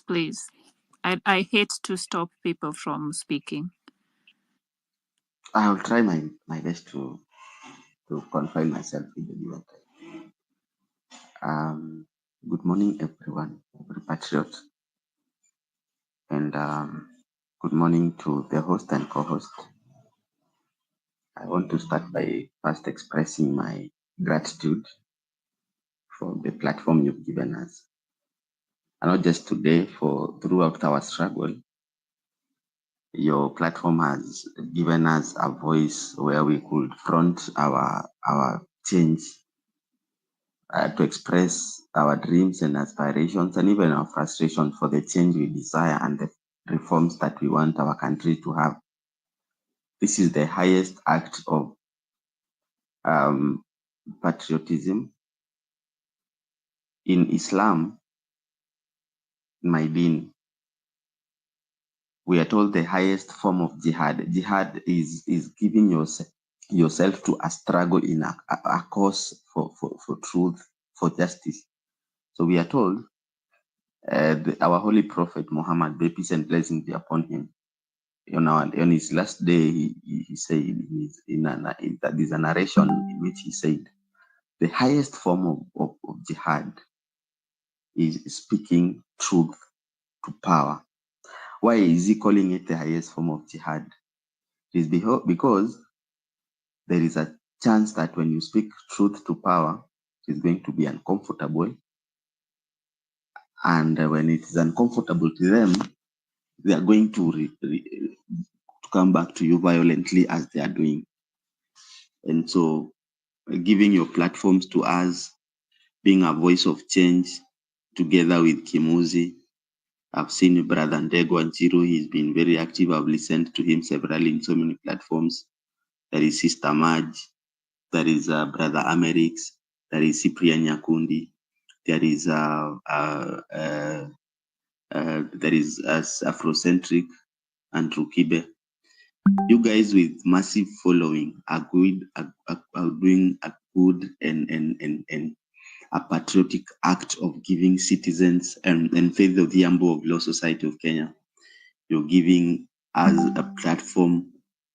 please. I hate to stop people from speaking. I will try my best to confine myself in the given time. Good morning, everyone, every patriot, and good morning to the host and co-host. I want to start by first expressing my gratitude for the platform you've given us, and not just today, for throughout our struggle. Your platform has given us a voice where we could front our change, to express our dreams and aspirations and even our frustration for the change we desire and the reforms that we want our country to have. This is the highest act of patriotism. In Islam, in my deen, we are told the highest form of jihad. Jihad is giving yourself to a struggle in a cause for truth, for justice. So we are told, our holy prophet Muhammad, may peace and blessing be upon him, on his last day, he said, that is a narration in which he said, the highest form of jihad is speaking truth to power. Why is he calling it the highest form of jihad? It is because there is a chance that when you speak truth to power, it is going to be uncomfortable. And when it is uncomfortable to them, they are going to come back to you violently as they are doing. And so giving your platforms to us, being a voice of change together with Kimuzi. I've seen Brother Ndego and Chiru. He's been very active. I've listened to him severally in so many platforms. There is Sister Maj. There is Brother Amerix. There is Cyprian Nyakundi. There is Afrocentric and Rukibe. You guys with massive following are doing a good and a patriotic act of giving citizens and Faith of the Yambo of Law Society of Kenya. You're giving us a platform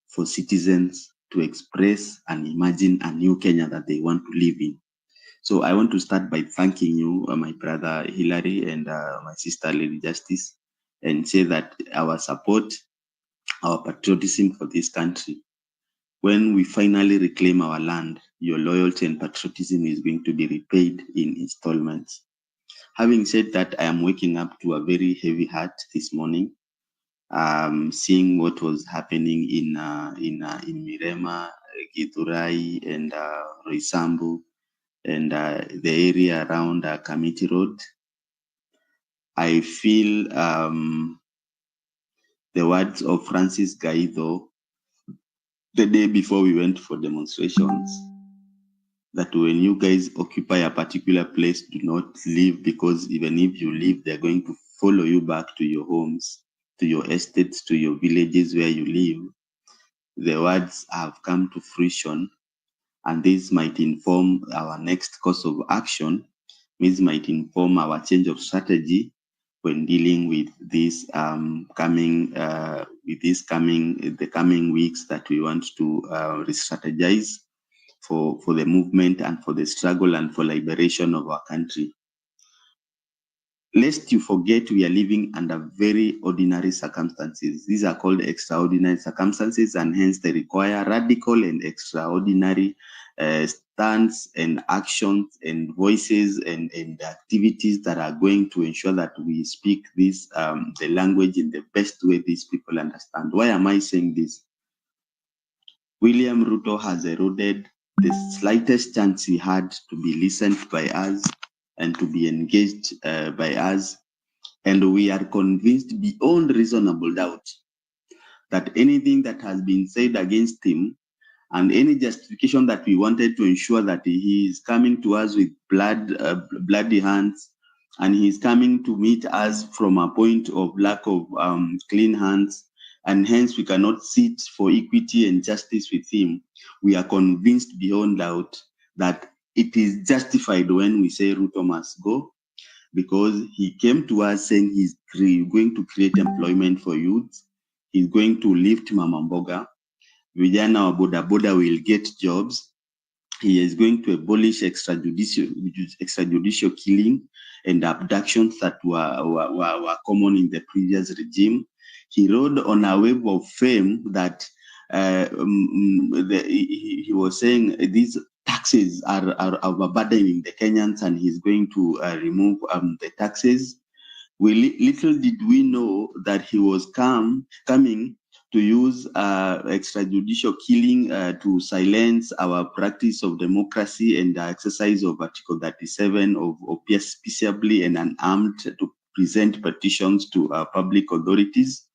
for citizens to express and imagine a new Kenya that they want to live in. So I want to start by thanking you, my brother Hilary and my sister Lady Justice, and say that our support, our patriotism for this country, when we finally reclaim our land, your loyalty and patriotism is going to be repaid in installments. Having said that, I am waking up to a very heavy heart this morning, seeing what was happening in Mirema, Githurai, and Roysambu, and the area around Kamiti Road. I feel the words of Francis Gaido the day before we went for demonstrations, that when you guys occupy a particular place, do not leave, because even if you leave, they're going to follow you back to your homes, to your estates, to your villages where you live. The words have come to fruition, and this might inform our next course of action. This might inform our change of strategy when dealing with this the coming weeks that we want to re-strategize for the movement and for the struggle and for liberation of our country. Lest you forget, we are living under very ordinary circumstances. These are called extraordinary circumstances, and hence they require radical and extraordinary stands and actions and voices and activities that are going to ensure that we speak this the language in the best way these people understand. Why am I saying this? William Ruto has eroded the slightest chance he had to be listened by us and to be engaged by us. And we are convinced beyond reasonable doubt that anything that has been said against him and any justification that we wanted to ensure that he is coming to us with bloody hands, and he is coming to meet us from a point of lack of clean hands, and hence we cannot sit for equity and justice with him. We are convinced beyond doubt that it is justified when we say Ruto must go, because he came to us saying he's going to create employment for youth. He's going to lift Mama Mboga. Vijana wa boda boda will get jobs. He is going to abolish extrajudicial killing and abductions that were common in the previous regime. He rode on a wave of fame that he was saying these taxes are overburdening the Kenyans, and he's going to remove the taxes. Little did we know that he was coming to use extrajudicial killing to silence our practice of democracy and the exercise of Article 37 of peaceably and unarmed to present petitions to public authorities.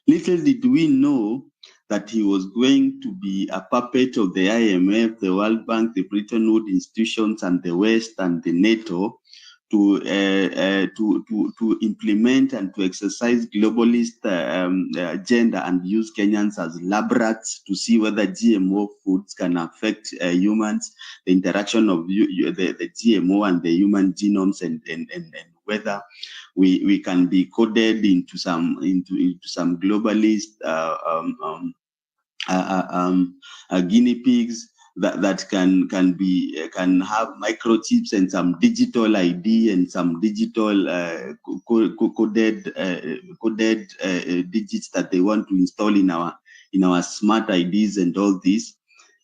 Little did we know that he was going to be a puppet of the IMF, the World Bank, the Bretton Woods institutions, and the West and the NATO to implement and to exercise globalist agenda and use Kenyans as lab rats to see whether GMO foods can affect humans, the interaction of the GMO and the human genomes, and whether we can be coded into some globalist guinea pigs that can have microchips and some digital ID and some digital coded digits that they want to install in our smart IDs and all this.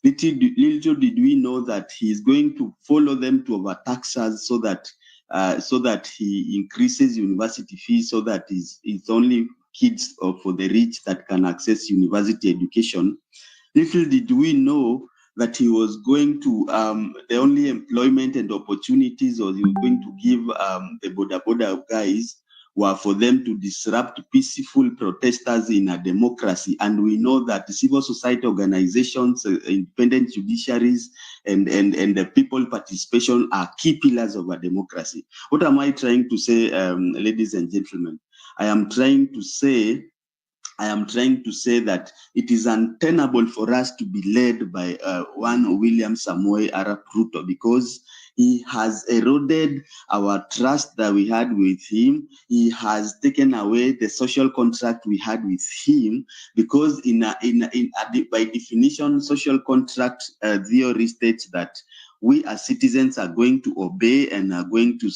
Little did we know that he is going to follow them to overtax us so that he increases university fees, so that it's only kids for the rich that can access university education. Little did we know that he was going to, the only employment and opportunities or he was going to give the boda boda guys were for them to disrupt peaceful protesters in a democracy. And we know that civil society organizations, independent judiciaries, and the people participation are key pillars of a democracy. What am I trying to say, ladies and gentlemen? I am trying to say that it is untenable for us to be led by one William Samoei Arap Ruto, because he has eroded our trust that we had with him. He has taken away the social contract we had with him, because by definition, social contract theory states that we as citizens are going to obey and are going to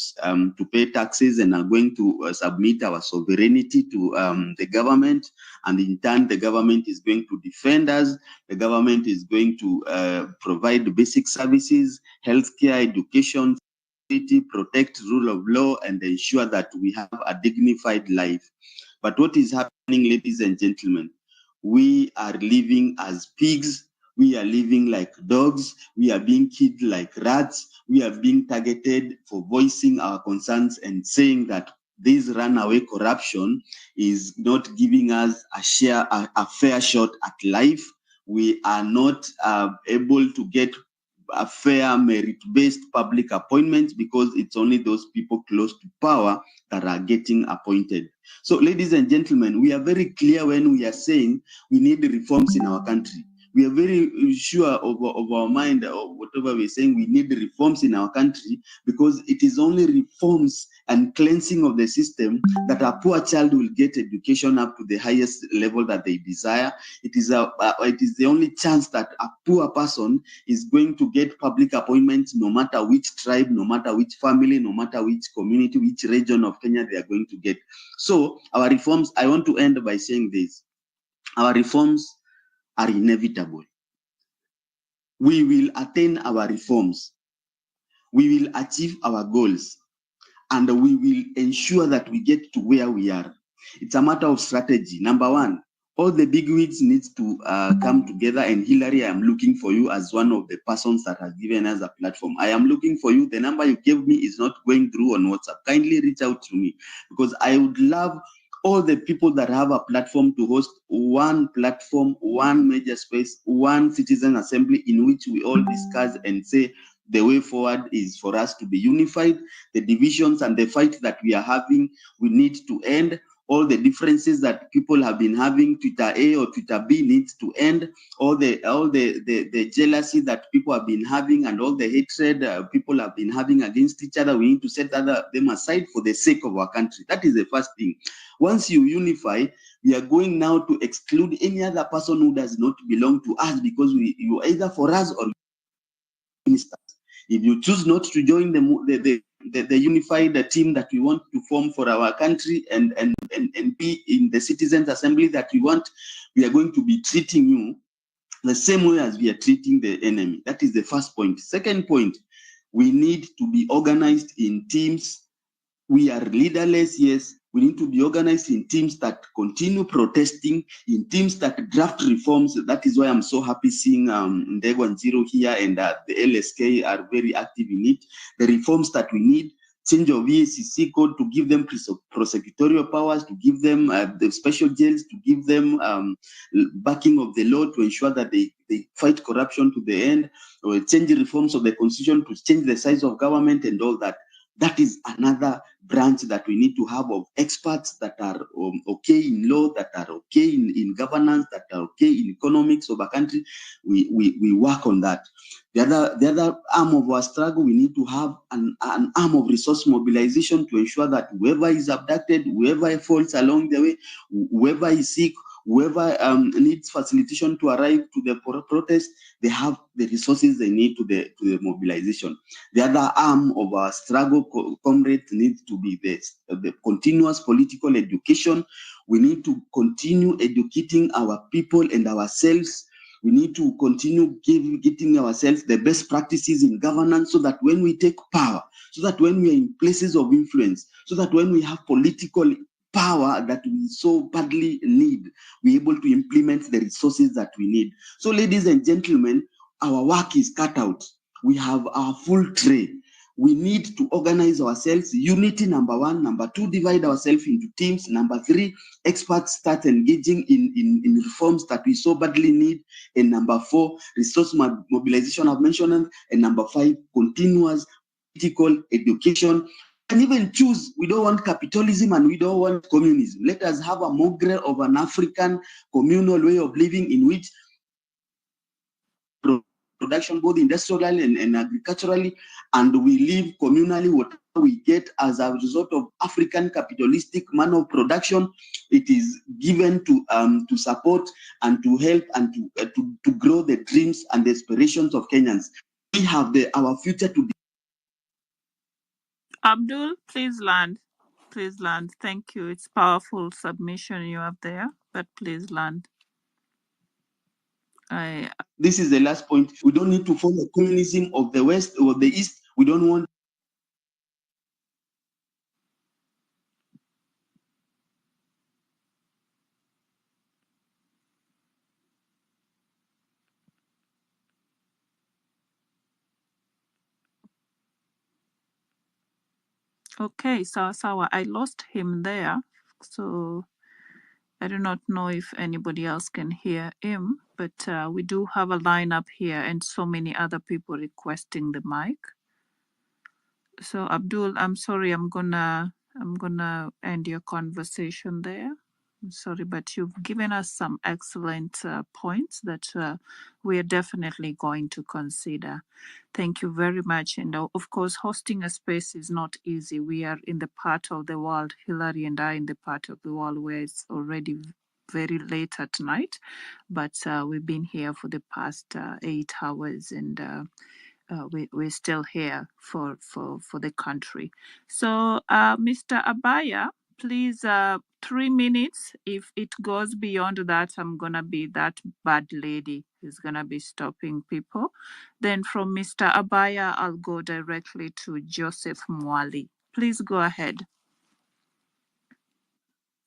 pay taxes and are going to submit our sovereignty to the government, and in turn the government is going to defend us. The government is going to provide basic services, healthcare, education, protect rule of law, and ensure that we have a dignified life. But what is happening, ladies and gentlemen? We are living as pigs. We are living like dogs. We are being killed like rats. We are being targeted for voicing our concerns and saying that this runaway corruption is not giving us a fair shot at life. We are not able to get a fair merit-based public appointments, because it's only those people close to power that are getting appointed. So, ladies and gentlemen, we are very clear when we are saying we need reforms in our country. We are very sure of our mind, or whatever we're saying, we need reforms in our country, because it is only reforms and cleansing of the system that a poor child will get education up to the highest level that they desire. It is the only chance that a poor person is going to get public appointments, no matter which tribe, no matter which family, no matter which community, which region of Kenya they are going to get. So our reforms, I want to end by saying this. Our reforms are inevitable. We will attain our reforms. We will achieve our goals, and we will ensure that we get to where we are. It's a matter of strategy. Number one, all the bigwigs need to come together. And Hillary, I am looking for you as one of the persons that has given us a platform. I am looking for you. The number you gave me is not going through on WhatsApp. Kindly reach out to me, because I would love all the people that have a platform to host one platform, one major space, one citizen assembly in which we all discuss and say the way forward is for us to be unified. The divisions and the fight that we are having, we need to end. all the differences that people have been having. Twitter A or Twitter B needs to end. All the jealousy that people have been having and all the hatred people have been having against each other, we need to set them aside for the sake of our country. That is the first thing. Once you unify, we are going now to exclude any other person who does not belong to us, because you are either for us or ministers. If you choose not to join the unified team that we want to form for our country and be in the citizens' assembly that we want, we are going to be treating you the same way as we are treating the enemy. That is the first point. Second point, we need to be organized in teams. We are leaderless, yes. We need to be organized in teams that continue protesting, in teams that draft reforms. That is why I'm so happy seeing Ndego and Zero here, and the LSK are very active in it. The reforms that we need, change of EACC code to give them prosecutorial powers, to give them the special jails, to give them backing of the law to ensure that they fight corruption to the end, or change the reforms of the constitution to change the size of government and all that. That is another branch that we need to have of experts that are okay in law, that are okay in governance, that are okay in economics of a country. We work on that. The other arm of our struggle, we need to have an arm of resource mobilization to ensure that whoever is abducted, whoever falls along the way, whoever is sick, whoever needs facilitation to arrive to the protest, they have the resources they need to the mobilization. The other arm of our struggle, comrades, needs to be the continuous political education. We need to continue educating our people and ourselves. We need to continue getting ourselves the best practices in governance, so that when we take power, so that when we are in places of influence, so that when we have political power that we so badly need, we're able to implement the resources that we need. So, ladies and gentlemen, our work is cut out. We have our full tray. We need to organize ourselves. Unity, number one. Number two, divide ourselves into teams. Number three, experts start engaging in reforms that we so badly need. And number four, resource mobilization I've mentioned. And number five, continuous political education. And even choose, we don't want capitalism and we don't want communism. Let us have a mongrel of an African communal way of living, in which production, both industrially and agriculturally, and we live communally. Whatever we get as a result of African capitalistic manner of production, it is given to support and to help and to grow the dreams and the aspirations of Kenyans. We have our future to. Abdul, please land. Please land. Thank you. It's powerful submission you have there, but please land. This is the last point. We don't need to follow communism of the West or the East. We don't want. Okay, Sawa, I lost him there, so I do not know if anybody else can hear him, but we do have a lineup here and so many other people requesting the mic. So Abdul, I'm sorry, I'm gonna end your conversation there. I'm sorry, but you've given us some excellent points that we are definitely going to consider. Thank you very much. And of course, hosting a space is not easy. We are in the part of the world, Hillary and I, in the part of the world where it's already very late at night, but we've been here for the past 8 hours, and we're still here for the country. So, Mr. Abaya, please, 3 minutes. If it goes beyond that, I'm gonna be that bad lady who's gonna be stopping people. Then from Mr. Abaya, I'll go directly to Joseph Mwali. Please go ahead.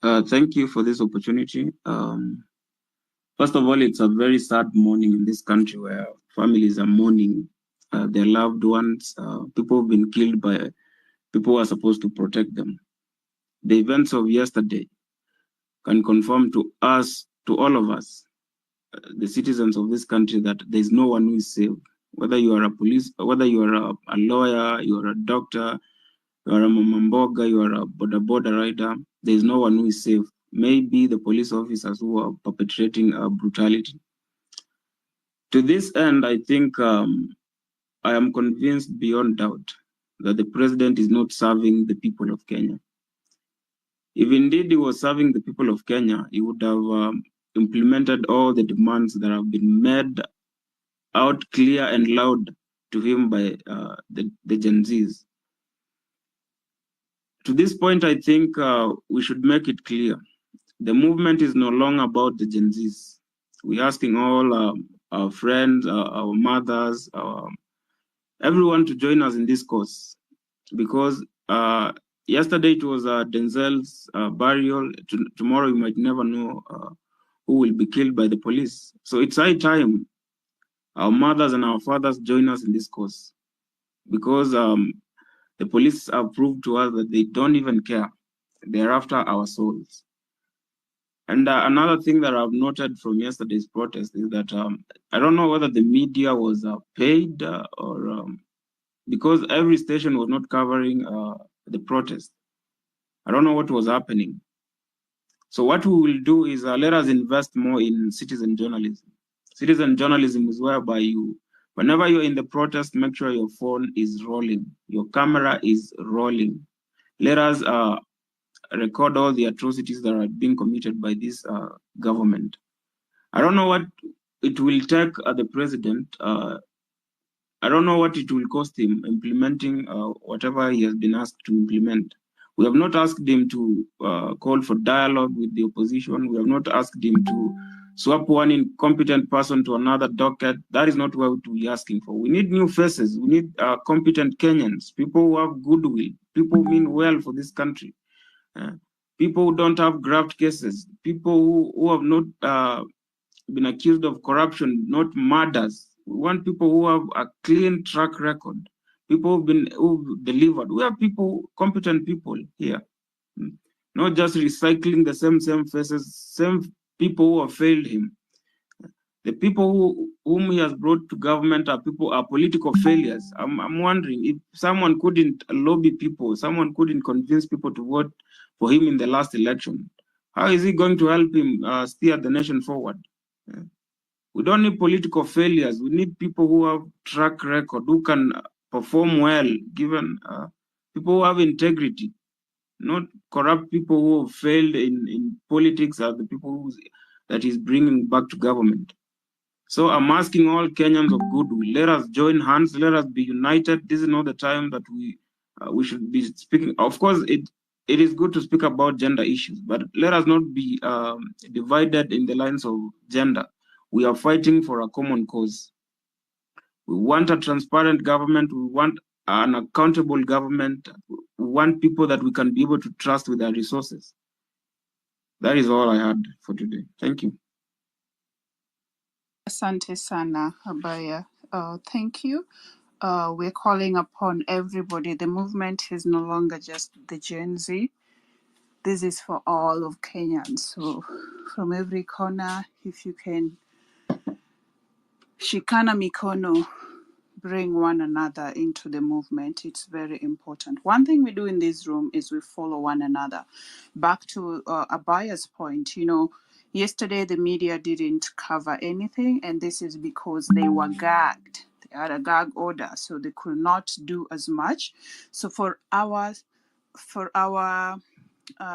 Thank you for this opportunity. First of all, it's a very sad morning in this country where families are mourning their loved ones. People have been killed by people who are supposed to protect them. The events of yesterday can confirm to us, to all of us, the citizens of this country, that there is no one who is safe. Whether you are a police, whether you are a lawyer, you are a doctor, you are a mamamboga, you are a border rider, there's no one who is safe. Maybe the police officers who are perpetrating brutality. To this end, I think I am convinced beyond doubt that the president is not serving the people of Kenya. If indeed he was serving the people of Kenya, he would have implemented all the demands that have been made out clear and loud to him by the Gen Zs. To this point, I think we should make it clear. The movement is no longer about the Gen Zs. We're asking all our friends, our mothers, everyone to join us in this cause, because yesterday it was Denzel's burial. Tomorrow you might never know who will be killed by the police. So it's high time our mothers and our fathers join us in this cause, because the police have proved to us that they don't even care. They're after our souls. And another thing that I've noted from yesterday's protest is that I don't know whether the media was paid or because every station was not covering the protest. I don't know what was happening. So what we will do is let us invest more in citizen journalism. Citizen journalism is whereby whenever you're in the protest, make sure your phone is rolling, your camera is rolling. Let us record all the atrocities that are being committed by this government. I don't know what it will take the president. I don't know what it will cost him implementing whatever he has been asked to implement. We have not asked him to call for dialogue with the opposition. We have not asked him to swap one incompetent person to another docket. That is not what we're asking for. We need new faces. We need competent Kenyans, people who have goodwill, people who mean well for this country. People who don't have graft cases, people who have not been accused of corruption, not murders. We want people who have a clean track record, people who've delivered. We have people, competent people here, not just recycling the same faces, same people who have failed him. The people whom he has brought to government are political failures. I'm wondering if someone couldn't lobby people, someone couldn't convince people to vote for him in the last election. How is he going to help him steer the nation forward? We don't need political failures. We need people who have track record, who can perform well, given people who have integrity, not corrupt people who have failed in politics are the people that he's bringing back to government. So I'm asking all Kenyans of goodwill, let us join hands, let us be united. This is not the time that we should be speaking. Of course, it is good to speak about gender issues, but let us not be divided in the lines of gender. We are fighting for a common cause. We want a transparent government. We want an accountable government. We want people that we can be able to trust with our resources. That is all I had for today. Thank you. Asante sana, Abaya. Thank you. We're calling upon everybody. The movement is no longer just the Gen Z. This is for all of Kenyans. So from every corner, if you can shikana mikono, bring one another into the movement. It's very important. One thing we do in this room is we follow one another. Back to Abaya's point, yesterday the media didn't cover anything, and this is because they were gagged. They had a gag order, so they could not do as much. So for our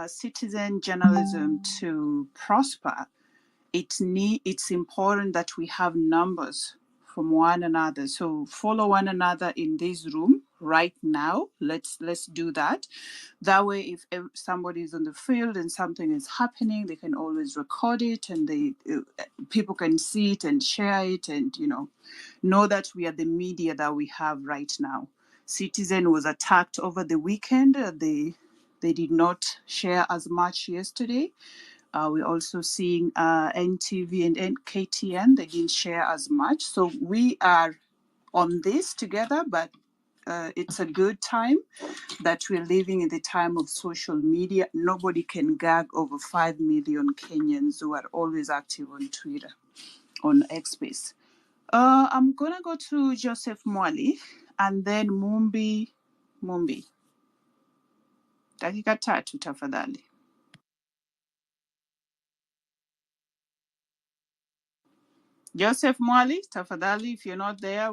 citizen journalism to prosper, it's important that we have numbers from one another. So follow one another in this room right now. Let's do that. That way, if somebody is on the field and something is happening, they can always record it, and people can see it and share it, and know that we are the media that we have right now. Citizen was attacked over the weekend. They did not share as much yesterday. We're also seeing NTV and KTN. They didn't share as much. So we are on this together, but it's a good time that we're living in the time of social media. Nobody can gag over 5 million Kenyans who are always active on Twitter, on X Space. I'm going to go to Joseph Mwali and then Mumbi. Dakika tatu tafadhali. Joseph Mwali, tafadhali, if you're not there,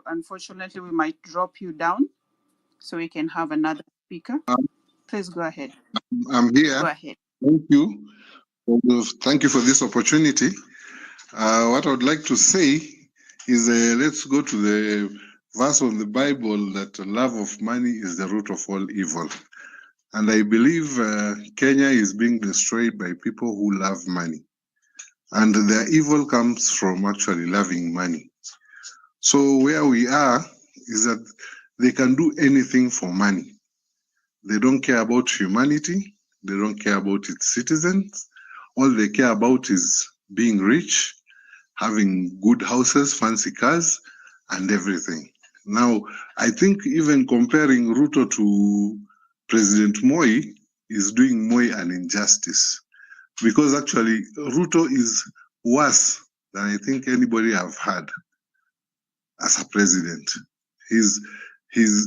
unfortunately we might drop you down so we can have another speaker. Please go ahead. I'm here. Go ahead. Thank you. Thank you for this opportunity. What I would like to say is let's go to the verse of the Bible that love of money is the root of all evil. And I believe Kenya is being destroyed by people who love money. And their evil comes from actually loving money. So where we are is that they can do anything for money. They don't care about humanity. They don't care about its citizens. All they care about is being rich, having good houses, fancy cars, and everything. Now, I think even comparing Ruto to President Moi is doing Moi an injustice, because actually Ruto is worse than I think anybody have had as a president. He's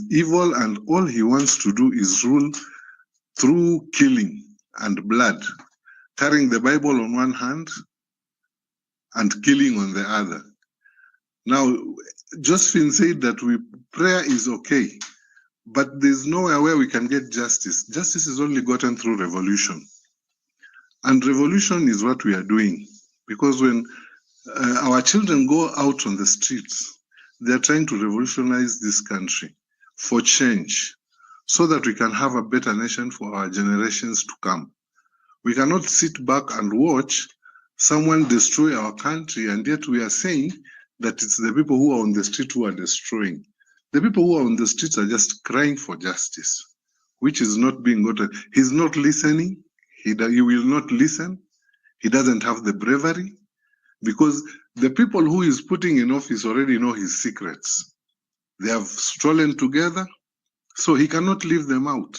evil, and all he wants to do is rule through killing and blood, carrying the Bible on one hand and killing on the other. Now, Josephine said that prayer is okay, but there's nowhere where we can get justice. Justice is only gotten through revolution. And revolution is what we are doing, because when our children go out on the streets, they are trying to revolutionize this country for change, so that we can have a better nation for our generations to come. We cannot sit back and watch someone destroy our country, and yet we are saying that it's the people who are on the street who are destroying. The people who are on the streets are just crying for justice, which is not being gotten. He's not listening. He will not listen. He doesn't have the bravery, because the people who he's putting in office already know his secrets. They have stolen together, so he cannot leave them out.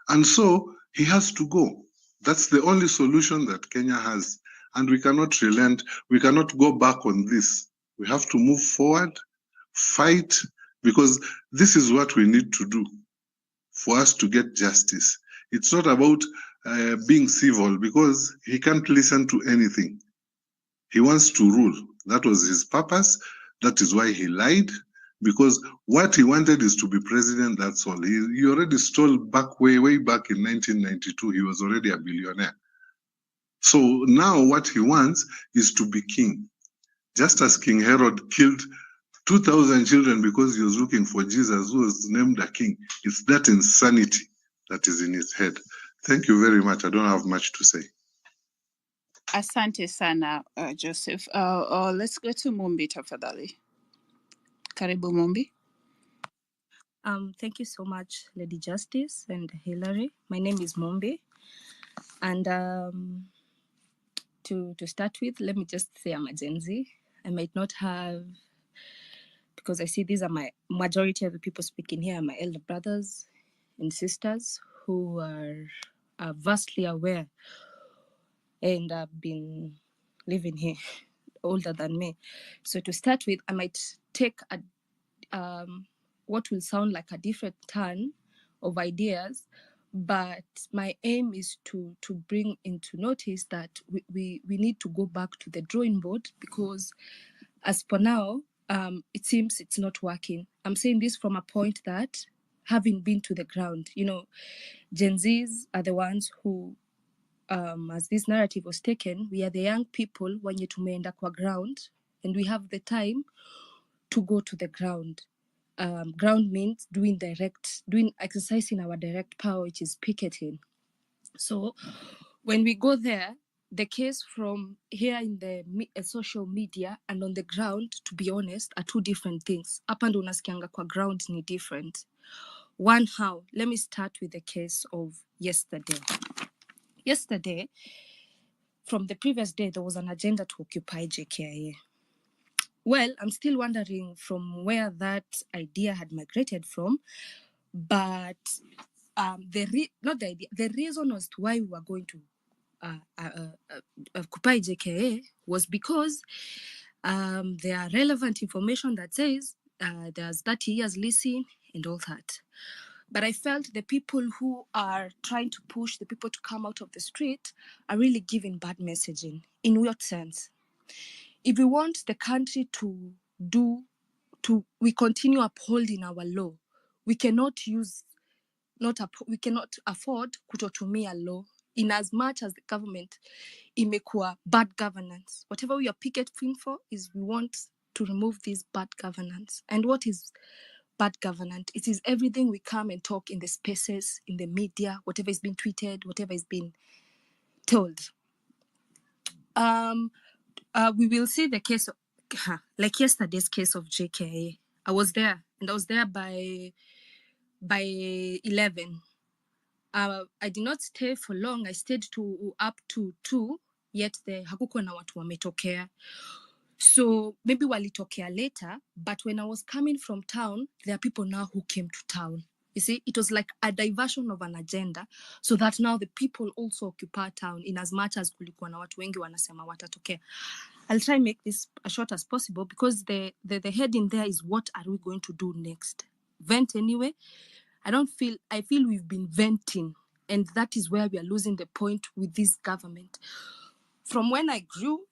And so he has to go. That's the only solution that Kenya has. And we cannot relent. We cannot go back on this. We have to move forward, fight, because this is what we need to do for us to get justice. It's not about being civil, because he can't listen to anything. He wants to rule. That was his purpose. That is why he lied, because what he wanted is to be president, that's all. He already stole back way back in 1992. He was already a billionaire. So now what he wants is to be king. Just as King Herod killed 2,000 children because he was looking for Jesus, who was named a king. It's that insanity that is in his head. Thank you very much. I don't have much to say. Asante sana, Joseph. Let's go to Mumbi tafadhali. Karibu Mumbi. Thank you so much, Lady Justice and Hillary. My name is Mumbi. And to start with, let me just say I'm a Gen Z. I might not have, because I see these are my majority of the people speaking here are my elder brothers and sisters who are vastly aware and have been living here older than me. So to start with, I might take what will sound like a different turn of ideas, but my aim is to bring into notice that we need to go back to the drawing board, because as for now, it seems it's not working. I'm saying this from a point that, having been to the ground, Gen Zs are the ones who, as this narrative was taken, we are the young people wenye tumeenda kwa ground, and we have the time to go to the ground. Ground means exercising our direct power, which is picketing. So when we go there, the case from here in the social media and on the ground, to be honest, are two different things. Hapa ndo unasikianga kwa ground ni different. One, how? Let me start with the case of yesterday. Yesterday, from the previous day, there was an agenda to occupy Jkia. Well, I'm still wondering from where that idea had migrated from, but the reason as to why we were going to occupy Jkia was because there are relevant information that says there's 30 years leasing and all that. But I felt the people who are trying to push the people to come out of the street are really giving bad messaging. In what sense? if we want the country we continue upholding our law, we cannot afford kutotumia law in as much as the government imekuwa bad governance. Whatever we are picketing for is we want to remove this bad governance. And what is bad governance? It is everything we come and talk in the spaces, in the media, whatever is being tweeted, whatever is being told. We will see the case of, like yesterday's case of Jkia. I was there, and I was there by 11. I did not stay for long. I stayed up to 2, yet hakukuwa na watu wametokea. So maybe walitokea later, but when I was coming from town, there are people now who came to town. You see, it was like a diversion of an agenda, so that now the people also occupy town in as much as kulikuwa na watu wengi wanasema watatokea. I'll try and make this as short as possible because the heading there is, what are we going to do next? Vent anyway. I feel we've been venting, and that is where we are losing the point with this government. From when I grew,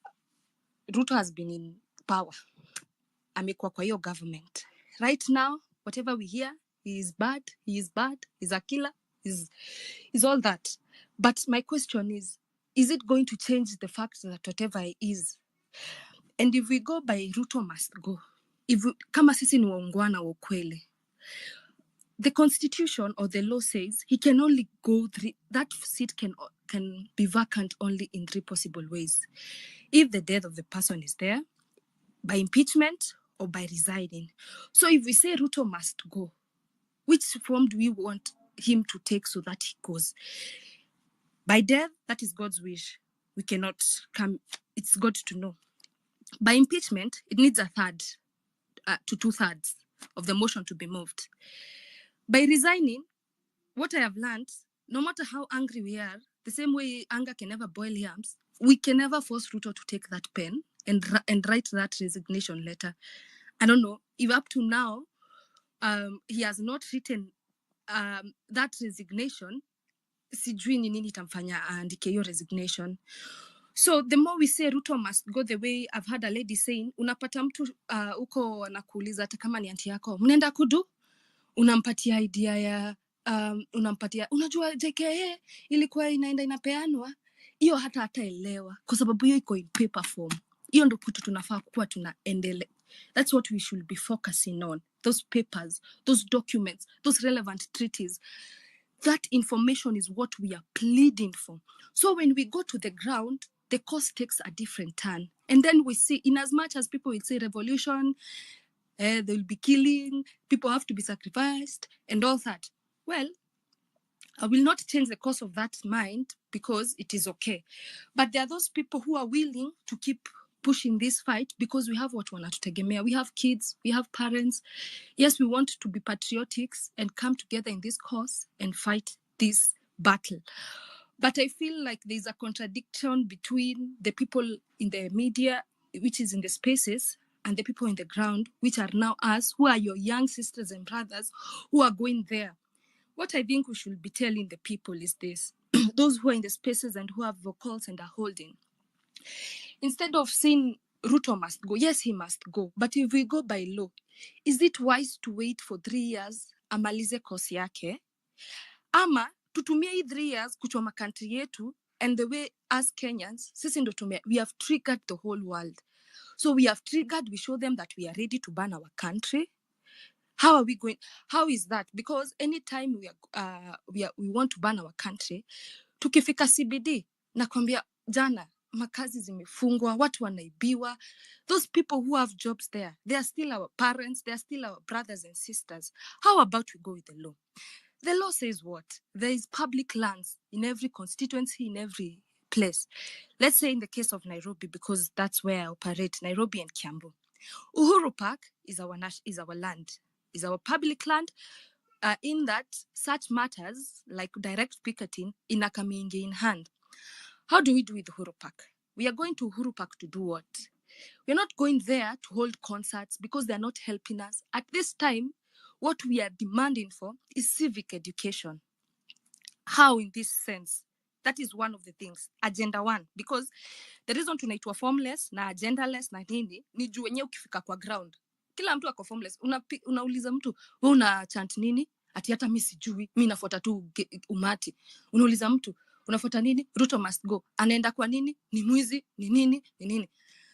Ruto has been in power. Amekuwa kwa hiyo government. Right now, whatever we hear, he is bad, he's a killer, he's all that. But my question is it going to change the fact that whatever he is? And if we go by Ruto must go, kama sisi ni waungwana wa ukweli, the constitution or the law says he can only go that seat can be vacant only in 3 possible ways. If the death of the person is there, by impeachment, or by resigning. So if we say Ruto must go, which form do we want him to take so that he goes? By death, that is God's wish. We cannot come, it's God to know. By impeachment, it needs 1/3 to 2/3 of the motion to be moved. By resigning, what I have learned, no matter how angry we are, the same way anger can never boil yams, we can never force Ruto to take that pen and write that resignation letter. I don't know if up to now he has not written that resignation. Sijui ni nini tamfanya aandike hiyo resignation. So the more we say Ruto must go, the way I've heard a lady saying, unapata mtu uko anakuuliza hata kama ni aunti yako, mnaenda kudu, unampatia idea ya unampatia, unajua Jkia ilikuwa inaenda inapeanwa, hiyo hata hataelewa kwa sababu hiyo iko in paper form. Hiyo ndio kitu tunafaa kuwa tunaendelea. That's what we should be focusing on. Those papers, those documents, those relevant treaties. That information is what we are pleading for. So when we go to the ground, the cause takes a different turn. And then we see, in as much as people will say revolution, they will be killing, people have to be sacrificed, and all that. Well, I will not change the course of that mind because it is okay. But there are those people who are willing to keep pushing this fight because we have what wanatutegemea. We have kids, we have parents. Yes, we want to be patriotics and come together in this cause and fight this battle. But I feel like there's a contradiction between the people in the media, which is in the spaces, and the people in the ground, which are now us, who are your young sisters and brothers, who are going there. What I think we should be telling the people is this. Those who are in the spaces and who have vocals and are holding. Instead of saying Ruto must go, yes, he must go. But if we go by law, is it wise to wait for 3 years amalize kosi yake? Ama tutumie hii 3 years kuchoma country yetu, and the way as Kenyans, sisi ndo we have triggered the whole world. So we have triggered, we show them that we are ready to ban our country. How are we going? How is that? Because anytime we want to ban our country, tukifika CBD, nakwambia jana, makazi zimefungwa, watu wanaibiwa. Those people who have jobs there, they are still our parents, they are still our brothers and sisters. How about we go with the law? The law says what? There is public lands in every constituency, in every place. Let's say in the case of Nairobi, because that's where I operate, Nairobi and Kiambu. Uhuru Park is our land, is our public land. In that, such matters like direct picketing inakamingi in hand. How do we do with Uhuru Park? We are going to Uhuru Park to do what? We're not going there to hold concerts because they're not helping us. At this time, what we are demanding for is civic education. How in this sense? That is one of the things. Agenda 1, because the reason tunaitwa formless na agendaless na nini ni juu wenyewe ukifika kwa ground kila mtu ako formless. Unauliza mtu wewe una chant nini? Ati hata mimi sijui, mimi nafuata tu umati. Unauliza mtu unafuata nini? Ruto must go. Anaenda kwa nini? Ni mwizi, ni nini, ni nini.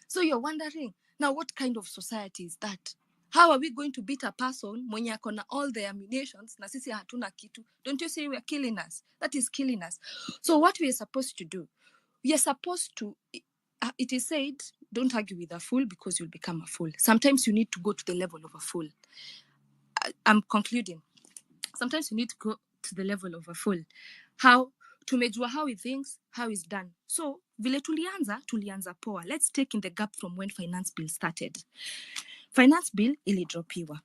So you're wondering, now what kind of society is that? How are we going to beat a person mwenye ako na all the ammunitions na sisi hatuna kitu? Don't you say we are killing us? That is killing us. So what we are supposed to do, we are supposed to, it is said, don't argue with a fool because you'll become a fool. Sometimes you need to go to the level of a fool. I'm concluding. Sometimes you need to go to the level of a fool. How? Tumejua how he thinks, how he's done. So, vile tulianza poa. Let's take in the gap from when finance bill started. Finance bill ilidropiwa.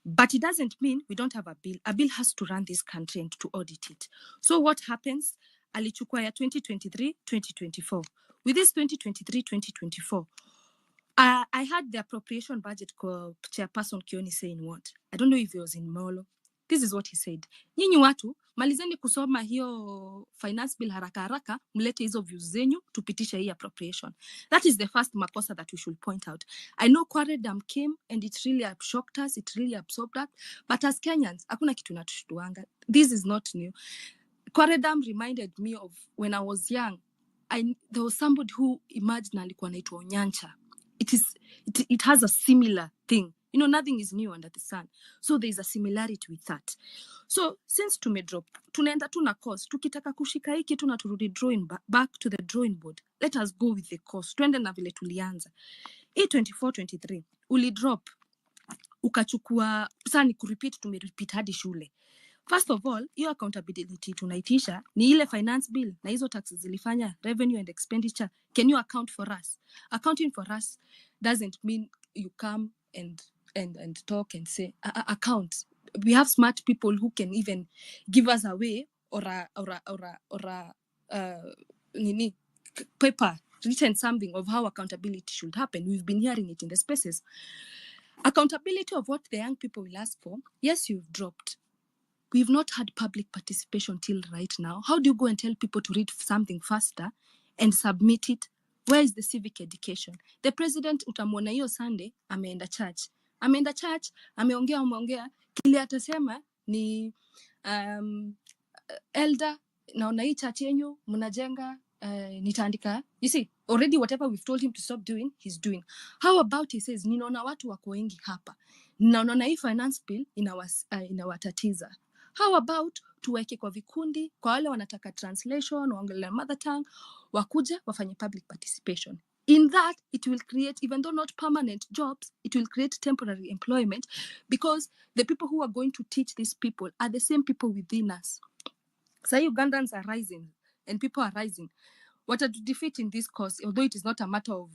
But it doesn't mean we don't have a bill. A bill has to run this country and to audit it. So what happens? Alichukua ya 2023-2024. With this 2023-2024, I had the appropriation budget chairperson Kioni saying what? I don't know if he was in Molo. This is what he said. Nyinyi watu, malizeni kusoma hiyo finance bill haraka, mlete hizo views zenyu, tupitisha hii appropriation. That is the first makosa that we should point out. I know Kwaredam came and it really shocked us, it really absorbed us, but as Kenyans, hakuna kitu natushtuanga. This is not new. Kwaredam reminded me of when I was young. There was somebody who emerged na alikuwa anaitwa Onyancha. It has a similar thing. You know, nothing is new under the sun. So there is a similarity with that. So since tumedrop, tunaenda tu na course. Tukitaka kushika hii kitu na turudi back to the drawing board. Let us go with the course. Tuende na vile tulianza. Hii 24-23, ulidrop. Ukachukua, sasa ni kurepeat, tumerepeat hadi shule. First of all, hiyo accountability tunaitisha ni ile finance bill na hizo taxes zilifanya revenue and expenditure. Can you account for us? Accounting for us doesn't mean you come and talk and say account. We have smart people who can even give us a way or a paper written something of how accountability should happen. We've been hearing it in the spaces. Accountability of what the young people will ask for. Yes, you've dropped. We've not had public participation till right now. How do you go and tell people to read something faster and submit it? Where is the civic education? The president utamwona hiyo Sunday ameenda church. Ameongea. Kile atasema ni elder naona hii church yenyu mnajenga nitaandika. You see, already whatever we've told him to stop doing, he's doing. How about he says, ninaona watu wako wengi hapa. Ninaona hii finance bill inawatatiza. How about tuweke kwa vikundi, kwa wale wanataka translation, waongelea mother tongue, wakuja wafanye public participation. In that, it will create, even though not permanent jobs, it will create temporary employment because the people who are going to teach these people are the same people within us. So Ugandans are rising and people are rising. What are to defeat in this cause, although it is not a matter of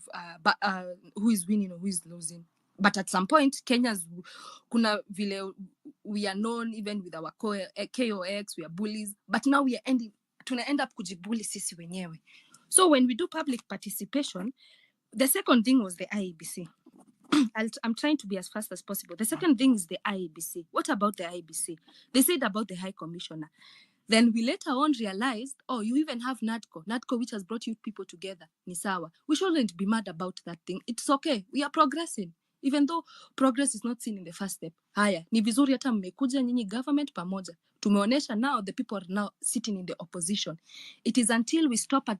who is winning or who is losing. But at some point, Kenyans, kuna vile we are known even with our KOX, we are bullies. But now we are tuna end up kujibully sisi wenyewe. So when we do public participation, the second thing was the IEBC. I'm trying to be as fast as possible. The second thing is the IEBC. What about the IEBC? They said about the High Commissioner. Then we later on realized, oh, you even have NADCO, which has brought you people together. Ni sawa. We shouldn't be mad about that thing. It's okay. We are progressing. Even though progress is not seen in the first step. Haya, ni vizuri hata mmekuja nyinyi government pamoja. Tumeonesha now the people are now sitting in the opposition. It is until we stop at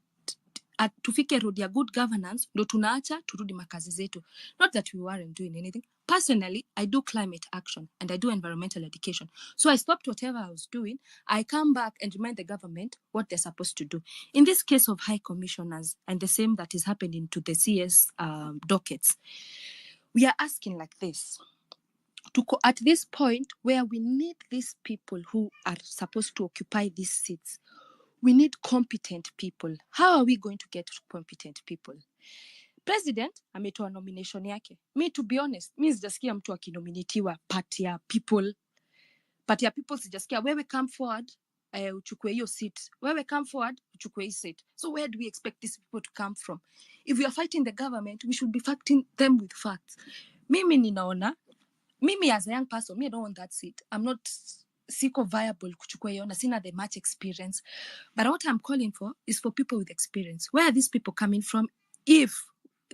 tufike road ya good governance ndo tunaacha turudi makazi zetu. Not that we weren't doing anything. Personally, I do climate action and I do environmental education. So I stopped whatever I was doing. I come back and remind the government what they're supposed to do. In this case of high commissioners and the same that is happening to the CS dockets, we are asking like this. At this point where we need these people who are supposed to occupy these seats, we need competent people. How are we going to get competent people? President ametoa nomination yake. Me, to be honest, mi sijasikia mtu akinominatiwa party ya people. Party ya people sijasikia, wewe come forward, uchukue hiyo seat. Wewe come forward, uchukue hii seat. So where do we expect these people to come from? If we are fighting the government, we should be fighting them with facts. Mimi ninaona, mimi as a young person, I don't want that seat. I'm not siko viable kuchukua hiyo na sina the much experience. But what I'm calling for is for people with experience. Where are these people coming from? If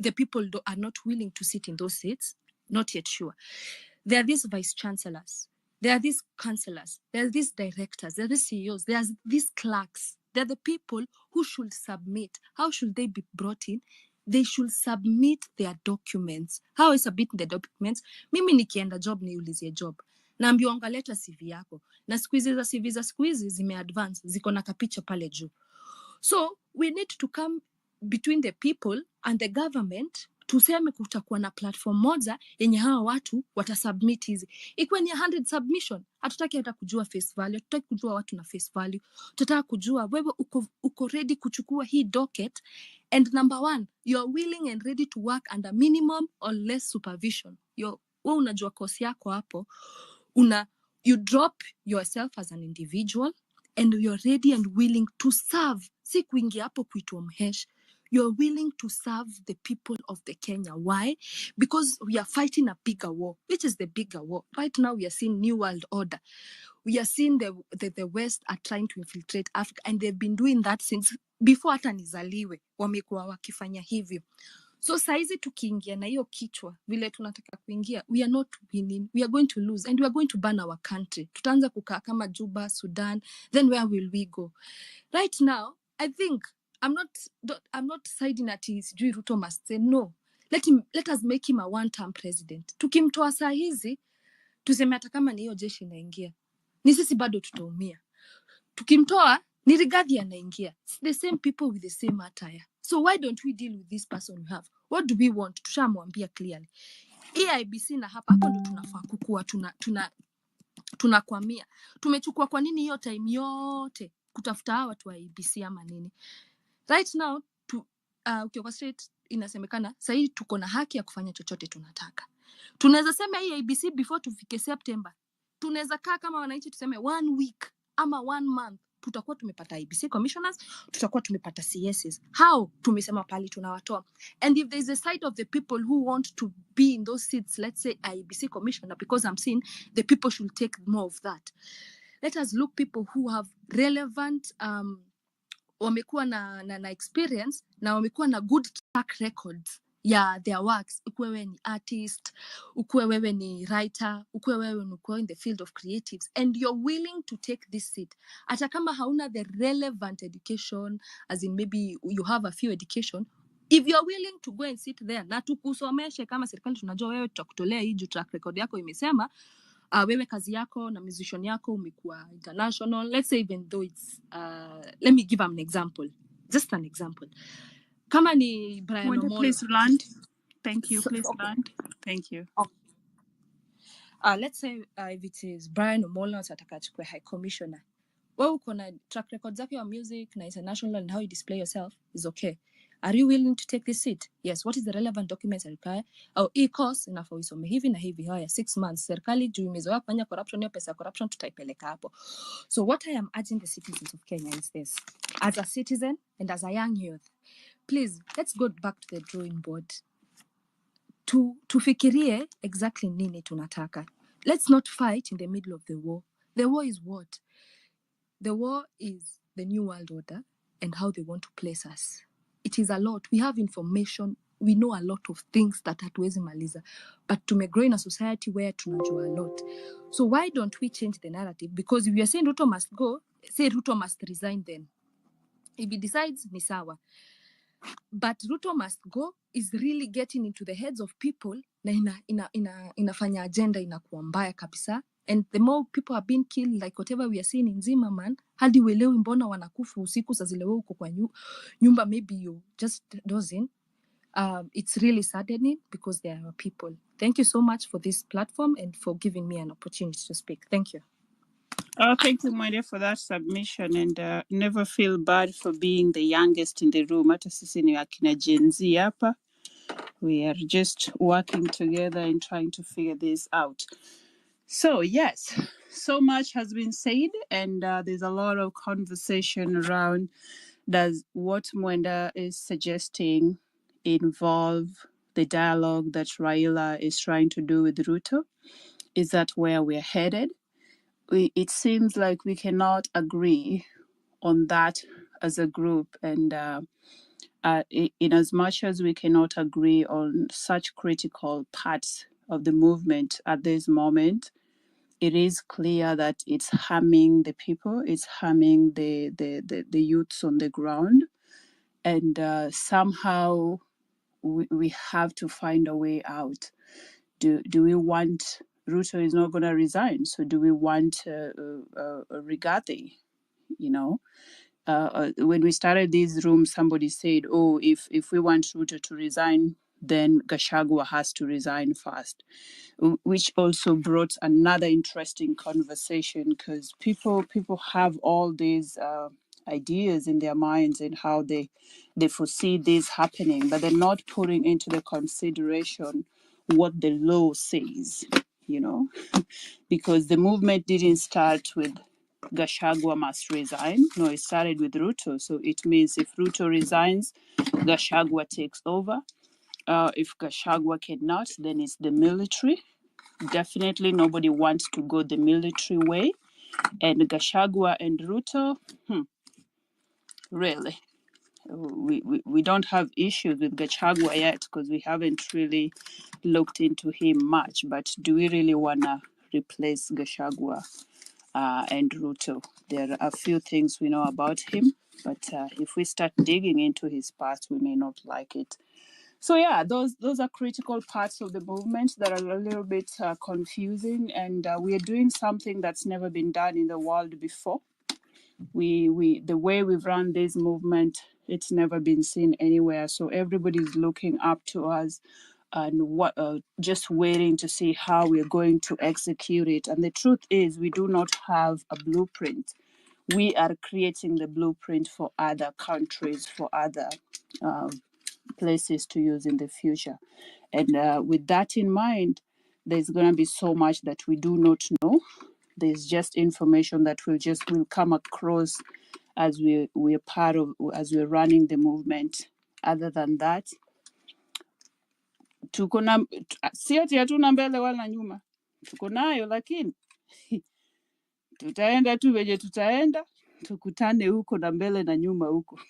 the people are not willing to sit in those seats, not yet sure. There are these vice chancellors, there are these councillors, there are these directors, there are these CEOs, there are these clerks. They're the people who should submit. How should they be brought in? They should submit their documents. How is submitting the documents? Mimi nikienda job niulizie job. Naambiwa leta CV yako. Na siku hizi za CV za siku hizi zimeadvance, ziko na kapicha pale juu. So we need to come between the people and the government. Tuseme kutakuwa na platform moja yenye hawa watu watasubmit hizi. Ikuwe ni 100 submission. Hatutaki hata kujua face value. Hatutaki kujua watu na face value. Tunataka kujua wewe uko ready kuchukua hii docket. And number one, you're willing and ready to work under minimum or less supervision. Wewe unajua kosi yako hapo. You drop yourself as an individual and you're ready and willing to serve. Si kuingia hapo kuitwa mhesh. You're willing to serve the people of the Kenya. Why? Because we are fighting a bigger war. Which is the bigger war? Right now we are seeing New World Order. We are seeing the West are trying to infiltrate Africa, and they've been doing that since before hata nizaliwe. Wamekuwa wakifanya hivyo. So saizi tukiingia na hiyo kichwa vile tunataka kuingia, we are not winning, we are going to lose and we are going to burn our country. Tutaanza kukaa kama Juba, Sudan, then where will we go? Right now, I think I'm not siding at sijui Ruto must say no. Let us make him a one-term president. Tukimtoa saa hizi, tuseme hata kama ni hiyo jeshi inaingia, ni sisi bado tutaumia. Tukimtoa ni Rigathi anaingia. It's the same people with the same attire. So why don't we deal with this person we have? What do we want? Tushamwambia clearly. IBC na hapo ndo tunafaa kukua, tunakwamia. Tumechukua kwa nini hiyo time yote kutafuta hawa watu wa IBC ama nini? Right now ukiwa straight inasemekana sasa hivi tuko na haki ya kufanya chochote tunataka. Tunaweza sema hii IBC before tufike September. Tunaweza kaa kama wananchi tuseme 1 week ama 1 month tutakuwa tumepata IBC commissioners, tutakuwa tumepata CSs. How? Tumesema pali tunawatoa. And if there is a side of the people who want to be in those seats, let's say IBC commissioner, because I'm seeing the people should take more of that. Let us look people who have relevant wamekuwa na experience na wamekuwa na good track records ya their works. Ukuwe wewe ni artist, ukuwe wewe ni writer, ukuwe wewe uko in the field of creatives and you're willing to take this seat. Hata kama hauna the relevant education, as in maybe you have a few education, if you're willing to go and sit there na tukusomeshe kama serikali tunajua wewe tutakutolea hii juu track record yako imesema wewe kazi yako na musician yako umekuwa international. Let's say even though it's let me give an example, just an example. Kama ni Brian Omolo, please land. Thank you. Please land. Thank you. Let's say if it is Brian Omolo ataka achukue high commissioner, wewe uko na track record zake wa music na international and how you display yourself is okay. Are you willing to take this seat? Yes. What is the relevant documents required? Au course inafaa usome hivi na hivi. Haya 6 months. Serikali juu imezoea kufanya corruption, hiyo pesa corruption tutaipeleka hapo. So what I am urging the citizens of Kenya is this. As a citizen and as a young youth, please, let's go back to the drawing board. Tufikirie exactly nini tunataka. Let's not fight in the middle of the war. The war is what? The war is the New World Order and how they want to place us. It is a lot. We have information. We know a lot of things that hatuwezi maliza. But tumegrow in a society where tunajua a lot. So why don't we change the narrative? Because if we are saying Ruto must go, say Ruto must resign then. If he decides, ni sawa. But Ruto must go is really getting into the heads of people na inafanya agenda inakuwa mbaya kabisa. And the more people are being killed, like whatever we are seeing in Zimmerman, hadi uelewi mbona wanakufa usiku saa zile wewe uko kwa nyumba, maybe you just dozing. It's really saddening because there are people. Thank you so much for this platform and for giving me an opportunity to speak. Thank you. Thank you, my dear, for that submission, and never feel bad for being the youngest in the room. Hata sisi ni akina Gen Z hapa. We are just working together and trying to figure this out. So, yes, so much has been said, and there's a lot of conversation around does what Mwenda is suggesting involve the dialogue that Raila is trying to do with Ruto? Is that where we're headed? it seems like we cannot agree on that as a group, and in as much as we cannot agree on such critical parts of the movement at this moment, it is clear that it's harming the people, it's harming the youths on the ground, and somehow we have to find a way out. Do we want Ruto is not going to resign? So do we want Rigathi? You know, when we started this room, somebody said, "Oh, if we want Ruto to resign, then Gachagua has to resign first," which also brought another interesting conversation, because people have all these ideas in their minds and how they foresee this happening, but they're not putting into the consideration what the law says, you know, because the movement didn't start with Gachagua must resign. No, it started with Ruto. So it means if Ruto resigns, Gachagua takes over. If Gachagua cannot, then it's the military. Definitely nobody wants to go the military way. And Gachagua and Ruto, really, we don't have issues with Gachagua yet because we haven't really looked into him much. But do we really want to replace Gachagua and Ruto? There are a few things we know about him, but if we start digging into his past, we may not like it. So yeah, those are critical parts of the movement that are a little bit confusing, and we are doing something that's never been done in the world before. We the way we've run this movement, it's never been seen anywhere. So everybody's looking up to us and what just waiting to see how we're going to execute it. And the truth is, we do not have a blueprint. We are creating the blueprint for other countries, for other places to use in the future. And with that in mind, there's going to be so much that we do not know. There's just information that will come across as we're part of, as we're running the movement. Other than that, tuko na si ati hatuna mbele wala nyuma, tuko nayo, lakini tutaenda tu venye tutaenda, tukutane huko na mbele na nyuma huko.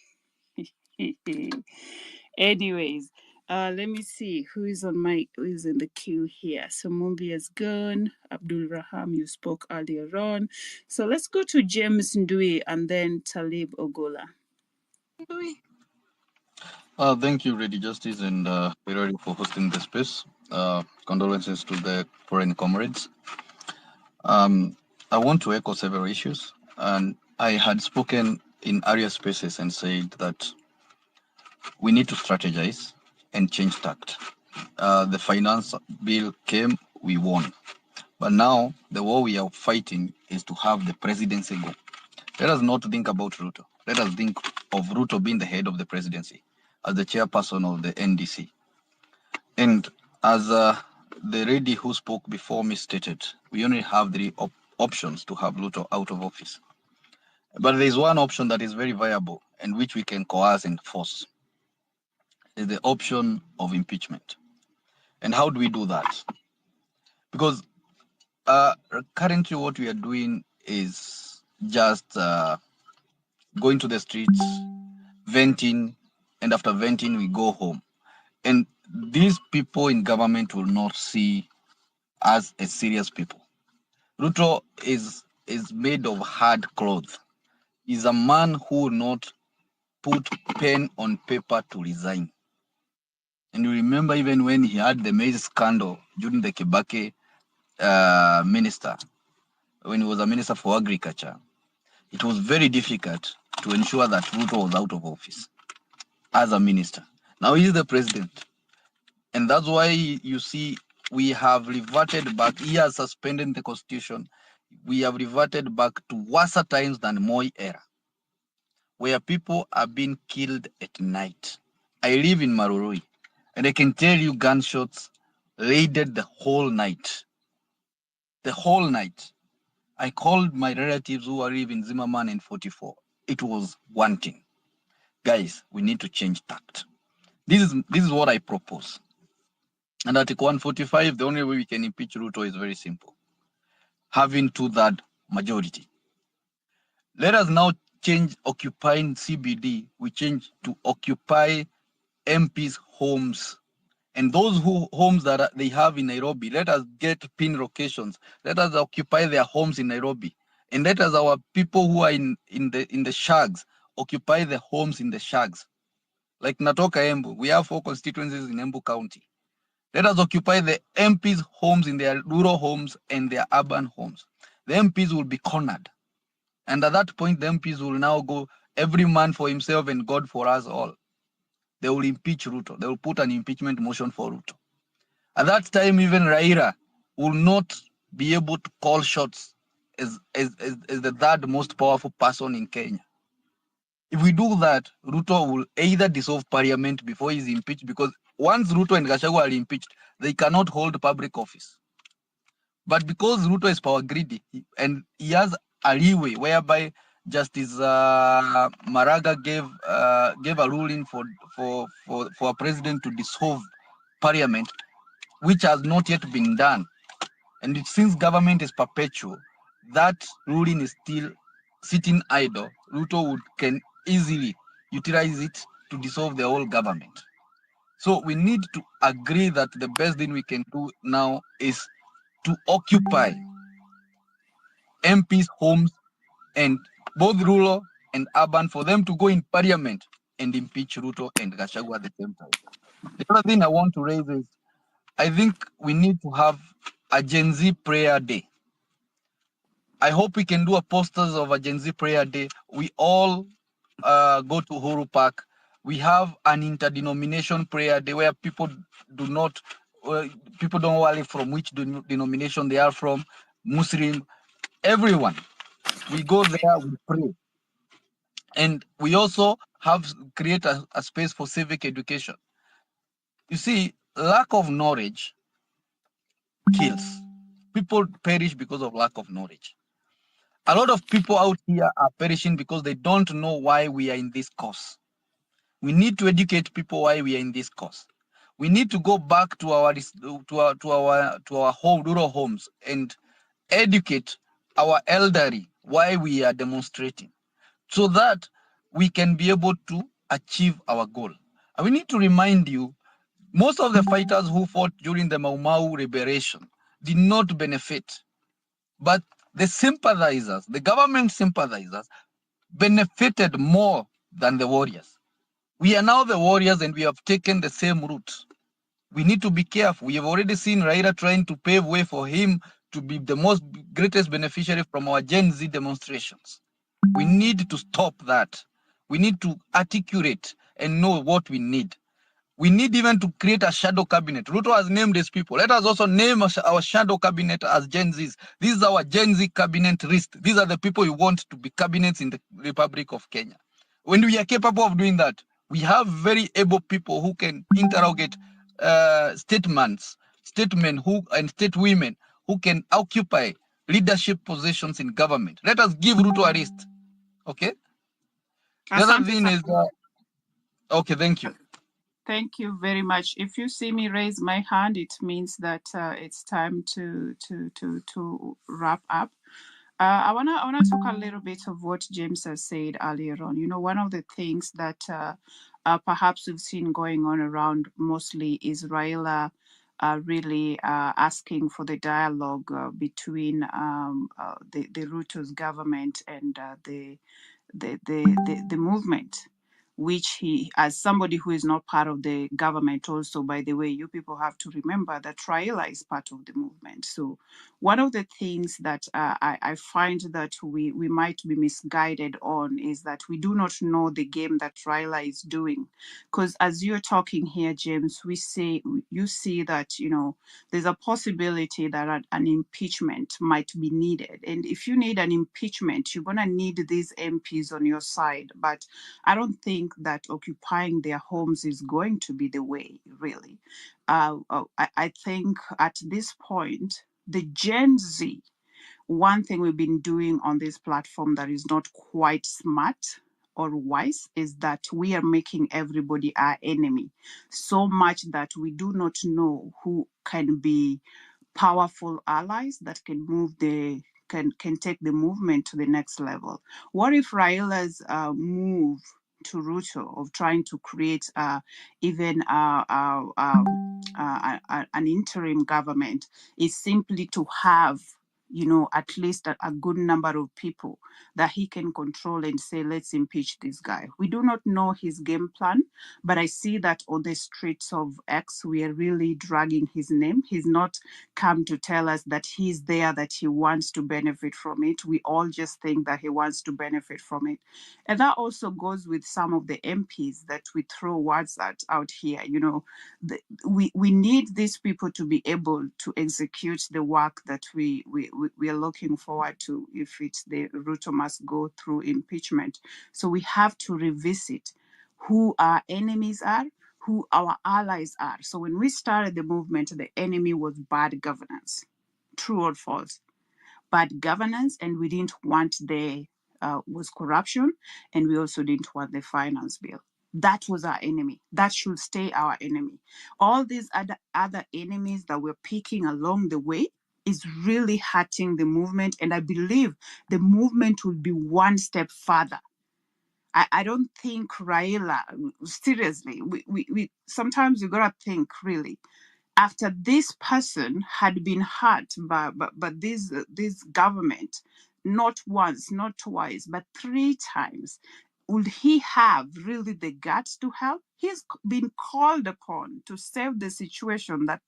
Anyways, let me see who is in the queue here. So Mumbi is gone. Abdul Raham, you spoke earlier on. So let's go to James Ndui and then Talib Ogola. Ndui. Thank you, Lady Justice and Perori, for hosting the space. Condolences to the foreign comrades. I want to echo several issues, and I had spoken in area spaces and said that we need to strategize and change tact. The finance bill came, we won. But now the war we are fighting is to have the presidency go. Let us not think about Ruto. Let us think of Ruto being the head of the presidency as the chairperson of the NDC. And as the lady who spoke before me stated, we only have three options to have Ruto out of office. But there is one option that is very viable and which we can coerce and force. Is the option of impeachment. And how do we do that? Because currently what we are doing is just going to the streets, venting, and after venting, we go home. And these people in government will not see us as serious people. Ruto is made of hard cloth. He's a man who will not put pen on paper to resign. And you remember even when he had the maize scandal during the Kibaki minister, when he was a minister for agriculture, it was very difficult to ensure that Ruto was out of office as a minister. Now he's the president. And that's why you see we have reverted back. He has suspended the constitution. We have reverted back to worse times than Moi era, where people are being killed at night. I live in Marurui, and I can tell you gunshots raided the whole night. The whole night. I called my relatives who are living in Zimmerman and 44. It was wanting. Guys, we need to change tact. This is what I propose. And Article 145, the only way we can impeach Ruto is very simple. Having 2/3 majority. Let us now change occupying CBD. We change to occupy MPs' homes. And those homes that they have in Nairobi, let us get pin locations. Let us occupy their homes in Nairobi. And let us, our people who are in the shags, occupy the homes in the shags. Like Natoka Embu, we have 4 constituencies in Embu County. Let us occupy the MPs' homes in their rural homes and their urban homes. The MPs will be cornered. And at that point, the MPs will now go every man for himself and God for us all. They will impeach Ruto. They will put an impeachment motion for Ruto. At that time, even Raila will not be able to call shots as the third most powerful person in Kenya. If we do that, Ruto will either dissolve parliament before he's impeached, because once Ruto and Gachagua are impeached, they cannot hold public office. But because Ruto is power greedy and he has a leeway whereby Justice Maraga gave a ruling for a president to dissolve parliament, which has not yet been done. And since government is perpetual, that ruling is still sitting idle. Ruto can easily utilize it to dissolve the whole government. So we need to agree that the best thing we can do now is to occupy MPs' homes, and both rural and urban, for them to go in parliament and impeach Ruto and Gachagua at the same time. The other thing I want to raise is, I think we need to have a Gen Z prayer day. I hope we can do a posters of a Gen Z prayer day. We all go to Uhuru Park. We have an interdenomination prayer day where people don't worry from which denomination they are from, Muslim, everyone. We go there, we pray. And we also have create a space for civic education. You see, lack of knowledge kills. People perish because of lack of knowledge. A lot of people out here are perishing because they don't know why we are in this course. We need to educate people why we are in this course. We need to go back to our home, rural homes, and educate our elderly why we are demonstrating, so that we can be able to achieve our goal. And we need to remind you, most of the fighters who fought during the Mau Mau liberation did not benefit, but the sympathizers, the government sympathizers, benefited more than the warriors. We are now the warriors and we have taken the same route. We need to be careful. We have already seen Raila trying to pave way for him to be the greatest beneficiary from our Gen Z demonstrations. We need to stop that. We need to articulate and know what we need. We need even to create a shadow cabinet. Ruto has named these people. Let us also name our shadow cabinet as Gen Zs. This is our Gen Z cabinet list. These are the people we want to be cabinets in the Republic of Kenya. When we are capable of doing that, we have very able people who can interrogate statesmen and state women who can occupy leadership positions in government. Let us give Ruto a list. Okay. The other thing is, okay, thank you. Thank you very much. If you see me raise my hand, it means that it's time to wrap up. I wanna talk a little bit of what James has said earlier on. You know, one of the things that perhaps we've seen going on around mostly is Raila really asking for the dialogue between the Ruto's government and the movement, which he, as somebody who is not part of the government also, by the way, you people have to remember that Raila is part of the movement. So one of the things that I find that we might be misguided on is that we do not know the game that Raila is doing. Because as you're talking here, James, you see that, you know, there's a possibility that an impeachment might be needed. And if you need an impeachment, you're going to need these MPs on your side. But I don't think that occupying their homes is going to be the way, really. I think at this point, the Gen Z, one thing we've been doing on this platform that is not quite smart or wise is that we are making everybody our enemy, so much that we do not know who can be powerful allies that can move the can take the movement to the next level? What if Raila's move to Ruto of trying to create even an interim government is simply to have, you know, at least a good number of people that he can control and say, let's impeach this guy? We do not know his game plan, but I see that on the streets of X, we are really dragging his name. He's not come to tell us that he's there, that he wants to benefit from it. We all just think that he wants to benefit from it. And that also goes with some of the MPs that we throw words at out here. You know, we need these people to be able to execute the work that we are looking forward to if it's the Ruto must go through impeachment. So we have to revisit who our enemies are, who our allies are. So when we started the movement, the enemy was bad governance. True or false? Bad governance, and we didn't want was corruption, and we also didn't want the finance bill. That was our enemy. That should stay our enemy. All these other enemies that we're picking along the way is really hurting the movement, and I believe the movement will be one step further. I don't think Raila, seriously, we sometimes you gotta think really. After this person had been hurt by this government, not once, not twice, but 3 times, would he have really the guts to help? He's been called upon to save the situation that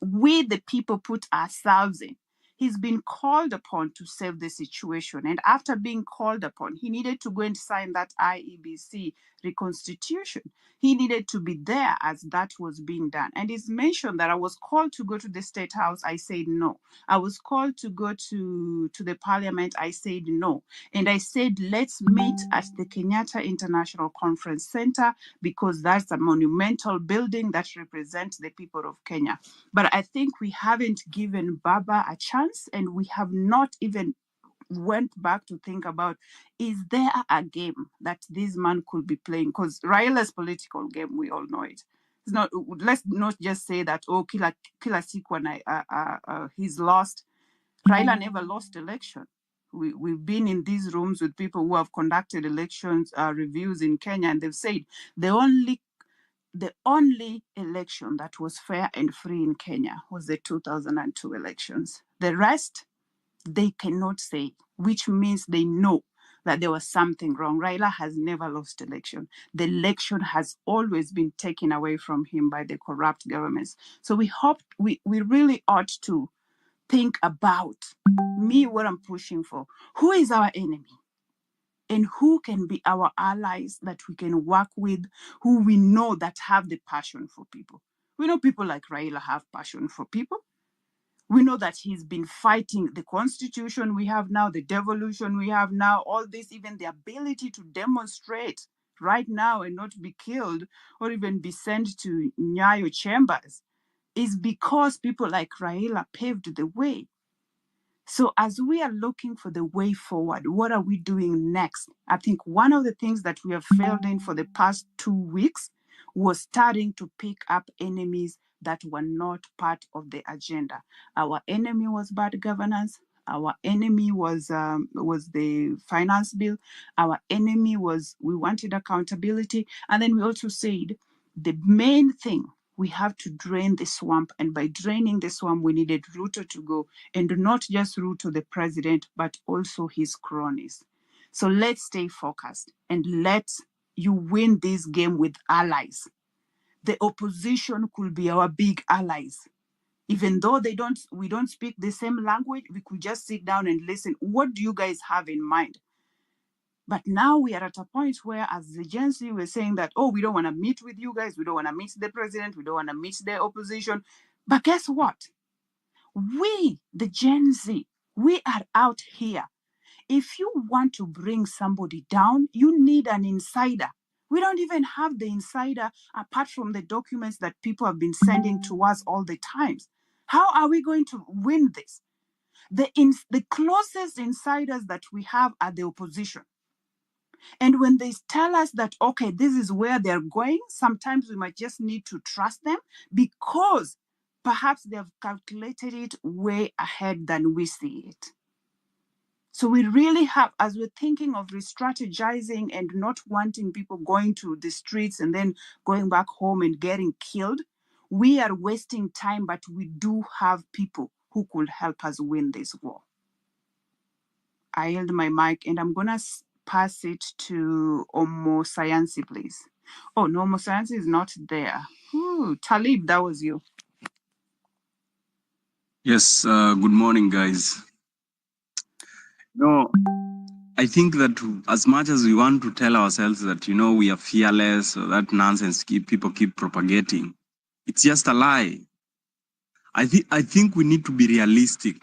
we, the people, put ourselves in. He's been called upon to save the situation. And after being called upon, he needed to go and sign that IEBC reconstitution. He needed to be there as that was being done. And it's mentioned that I was called to go to the State House. I said no. I was called to go to the Parliament. I said no. And I said, let's meet at the Kenyatta International Conference Center, because that's a monumental building that represents the people of Kenya. But I think we haven't given Baba a chance, and we have not even went back to think about, is there a game that this man could be playing? Because Raila's political game, we all know it. It's not. Let's not just say that, oh, kila siku he's lost. Raila never lost election. We've been in these rooms with people who have conducted elections reviews in Kenya, and they've said the only election that was fair and free in Kenya was the 2002 elections. The rest, they cannot say, which means they know that there was something wrong. Raila has never lost election. The election has always been taken away from him by the corrupt governments. So we really ought to think about what I'm pushing for. Who is our enemy? And who can be our allies that we can work with, who we know that have the passion for people. We know people like Raila have passion for people. We know that he's been fighting the constitution we have now, the devolution we have now, all this, even the ability to demonstrate right now and not be killed or even be sent to Nyayo chambers, is because people like Raila paved the way. So as we are looking for the way forward, what are we doing next? I think one of the things that we have failed in for the past 2 weeks was starting to pick up enemies that were not part of the agenda. Our enemy was bad governance. Our enemy was the finance bill. Our enemy was, we wanted accountability. And then we also said the main thing, we have to drain the swamp. And by draining the swamp, we needed Ruto to go, and not just Ruto, the president, but also his cronies. So let's stay focused and let you win this game with allies. The opposition could be our big allies. Even though we don't speak the same language, we could just sit down and listen. What do you guys have in mind? But now we are at a point where, as the Gen Z, we're saying that, oh, we don't want to meet with you guys. We don't want to meet the president. We don't want to meet the opposition. But guess what? We, the Gen Z, we are out here. If you want to bring somebody down, you need an insider. We don't even have the insider apart from the documents that people have been sending to us all the times. How are we going to win this? The closest insiders that we have are the opposition. And when they tell us that, okay, this is where they're going, sometimes we might just need to trust them because perhaps they've calculated it way ahead than we see it. So we really have, as we're thinking of re-strategizing and not wanting people going to the streets and then going back home and getting killed, we are wasting time, but we do have people who could help us win this war. I yield my mic and I'm going to pass it to Omo Sayansi, please. Oh, no, Omo Sayansi is not there. Ooh, Talib, that was you. Yes, good morning, guys. No, I think that as much as we want to tell ourselves that, we are fearless, or that nonsense people keep propagating, it's just a lie. I think we need to be realistic.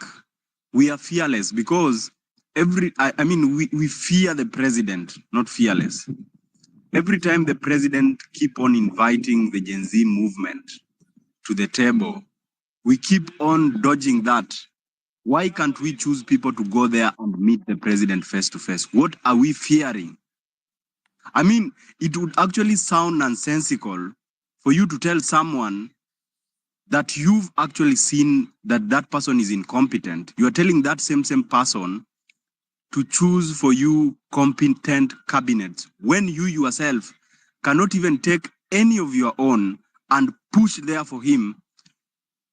We are fearless because we fear the president, not fearless. Every time the president keep on inviting the Gen Z movement to the table, we keep on dodging that. Why can't we choose people to go there and meet the president face to face? What are we fearing? I mean, it would actually sound nonsensical for you to tell someone that you've actually seen that person is incompetent. You are telling that same person to choose for you competent cabinets when you yourself cannot even take any of your own and push there for him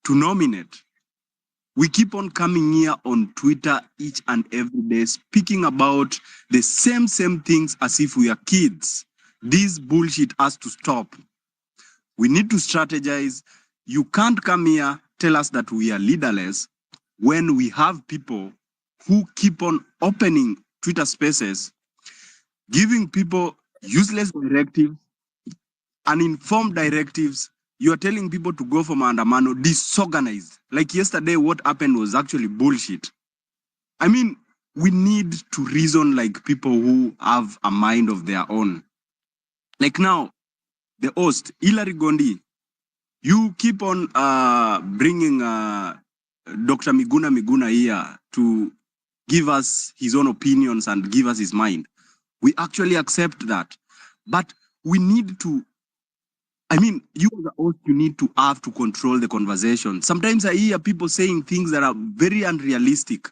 to nominate. We keep on coming here on Twitter each and every day, speaking about the same things as if we are kids. This bullshit has to stop. We need to strategize. You can't come here, tell us that we are leaderless when we have people who keep on opening Twitter spaces, giving people useless directives, uninformed directives. You are telling people to go for maandamano, disorganized. Like yesterday, what happened was actually bullshit. I mean, we need to reason like people who have a mind of their own. Like now, the host, Hilary Gondi, you keep on bringing Dr. Miguna here to give us his own opinions and give us his mind. We actually accept that. But we need to, you as the host, you need to have to control the conversation. Sometimes I hear people saying things that are very unrealistic,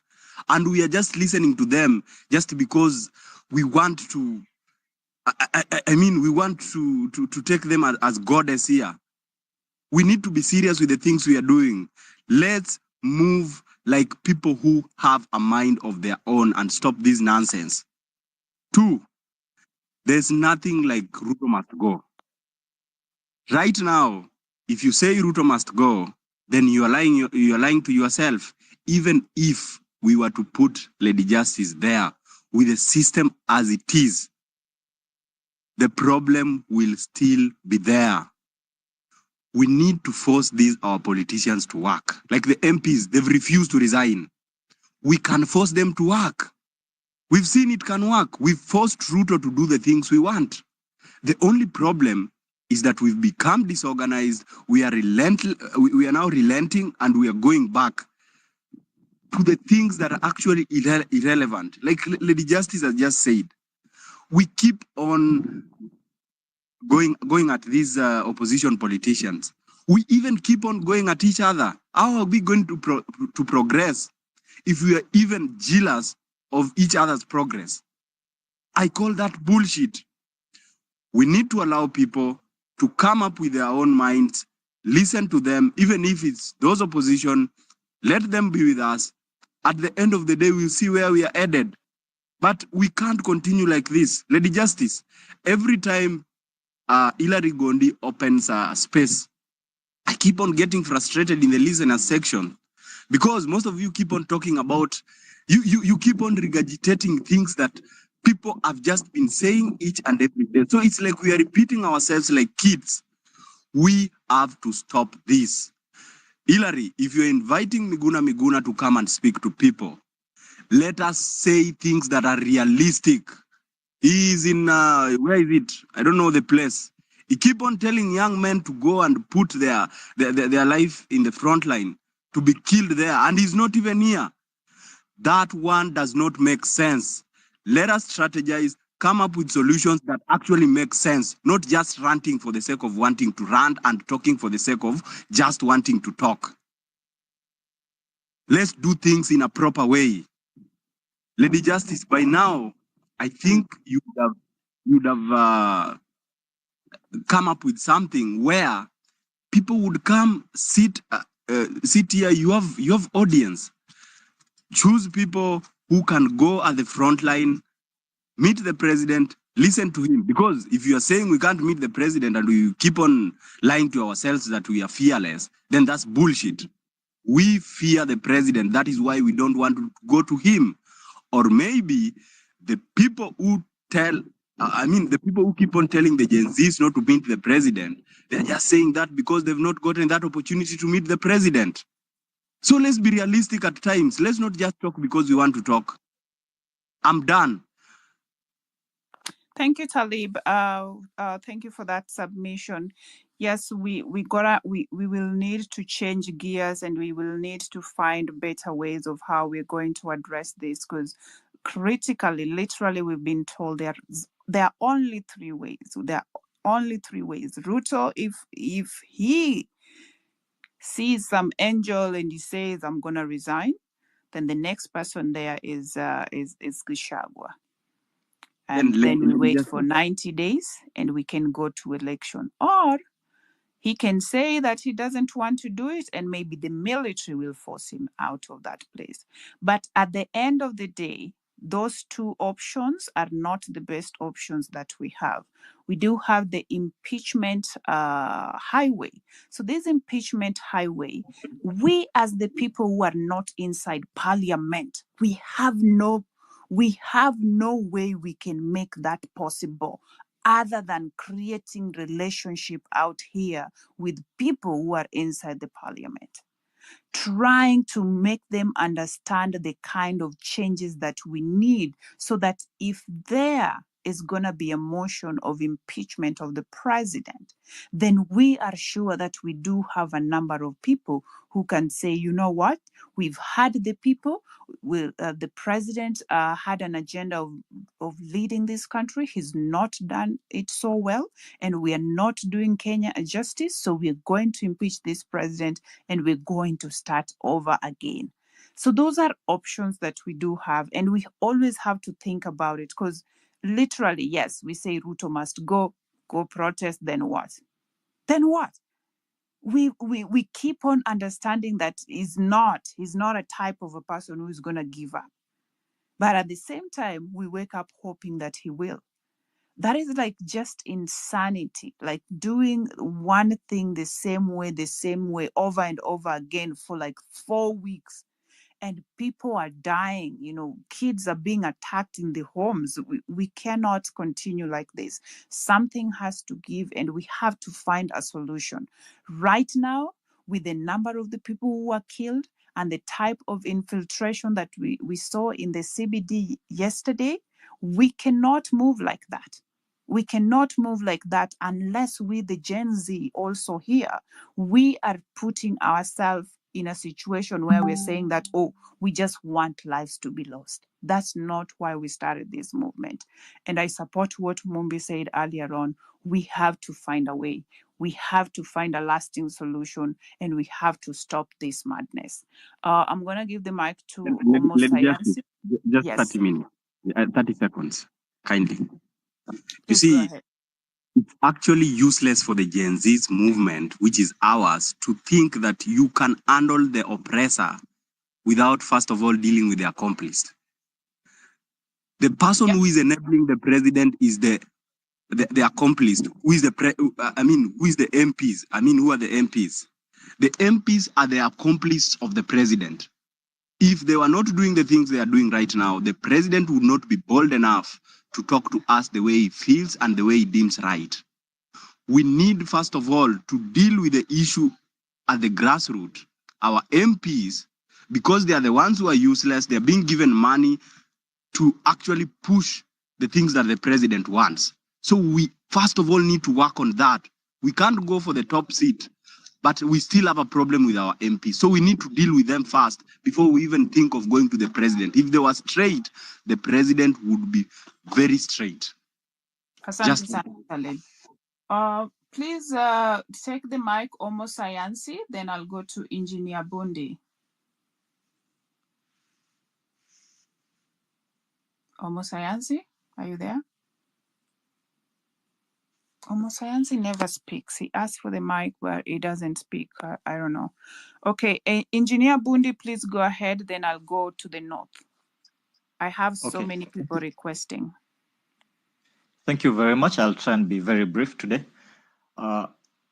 and we are just listening to them just because we want to, we want to take them as goddess here. We need to be serious with the things we are doing. Let's move like people who have a mind of their own and stop this nonsense. 2, there's nothing like Ruto must go. Right now, if you say Ruto must go, then you are lying to yourself. Even if we were to put Lady Justice there with the system as it is, the problem will still be there. We need to force our politicians to work. Like the MPs, they've refused to resign. We can force them to work. We've seen it can work. We've forced Ruto to do the things we want. The only problem is that we've become disorganized. We are now relenting, and we are going back to the things that are actually irrelevant. Like Lady Justice has just said, we keep on going at these opposition politicians. We even keep on going at each other. How are we going to progress if we are even jealous of each other's progress? I call that bullshit. We need to allow people to come up with their own minds, listen to them, even if it's those opposition, let them be with us. At the end of the day, we'll see where we are headed. But we can't continue like this. Lady Justice, every time Hilary Gondi opens a space, I keep on getting frustrated in the listener section because most of you keep on talking about, you keep on regurgitating things that people have just been saying each and every day. So it's like we are repeating ourselves like kids. We have to stop this. Hilary, if you're inviting Miguna to come and speak to people, let us say things that are realistic. He is in, where is it? I don't know the place. He keep on telling young men to go and put their life in the front line to be killed there, and he's not even here. That one does not make sense. Let us strategize, come up with solutions that actually make sense, not just ranting for the sake of wanting to rant and talking for the sake of just wanting to talk. Let's do things in a proper way. Lady Justice, by now, I think you'd have come up with something where people would come sit here. You have audience. Choose people who can go at the front line, meet the president, listen to him. Because if you are saying we can't meet the president and we keep on lying to ourselves that we are fearless, then that's bullshit. We fear the president. That is why we don't want to go to him. Or maybe the people who the people who keep on telling the Gen Zs not to meet the president, they're just saying that because they've not gotten that opportunity to meet the president. So let's be realistic at times. Let's not just talk because we want to talk. I'm done. Thank you, Talib. Thank you for that submission. Yes, we will need to change gears, and we will need to find better ways of how we're going to address this, because critically, literally, we've been told there are only three ways. There are only three ways. Ruto, if he sees some angel and he says, I'm gonna resign, then the next person there is Gishagwa. And then we wait for 90 days and we can go to election. Or he can say that he doesn't want to do it, and maybe the military will force him out of that place. But at the end of the day, those two options are not the best options that we have. We do have the impeachment highway. So this impeachment highway, we as the people who are not inside parliament, we have no way we can make that possible, other than creating relationship out here with people who are inside the parliament, trying to make them understand the kind of changes that we need, so that if there is going to be a motion of impeachment of the president, then we are sure that we do have a number of people who can say, you know what, we've had the people, the president had an agenda of leading this country. He's not done it so well, and we are not doing Kenya a justice, so we're going to impeach this president and we're going to start over again. So those are options that we do have, and we always have to think about it, because literally, yes, we say Ruto must go protest, then what? Then what? We keep on understanding that he's not a type of a person who's going to give up. But at the same time, we wake up hoping that he will. That is like just insanity, like doing one thing the same way over and over again for like 4 weeks. And people are dying, kids are being attacked in the homes. We cannot continue like this. Something has to give, and we have to find a solution. Right now, with the number of the people who are killed and the type of infiltration that we saw in the CBD yesterday, we cannot move like that. We cannot move like that unless we, the Gen Z, also here, we are putting ourselves in a situation where we're saying that, oh, we just want lives to be lost. That's not why we started this movement. And I support what Mumbi said earlier on. We have to find a way. We have to find a lasting solution, and we have to stop this madness. I'm going to give the mic to Just yes. 30 minutes, 30 seconds, kindly. You Please see, it's actually useless for the Gen Z's movement, which is ours, to think that you can handle the oppressor without, first of all, dealing with the accomplice. The person who is enabling the president is the accomplice. Who is the who is the MPs? Who are the MPs? The MPs are the accomplice of the president. If they were not doing the things they are doing right now, the president would not be bold enough to talk to us the way he feels and the way he deems right. We need, first of all, to deal with the issue at the grassroots. Our MPs, because they are the ones who are useless, they are being given money to actually push the things that the president wants. So we, first of all, need to work on that. We can't go for the top seat, but we still have a problem with our MPs. So we need to deal with them first before we even think of going to the president. If they were straight, the president would be very straight. Please take the mic, Omo Sayansi, then I'll go to Engineer Bundi. Omosayansi, are you there? Omosayansi never speaks. He asks for the mic, but he doesn't speak. I don't know. Okay, Engineer Bundi, please go ahead. Then I'll go to the north. I have so many people requesting. Thank you very much. I'll try and be very brief today.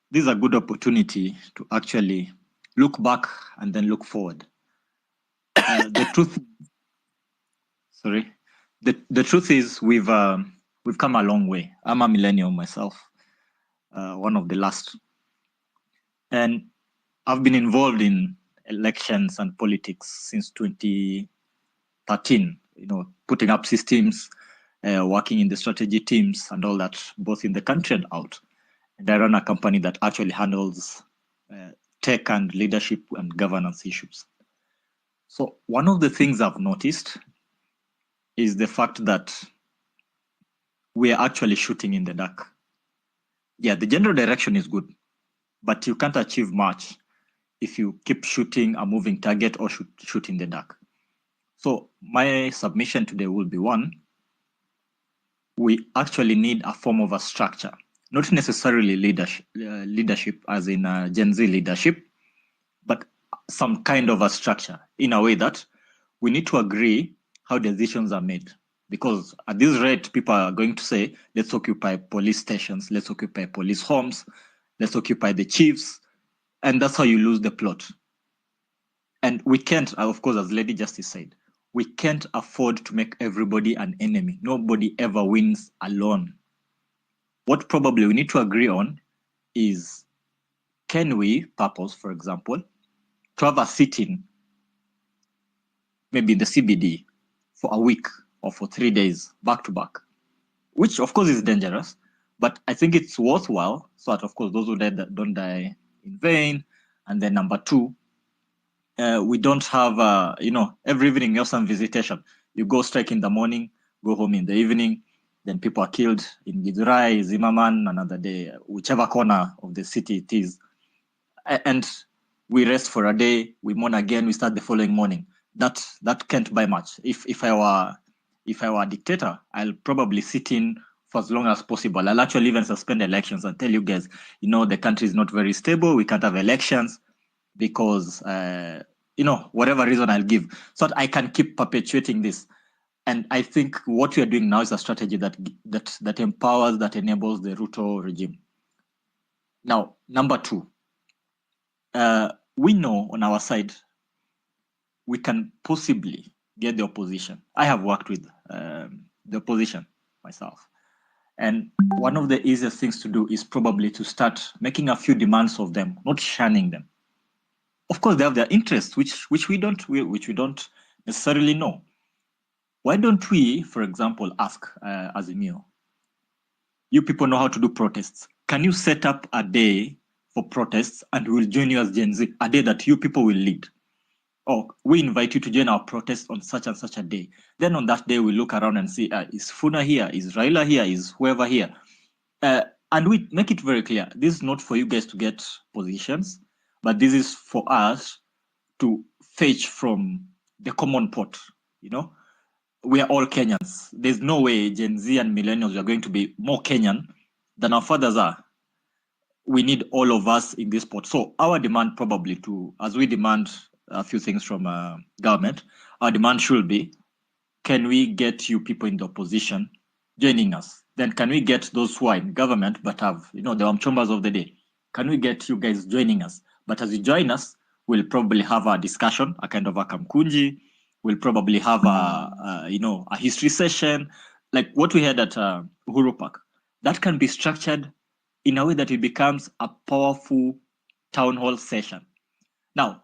This is a good opportunity to actually look back and then look forward. The truth is we've come a long way. I'm a millennial myself, one of the last, and I've been involved in elections and politics since 2013. Putting up systems, working in the strategy teams and all that, both in the country and out. And I run a company that actually handles tech and leadership and governance issues. So one of the things I've noticed is the fact that we are actually shooting in the dark. Yeah, the general direction is good, but you can't achieve much if you keep shooting a moving target or shoot in the dark. So my submission today will be one, we actually need a form of a structure, not necessarily leadership as in Gen Z leadership, but some kind of a structure in a way that we need to agree how decisions are made. Because at this rate, people are going to say, let's occupy police stations, let's occupy police homes, let's occupy the chiefs. And that's how you lose the plot. And we can't, of course, as Lady Justice said, we can't afford to make everybody an enemy. Nobody ever wins alone. What probably we need to agree on is, can we purpose, for example, to have a sit-in, maybe in the CBD, for a week or for 3 days, back to back, which of course is dangerous, but I think it's worthwhile, so that of course those who died don't die in vain. And then number two, we don't have, every evening you have some visitation. You go strike in the morning, go home in the evening, then people are killed in Githurai, Zimmerman, another day, whichever corner of the city it is. And we rest for a day, we mourn again, we start the following morning. That can't buy much. If I were a dictator, I'll probably sit in for as long as possible. I'll actually even suspend elections and tell you guys, the country is not very stable, we can't have elections because, whatever reason I'll give, so that I can keep perpetuating this. And I think what we are doing now is a strategy that empowers, that enables the Ruto regime. Now, number two, we know on our side, we can possibly get the opposition. I have worked with the opposition myself. And one of the easiest things to do is probably to start making a few demands of them, not shunning them. Of course, they have their interests, which we don't necessarily know. Why don't we, for example, ask Azimio, you people know how to do protests. Can you set up a day for protests and we'll join you as Gen Z, a day that you people will lead? Or we invite you to join our protest on such and such a day. Then on that day, we look around and see, is Funa here? Is Raila here? Is whoever here? And we make it very clear, this is not for you guys to get positions, but this is for us to fetch from the common pot, We are all Kenyans. There's no way Gen Z and millennials are going to be more Kenyan than our fathers are. We need all of us in this pot. So our demand probably as we demand a few things from government, our demand should be, can we get you people in the opposition joining us? Then can we get those who are in government but have, the Amchombas of the day? Can we get you guys joining us? But as you join us, we'll probably have a discussion, a kind of a kamkunji. We'll probably have a history session, like what we had at Uhuru Park. That can be structured in a way that it becomes a powerful town hall session. Now,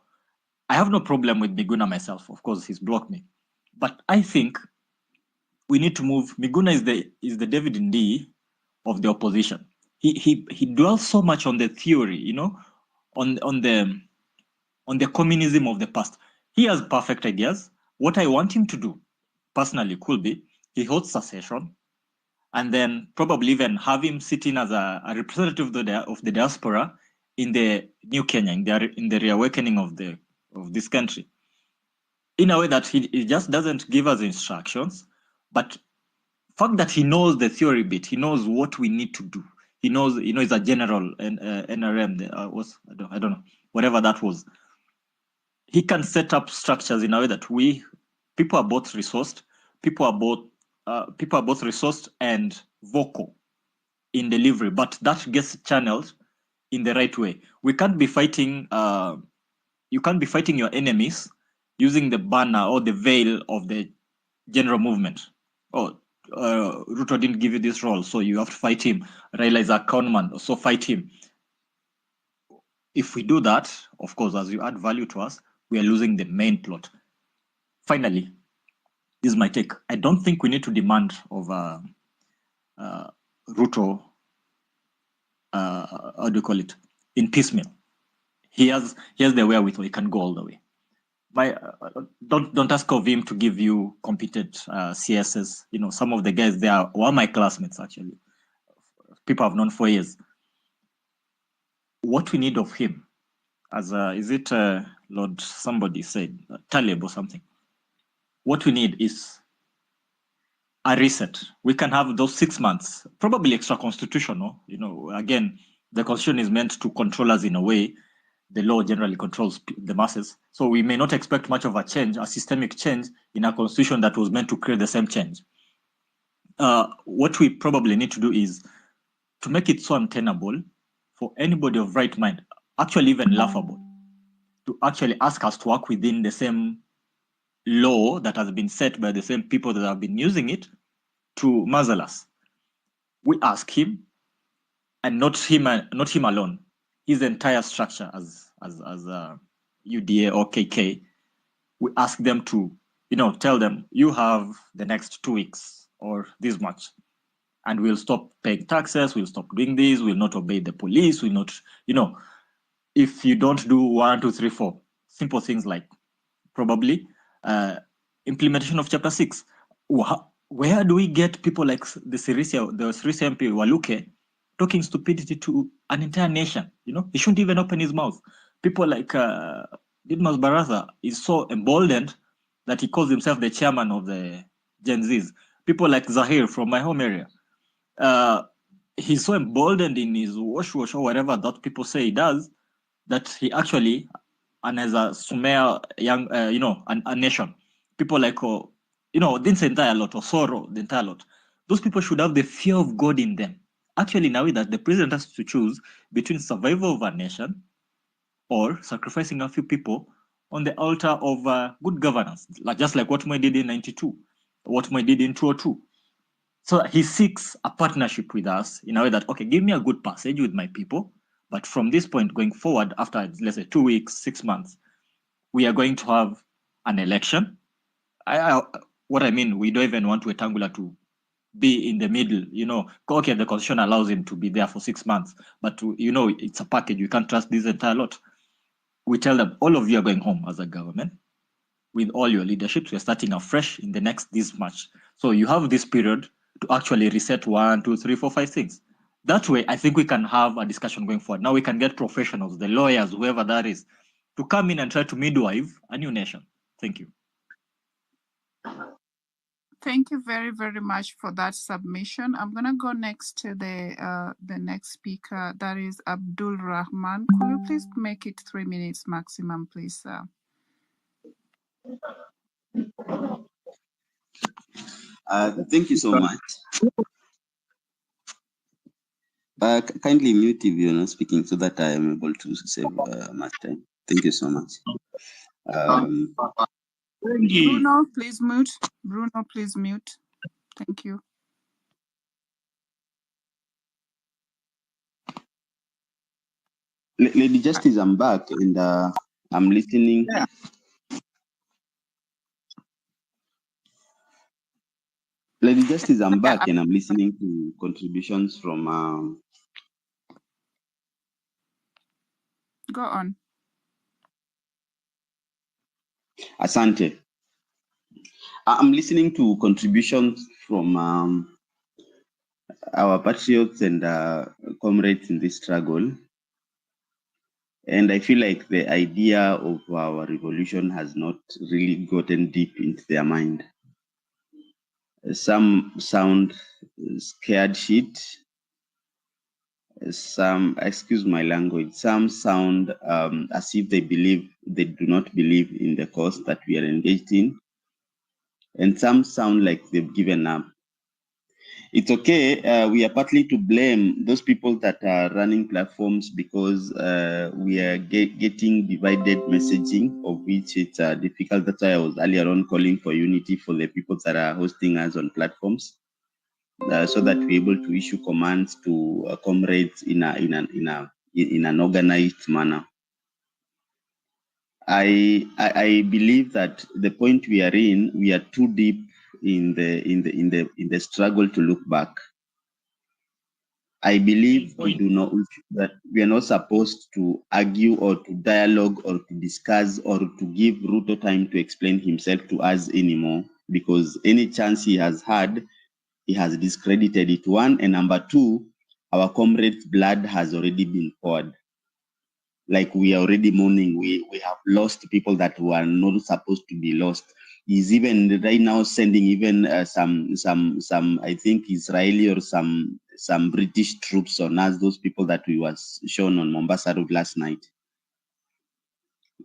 I have no problem with Miguna myself. Of course, he's blocked me. But I think we need to move. Miguna is the David Ndii of the opposition. He dwells so much on the theory, on the communism of the past. He has perfect ideas. What I want him to do, personally, could be he hosts a session, and then probably even have him sitting as a representative of the diaspora in the new Kenya, in the reawakening of this country, in a way that he just doesn't give us instructions, But fact that he knows the theory bit, he knows what we need to do. He knows, he's a general and NRM. I don't know, whatever that was. He can set up structures in a way that people are both resourced, people are both resourced and vocal in delivery, but that gets channeled in the right way. We can't be fighting. You can't be fighting your enemies using the banner or the veil of the general movement. Oh, Ruto didn't give you this role, so you have to fight him. Raila is a conman, so fight him. If we do that, of course, as you add value to us, we are losing the main plot. Finally, this is my take. I don't think we need to demand of Ruto, how do you call it, in piecemeal. He has the wherewithal, he can go all the way. Don't ask of him to give you competent CSs. Some of the guys there were my classmates, actually. People I've known for years. What we need of him, is it Lord somebody said, Talib or something? What we need is a reset. We can have those 6 months, probably extra constitutional. Again, the constitution is meant to control us in a way. The law generally controls the masses. So we may not expect much of a change, a systemic change in a constitution that was meant to create the same change. What we probably need to do is to make it so untenable for anybody of right mind, actually even laughable, to actually ask us to work within the same law that has been set by the same people that have been using it to muzzle us. We ask him, and not him alone, his entire structure as UDA or KK. We ask them to, tell them, you have the next 2 weeks or this much, and we'll stop paying taxes, we'll stop doing this, we'll not obey the police, we'll not, if you don't do 1, 2, 3, 4, simple things like probably implementation of Chapter 6. Where do we get people like the Sirisia MP Waluke talking stupidity to an entire nation? He shouldn't even open his mouth. People like Didmas Barasa is so emboldened that he calls himself the chairman of the Gen Zs. People like Zahir from my home area, he's so emboldened in his wash or whatever that people say he does, that he actually, and as a Sumer young, a nation, people like, this entire lot, or Soro, the entire lot, those people should have the fear of God in them. Actually, now that the president has to choose between survival of a nation or sacrificing a few people on the altar of good governance, just like what Moi did in 92, what Moi did in 202. So he seeks a partnership with us in a way that, okay, give me a good passage with my people, but from this point going forward, after, let's say, 2 weeks, 6 months, we are going to have an election. What I mean, we don't even want Wetangula to be in the middle, okay, the constitution allows him to be there for 6 months, but it's a package, you can't trust this entire lot. We tell them, all of you are going home as a government with all your leaderships. We're starting afresh in the next this March. So you have this period to actually reset 1, 2, 3, 4, 5 things. That way, I think we can have a discussion going forward. Now we can get professionals, the lawyers, whoever that is, to come in and try to midwife a new nation. Thank you. Thank you very, very much for that submission. I'm gonna go next to the next speaker. That is Abdul Rahman. Could you please make it 3 minutes maximum, please, sir? Thank you so much. Kindly mute if you're not speaking so that I am able to save much time. Thank you so much. Bruno, please mute. Bruno, please mute. Thank you. Lady Justice, I'm back and I'm listening. Yeah. Lady Justice, I'm back and I'm listening to contributions from... Go on. Asante. I'm listening to contributions from our patriots and comrades in this struggle. And I feel like the idea of our revolution has not really gotten deep into their mind. Some sound scared shit. Some, excuse my language, some sound as if they do not believe in the cause that we are engaged in. And some sound like they've given up. It's okay. We are partly to blame those people that are running platforms because we are getting divided messaging, of which it's difficult. That's why I was earlier on calling for unity for the people that are hosting us on platforms, so that we're able to issue commands to comrades in an organized manner. I believe that the point we are in, we are too deep in the struggle to look back. I believe that we are not supposed to argue or to dialogue or to discuss or to give Ruto time to explain himself to us anymore, because any chance he has had, he has discredited it, one. And number two, our comrades' blood has already been poured. Like, we are already mourning. We have lost people that were not supposed to be lost. He's even right now sending even some I think Israeli or some British troops on us, those people that we was shown on Mombasa Road last night.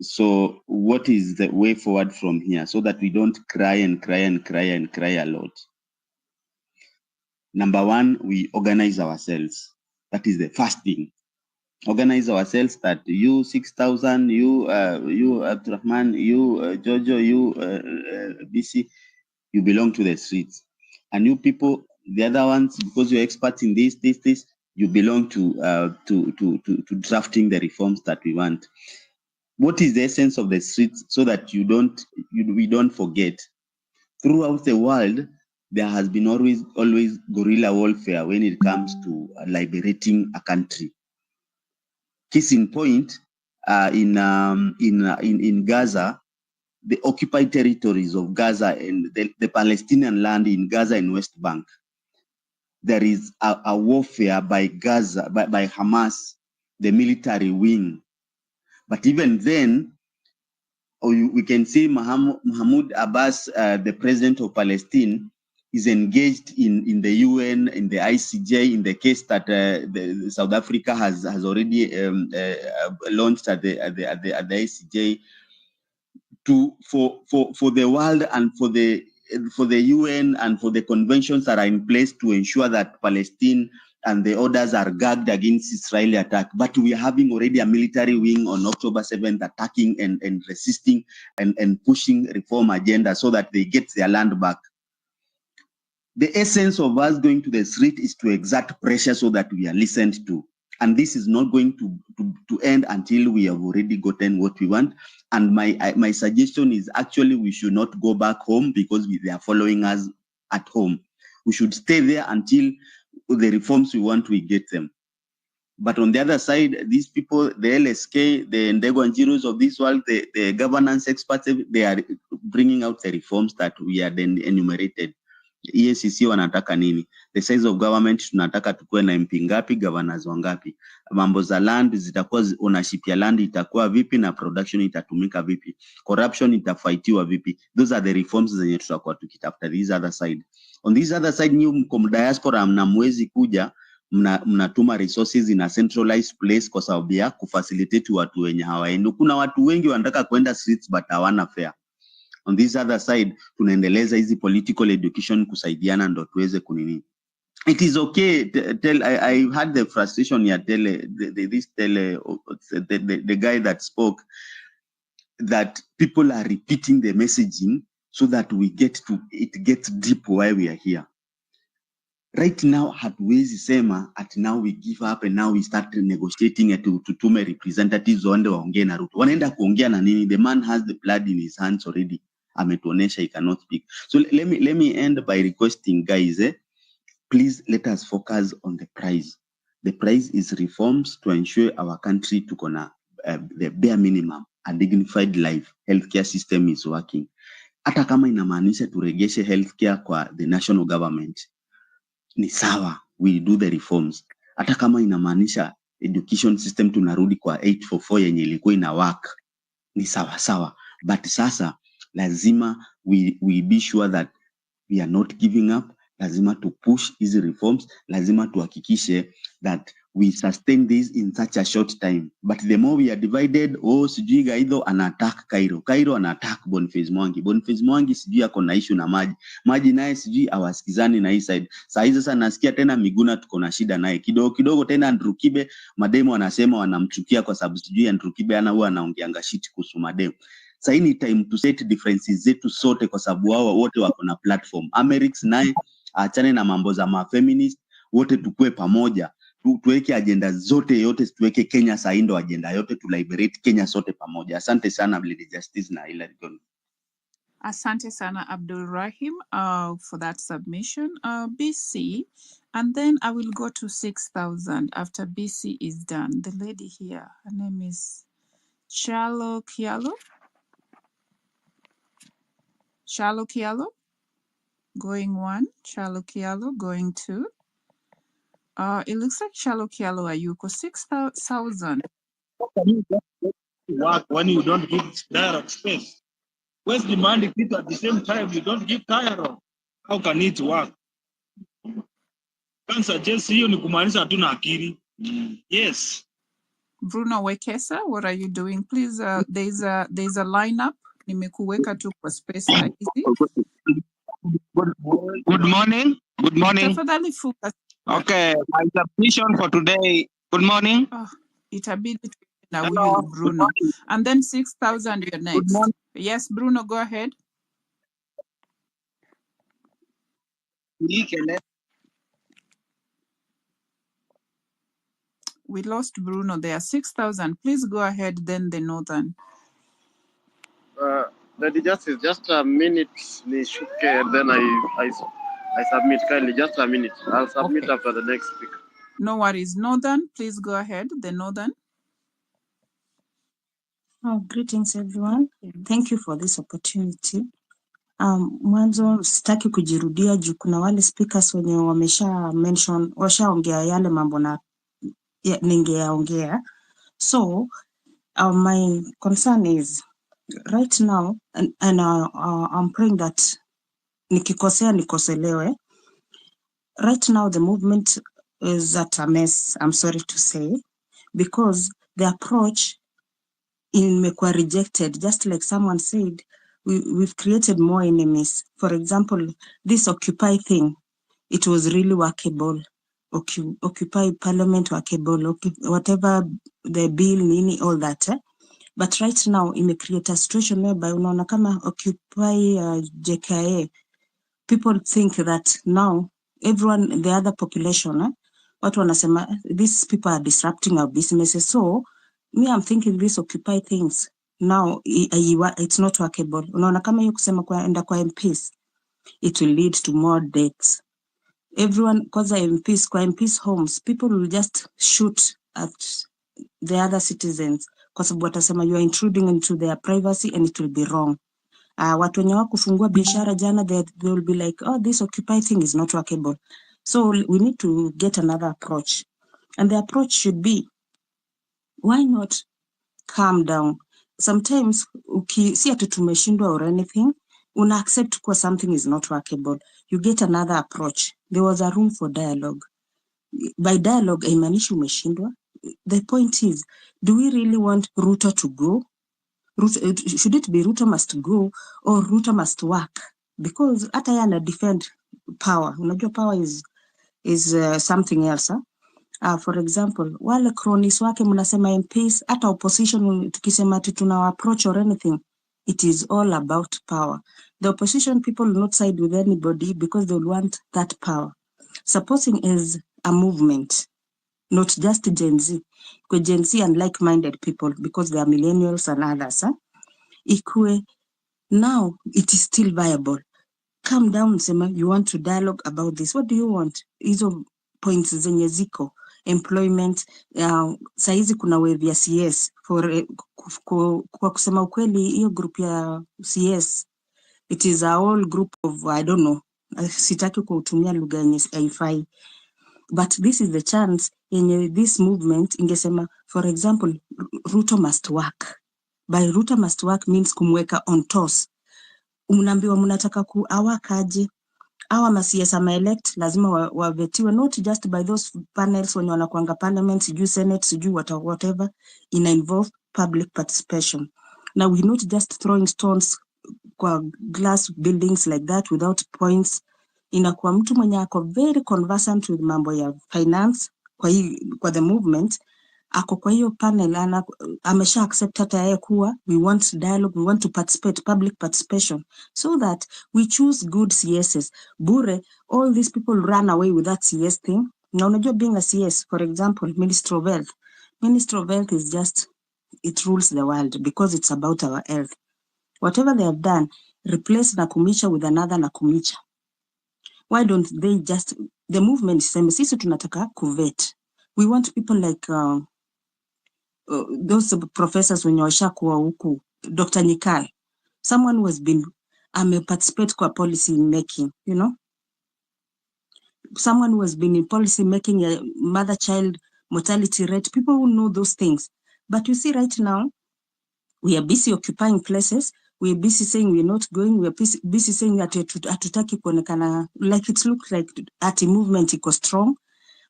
So what is the way forward from here, so that we don't cry and cry and cry and cry a lot? Number one, we organize ourselves. That is the first thing. Organize ourselves, that you 6,000, you Abdurrahman, you Jojo, you BC, you belong to the streets. And you people, the other ones, because you're experts in this, you belong to drafting the reforms that we want. What is the essence of the streets, so that we don't forget? Throughout the world, there has been always guerrilla warfare when it comes to liberating a country. Case in point, in Gaza, the occupied territories of Gaza and the Palestinian land in Gaza and West Bank, there is a warfare by Gaza, by Hamas, the military wing. But even then, we can see Mahmoud Abbas, the president of Palestine, is engaged in the UN, in the ICJ, in the case that South Africa has already launched at the ICJ, for the world and for the UN and for the conventions that are in place to ensure that Palestine and the others are gagged against Israeli attack. But we are having already a military wing on October 7th attacking and resisting and pushing reform agenda so that they get their land back. The essence of us going to the street is to exert pressure so that we are listened to. And this is not going to end until we have already gotten what we want. And my suggestion is, actually, we should not go back home because they are following us at home. We should stay there until the reforms we want, we get them. But on the other side, these people, the LSK, the Ndego and Jiros of this world, the governance experts, they are bringing out the reforms that we are then enumerated. EACC wanataka nini? The size of government, tunataka tukue na MP ngapi, governors wangapi? Mambo za land, zitakuwa ownership ya land itakuwa vipi na production itatumika vipi? Corruption itafightiwa vipi? Those are the reforms zenye tutakuwa tukitafuta this other side. On this other side, new mkom diaspora mnamwezi kuja, mnatuma resources in a centralized place kwa sababu ya kufacilitate watu wenye hawaendi. Kuna watu wengi wanataka kwenda streets but hawana fare. On this other side, tunaendeleza hizi political education kusaidiana ndo tuweze kunini. It is okay. I had the frustration ya the guy that spoke, that people are repeating the messaging so that it gets deep while we are here. Right now, hatuwezi sema at now we give up and now we start negotiating to tume representatives waende waongee na Ruto. Wanaenda kuongea na nini? The man has the blood in his hands already. Ametuonesha he cannot speak. So let me end by requesting, guys, please let us focus on the prize. The prize is reforms to ensure our country to gonna the bare minimum, a dignified life. Healthcare system is working. Hata kama inamaanisha turegeshe healthcare kwa the national government, ni sawa, we do the reforms. Hata kama inamaanisha education system tunarudi kwa 844 yenye ilikuwa ina work, ni sawa. But sasa lazima we be sure that we are not giving up. Lazima to push hizi reforms, lazima tuhakikishe that we sustain this in such a short time. But the more we are divided, sijui Gaitho ana attack Cairo ana attack Boniface Mwangi sijui ako na issue na maji naye sijui awasikizani na hii side. Saa hizi sasa nasikia tena Miguna tuko na shida naye kidogo tena. Andrew Kibe mademo wanasema wanamchukia kwa sababu sijui Andrew Kibe huwa anaongeanga shit kuhusu mademo. Sasa hii ni time to set differences zetu sote kwa sababu wao wote wako na platform. Amerix naye achane na mambo za mafeminist, wote tukue pamoja. Tuweke agenda zote yote, tuweke Kenya saindo agenda yote, to liberate Kenya sote pamoja. Asante sana Lady Justice na Hilary Gon. Asante sana Abdul Rahim for that submission. BC, and then I will go to 6,000 after BC is done. The lady here, her name is Chalo Kialo. Chalo Kialo, going 1. Chalo Kialo, going 2. It looks like Chalo Kialo Ayuko, 6,000. Work when you don't give direct space. Where's demanding people at the same time you don't give dialogue? How can it work? Can't suggest hiyo ni kumaanisha hatuna akili. Yes. Bruno Wekesa, what are you doing? Please, there's a lineup. Nimekuweka tu kwa space hizi. Good morning. Good morning. Tafadhali focus. Okay, my submission for today. Good morning. Itabidi na huyu Bruno. And then 6,000 you're next. Yes, Bruno, go ahead. We lost Bruno there. 6,000. Please go ahead, then the Northern. Lady Justice, just a minute, Nishuke, and then I submit. Kindly, just a minute. I'll submit okay. After the next speaker. No worries. Northern, please go ahead. The Northern. Greetings, everyone. Thank you for this opportunity. Mwanzo sitaki kujirudia juu kuna wale speakers wenye washaongea yale mambo na ningeyaongea. So, my concern is right now, and I'm praying that nikikosea nikoselewe. Right now, the movement is at a mess, I'm sorry to say, because the approach imekuwa rejected. Just like someone said, we've created more enemies. For example, this Occupy thing, it was really workable. Occupy Parliament workable, whatever the bill, nini, all that. But right now, it create a situation whereby unaona kama Occupy Jkia, people think that now everyone, the other population, watu wanasema these people are disrupting our businesses. So me, I'm thinking this Occupy things now it's not workable. Unaona kama hiyo kusema enda kwa MPs, it will lead to more deaths. Everyone, cause MPs, kwa MPs homes, people will just shoot at the other citizens kwa sababu watasema you are intruding into their privacy and it will be wrong. Watu wenye wakufungua biashara jana, they will be like, oh, this Occupy thing is not workable. So we need to get another approach. And the approach should be, why not calm down? Sometimes, si ati tumeshindwa or anything, una accept kwa something is not workable. You get another approach. There was a room for dialogue. By dialogue, haimanishi umeshindwa. The point is, do we really want Ruto to go? Should it be Ruto must go or Ruto must work? Because hata yana defend power. Unajua power is something else. For example, wale cronies wake mnasema MPs, hata opposition tukisema ati tuna approach or anything, it is all about power. The opposition people will not side with anybody because they will want that power. Supposing is a movement, not just Gen Z. Because Gen Z and like-minded people, because they are millennials and others. Ikue, now it is still viable. Calm down, Sema, you want to dialogue about this. What do you want? Hizo points zenye ziko. Employment, saizi kuna wave ya CS. Kwa kusema ukweli, hiyo group ya CS, it is a whole group of, I don't know, sitaki kutumia lugha yenye haifai. But this is the chance yenye this movement ingesema, for example, Ruto must work. By Ruto must work means kumweka on toss. Mnaambiwa mnataka kuawakaje, Our CS elect lazima wavetiwe not just by those panels when wanakuanga parliament, sijui senate, sijui whatever, involve public participation. Now we're not just throwing stones kwa glass buildings like that without points. Inakuwa mtu mwenye ako very conversant with mambo ya finance kwa the movement, ako kwa hiyo panel, amesha accept hata yeye kuwa we want dialogue, we want to participate, public participation, so that we choose good CSs. Bure, all these people run away with that CS thing. Na unajua being a CS, for example, Minister of Health is just, it rules the world because it's about our health. Whatever they have done, replace Nakumicha with another Nakumicha. Why don't they just, the movement sema sisi tunataka kuvet. We want people like those professors wenye washakuwa huku, Dr. Nyikal, someone who has been participate kwa policy making, you know, someone who has been in policy making, a mother-child mortality rate, people who know those things. But you see right now, we are busy occupying places. We are busy saying we're not going. We are busy saying that hatutaki kuonekana, like it looks like ati movement iko strong.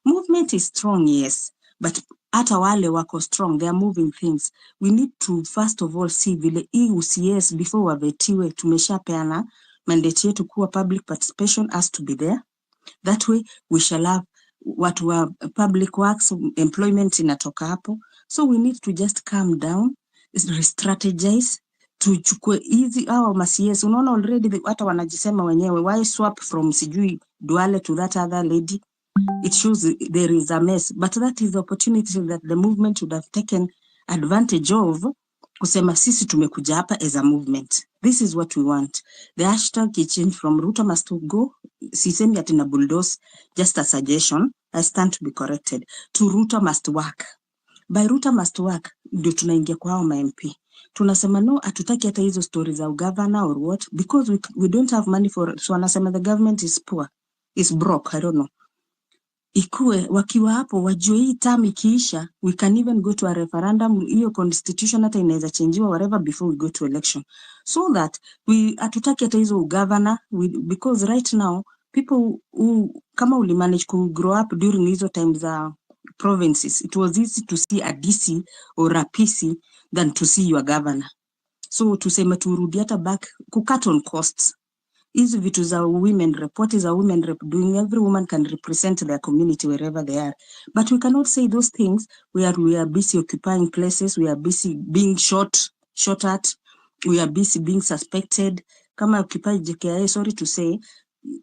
Movement is strong, yes, but hata wale wako strong, they are moving things. We need to first of all see vile UCS before wavetiwe tumeshapeana mandate yetu kuwa public participation has to be there. That way we shall have watu wa public works, employment inatoka hapo. So we need to just calm down, re-strategize, tuchukue easy our MCS. Unaona already hata wanajisema wenyewe, why swap from sijui Duale to that other lady? It shows there is a mess, but that is the opportunity that the movement would have taken advantage of, kusema sisi tumekuja hapa as a movement. This is what we want. The hashtag change from Ruto must go, sisemi ati na bulldoze, just a suggestion, I stand to be corrected, to Ruto must work. By Ruto must work, ndio tunaingia kwa hao MP. Tunasema no, hatutaki hata hizo stories za governor or what, because we don't have money for it. So wanasema the government is poor, is broke, I don't know. Ikue wakiwa hapo wajue hii term ikiisha, we can even go to a referendum, hiyo constitution hata inaweza changewa whatever before we go to election, so that we hatutaki hata hizo governor, because right now people who kama uli manage to grow up during hizo times za provinces, it was easy to see a DC or a PC than to see your governor. So tuseme turudi hata back ku cut on costs. Hizi vitu za women rep, what is a women rep doing? Every woman can represent their community wherever they are. But we cannot say those things where we are busy occupying places, we are busy being shot at, we are busy being suspected. Kama Occupy Jkia, sorry to say,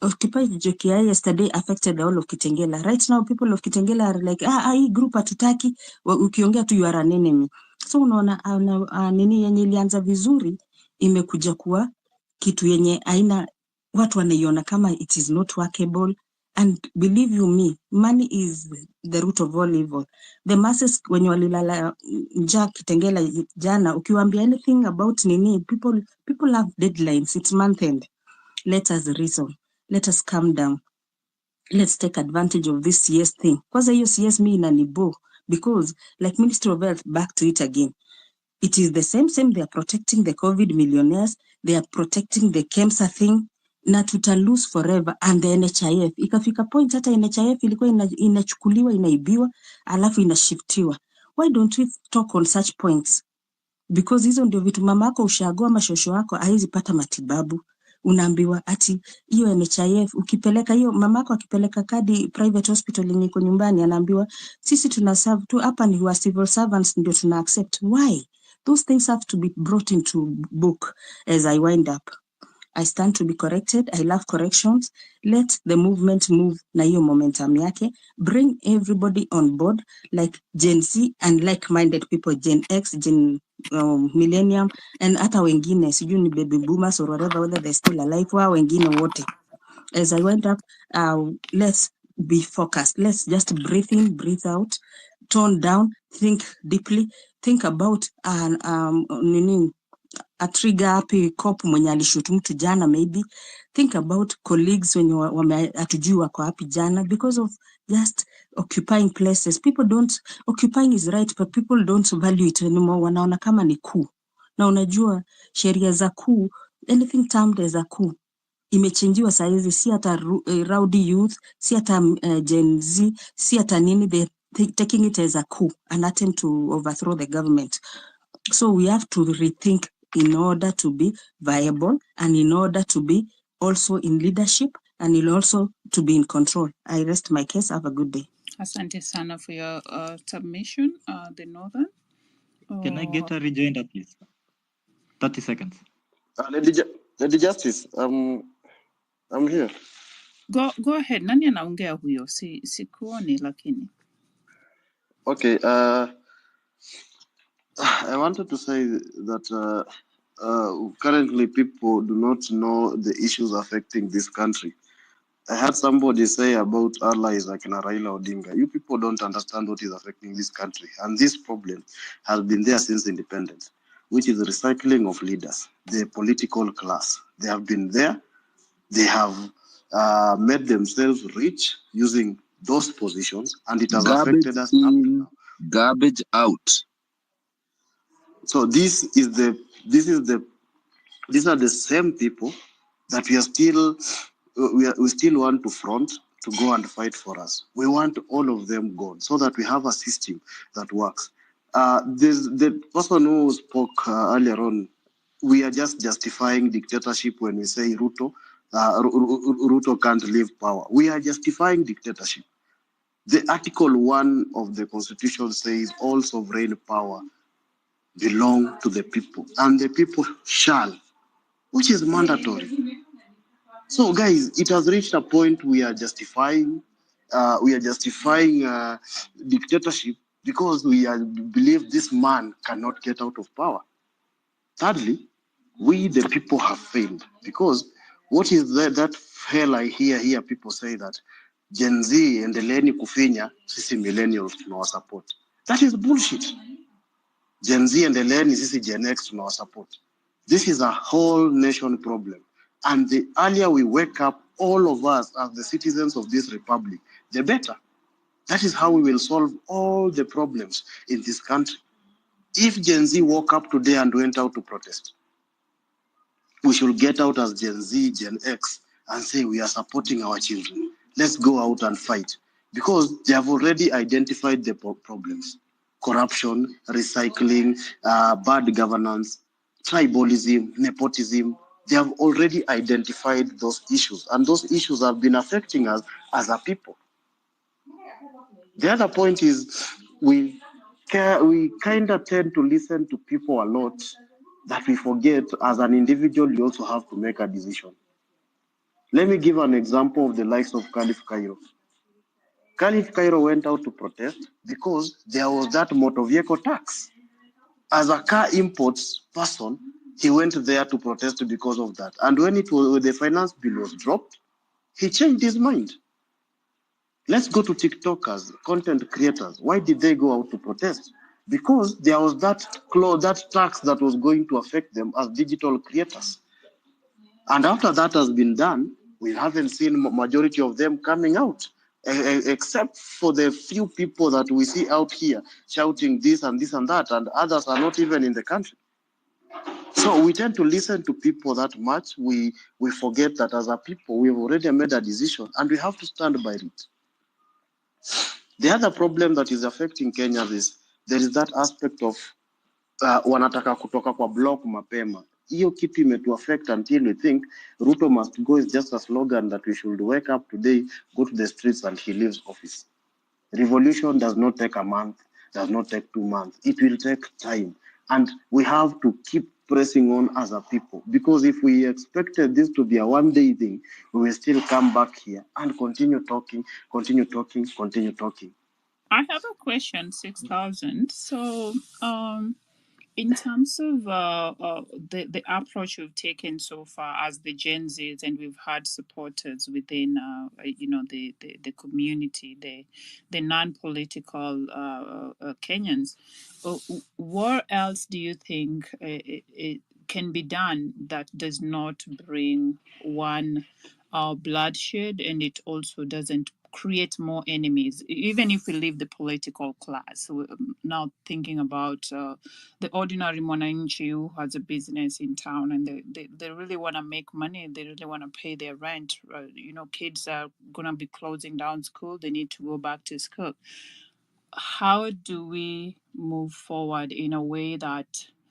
Occupy Jkia yesterday affected all of Kitengela. Right now, people of Kitengela are like, hii group hatutaki, ukiongea tu you are an enemy. So unaona nini yenye ilianza vizuri, imekuja kuwa kitu yenye aina watu wanaiona kama it is not workable. And believe you me, money is the root of all evil. The masses when walilala njaa Kitengela jana, ukiwaambia anything about nini, people have deadlines, it's month end. Let us reason, let us calm down, let's take advantage of this CS thing. Kwanza hiyo CS me inanibo, because like Ministry of Health, back to it again, it is the same, they are protecting the COVID millionaires, they are protecting the KEMSA thing, na tuta lose forever. And the NHIF, ikafika point hata NHIF ilikuwa inachukuliwa, inaibiwa, alafu inashiftiwa. Why don't we talk on such points? Because hizo ndio vitu mamako ushagoa mashosho wako haizi pata matibabu. Unaambiwa ati hiyo NHIF ukipeleka hiyo, mamako akipeleka kadi private hospital niko nyumbani, anaambiwa sisi tuna serve tu hapa, ni wa civil servants ndio tuna accept. Why? Those things have to be brought into book. As I wind up, I stand to be corrected. I love corrections. Let the movement move na hiyo momentum yake. Bring everybody on board, like Gen Z and like-minded people, Gen X, Gen Millennium, and hata wengine, sijui ni baby boomers or whatever, whether they're still alive, wa wengine wote. As I wind up, let's be focused. Let's just breathe in, breathe out, tone down, think deeply, think about a trigger happy cop mwenye alishoot mtu jana, maybe think about colleagues wenye hatujui wako hapi jana, because of just occupying places. People don't, occupying is right, but people don't value it anymore. Wanaona kama ni coup. Na unajua sheria za coup, anything termed as a coup, imechinjiwa saizi, si hata rowdy youth, si hata Gen Z, si hata nini, they taking it as a coup, an attempt to overthrow the government. So we have to rethink in order to be viable and in order to be also in leadership and in also to be in control. I rest my case. Have a good day. Asante sana for your submission, the Northern. Can I get a rejoinder, please? 30 seconds. Lady Justice, I'm here. Go ahead. Nani anaongea huyo? Sikuoni lakini. Okay, I wanted to say that currently people do not know the issues affecting this country. I heard somebody say about allies like Raila Odinga. You people don't understand what is affecting this country. And this problem has been there since independence, which is the recycling of leaders, the political class. They have been there. They have made themselves rich using those positions, and it has affected us up to now. Garbage out. So these are the same people that we still want to front to go and fight for us. We want all of them gone so that we have a system that works. There's the person who spoke earlier on. We are just justifying dictatorship when we say Ruto can't leave power. We are justifying dictatorship. The Article 1 of the Constitution says all sovereign power belong to the people, and the people shall, which is mandatory. So, guys, it has reached a point we are justifying dictatorship because we believe this man cannot get out of power. Thirdly, we the people have failed because what is that hell I hear people say that Gen Z and endeleeni kufinya sisi millennials tunawasupport. That is bullshit. Gen Z and endeleeni sisi Gen X tunawasupport. This is a whole nation problem. And the earlier we wake up, all of us as the citizens of this republic, the better. That is how we will solve all the problems in this country. If Gen Z woke up today and went out to protest, we should get out as Gen Z, Gen X, and say we are supporting our children. Let's go out and fight. Because they have already identified the problems. Corruption, recycling, bad governance, tribalism, nepotism. They have already identified those issues. And those issues have been affecting us as a people. The other point is we kind of tend to listen to people a lot that we forget as an individual you also have to make a decision. Let me give an example of the likes of Caliph Cairo. Caliph Cairo went out to protest because there was that motor vehicle tax. As a car imports person, he went there to protest because of that. And when the finance bill was dropped, he changed his mind. Let's go to TikTokers, content creators. Why did they go out to protest? Because there was that tax that was going to affect them as digital creators. And after that has been done, we haven't seen majority of them coming out, except for the few people that we see out here shouting this and this and that, and others are not even in the country. So we tend to listen to people that much. We forget that as a people, we've already made a decision and we have to stand by it. The other problem that is affecting Kenya is there is that aspect of wanataka kutoka kwa block mapema. Hiyo kitu imetu affect until we think Ruto must go is just a slogan that we should wake up today, go to the streets and he leaves office. Revolution does not take a month, does not take 2 months. It will take time. And we have to keep pressing on as a people. Because if we expected this to be a one-day thing, we will still come back here and continue talking. I have a question, 6,000. So, in terms of the approach we've taken so far as the Gen Zs, and we've had supporters within, the community, the non-political Kenyans, what else do you think it can be done that does not bring bloodshed, and it also doesn't create more enemies, even if we leave the political class. So, now thinking about the ordinary mwananchi who has a business in town, and they really want to make money, they really want to pay their rent. Kids are going to be closing down school, they need to go back to school. How do we move forward in a way that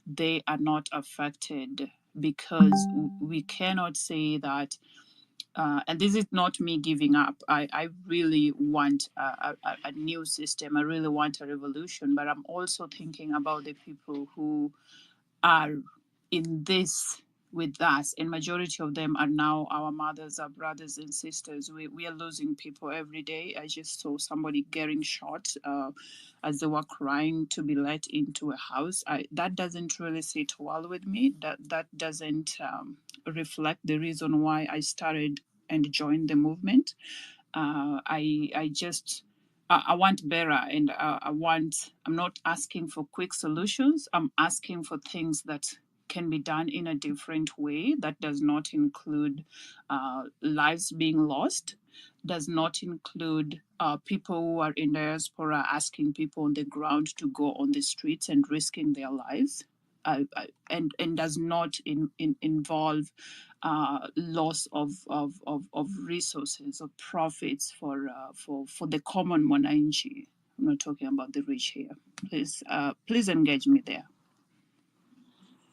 they are not affected? Because we cannot say that, and this is not me giving up. I really want a new system. I really want a revolution, but I'm also thinking about the people who are in this with us, and majority of them are now our mothers, our brothers and sisters. We are losing people every day. I just saw somebody getting shot as they were crying to be let into a house. That doesn't really sit well with me. That doesn't reflect the reason why I started and joined the movement. I want better, and I'm not asking for quick solutions. I'm asking for things that can be done in a different way that does not include lives being lost, does not include people who are in diaspora asking people on the ground to go on the streets and risking their lives, and does not involve loss of resources or profits for the common mwananchi. I'm not talking about the rich here. Please engage me there.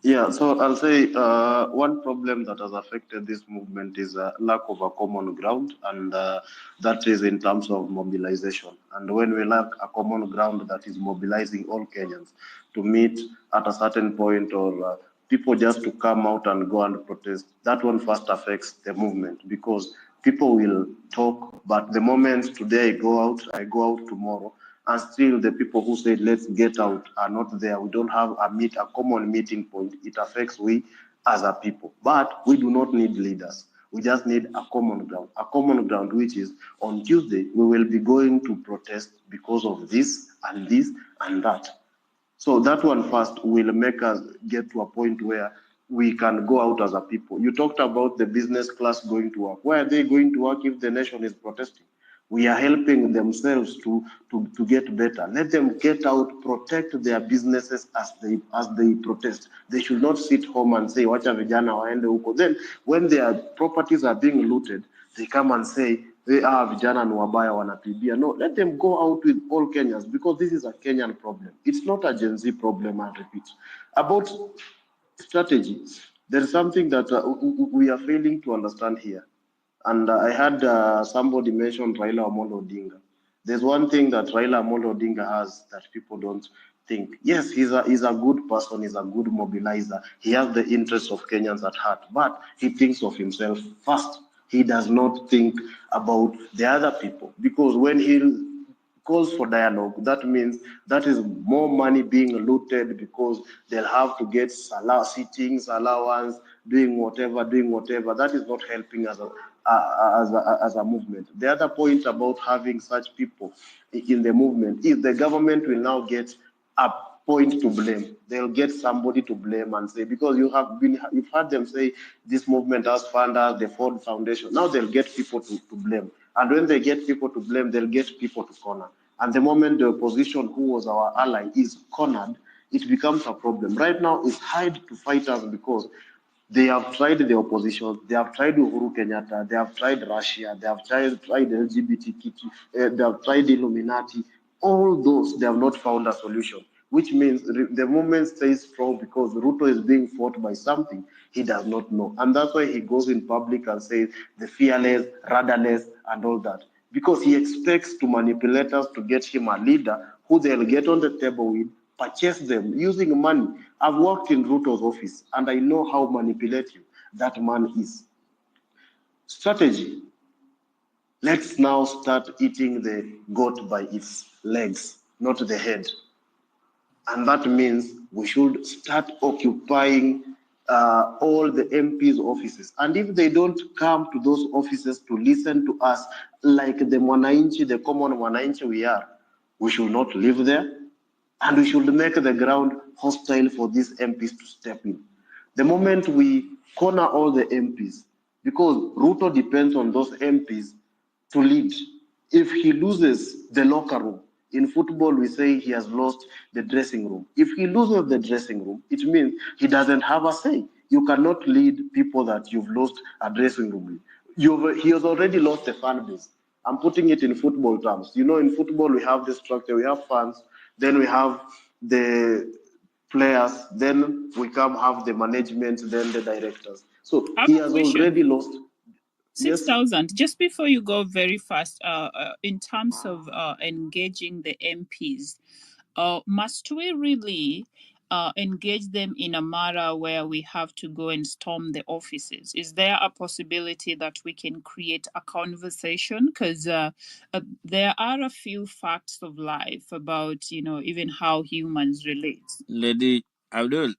Yeah, so I'll say one problem that has affected this movement is a lack of a common ground, and that is in terms of mobilization. And when we lack a common ground that is mobilizing all Kenyans to meet at a certain point, or people just to come out and go and protest, that one first affects the movement, because people will talk, but the moment today I go out tomorrow, and still the people who said let's get out are not there. We don't have a common meeting point. It affects we as a people. But we do not need leaders. We just need a common ground, which is on Tuesday we will be going to protest because of this and that. So that one first will make us get to a point where we can go out as a people. You talked about the business class going to work. Where are they going to work if the nation is protesting? We are helping themselves to get better. Let them get out, protect their businesses as they protest. They should not sit home and say, wacha vijana waende huko. Then when their properties are being looted, they come and say, they are vijana ni wabaya wanatibia. No, let them go out with all Kenyans, because this is a Kenyan problem. It's not a Gen Z problem, I repeat. About strategy, there is something that we are failing to understand here. And I had somebody mention Raila Amolo Odinga. There's one thing that Raila Amolo Odinga has that people don't think. Yes, he's a good person, he's a good mobilizer. He has the interests of Kenyans at heart, but he thinks of himself first. He does not think about the other people, because when he calls for dialogue, that means that is more money being looted, because they'll have to get sittings, allowance, doing whatever. That is not helping as a movement. The other point about having such people in the movement is the government will now get a point to blame. They'll get somebody to blame and say, because you've heard them say this movement has funders, the Ford Foundation. Now they'll get people to blame. And when they get people to blame, they'll get people to corner. And the moment the opposition, who was our ally, is cornered, it becomes a problem. Right now, it's hard to fight us, because they have tried the opposition, they have tried Uhuru Kenyatta, they have tried Russia, they have tried LGBTQ, they have tried Illuminati. All those, they have not found a solution, which means the movement stays strong, because Ruto is being fought by something he does not know. And that's why he goes in public and says the fearless, rudderless, and all that, because he expects to manipulate us to get him a leader who they'll get on the table with, purchase them using money. I've worked in Ruto's office, and I know how manipulative that man is. Strategy. Let's now start eating the goat by its legs, not the head. And that means we should start occupying all the MPs' offices. And if they don't come to those offices to listen to us, like the Mwananchi, the common Mwananchi we are, we should not live there. And we should make the ground hostile for these MPs to step in. The moment we corner all the MPs, because Ruto depends on those MPs to lead. If he loses the locker room, in football we say he has lost the dressing room. If he loses the dressing room, it means he doesn't have a say. You cannot lead people that you've lost a dressing room. He has already lost the fan base. I'm putting it in football terms. You know, in football we have the structure, we have fans, then we have the players, then we come have the management, then the directors. So I have he a has question. already lost. 6,000. Just before you go very fast, in terms of engaging the MPs, must we really engage them in a matter where we have to go and storm the offices? Is there a possibility that we can create a conversation? Because there are a few facts of life about, even how humans relate. Lady Abdul.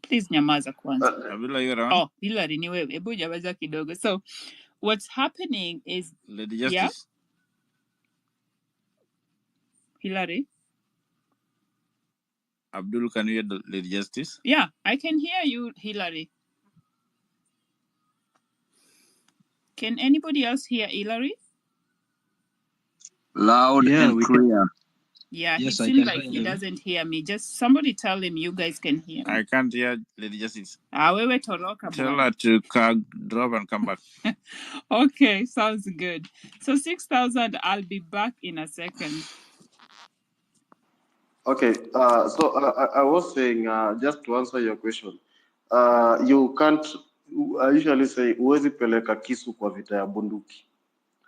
Please nyamaza kwanza. Abdul, are you around? Oh, Hillary ni wewe. Hebu nyamaza kidogo. So what's happening is... Lady Justice. Yeah? Hillary? Abdul, can you hear the Lady Justice? Yeah, I can hear you, Hillary. Can anybody else hear Hillary? Loud and clear. Yeah, Yes, he I seems can like hear he you. doesn't hear me. Just somebody tell him you guys can hear me. I can't hear Lady Justice. Wewe toroka Tell bwana. her to drop and come back. Okay, sounds good. So 6,000, I'll be back in a second. Okay, I was saying, just to answer your question, you can't, I usually say, huwezi peleka kisu kwa vita ya bunduki.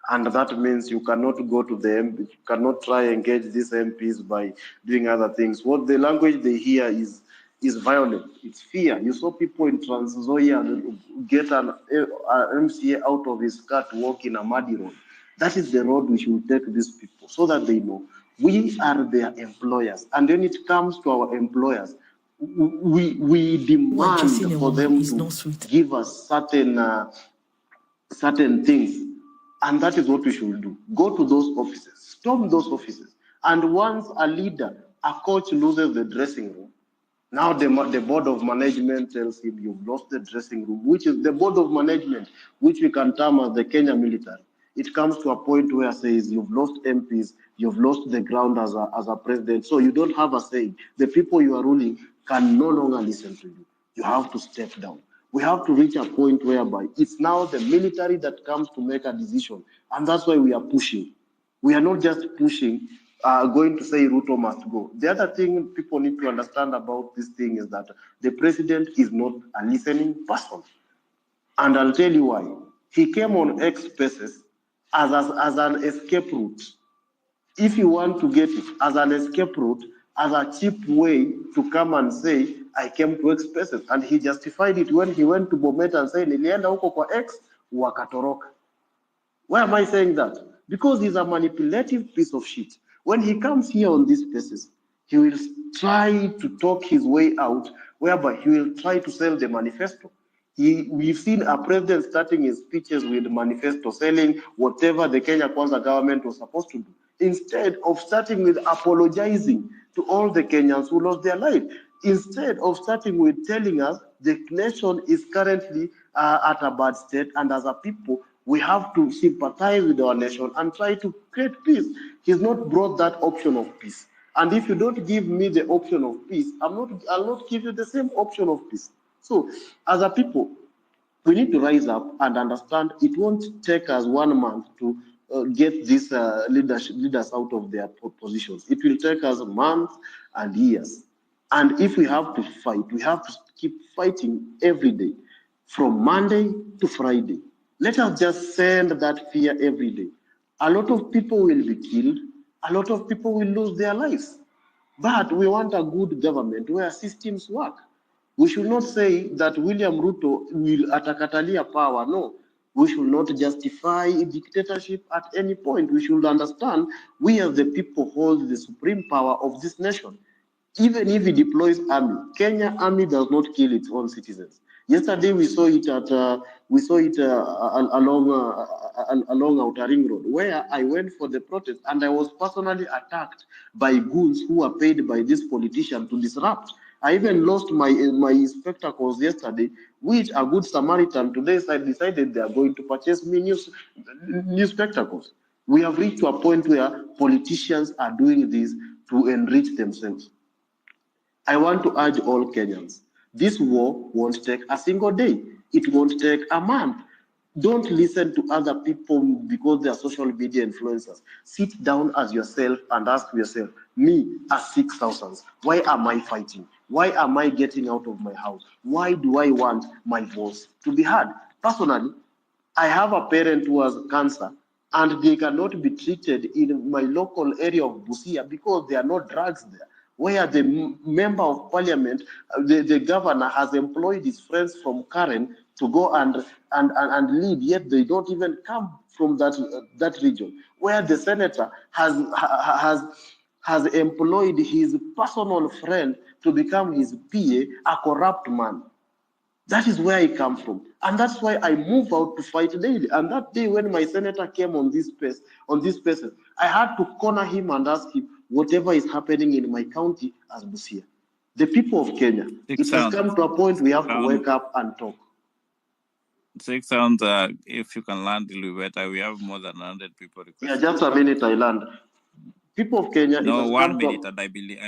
And that means you cannot go to the MP, you cannot try and engage these MPs by doing other things. What the language they hear is violent. It's fear. You saw people in Trans-Nzoia get an MCA out of his car to walk in a muddy road. That is the road we should take these people so that they know we are their employers. And when it comes to our employers, we demand for them to give us certain things. And that is what we should do. Go to those offices, storm those offices. And once a leader, a coach loses the dressing room, now the board of management tells him you've lost the dressing room, which is the board of management, which we can term as the Kenya military. It comes to a point where it says you've lost MPs, you've lost the ground as a president, so you don't have a say. The people you are ruling can no longer listen to you. You have to step down. We have to reach a point whereby it's now the military that comes to make a decision. And that's why we are pushing. We are not just pushing, going to say Ruto must go. The other thing people need to understand about this thing is that the president is not a listening person. And I'll tell you why. He came on X Spaces as an escape route. If you want to get it as an escape route, as a cheap way to come and say, I came to X Spaces. And he justified it when he went to Bomet and said, nilienda huko kwa X, wakatoroka. Why am I saying that? Because he's a manipulative piece of shit. When he comes here on these places, he will try to talk his way out, whereby he will try to sell the manifesto. We've seen a president starting his speeches with the manifesto, selling whatever the Kenya Kwanza government was supposed to do, instead of starting with apologizing to all the Kenyans who lost their life, instead of starting with telling us the nation is currently at a bad state, and as a people, we have to sympathize with our nation and try to create peace. He's not brought that option of peace. And if you don't give me the option of peace, I'll not give you the same option of peace. So, as a people, we need to rise up and understand it won't take us 1 month to get these leaders out of their positions. It will take us months and years. And if we have to fight, we have to keep fighting every day, from Monday to Friday. Let us just send that fear every day. A lot of people will be killed. A lot of people will lose their lives. But we want a good government where systems work. We should not say that William Ruto will atakatalia power. No, we should not justify dictatorship at any point. We should understand we as the people hold the supreme power of this nation. Even if he deploys army, Kenya army does not kill its own citizens. Yesterday we saw it along Outer Ring Road, where I went for the protest, and I was personally attacked by goons who are paid by this politician to disrupt. I even lost my spectacles yesterday, which a good Samaritan today decided they are going to purchase me new spectacles. We have reached to a point where politicians are doing this to enrich themselves. I want to urge all Kenyans, this war won't take a single day. It won't take a month. Don't listen to other people because they are social media influencers. Sit down as yourself and ask yourself, me as 6,000, why am I fighting? Why am I getting out of my house? Why do I want my voice to be heard? Personally, I have a parent who has cancer and they cannot be treated in my local area of Busia because there are no drugs there. Where the member of parliament, the governor has employed his friends from Karen to go and lead, yet they don't even come from that region. Where the senator has employed his personal friend to become his PA, a corrupt man. That is where I come from. And that's why I move out to fight daily. And that day when my senator came on this space, I had to corner him and ask him whatever is happening in my county as Busia. The people of Kenya, it has come to a point we have to wake up and talk. 6 sounds, if you can land a little better, we have more than 100 people requesting. Yeah, just a minute, I land. People of Kenya, no, it has 1 come minute, to... and I believe,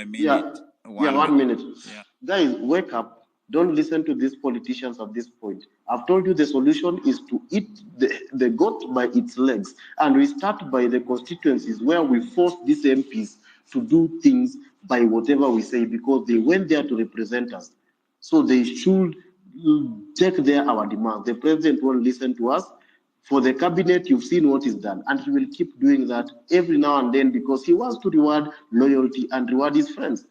one minute. Yeah. Guys, wake up. Don't listen to these politicians at this point. I've told you the solution is to eat the goat by its legs. And we start by the constituencies where we force these MPs to do things by whatever we say because they went there to represent us. So they should take there our demands. The president won't listen to us. For the cabinet, you've seen what is done, and he will keep doing that every now and then because he wants to reward loyalty and reward his friends.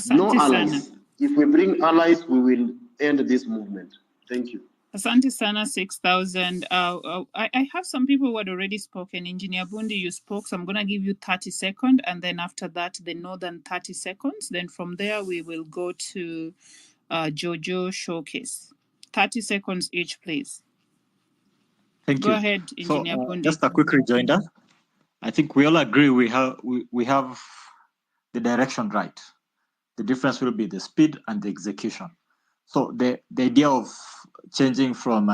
No Asante allies. sana. If we bring allies, we will end this movement. Thank you. Asante sana 6,000. I have some people who had already spoken. Engineer Bundi, you spoke, so I'm going to give you 30 seconds, and then after that, the Northern 30 seconds. Then from there, we will go to Jojo Showcase. 30 seconds each, please. Thank Go you. ahead, Engineer So Bundi. just a quick rejoinder. I think we all agree we have the direction right. The difference will be the speed and the execution. So the idea of changing from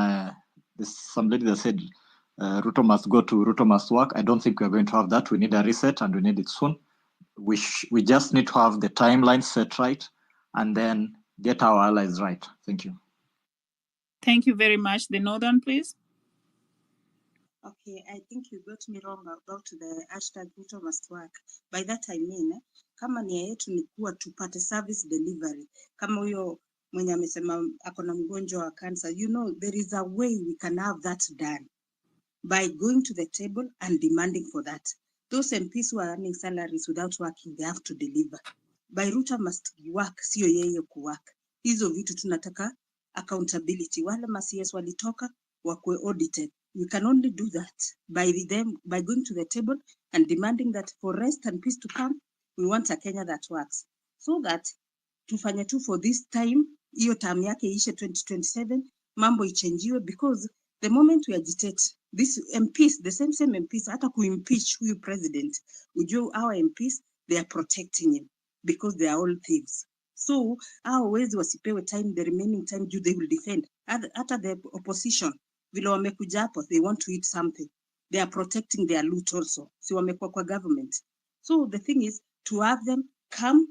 somebody that said Ruto must go to Ruto must work, I don't think we're going to have that. We need a reset and we need it soon. We just need to have the timeline set right and then get our allies right. Thank you. Thank you very much. The Northern, please. Okay, I think you got me wrong about the hashtag Ruto must work. By that I mean, kama nia yetu ni kuwa tupate service delivery. Kama huyo mwenye amesema ako na mgonjwa wa cancer, you know, there is a way we can have that done by going to the table and demanding for that. Those MPs who are earning salaries without working, they have to deliver. By Ruto must work, sio yeye kuwork. Hizo vitu tunataka accountability. Wale ma-CS walitoka wakwe audited. We can only do that by going to the table and demanding that for rest and peace to come, we want a Kenya that works. So that tufanye tu for this time, hiyo term yake ishe 2027, mambo ichenjiwe because the moment we agitate these MPs, the same MPs, hata kuimpeach huyu president, ujue our MPs, they are protecting him because they are all thieves. So our wezi wasipewe time, the remaining time, they will defend. Hata the opposition, vile wamekuja hapo, they want to eat something. They are protecting their loot also. Si wamekuwa kwa government. So the thing is to have them come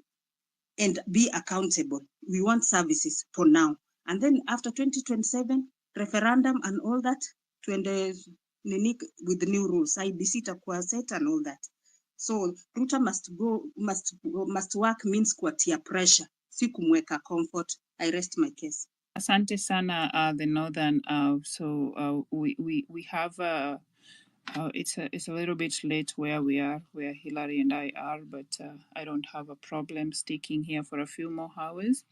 and be accountable. We want services for now. And then after 2027, referendum and all that, to end with the new rules, IBC itakuwa set and all that. So Ruto must work means kuatia pressure, si kumweka comfort. I rest my case. Asante sana, the Northern. We have it's a little bit late where Hillary and I are, but I don't have a problem sticking here for a few more hours.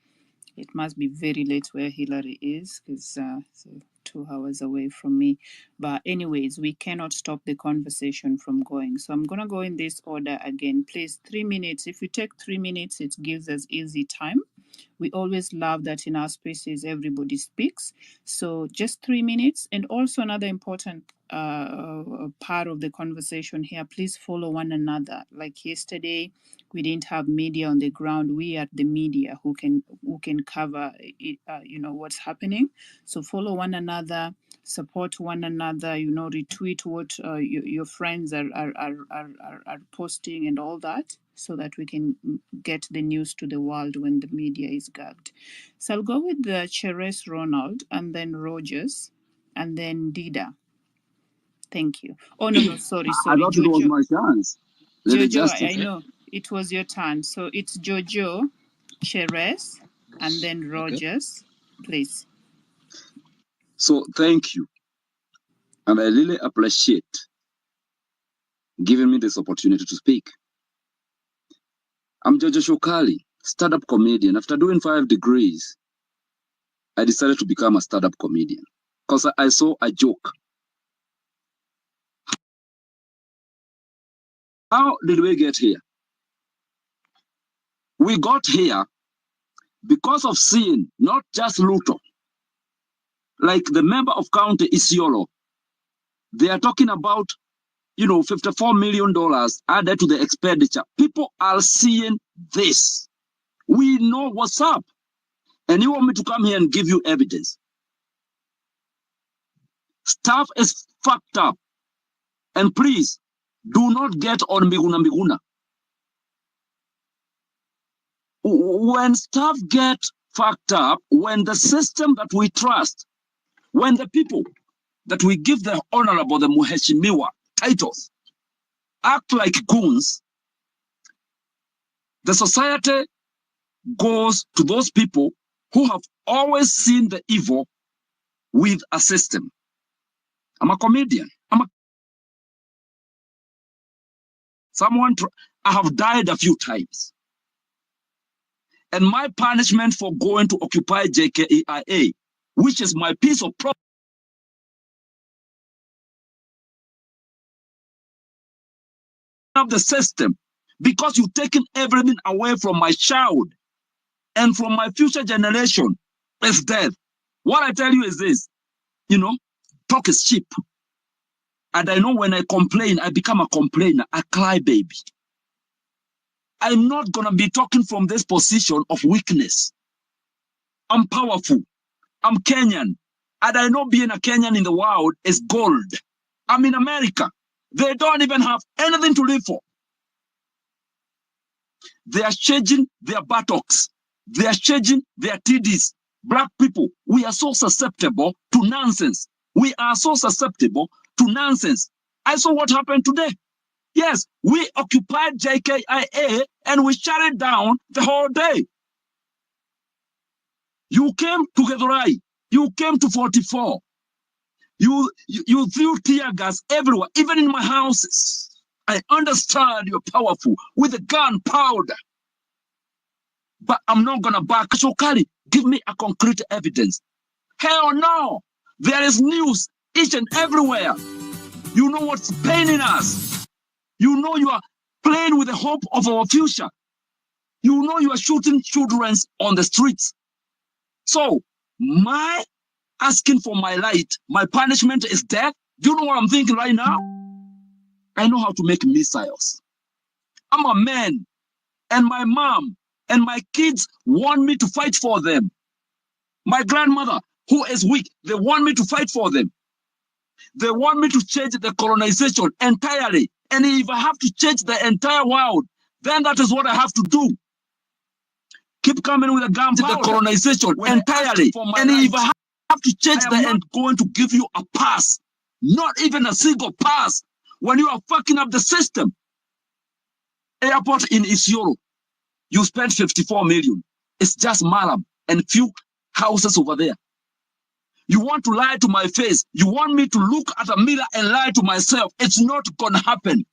It must be very late where Hillary is because it's 2 hours away from me. But anyways, we cannot stop the conversation from going. So I'm going to go in this order again. Please, 3 minutes. If you take 3 minutes, it gives us easy time. We always love that in our spaces, everybody speaks. So just 3 minutes. And also another important part of the conversation here, please follow one another. Like yesterday, we didn't have media on the ground. We are the media who can cover it, what's happening. So follow one another, support one another. Retweet what your friends are posting and all that, so that we can get the news to the world when the media is gagged. So I'll go with the Cheres Ronald, and then Rogers, and then Dida. Thank you. Oh, no, sorry, I thought it was Jojo. my chance. Lady Jojo, I Justice. know. It was your turn. So it's Jojo, Cheres, and then Rogers. Please. So thank you. And I really appreciate giving me this opportunity to speak. I'm Jojo Shokali, startup comedian. After doing 5 degrees, I decided to become a startup comedian because I saw a joke. How did we get here? We got here because of seeing not just Luto, like the member of county Isiolo. They are talking about, $54 million added to the expenditure. People are seeing this. We know what's up. And you want me to come here and give you evidence? Stuff is fucked up. And please, do not get on Miguna. When stuff get fucked up, when the system that we trust, when the people that we give the honorable, the Muheshimiwa titles, act like goons, the society goes to those people who have always seen the evil with a system. I'm a comedian. I have died a few times. And my punishment for going to occupy Jkia, which is my piece of property of the system, because you've taken everything away from my child and from my future generation, is death. What I tell you is this, talk is cheap. And I know when I complain, I become a complainer, a crybaby. I'm not going to be talking from this position of weakness. I'm powerful. I'm Kenyan. And I know being a Kenyan in the world is gold. I'm in America. They don't even have anything to live for. They are changing their buttocks. They are changing their TDs. Black people, we are so susceptible to nonsense. We are so susceptible to nonsense. I saw what happened today. Yes, we occupied JKIA and we shut it down the whole day. You came to Githurai. You came to 44. You threw tear gas everywhere, even in my houses. I understand you're powerful with the gunpowder. But I'm not going to back. So, Kali, give me a concrete evidence. Hell no. There is news each and everywhere. You know what's paining us. You know you are playing with the hope of our future. You know you are shooting children on the streets. So, my asking for my light, my punishment is death. Do you know what I'm thinking right now? I know how to make missiles. I'm a man, and my mom and my kids want me to fight for them. My grandmother, who is weak, they want me to fight for them. They want me to change the colonization entirely. And if I have to change the entire world, then that is what I have to do. Keep coming with a gunpowder. The colonization entirely. And if I have to change I'm going to give you a pass. Not even a single pass. When you are fucking up the system. Airport in Isiolo, you spent 54 million. It's just Malam and few houses over there. You want to lie to my face. You want me to look at a mirror and lie to myself. It's not gonna happen.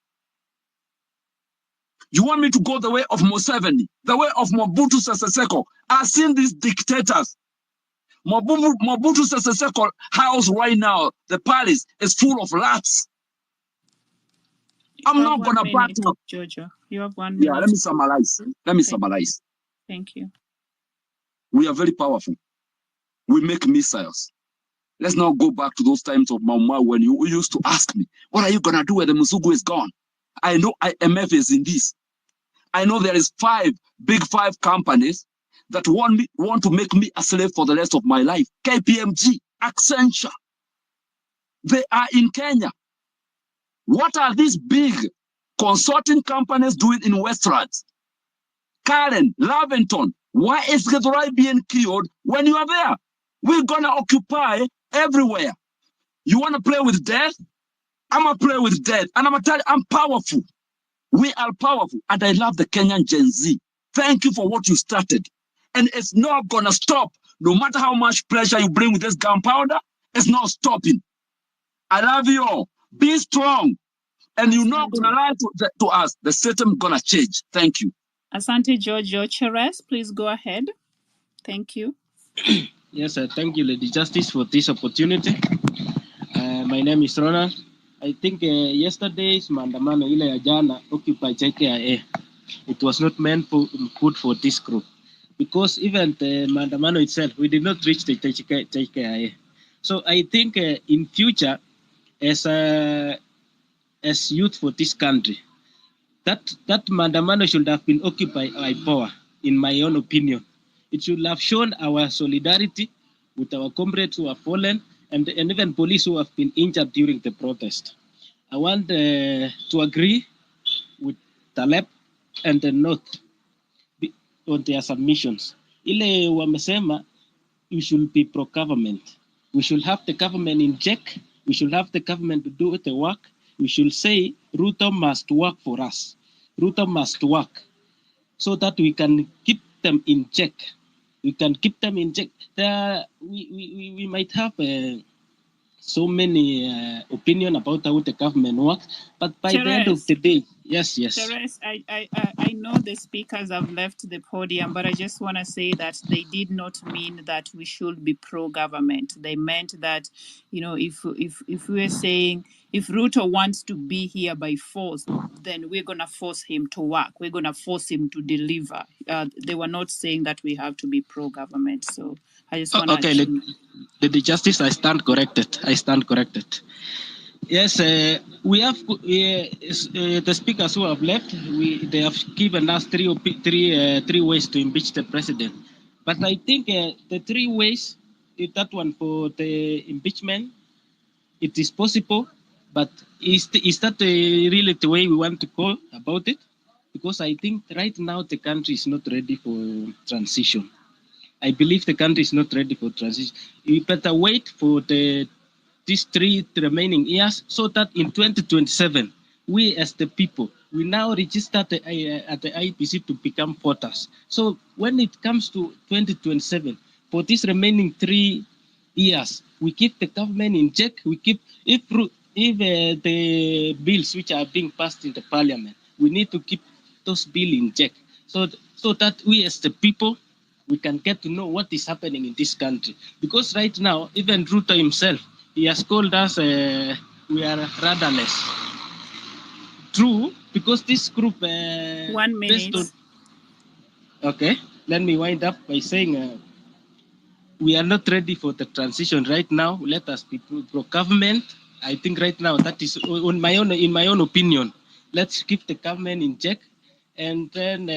You want me to go the way of Museveni, the way of Mobutu Sese Seko. I've seen these dictators. Mobutu Sese Seko house right now, the palace is full of rats. I'm not gonna back up. Jojo, you have 1 minute. Yeah, let me summarize. Thank you. We are very powerful. We make missiles. Let's not go back to those times of Mama when you used to ask me, what are you going to do when the Musugu is gone? I know IMF is in this. I know there is big five companies that want to make me a slave for the rest of my life. KPMG, Accenture, they are in Kenya. What are these big consulting companies doing in Westlands? Karen, Lavington, why is Githurai being killed when you are there? We're gonna occupy everywhere. You wanna play with death? I'm gonna play with death. And I'm gonna tell you, I'm powerful. We are powerful. And I love the Kenyan Gen Z. Thank you for what you started. And it's not gonna stop. No matter how much pressure you bring with this gunpowder, it's not stopping. I love you all. Be strong. And you're not gonna lie to us. The system gonna change. Thank you. Asante Jojo. Cheres, please go ahead. Thank you. Yes, thank you, Lady Justice, for this opportunity. My name is Ronald. I think yesterday's maandamano ile ya jana Occupy Jkia, it was not meant for good for this group, because even the maandamano itself, we did not reach the Jkia. So I think in future, as youth for this country, that maandamano should have been occupied by power, in my own opinion. It should have shown our solidarity with our comrades who have fallen, and even police who have been injured during the protest. I want to agree with Taleb and the North on their submissions. Ile wamesema, we should be pro-government. We should have the government in check. We should have the government to do the work. We should say Ruto must work for us. Ruto must work so that we can keep them in check. We can keep them in check. We might have so many opinion about how the government works, but by the end of the day, yes. Cheres, I know the speakers have left the podium, but I just want to say that they did not mean that we should be pro-government. They meant that, if we're saying, if Ruto wants to be here by force, then we're going to force him to work. We're going to force him to deliver. They were not saying that we have to be pro-government. So I just want to... Okay, the Justice, I stand corrected. Yes, we have the speakers who have left. They have given us three ways to impeach the president. But I think the three ways, that one for the impeachment, it is possible. But is that really the way we want to go about it? Because I think right now the country is not ready for transition. I believe the country is not ready for transition. We better wait for these three remaining years, so that in 2027, we as the people, we now register at the IPC to become voters. So when it comes to 2027, for these remaining 3 years, we keep the government in check. We keep, if the bills which are being passed in the parliament, we need to keep those bills in check, so that we as the people, we can get to know what is happening in this country. Because right now, even Ruto himself, he has called us, we are rudderless. True, because this group... 1 minute. Okay, let me wind up by saying we are not ready for the transition right now. Let us be pro-government. I think right now, that is, in my own opinion, let's keep the government in check. And then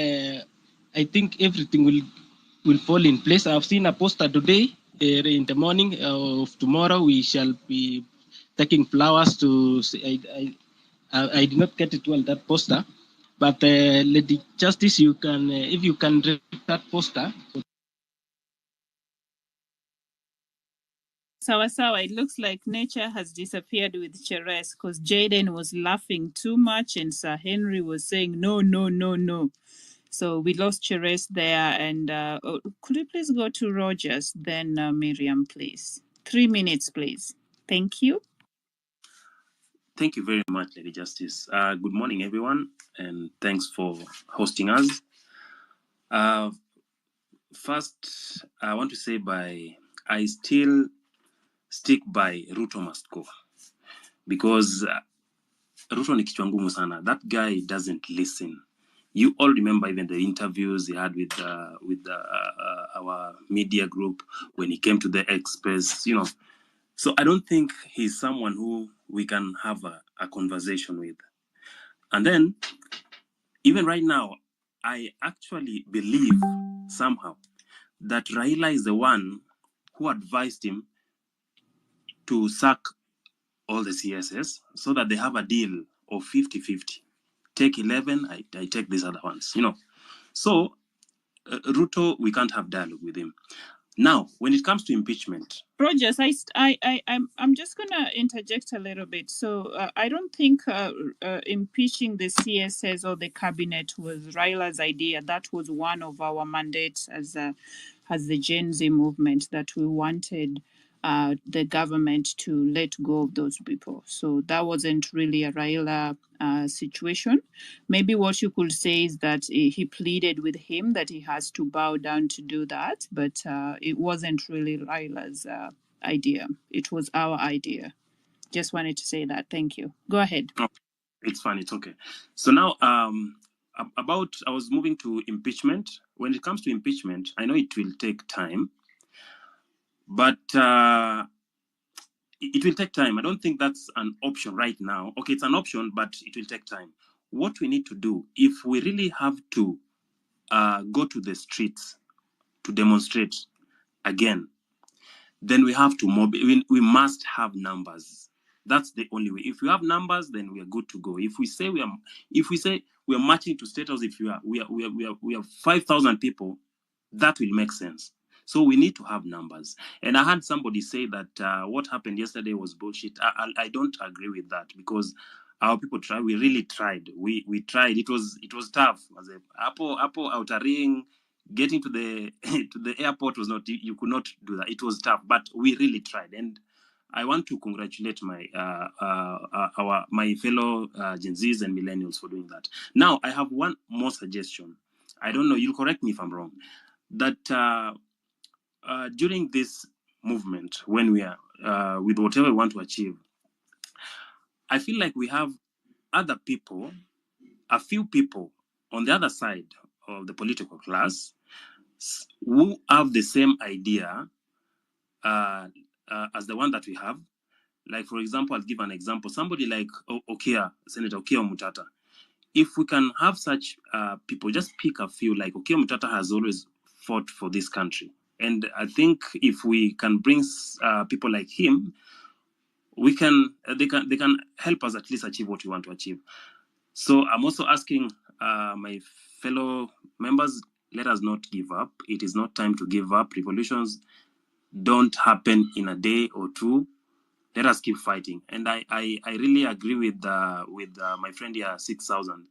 I think everything will fall in place. I've seen a poster today, in the morning of tomorrow, we shall be taking flowers to... I did not get it well, that poster. But Lady Justice, you can, if you can read that poster. Sawa, it looks like nature has disappeared with Cheres, because Jaden was laughing too much and Sir Henry was saying no. So we lost Cheres there. And could you please go to Rogers, then Miriam, please. 3 minutes, please. Thank you. Thank you very much, Lady Justice. Good morning, everyone, and thanks for hosting us. First, I want to say I still stick by Ruto must go, because Ruto ni kichwa ngumu sana. That guy doesn't listen. You all remember even the interviews he had with our media group when he came to the Express. So I don't think he's someone who we can have a conversation with. And then, even right now, I actually believe somehow that Raila is the one who advised him to sack all the CSS so that they have a deal of 50-50. Take 11, I take these other ones, you know. So, Ruto, we can't have dialogue with him. Now, when it comes to impeachment, Rogers, I'm just gonna interject a little bit. So I don't think impeaching the CSS or the cabinet was Raila's idea. That was one of our mandates as the Gen Z movement, that we wanted the government to let go of those people. So that wasn't really a Raila situation. Maybe what you could say is that he pleaded with him that he has to bow down to do that, but it wasn't really Raila's idea. It was our idea. Just wanted to say that. Thank you. Go ahead. oh, it's fine, it's okay. So now, I was moving to impeachment. When it comes to impeachment, I know it will take time, but it will take time. I don't think that's an option right now. Okay, it's an option, but it will take time. What we need to do, if we really have to go to the streets to demonstrate again, then we have to we must have numbers. That's the only way. If we have numbers, then we are good to go. If we say we are marching to State House, if we are 5,000 people, that will make sense. So we need to have numbers. And I heard somebody say that what happened yesterday was bullshit. I don't agree with that, because our people tried. We really tried. We tried. It was tough. As Apple outer ring, getting to the to the airport was not. You could not do that. It was tough, but we really tried. And I want to congratulate my fellow Gen Zs and millennials for doing that. Now I have one more suggestion. I don't know. You'll correct me if I'm wrong. That during this movement, when we are with whatever we want to achieve, I feel like we have other people, a few people on the other side of the political class who have the same idea as the one that we have. Like, for example, I'll give an example. Somebody like Senator Okia Mutata. If we can have such people, just pick a few. Like Okia Mutata has always fought for this country. And I think if we can bring people like him, they can help us at least achieve what we want to achieve. So I'm also asking my fellow members, let us not give up. It is not time to give up. Revolutions don't happen in a day or two. Let us keep fighting. And I really agree with my friend here, 6,000.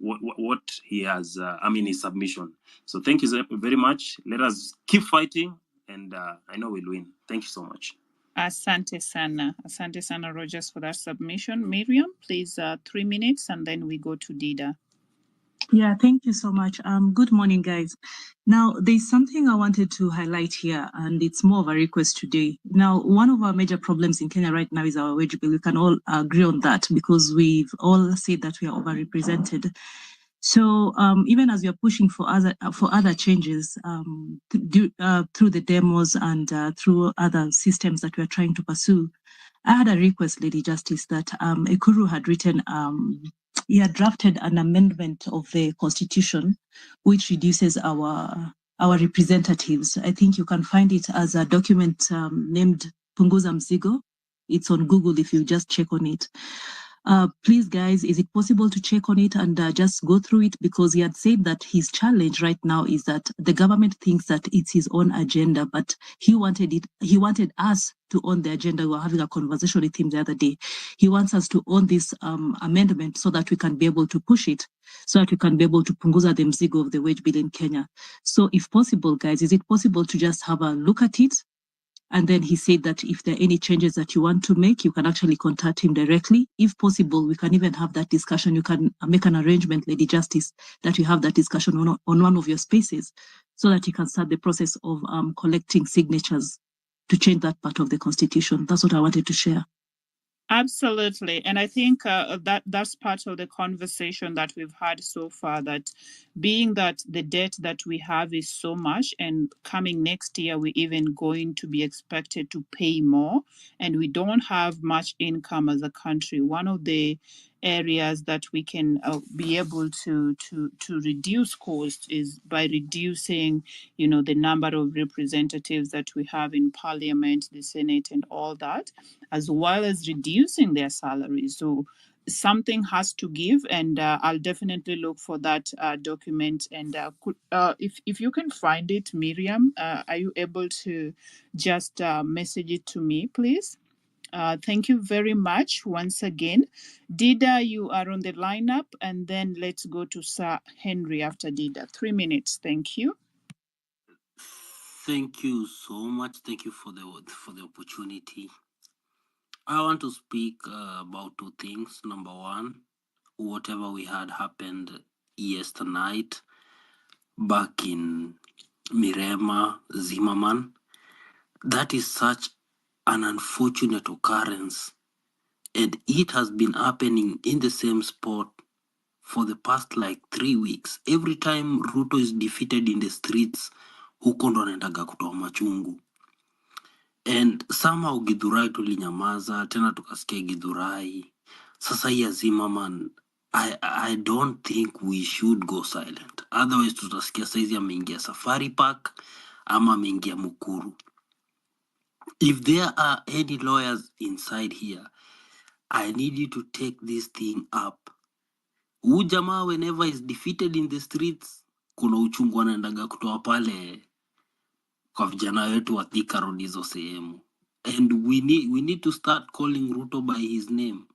What he has, his submission. So thank you very much. Let us keep fighting, and I know we'll win. Thank you so much. Asante sana, Rogers, for that submission. Miriam, please, 3 minutes, and then we go to Dida. Yeah, thank you so much. Good morning, guys. Now, there's something I wanted to highlight here, and it's more of a request today. Now, one of our major problems in Kenya right now is our wage bill. We can all agree on that, because we've all said that we are overrepresented. So even as we are pushing for other changes through the demos and through other systems that we are trying to pursue, I had a request, Lady Justice, that Ekuru had written. He had drafted an amendment of the Constitution, which reduces our representatives. I think you can find it as a document named Punguza Mzigo. It's on Google if you just check on it. Please, guys, is it possible to check on it and just go through it? Because he had said that his challenge right now is that the government thinks that it's his own agenda, but he wanted us to own the agenda. We were having a conversation with him the other day. He wants us to own this amendment so that we can be able to push it, so that we can be able to punguza the mzigo of the wage bill in Kenya. So if possible, guys, is it possible to just have a look at it? And then he said that if there are any changes that you want to make, you can actually contact him directly. If possible, we can even have that discussion. You can make an arrangement, Lady Justice, that you have that discussion on one of your spaces, so that you can start the process of collecting signatures to change that part of the Constitution. That's what I wanted to share. Absolutely. And I think that's part of the conversation that we've had so far, that being that the debt that we have is so much, and coming next year, we're even going to be expected to pay more, and we don't have much income as a country. One of the areas that we can be able to reduce costs is by reducing, the number of representatives that we have in parliament, the Senate, and all that, as well as reducing their salaries. So something has to give, and I'll definitely look for that document. And if you can find it, Miriam, are you able to just message it to me, please? Thank you very much once again. Dida, you are on the lineup, and then let's go to Sir Henry after Dida. 3 minutes. Thank you. Thank you so much. Thank you for the opportunity. I want to speak about two things. Number one, whatever we had happened yesterday night back in Mirema, Zimmerman, that is such an unfortunate occurrence, and it has been happening in the same spot for the past like 3 weeks. Every time Ruto is defeated in the streets, huko ndo anaendaga kutoa machungu. And somehow Githurai tulinyamaza, tena tukasikia Githurai. Sasa hii ya Zimmerman, I don't think we should go silent. Otherwise tutasikia saizi ameingia Safari Park ama ameingia Mukuru. If there are any lawyers inside here, I need you to take this thing up. Huyu jamaa whenever is defeated in the streets, kuna uchungu anaendaga kutoa pale kwa vijana wetu wa Thika Road hizo sehemu. And we need to start calling Ruto by his name.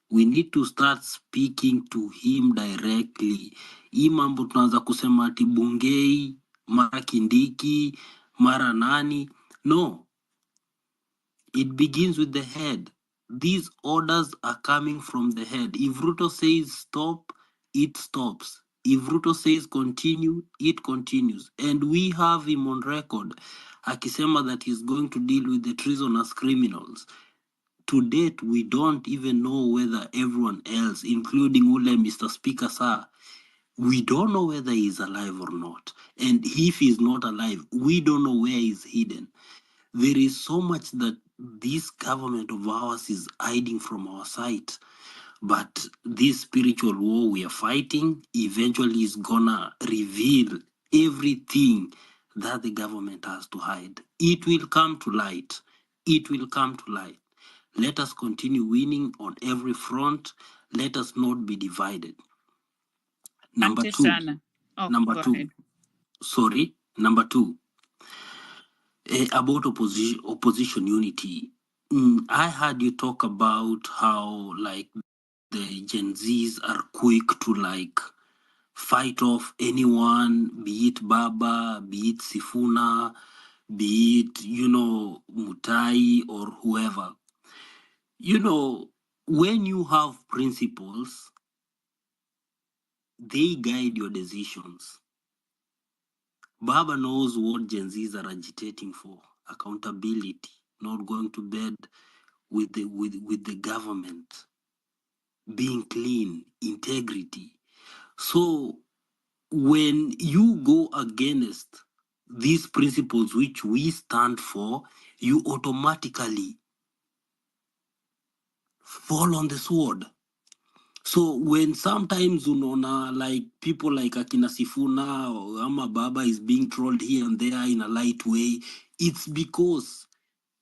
We need to start speaking to him directly. Hii mambo tunaanza kusema ati Bungei, mara Kindiki, mara nani. No. It begins with the head. These orders are coming from the head. If Ruto says stop, it stops. If Ruto says continue, it continues. And we have him on record, akisema that he's going to deal with the treasonous criminals. To date, we don't even know whether everyone else, including Ule Mr. Speaker, sir, we don't know whether he's alive or not. And if he's not alive, we don't know where he's hidden. There is so much that this government of ours is hiding from our sight. But this spiritual war we are fighting eventually is gonna reveal everything that the government has to hide. It will come to light. It will come to light. Let us continue winning on every front. Let us not be divided. Number Ante two. sana. Oh, Number go two. ahead. Sorry. Number two. About opposition unity. I heard you talk about how like the Gen Zs are quick to like fight off anyone, be it Baba, be it Sifuna, be it, Mutai or whoever. When you have principles, they guide your decisions. Baba knows what Gen Zs are agitating for. Accountability, not going to bed with the government, being clean, integrity. So when you go against these principles which we stand for, you automatically fall on the sword. So when sometimes like people like Akina Sifuna or Ama Baba is being trolled here and there in a light way, it's because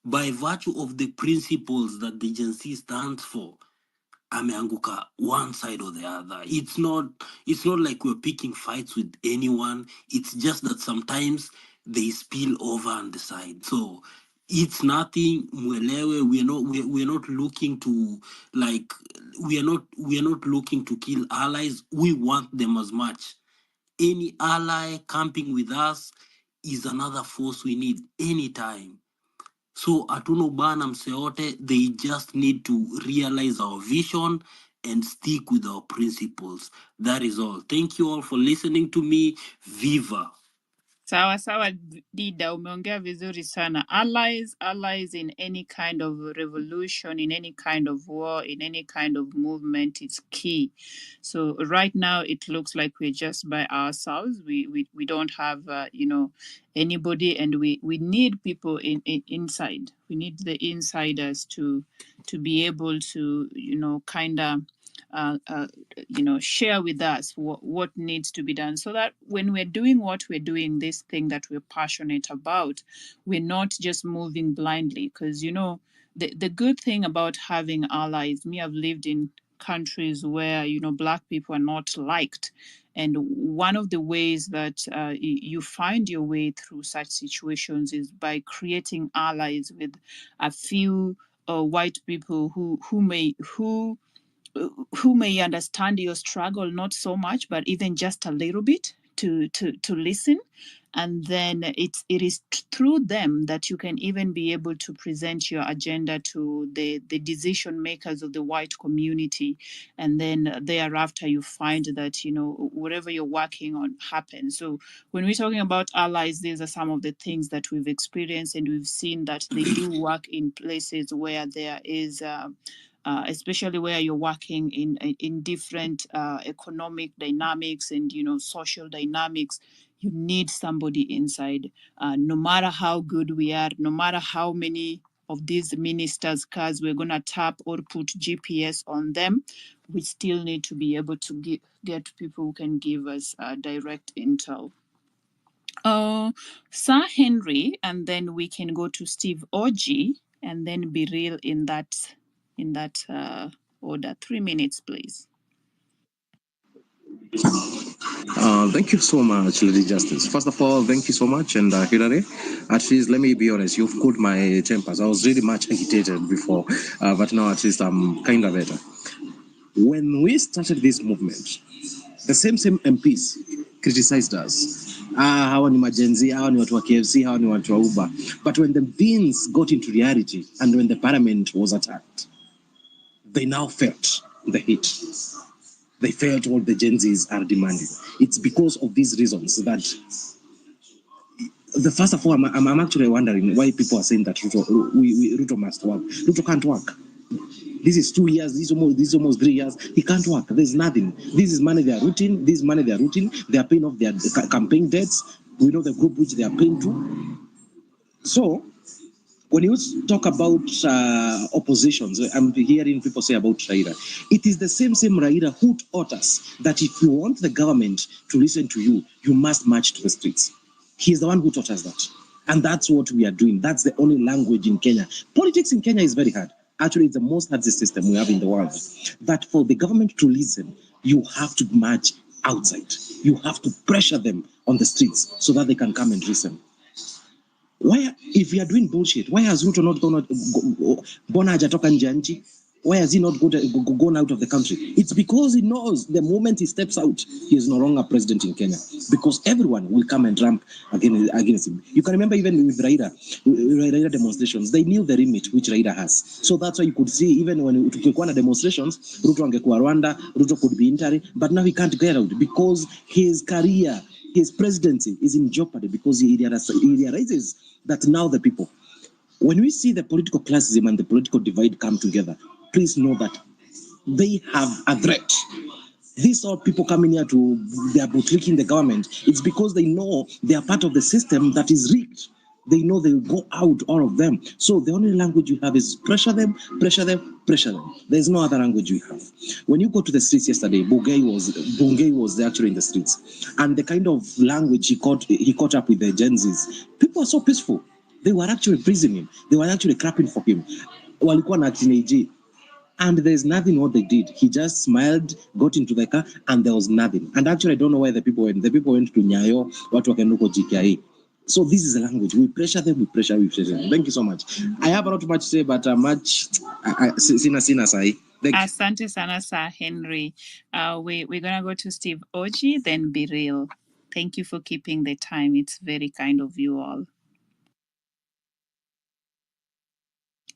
by virtue of the principles that the Gen Z stands for, ameanguka one side or the other. It's not like we're picking fights with anyone. It's just that sometimes they spill over on the side. So it's nothing mwelewe. We're not looking to like we are not looking to kill allies. We want them as much. Any ally camping with us is another force we need anytime. So atuno bana mseote, they just need to realize our vision and stick with our principles. That is all. Thank you all for listening to me. Viva. Sawa sawa Dida, umeongea vizuri sana. Allies in any kind of revolution, in any kind of war, in any kind of movement is key. So right now it looks like we're just by ourselves. We don't have anybody, and we need people inside. We need the insiders to be able to kind of share with us what needs to be done, so that when we're doing what we're doing, this thing that we're passionate about, we're not just moving blindly. Because the good thing about having allies, me, I've lived in countries where black people are not liked, and one of the ways that you find your way through such situations is by creating allies with a few white people who may understand your struggle, not so much, but even just a little bit, to listen. And then it is through them that you can even be able to present your agenda to the decision makers of the white community. And then thereafter you find that whatever you're working on happens. So when we're talking about allies, these are some of the things that we've experienced, and we've seen that they do work in places where there is especially where you're working in different economic dynamics and social dynamics. You need somebody inside. No matter how good we are, no matter how many of these ministers' cars we're gonna tap or put GPS on them, we still need to be able to get people who can give us direct intel. Sir Henry, and then we can go to Steve Oji, and then be real in that order. 3 minutes, please. Thank you so much, Lady Justice. First of all, thank you so much. And Hillary, at least let me be honest, you've cooled my tempers. I was really much agitated before, but now at least I'm kind of better. When we started this movement, the same MPs criticized us. Hawa ni majenzi, hawa ni watu wa KFC, hawa ni watu wa Uber. But when the things got into reality and when the parliament was attacked, they now felt the heat. They felt what the Gen Zs are demanding. It's because of these reasons that first of all, I'm actually wondering why people are saying that Ruto must work. Ruto can't work. This is 2 years, this is almost 3 years. He can't work. There's nothing. This is money they are routing. This is money they are routing. They are paying off their campaign debts. We know the group which they are paying to. So, when you talk about oppositions, I'm hearing people say about Raila. It is the same Raila who taught us that if you want the government to listen to you, you must march to the streets. He is the one who taught us that. And that's what we are doing. That's the only language in Kenya. Politics in Kenya is very hard. Actually, it's the most hardest system we have in the world. That for the government to listen, you have to march outside. You have to pressure them on the streets so that they can come and listen. Why, if we are doing bullshit, why has Ruto not gone? Why has he not gone out of the country? It's because he knows the moment he steps out, he is no longer president in Kenya. Because everyone will come and ramp against him. You can remember even with Raila demonstrations, they knew the limit which Raila has. So that's why you could see even when tukikuwa demonstrations, Ruto angekuwa Rwanda, Ruto could be interim, but now he can't get out because his career, his presidency is in jeopardy because he realizes that now the people, when we see the political classism and the political divide come together, please know that they have a threat. These are people coming here they are bootlicking the government. It's because they know they are part of the system that is rigged. They know they will go out, all of them. So the only language you have is pressure them, pressure them, pressure them. There's no other language you have. When you go to the streets yesterday, Bungei was actually in the streets. And the kind of language he caught up with the Gen Zs, people are so peaceful. They were actually praising him. They were actually clapping for him. Walikuwa na teenage. And there's nothing what they did. He just smiled, got into the car, and there was nothing. And actually, I don't know where the people went. The people went to Nyayo, watu wakaenda Jkia. So this is the language. We pressure them, we pressure them. Thank you so much. I have not much to say, but sina sai. Asante sana, Sir Henry. We're gonna go to Steve Oji, then Be Real. Thank you for keeping the time. It's very kind of you all.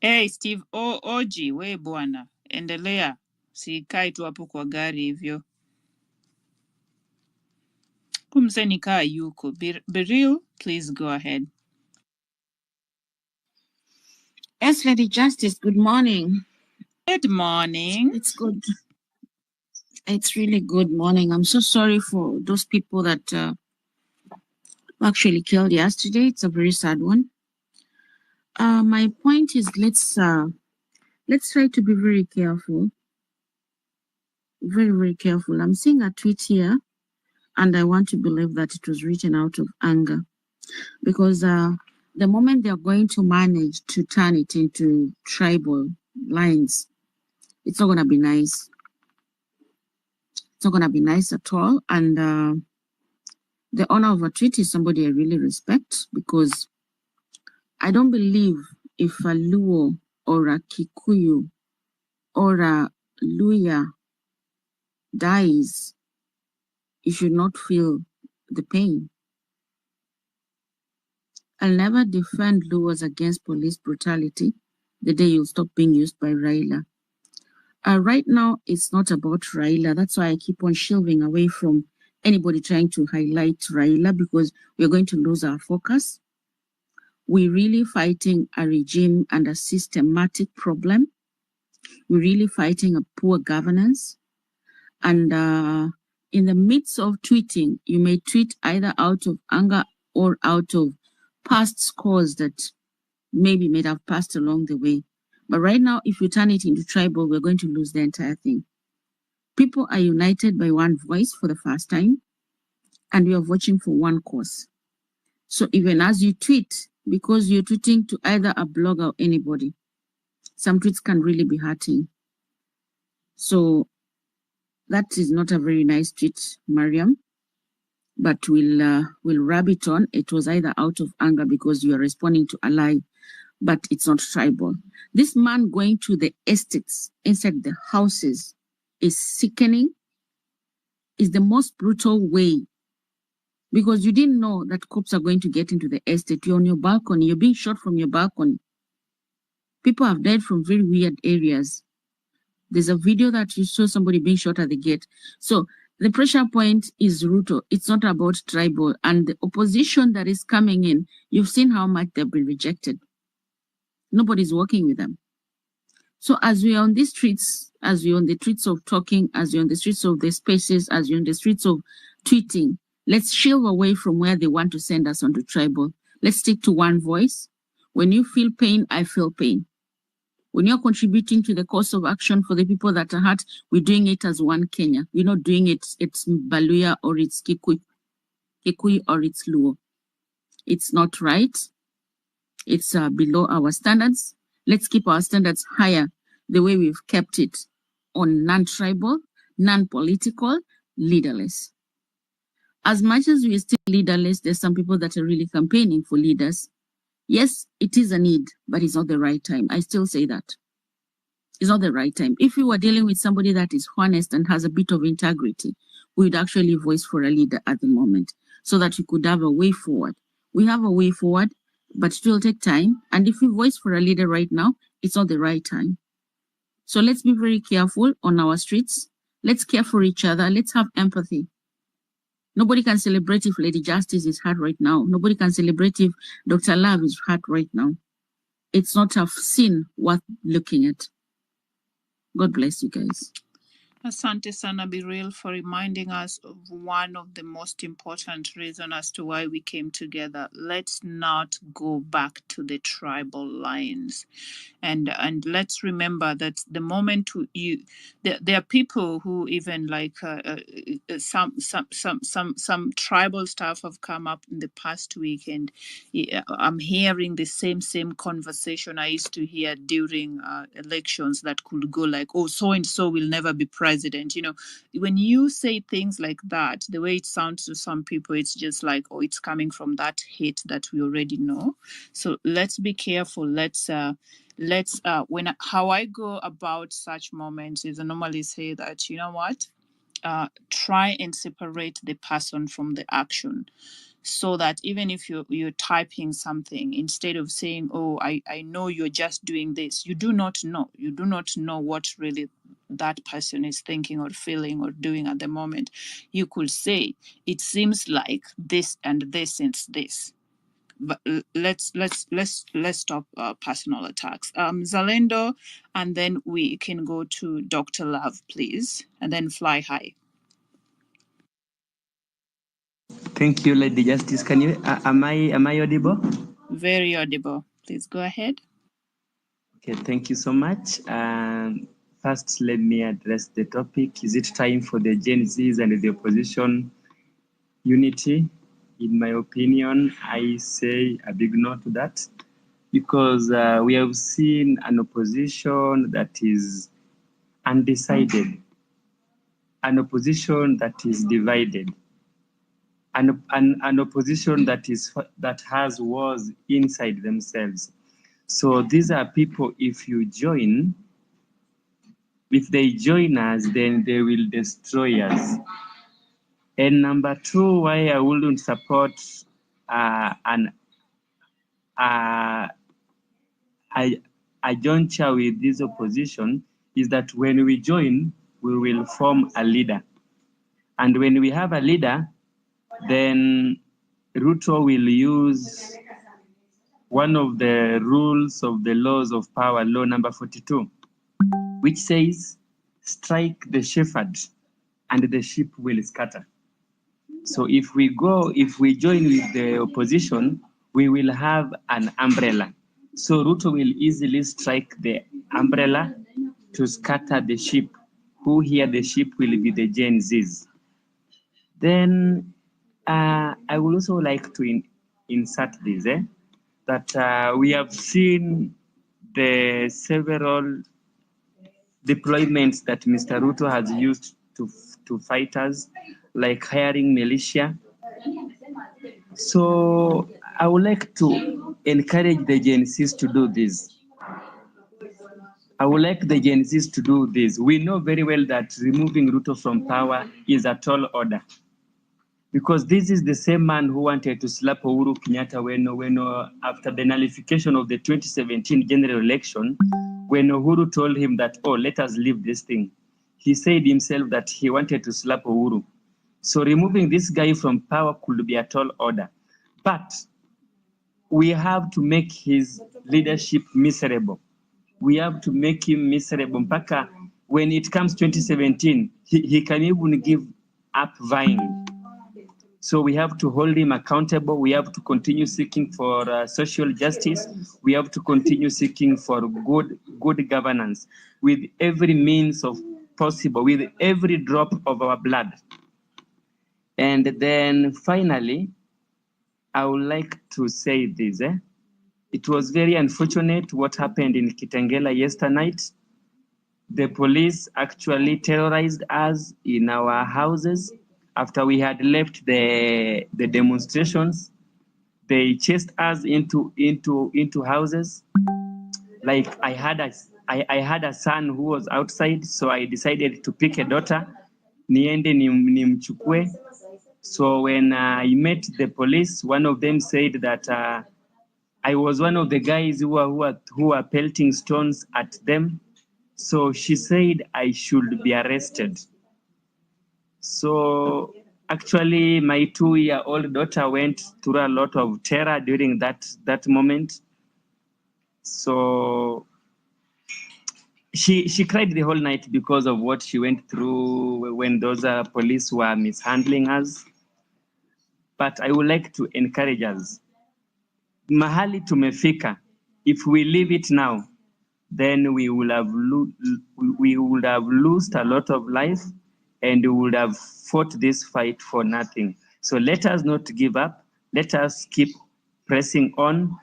Hey, Steve Oji, we bwana, endelea. Sikai tu hapo kwa gari hivyo. Kumse nikaa yuko. Be Real, Please go ahead. Yes, Lady Justice, good morning. Good morning. It's good. It's really good morning. I'm so sorry for those people that were actually killed yesterday. It's a very sad one. My point is let's try to be very careful. Very, very careful. I'm seeing a tweet here, and I want to believe that it was written out of anger. Because the moment they're going to manage to turn it into tribal lines, it's not going to be nice. It's not going to be nice at all. And the owner of a tweet is somebody I really respect, because I don't believe if a Luo or a Kikuyu or a Luya dies, you should not feel the pain. I'll never defend Luos against police brutality the day you stop being used by Raila. Right now, it's not about Raila. That's why I keep on shelving away from anybody trying to highlight Raila, because we're going to lose our focus. We're really fighting a regime and a systematic problem. We're really fighting a poor governance. And in the midst of tweeting, you may tweet either out of anger or out of past scores that maybe may have passed along the way. But right now, if you turn it into tribal, we're going to lose the entire thing. People are united by one voice for the first time, and we are voting for one cause. So even as you tweet, because you're tweeting to either a blogger or anybody, some tweets can really be hurting. So that is not a very nice tweet, Mariam, but we'll rub it on. It was either out of anger because you are responding to a lie, but it's not tribal. This man going to the estates inside the houses is sickening, is the most brutal way, because you didn't know that cops are going to get into the estate. You're on your balcony, you're being shot from your balcony. People have died from very weird areas. There's a video that you saw somebody being shot at the gate. So the pressure point is Ruto. It's not about tribal. And the opposition that is coming in, you've seen how much they've been rejected. Nobody's working with them. So as we are on these streets, as we're on the streets of talking, as we're on the streets of the spaces, as we're on the streets of tweeting, let's shield away from where they want to send us onto tribal. Let's stick to one voice. When you feel pain, I feel pain. When you're contributing to the course of action for the people that are hurt, we're doing it as one Kenya. We're not doing it, it's Baluya or it's Kikuyu or it's Luo. It's not right. It's below our standards. Let's keep our standards higher the way we've kept it on non-tribal, non-political, leaderless. As much as we're still leaderless, there's some people that are really campaigning for leaders. Yes, it is a need, but it's not the right time. I still say that. It's not the right time. If we were dealing with somebody that is honest and has a bit of integrity, we would actually voice for a leader at the moment so that we could have a way forward. We have a way forward, but it will take time. And if we voice for a leader right now, it's not the right time. So let's be very careful on our streets. Let's care for each other. Let's have empathy. Nobody can celebrate if Lady Justice is hurt right now. Nobody can celebrate if Dr. Love is hurt right now. It's not a sin worth looking at. God bless you guys. Asante sana Biril for reminding us of one of the most important reasons as to why we came together. Let's not go back to the tribal lines. And let's remember that the moment there are people who even like some tribal stuff have come up in the past week, and I'm hearing the same conversation I used to hear during elections that could go like, oh, so and so will never be president. You know, when you say things like that, the way it sounds to some people, it's just like, oh, it's coming from that hate that we already know. So let's be careful. Let's how I go about such moments is I normally say that, you know what, try and separate the person from the action, so that even if you're typing something, instead of saying, oh, I know you're just doing this, you do not know what really that person is thinking or feeling or doing at the moment. You could say, it seems like this and this and this. but let's stop personal attacks. Zalendo, and then we can go to Dr. Love, please, and then Fly High. Thank you, Lady Justice. Can you am I audible? Very audible. Please go ahead. Okay, thank you so much. First, let me address the topic. Is it time for the Gen Zs and the opposition unity? In my opinion, I say a big no to that, because we have seen an opposition that is undecided, an opposition that is divided, an opposition that has wars inside themselves. So these are people, if they join us, then they will destroy us. And number two, why I wouldn't support a juncture with this opposition is that when we join, we will form a leader. And when we have a leader, then Ruto will use one of the rules of the laws of power, law number 42, which says, strike the shepherd and the sheep will scatter. So if we join with the opposition, we will have an umbrella. So Ruto will easily strike the umbrella to scatter the sheep. Who here the sheep will be the Gen Zs. Then I would also like to insert this, that we have seen the several deployments that Mr. Ruto has used to fight us, like hiring militia. So I would like to encourage the Gen Zs to do this. I would like the Gen Zs to do this. We know very well that removing Ruto from power is a tall order, because this is the same man who wanted to slap Uhuru Kenyatta when after the nullification of the 2017 general election, when Uhuru told him that, oh, let us leave this thing. He said himself that he wanted to slap Uhuru. So removing this guy from power could be a tall order. But we have to make his leadership miserable. We have to make him miserable. Mpaka when it comes 2017, he can even give up vying. So we have to hold him accountable. We have to continue seeking for social justice. We have to continue seeking for good governance with every means of possible, with every drop of our blood. And then finally, I would like to say this. It was very unfortunate what happened in Kitengela yesterday night. The police actually terrorized us in our houses. After we had left the demonstrations, they chased us into houses. Like I had a son who was outside, so I decided to pick a daughter, niende nimchukue. So when I met the police, one of them said that I was one of the guys who are pelting stones at them. So she said I should be arrested. So actually, my 2-year-old daughter went through a lot of terror during that moment. So she cried the whole night because of what she went through when those police were mishandling us. But I would like to encourage us. Mahali tumefika, if we leave it now, then we would have lost a lot of life, and we would have fought this fight for nothing. So let us not give up. Let us keep pressing on.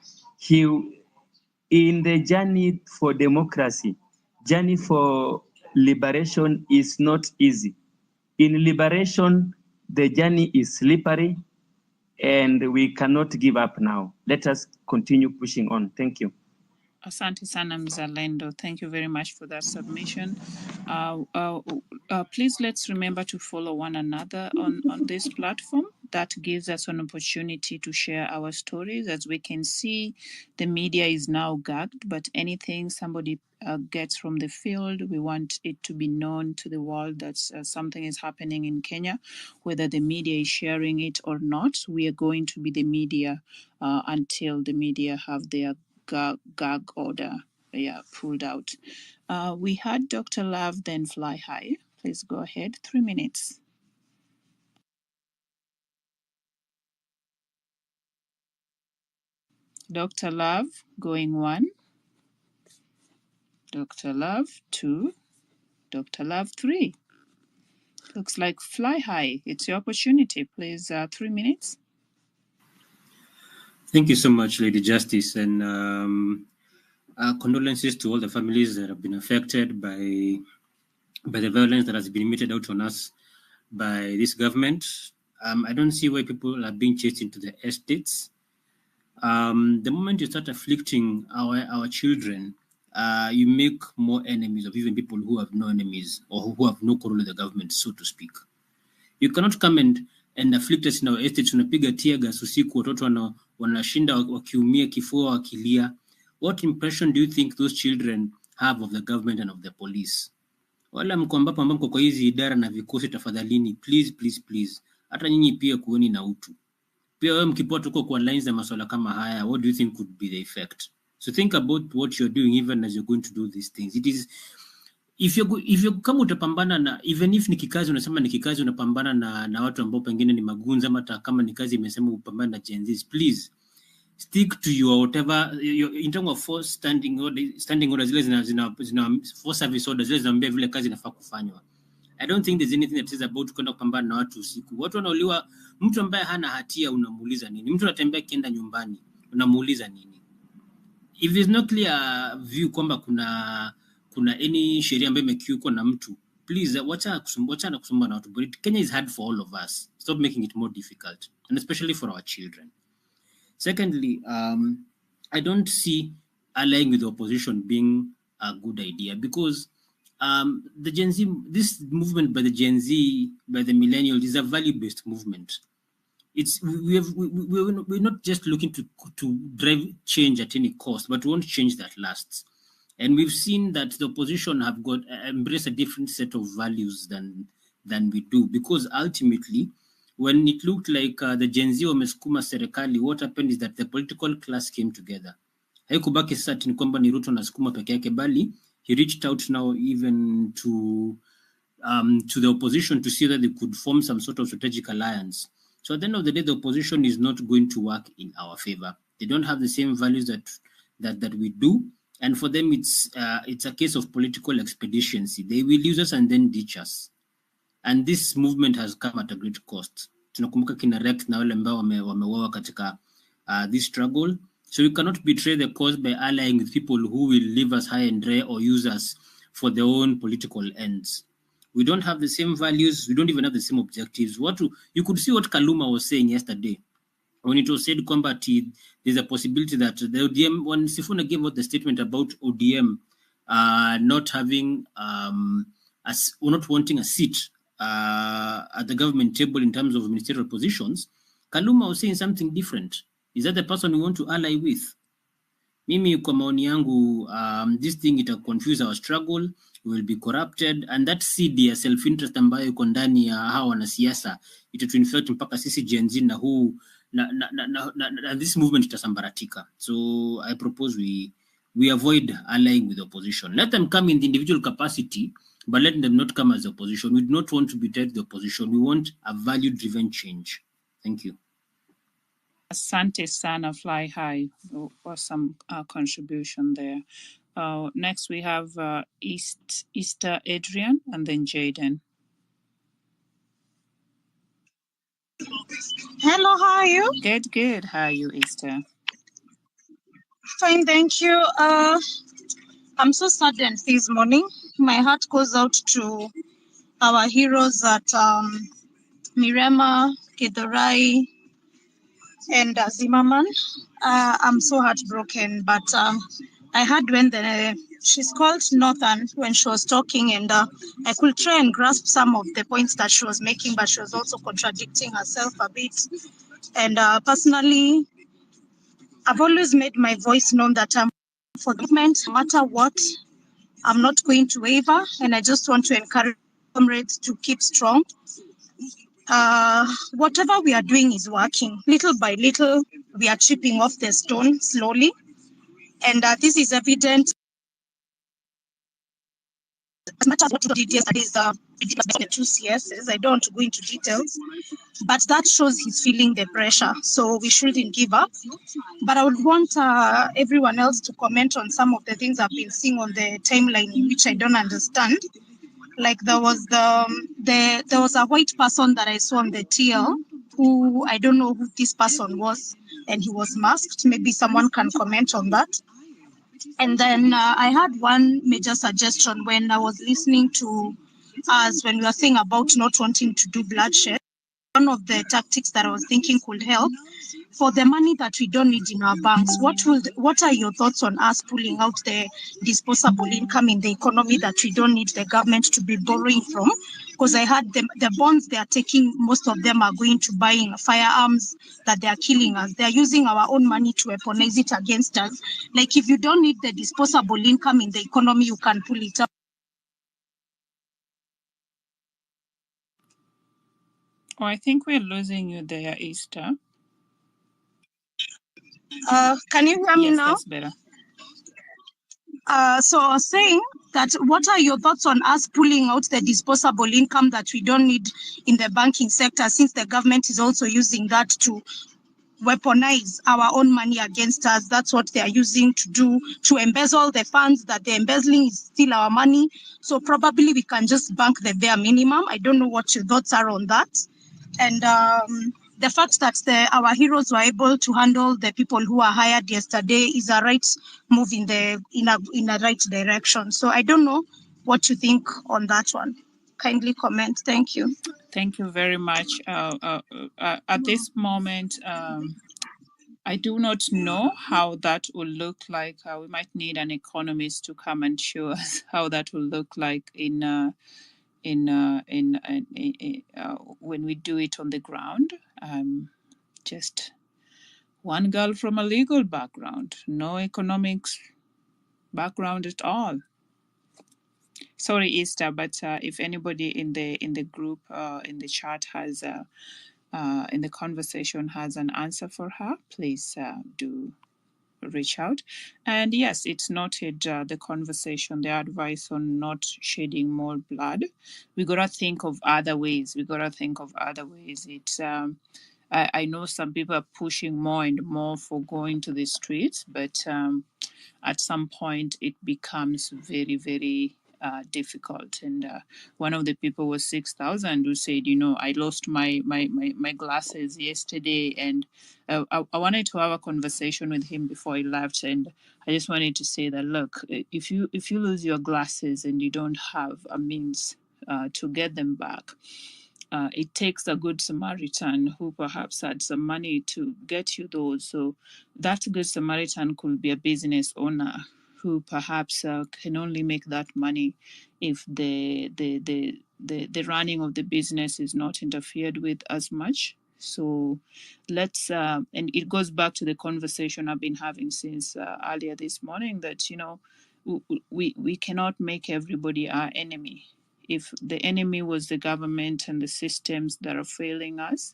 In the journey for democracy, journey for liberation is not easy. In liberation, the journey is slippery, and we cannot give up now. Let us continue pushing on. Thank you. Asante sana Mzalendo. Thank you very much for that submission. Please let's remember to follow one another on this platform. that gives us an opportunity to share our stories. As we can see, the media is now gagged, but anything somebody gets from the field, we want it to be known to the world that something is happening in Kenya, whether the media is sharing it or not. We are going to be the media until the media have their gag order pulled out. We had Dr. Love, then Fly High. Please go ahead. 3 minutes. Dr. Love, going 1. Dr. Love, 2. Dr. Love, 3. Looks like Fly High. It's your opportunity. Please, 3 minutes. Thank you so much, Lady Justice, and condolences to all the families that have been affected by the violence that has been meted out on us by this government. I don't see why people are being chased into the estates. The moment you start afflicting our children, you make more enemies of even people who have no enemies or who have no quarrel with the government, so to speak. You cannot come and afflict us in our estates. Unapiga tear gas usiku, watoto wanashinda wakiumia, kifua wakilia. What impression do you think those children have of the government and of the police? Wala mko ambapo mko kwa hizi idara na vikosi, tafadhalini, please. Hata nyinyi pia kuweni na utu. Pia wewe mkipoa tuko kwa lines za masuala kama haya, what do you think could be the effect? So think about what you're doing even as you're going to do these things. It is if you kama utapambana na, even if ni kikazi unasema ni kikazi, unapambana na watu ambao pengine ni magunza, ama kama ni kazi imesema upambana na Gen Zs, please stick to your whatever in terms of force standing order zile zina force service orders zile zinaambia vile kazi inafaa kufanywa. I don't think there's anything that is about kwenda kupambana na watu usiku. Watu wanauliwa, mtu ambaye hana hatia unamuuliza nini? Mtu anatembea kienda nyumbani unamuuliza nini? If there's no clear view kwamba kuna any sheria ambayo imekiukwa na mtu, please wacha kusumbua na watu. But Kenya is hard for all of us. Stop making it more difficult, and especially for our children. Secondly, I don't see allying with the opposition being a good idea, because the Gen Z, this movement by the Gen Z, by the millennials, is a value-based movement. We're not just looking to drive change at any cost, but we want change that lasts. And we've seen that the opposition have embraced a different set of values than we do, because ultimately, when it looked like the Gen Z wamesukuma serikali, what happened is that the political class came together. Haikubaki sasa ni kwamba ni Ruto na sukuma peke yake, bali he reached out now even to the opposition to see that they could form some sort of strategic alliance. So at the end of the day, the opposition is not going to work in our favor. They don't have the same values that we do, and for them it's a case of political expediency. They will use us and then ditch us. And this movement has come at a great cost. Tunakumbuka kina Rex na wale ambao wameuawa katika this struggle. So we cannot betray the cause by allying with people who will leave us high and dry or use us for their own political ends. We don't have the same values. We don't even have the same objectives. You could see what Kaluma was saying yesterday when it was said kwamba there's a possibility that the ODM, when Sifuna gave out the statement about ODM not having not wanting a seat at the government table in terms of ministerial positions, Kaluma was saying something different. Is that the person we want to ally with? Mimi kwa maoni yangu, this thing it'll confuse our struggle, we will be corrupted, and that seed ya self-interest ambayo iko ndani ya hawa wanasiasa itatuinfect mpaka sisi Gen Z na this movement itasambaratika. So I propose we avoid allying with the opposition. Let them come in the individual capacity, but let them not come as the opposition. We do not want to be tied to the opposition. We want a value-driven change. Thank you. Asante sana, Fly High, for some contribution there. Next, we have Easter Adrian, and then Jaden. Hello, how are you? Good. How are you, Easter? Fine, thank you. I'm so saddened this morning. My heart goes out to our heroes at Mirema, Githurai, and Zimmerman. I'm so heartbroken, but I heard when the she's called Northern when she was talking, and I could try and grasp some of the points that she was making, but she was also contradicting herself a bit. And personally, I've always made my voice known that I'm for the government, no matter what. I'm not going to waver, and I just want to encourage comrades to keep strong. Whatever we are doing is working. Little by little, we are chipping off the stone slowly, and this is evident. As much as what we did yesterday is the two CSs, I don't want to go into details, but that shows he's feeling the pressure. So we shouldn't give up. But I would want everyone else to comment on some of the things I've been seeing on the timeline, which I don't understand. Like there was there was a white person that I saw on the TL who I don't know who this person was, and he was masked. Maybe someone can comment on that. And then I had one major suggestion when I was listening to us when we were saying about not wanting to do bloodshed. One of the tactics that I was thinking could help for the money that we don't need in our banks. What are your thoughts on us pulling out the disposable income in the economy that we don't need the government to be borrowing from? Because I heard the bonds they are taking, most of them are going to buying firearms that they are killing us. They are using our own money to weaponize it against us. Like if you don't need the disposable income in the economy, you can pull it up. Oh, I think we're losing you there, Easter. Can you hear me Yes, now? that's better. So I was saying that what are your thoughts on us pulling out the disposable income that we don't need in the banking sector, since the government is also using that to weaponize our own money against us? That's what they are using to do, to embezzle the funds that they're embezzling is still our money. So probably we can just bank the bare minimum. I don't know what your thoughts are on that. And the fact that our heroes were able to handle the people who were hired yesterday is a right move in a right direction. So I don't know what you think on that one. Kindly comment. Thank you. Thank you very much. At this moment, I do not know how that will look like. We might need an economist to come and show us how that will look like when we do it on the ground. Just one girl from a legal background, no economics background at all. Sorry, Easter, but if anybody in the group in the chat has in the conversation has an answer for her, please do reach out. And yes, it's noted the conversation, the advice on not shedding more blood. We gotta think of other ways. It's I know some people are pushing more and more for going to the streets, but at some point it becomes very, very difficult. And one of the people was 6,000 who said, I lost my glasses yesterday, and I wanted to have a conversation with him before he left, and I just wanted to say that, look, if you lose your glasses and you don't have a means to get them back, it takes a good Samaritan who perhaps had some money to get you those. So that good Samaritan could be a business owner who perhaps can only make that money if the running of the business is not interfered with as much. So let's and it goes back to the conversation I've been having since earlier this morning, that we cannot make everybody our enemy. If the enemy was the government and the systems that are failing us,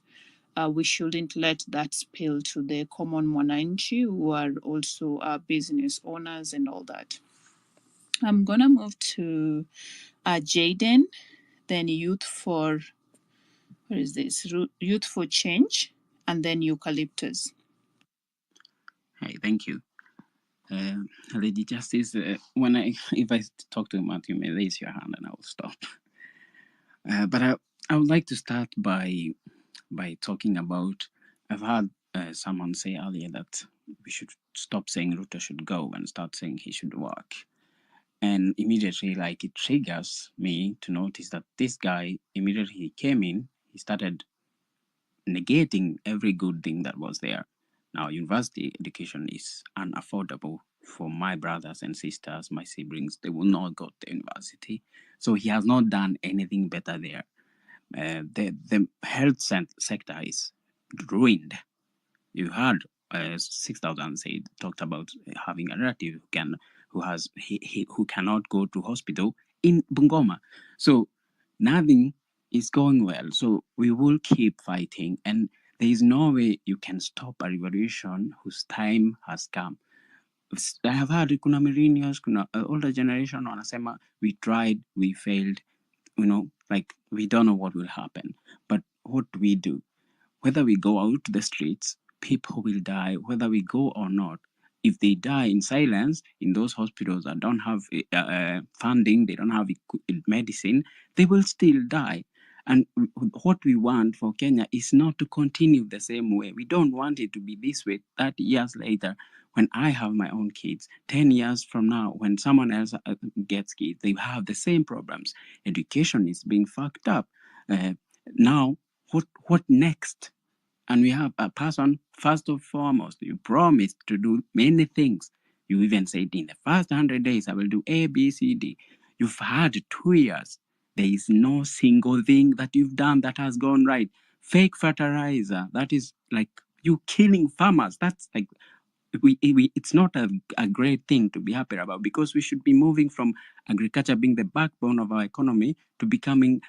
we shouldn't let that spill to the common mwananchi who are also business owners and all that. I'm gonna move to Jaden, then Youth for, what is this? Youth for Change, and then Eucalyptus. Hi, thank you. Lady Justice, if I talk to Matthew, you may raise your hand and I will stop. But I would like to start by talking about, I've heard someone say earlier that we should stop saying Ruto should go and start saying he should work. And immediately, like, it triggers me to notice that this guy, immediately he came in, he started negating every good thing that was there. Now, university education is unaffordable for my brothers and sisters, my siblings. They will not go to university. So he has not done anything better there. The health sector is ruined. You heard 6,000 said talked about having a relative who cannot go to hospital in Bungoma. So nothing is going well. So we will keep fighting, and there is no way you can stop a revolution whose time has come. I have heard kuna millennials, kuna older generation wanasema we tried, we failed, like we don't know what will happen. But what do? Whether we go out to the streets, people will die, whether we go or not. If they die in silence in those hospitals that don't have funding, they don't have medicine, they will still die. And what we want for Kenya is not to continue the same way. We don't want it to be this way 30 years later when I have my own kids. 10 years from now, when someone else gets kids, they have the same problems. Education is being fucked up. Now, what next? And we have a person, first and foremost, you promised to do many things. You even said in the first 100 days, I will do A, B, C, D. You've had 2 years. There is no single thing that you've done that has gone right. Fake fertilizer, that is like you killing farmers. That's like, it's not a great thing to be happy about, because we should be moving from agriculture being the backbone of our economy to becoming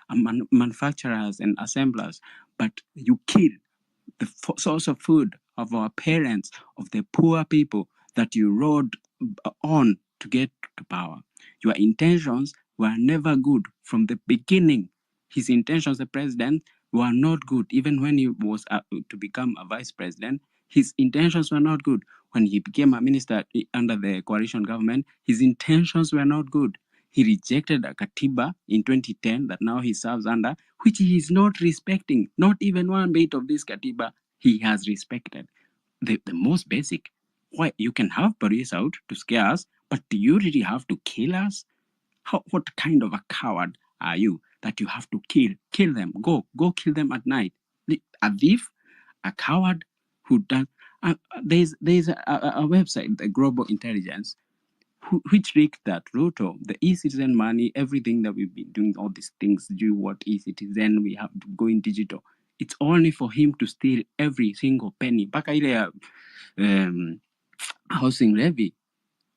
manufacturers and assemblers. But you kill the source of food of our parents, of the poor people that you rode on to get to power. Your intentions were never good from the beginning. His intentions, the president, were not good. Even when he was to become a vice president, his intentions were not good. When he became a minister under the coalition government, his intentions were not good. He rejected a Katiba in 2010 that now he serves under, which he is not respecting. Not even one bit of this Katiba he has respected. The most basic. Why you can have police out to scare us, but do you really have to kill us? What kind of a coward are you that you have to kill them? Go kill them at night. A thief, a coward who does. There's a website, the Global Intelligence, which leaked that Ruto, the e-citizen money, everything that we've been doing, all these things, do what e-citizen, we have to go in digital. It's only for him to steal every single penny. Mpaka ile ya housing levy.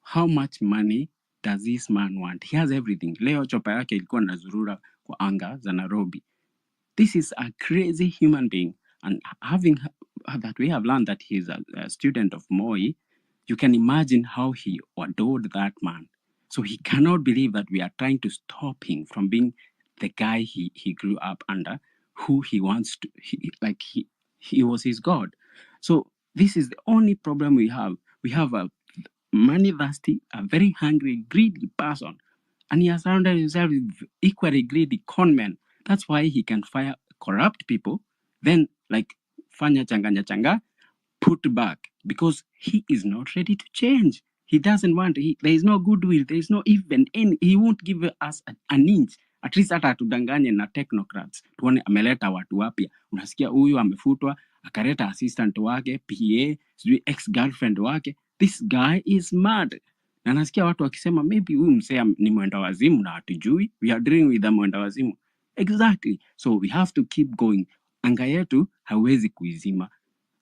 How much money does this man want? He has everything. Leo chopa yake ilikuwa nazurura kwa anga za Nairobi. This is a crazy human being. And having that, we have learned that he's a student of Moi. You can imagine how he adored that man. So he cannot believe that we are trying to stop him from being the guy he grew up under, who he wants to, he was his God. So this is the only problem we have. We have a money thirsty, a very hungry, greedy person. And he has surrounded himself with equally greedy con men. That's why he can fire corrupt people, then fanya changa, put back, because he is not ready to change. He doesn't want, there is no goodwill, there is no even any, he won't give us an inch. At least hata tudanganye na technocrats. Tuone ameleta watu wapya. Unasikia huyu amefutwa, akareta assistant wake, PA, sijui ex-girlfriend wake. This guy is mad. Na nasikia watu wakisema maybe huyu msea ni mwenda wazimu na hatujui. We are dealing with a mwenda wazimu. Exactly. So we have to keep going. Anga yetu hawezi kuizima.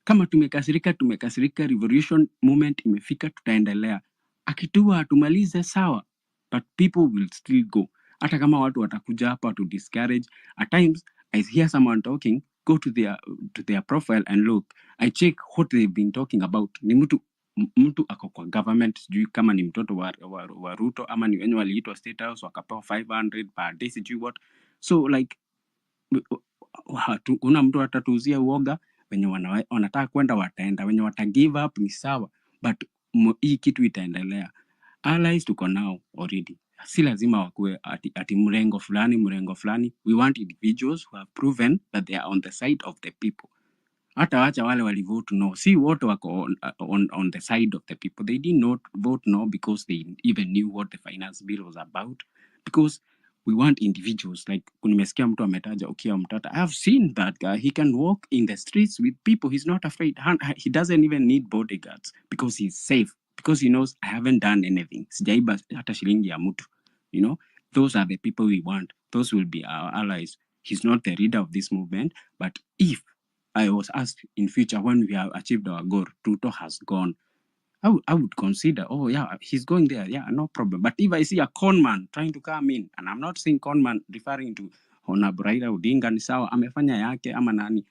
Kama tumekasirika, revolution movement imefika, tutaendelea. Akitua hatumalize sawa, but people will still go. Hata kama watu watakuja hapa to discourage. At times, I hear someone talking, go to their profile and look. I check what they've been talking about. Ni mtu ako kwa government, sijui kama ni mtoto wa Ruto, ama ni wenye waliitwa State House wakapewa 500 per day, sijui what. So una mtu atatuuzia uoga, wenye wanataka kwenda wataenda, wenye wata give up ni sawa, but hii kitu itaendelea. Allies tuko nao already. Si lazima wakue ati mrengo fulani. We want individuals who have proven that they are on the side of the people. Hata wacha wale walivote no. Si wote wako on the side of the people. They did not vote no because they even knew what the finance bill was about. Because we want individuals. Like nimesikia mtu ametaja Okiya Mtata. I have seen that guy. He can walk in the streets with people. He's not afraid. He doesn't even need bodyguards because he's safe. because he knows I haven't done anything. Sijaiba hata shilingi ya mtu. You know, those are the people we want. Those will be our allies. He's not the leader of this movement, but if I was asked in future when we have achieved our goal, Ruto has gone, I would consider, oh yeah, he's going there, yeah, no problem. But if I see a con man trying to come in, and I'm not saying con man referring to Honorable Raila Odinga ni sawa, amefanya yake ama nani.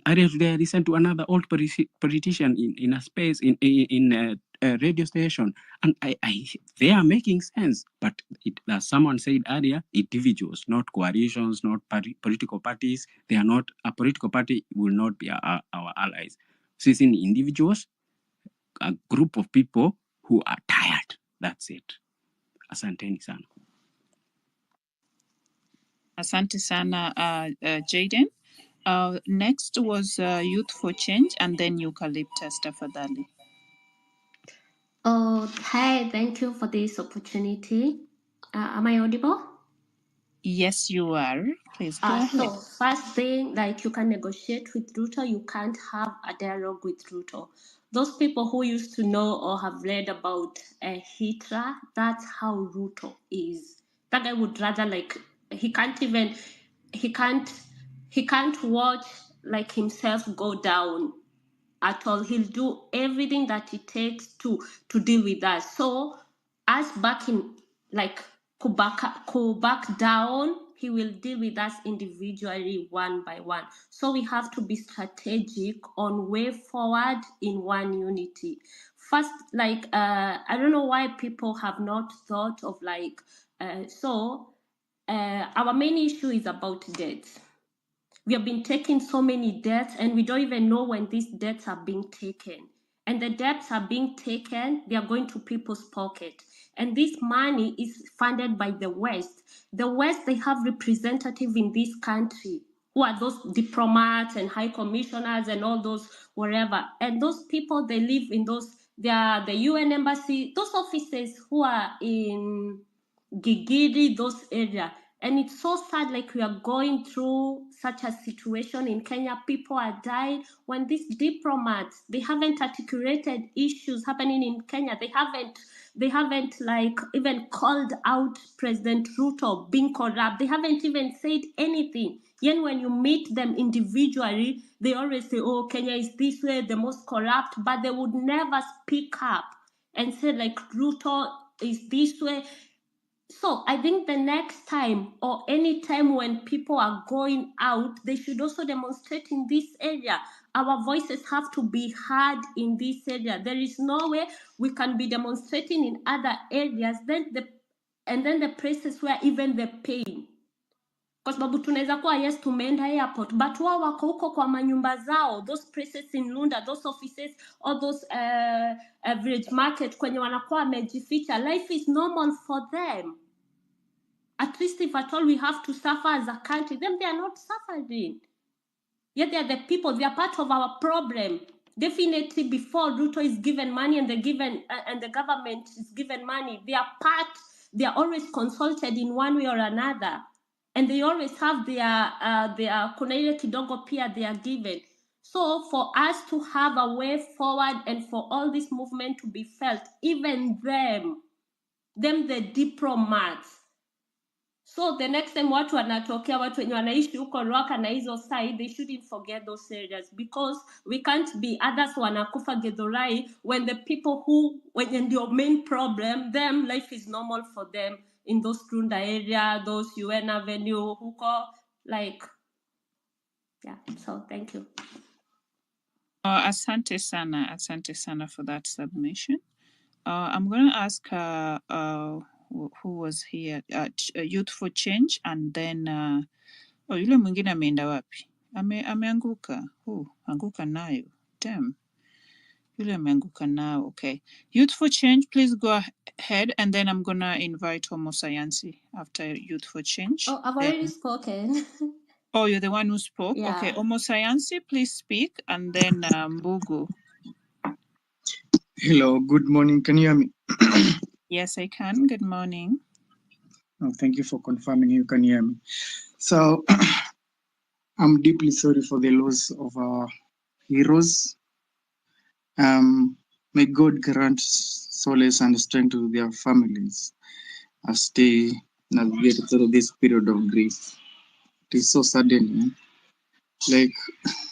Earlier today, I listened to another old politician in a space in a radio station, and they are making sense. But as someone said earlier, individuals, not coalitions, not political parties. They are not a political party will not be our allies. So it's in individuals, a group of people who are tired. That's it. Asanteni sana. Asante sana, Jaden. Next was Youth for Change, and then Eucalyptus, tafadhali. Oh, hi, thank you for this opportunity. Am I audible? Yes, you are. Please go ahead. So first thing, like you can negotiate with Ruto, you can't have a dialogue with Ruto. Those people who used to know or have read about Hitler, that's how Ruto is. That guy would rather like he can't watch like himself go down at all. He'll do everything that it takes to deal with us. So us back in like go back down, he will deal with us individually one by one. So we have to be strategic on way forward in one unity. First, like I don't know why people have not thought of like our main issue is about debt. We have been taking so many debts and we don't even know when these debts are being taken. And the debts are being taken, they are going to people's pocket. And this money is funded by the West. The West, they have representatives in this country who are those diplomats and high commissioners and all those wherever. And those people, they live in those, they are the UN embassy, those offices who are in Gigiri, those areas. And it's so sad, like we are going through such a situation in Kenya. People are dying when these diplomats, they haven't articulated issues happening in Kenya. They haven't like even called out President Ruto being corrupt. They haven't even said anything. Yet when you meet them individually, they always say, oh, Kenya is this way, the most corrupt, but they would never speak up and say like Ruto is this way. So I think the next time or any time when people are going out, they should also demonstrate in this area. Our voices have to be heard in this area. There is no way we can be demonstrating in other areas, then the places where even the pain. Kwa sababu tunaweza kuwa yes tumeenda airport, but wao wako huko kwa manyumba zao, those places in Lunda, those offices, all those average market kwenye wanakuwa wamejificha. Life is normal for them. At least if at all we have to suffer as a country, then they are not suffering. Yet they are the people, they are part of our problem. Definitely before Ruto is given money and the government is given money, they are always consulted in one way or another. And they always have their kuna ile kidogo pia they are given. So for us to have a way forward and for all this movement to be felt, even them the diplomats. So the next time watu wanatokea, watu wenye wanaishi huko Rwaka na hizo side, they shouldn't forget those areas because we can't be others wanakufa Githurai when the people who, when your main problem, them, life is normal for them in those Runda area, those UN Avenue, huko, like, yeah, so thank you. Asante sana for that submission. I'm going to ask who was here, Youth for Change, and then yule mwingine ameenda wapi? Ameanguka. Anguka nayo. Damn. Yule ameanguka nao. Okay. Youth for Change, please go ahead, and then I'm going to invite Homo Sayansi after Youth for Change. Oh, I've already spoken. Oh, you're the one who spoke? Yeah. Okay. Homo Sayansi, please speak, and then Mbugu. Hello, good morning. Can you hear me? Yes, I can. Good morning. Oh, thank you for confirming you can hear me. So, I'm deeply sorry for the loss of our heroes. May God grant solace and strength to their families as they navigate through this period of grief. It is so saddening. Like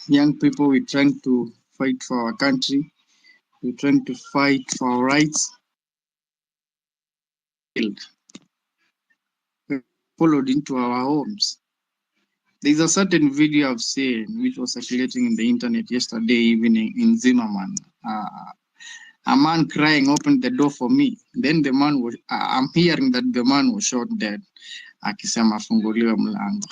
young people, we're trying to fight for our country. We're trying to fight for our rights. Followed into our homes. There's a certain video I've seen which was circulating in the internet yesterday evening in Zimmerman. A man crying opened the door for me. Then the man was, I'm hearing that the man was shot dead. Akisema funguliwe mlango.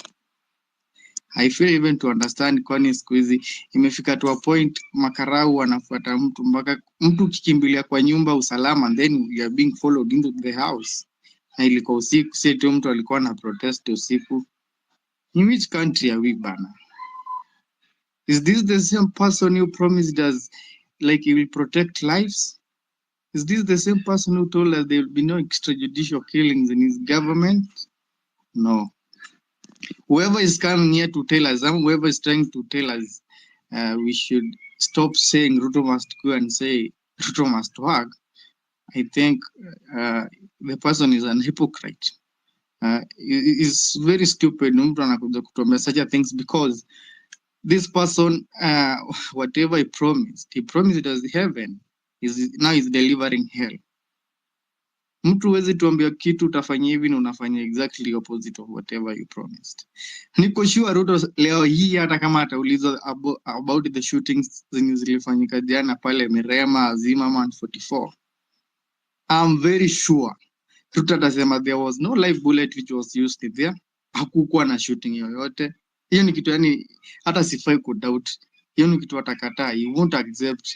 I feel even to understand kwani siku hizi imefika to a point makarau wanafuata mtu mpaka mtu ukikimbilia kwa nyumba usalama and then you are being followed into the house. Na ilikuwa usiku, si tu mtu alikuwa na protest usiku. In which country are we, bana? Is this the same person who promised us like he will protect lives? Is this the same person who told us there will be no extrajudicial killings in his government? No. Whoever is coming here to tell us, whoever is trying to tell us we should stop saying Ruto must go and say Ruto must work, I think the person is an hypocrite. It's very stupid mtu anakuja kutuambia such a things because this person, whatever he promised us heaven, now is delivering hell. Mtu huwezi tuambia kitu utafanya hivi na unafanya exactly opposite of whatever you promised. Niko sure Ruto leo hii hata kama ataulizwa about the shootings zenye zilifanyika jana pale Mirema, Zimmerman 44, I'm very sure Ruto atasema there was no live bullet which was used there. Hakukuwa na shooting yoyote. Hiyo ni kitu yani hata sifai ku doubt. Hiyo ni kitu atakataa. You won't accept.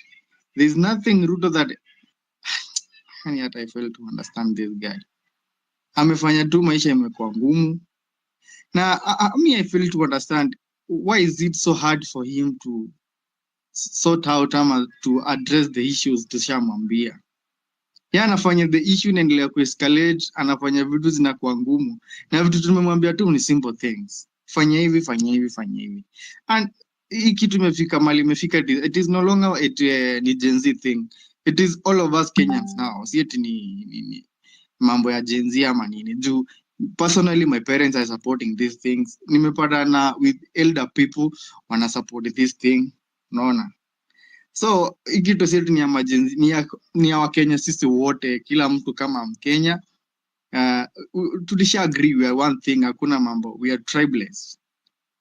There's nothing Ruto that yani hata I fail to understand this guy. Amefanya tu maisha imekuwa ngumu. Na I fail to understand why is it so hard for him to sort out ama to address the issues tushamwambia. Yeye anafanya the issue inaendelea kuescalate, anafanya vitu zinakuwa ngumu. Na vitu tumemwambia tu ni simple things. Fanya hivi, fanya hivi, fanya hivi. And hii kitu imefika mali imefika, it is no longer a Gen Z thing. It is all of us Kenyans now. Si eti ni mambo ya Gen Z ama nini. Juu personally my parents are supporting these things. Nimepatana with elder people wana support this thing. Unaona? So kitu sisi ni emergency ni ya Wakenya sisi wote, kila mtu kama Mkenya. Tulisha agree we are one thing, hakuna mambo, we are tribeless.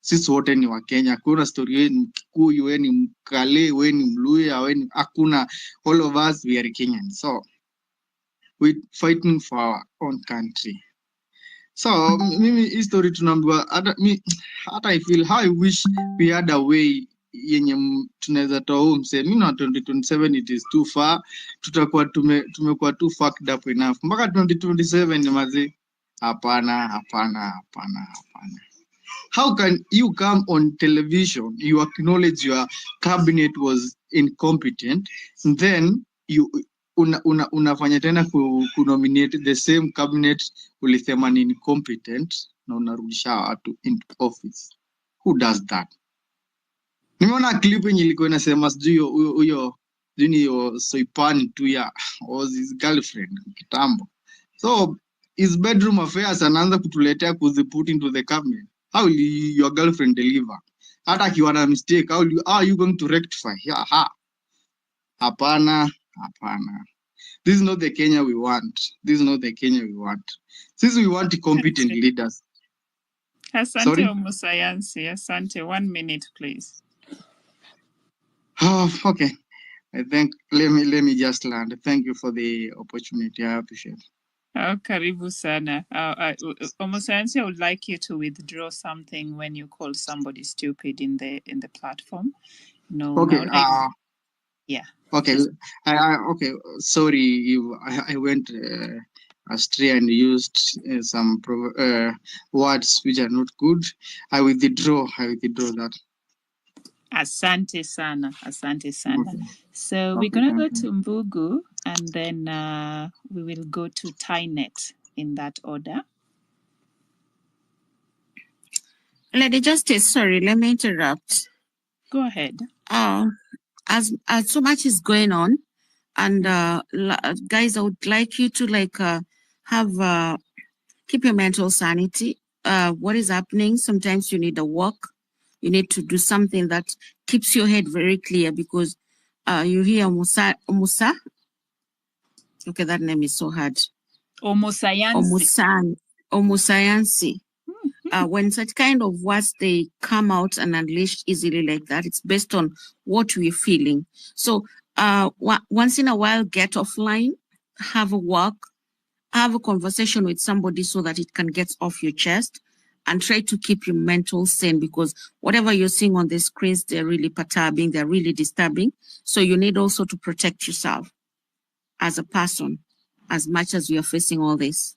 Sisi wote ni Wakenya, hakuna story wewe ni Mkikuyu, wewe ni Mkale, wewe ni Mluya, wewe ni hakuna, all of us we are Kenyans. So we fighting for our own country. So mimi history tunaambiwa hata I feel how I wish we had a way yenye tunaweza toa huu mse. Mimi na 2027 it is too far, tutakuwa tumekuwa too fucked up enough mpaka 2027 ni mazi. Hapana. How can you come on television, you acknowledge your cabinet was incompetent, and then you unafanya tena kunominate the same cabinet ulisema ni incompetent na unarudisha watu into office? Who does that? Nimeona clip yenye ilikuwa inasema sijui huyo junior Soipan tu ya was his girlfriend kitambo. So his bedroom affairs anaanza kutuletea kuziput into the cabinet. How will your girlfriend deliver? Hata akiwa na mistake, how are you going to rectify? Hapana. This is not the Kenya we want. Since we want competent leaders. Asante Sorry? Omusayansi. Asante. 1 minute, please. Oh, okay. I think let me just land. Thank you for the opportunity. I appreciate it. Karibu sana. Omusayansi, I would like you to withdraw something when you call somebody stupid in the platform. No. Okay. Yeah. Okay. Okay. Sorry if I went astray and used some words which are not good. I withdraw that. Asante sana. Okay. So we're gonna go to Mbugu and then we will go to Tynet in that order. Lady Justice, sorry, let me interrupt. Go ahead. As so much is going on, And guys, I would like you to have keep your mental sanity. What is happening? Sometimes you need a walk. You need to do something that keeps your head very clear, because you hear Musa. Okay, that name is so hard. Omusayansi. Omusayansi. When such kind of words they come out and unleashed easily like that, it's based on what we're feeling. So once in a while, get offline, have a walk, have a conversation with somebody so that it can get off your chest, and try to keep your mental sane, because whatever you're seeing on the screens, they're really perturbing, they're really disturbing. So you need also to protect yourself as a person, as much as we are facing all this.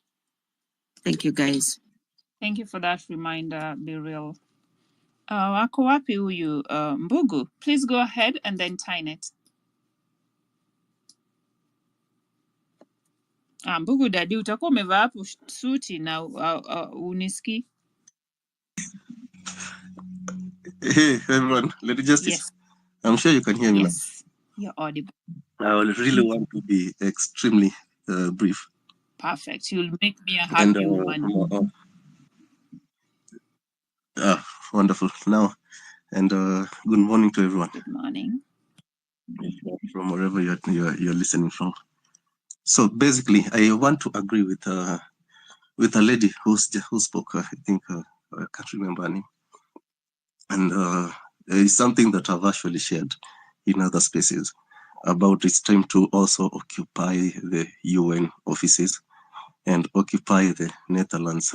Thank you, guys. Thank you for that reminder, Be Real. Wako wapi huyu Mbugu? Please go ahead and then Tynet. Mbugu dadi, utakuwa umevaa hapo suti na uniski. Hey, everyone, Lady Justice. Yes. I'm sure you can hear me now. Yes, you're audible. I will really want to be extremely brief. Perfect. You'll make me a happy woman. Wonderful. Now, and good morning to everyone. Good morning. From wherever you're listening from. So basically, I want to agree with a lady who spoke. I think I can't remember her name. And it's something that I've actually shared in other spaces about it's time to also occupy the UN offices and occupy the Netherlands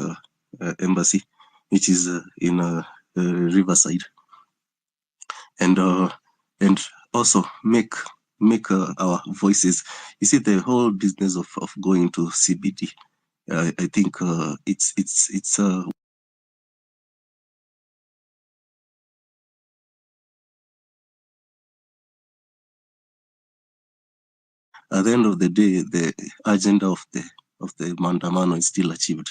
embassy, which is in Riverside, and also make our voices. You see, the whole business of going to CBD. I think it's at the end of the day, the agenda of the Mandamano is still achieved,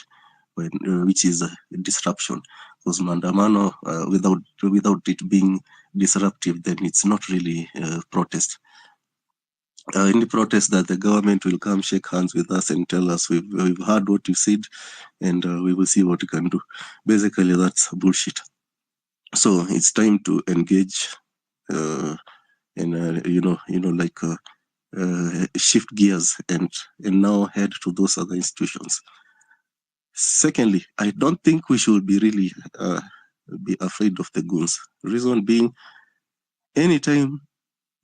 which is a disruption. Because Mandamano, without it being disruptive, then it's not really protest. Any protest that the government will come shake hands with us and tell us we've heard what you said, and we will see what we can do. Basically, that's bullshit. So it's time to engage, and shift gears and now head to those other institutions. Secondly, I don't think we should be really be afraid of the goons. Reason being, anytime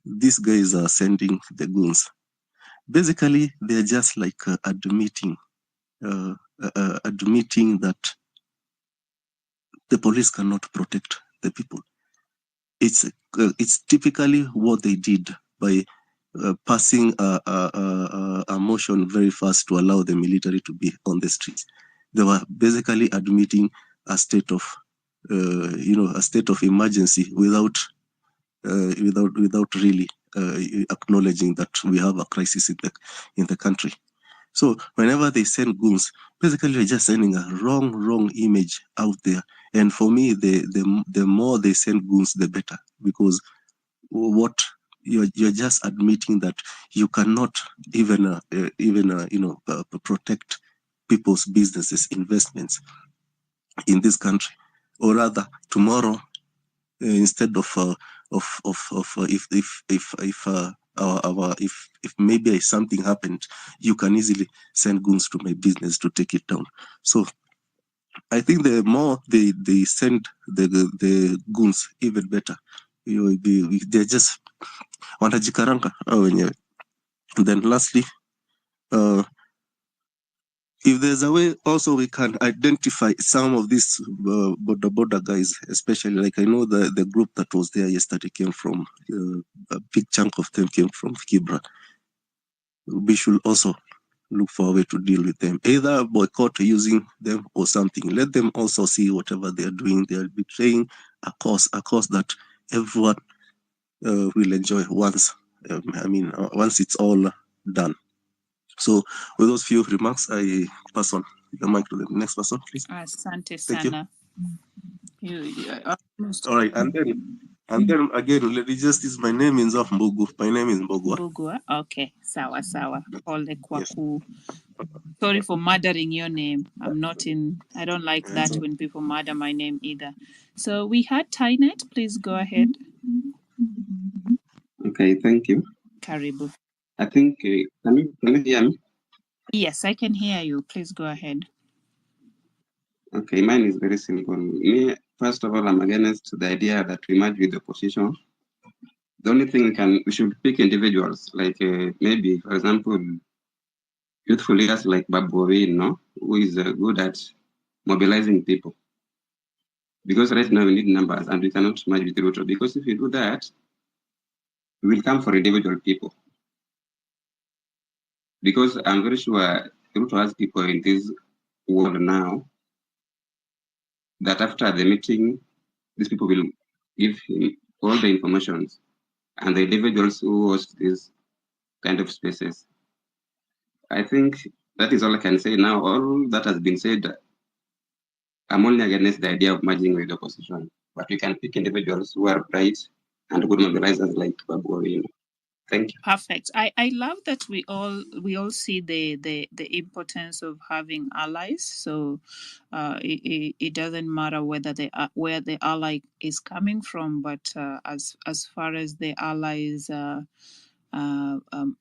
these guys are sending the goons, basically they're just like admitting that the police cannot protect the people. It's typically what they did by passing a motion very fast to allow the military to be on the streets. They were basically admitting a state of emergency without really acknowledging that we have a crisis in the country. So whenever they send goons, basically they're just sending a wrong image out there. And for me, the more they send goons, the better, because what you're just admitting that you cannot even protect people's businesses, investments in this country, or rather tomorrow, instead of if maybe something happened, you can easily send goons to my business to take it down. So I think the more they send the goons, even better. They're just wanajikaranga wenyewe. Then lastly, if there's a way also we can identify some of these border guys, especially like I know the group that was there yesterday came from, a big chunk of them came from Kibra. We should also look for a way to deal with them, either boycott using them or something. Let them also see whatever they're doing. They're betraying a cause that everyone will enjoy once it's all done. So with those few remarks, I pass on the mic to the next person, please. Asante Thank sana. you. All right, and then And then again, Lady Justice, my name is Mbugu. My name is Mbogwa. Bugua. Okay, sawa sawa. Pole kwa Yes. Sorry for murdering your name. I don't like that when people murder my name either. So we had Tynet. Please go ahead. Okay, thank you. Karibu. I think, can you hear me? Yes, I can hear you. Please go ahead. Okay, mine is very simple. Me, first of all, I'm against the idea that we merge with the opposition. The only thing we should pick individuals, like maybe, for example, youthful leaders like Babu Owino, no, who is good at mobilizing people. Because right now we need numbers and we cannot merge with Ruto. Because if you do that, we will come for individual people. Because I'm very sure Ruto has people in this world now that after the meeting, these people will give him all the information and the individuals who host these kind of spaces. I think that is all I can say now. All that has been said, I'm only against the idea of merging with the opposition. But we can pick individuals who are bright and good mobilizers like Babu Owino. Thank you. Perfect. I love that we all see the importance of having allies. So it doesn't matter whether where the ally is coming from, but as far as the allies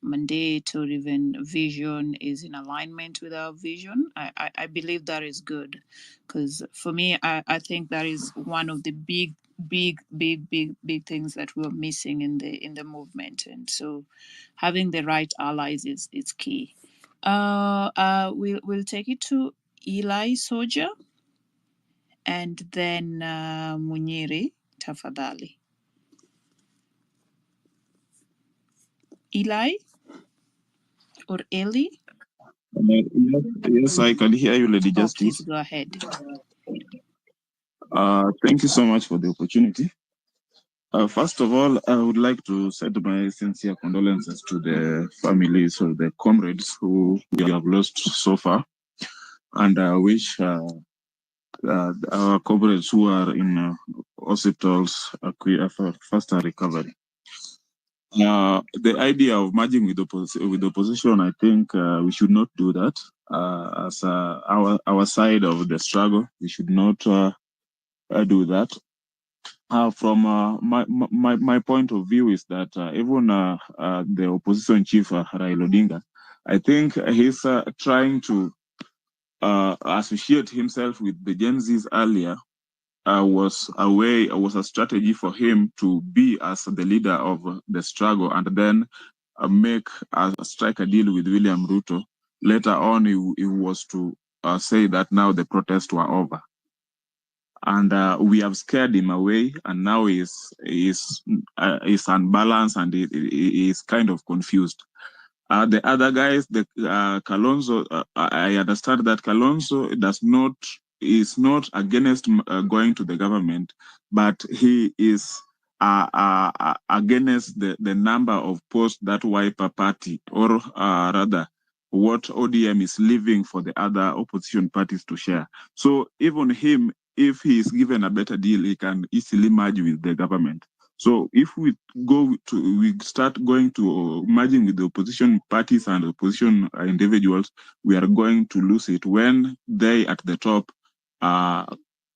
mandate or even vision is in alignment with our vision, I believe that is good. Because for me, I think that is one of the big things that we're missing in the movement. And so having the right allies is key. We'll take it to Eli Soja and then Munyiri tafadhali. Eli or Eli? Yes, I can hear you, Lady Oh, Justice. please go ahead. Thank you so much for the opportunity. First of all, I would like to send my sincere condolences to the families of the comrades who we have lost so far, and I wish our comrades who are in hospitals a faster recovery. The idea of merging with the opposition, I think we should not do that. As our side of the struggle, we should not do that. From my point of view is that even the opposition chief Raila Odinga, I think he's trying to associate himself with the Gen Zs earlier. Was a strategy for him to be as the leader of the struggle, and then strike a deal with William Ruto. Later on, he was to say that now the protests were over. And we have scared him away, and now he's unbalanced and he is kind of confused. The other guys, the Kalonzo, I understand that Kalonzo is not against going to the government, but he is against the number of posts that Wiper Party, or rather, what ODM is leaving for the other opposition parties to share. So even him, if he is given a better deal, he can easily merge with the government. So if we start going to merging with the opposition parties and opposition individuals, we are going to lose it when they at the top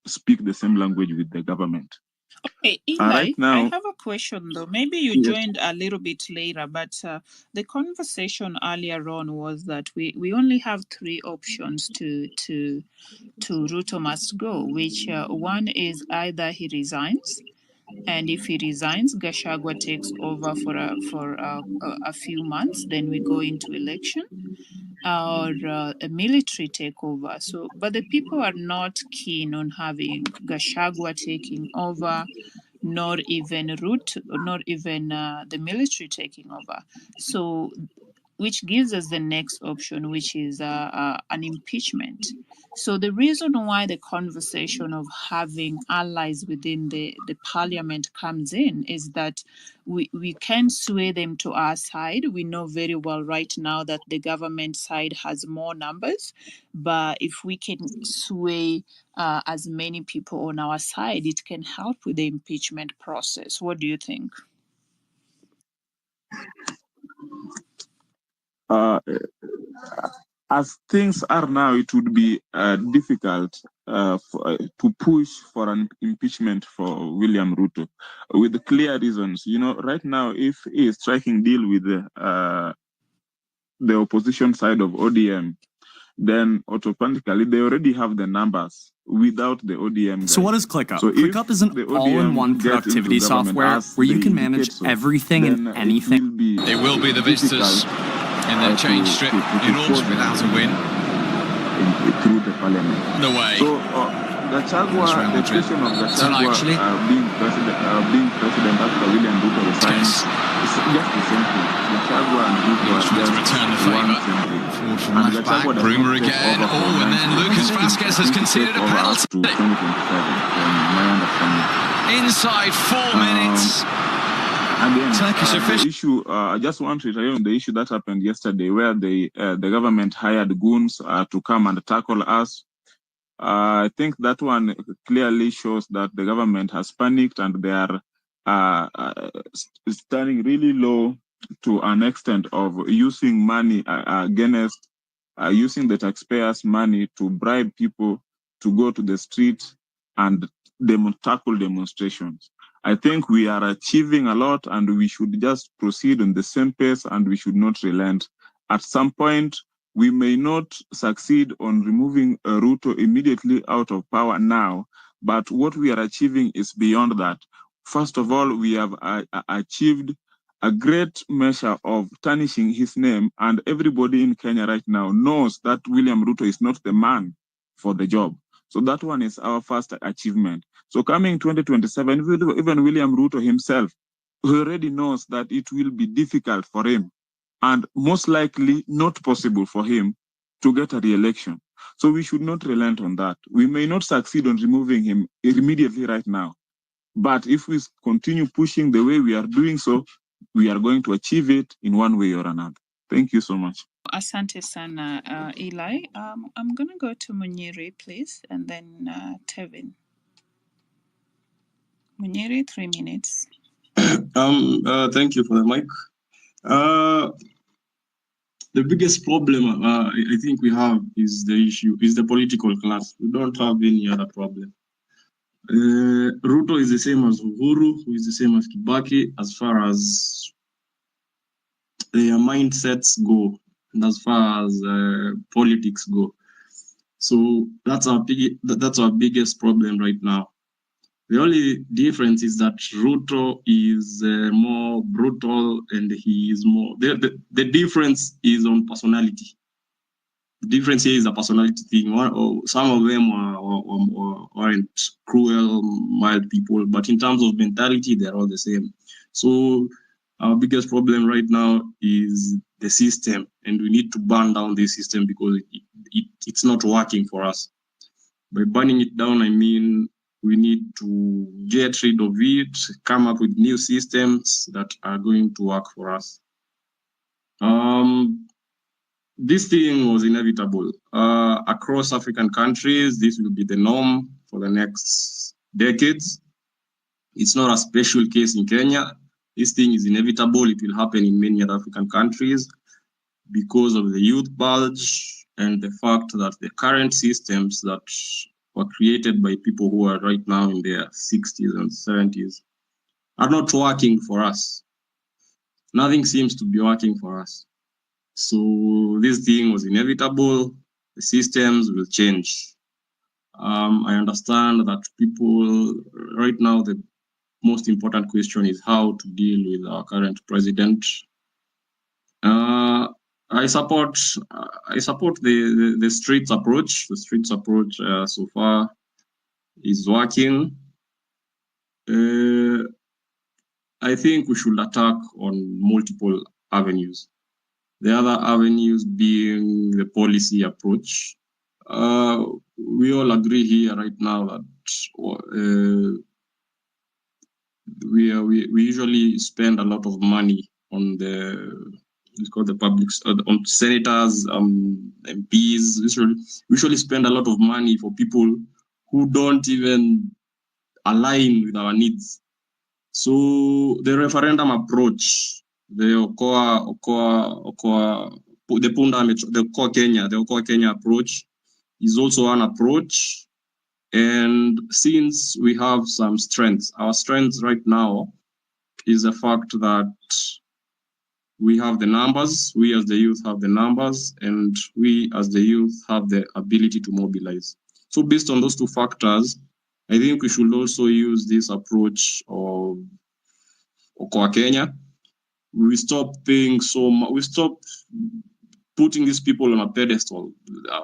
speak the same language with the government. Okay, Eli, right now, I have a question though. Maybe you joined a little bit later, but the conversation earlier on was that we only have three options to Ruto must go, which one is either he resigns, and if he resigns, Gachagua takes over for a few months, then we go into election, or a military takeover. So, but the people are not keen on having Gachagua taking over, nor even the military taking over. So which gives us the next option, which is an impeachment. So the reason why the conversation of having allies within the parliament comes in is that we can sway them to our side. We know very well right now that the government side has more numbers, but if we can sway as many people on our side, it can help with the impeachment process. What do you think? As things are now, it would be difficult to push for an impeachment for William Ruto with clear reasons. You know, right now, if he is striking deal with the opposition side of ODM, then automatically they already have the numbers without the ODM guys. So what is ClickUp? So ClickUp is an all-in-one productivity software where you can manage everything and anything. They will be the visitors in their change strip in Orbs without a win. Through the parliament. No way. So Gachagua, the question of Gachagua being president after William Ruto resigned, it's just the same thing. Gachagua and Ruto are just return the favour. Forward from left back, Broomer again. Oh, and then Lucas Vasquez has conceded a penalty. Inside 4 minutes. Again, the issue, I just want to reiterate on the issue that happened yesterday where the government hired goons to come and tackle us. I think that one clearly shows that the government has panicked and they are standing really low to an extent of using money against, using the taxpayers' money to bribe people to go to the street and tackle demonstrations. I think we are achieving a lot and we should just proceed on the same pace and we should not relent. At some point, we may not succeed on removing Ruto immediately out of power now, but what we are achieving is beyond that. First of all, we have achieved a great measure of tarnishing his name, and everybody in Kenya right now knows that William Ruto is not the man for the job. So that one is our first achievement. So coming 2027, even William Ruto himself already knows that it will be difficult for him and most likely not possible for him to get a re-election. So we should not relent on that. We may not succeed on removing him immediately right now, but if we continue pushing the way we are doing so, we are going to achieve it in one way or another. Thank you so much. Asante sana, Eli. I'm going to go to Munyiri, please, and then Tevin. Munyiri, 3 minutes. Thank you for the mic. The biggest problem I think we have is the political class. We don't have any other problem. Ruto is the same as Uhuru, who is the same as Kibaki, as far as their mindsets go, and as far as politics go. So that's our biggest problem right now. The only difference is that Ruto is more brutal and he is more... The difference is on personality. The difference here is a personality thing. Some of them aren't cruel, mild people, but in terms of mentality, they're all the same. So our biggest problem right now is the system, and we need to burn down this system because it's not working for us. By burning it down, I mean we need to get rid of it, come up with new systems that are going to work for us. This thing was inevitable. Across African countries, this will be the norm for the next decades. It's not a special case in Kenya. This thing is inevitable. It will happen in many other African countries because of the youth bulge and the fact that the current systems that were created by people who are right now in their 60s and 70s are not working for us. Nothing seems to be working for us. So this thing was inevitable. The systems will change. I understand that people right now, the most important question is how to deal with our current president. I support the streets approach. The streets approach so far is working. I think we should attack on multiple avenues. The other avenues being the policy approach. We all agree here right now that we usually spend a lot of money on the public, on senators, MPs. We usually spend a lot of money for people who don't even align with our needs. So the referendum approach, the Okoa Kenya approach is also an approach. And since we have some strengths, our strengths right now is the fact that we have the numbers, we as the youth have the numbers, and we as the youth have the ability to mobilize. So based on those two factors, I think we should also use this approach of Okoa Kenya. We stop paying so much, we stop putting these people on a pedestal.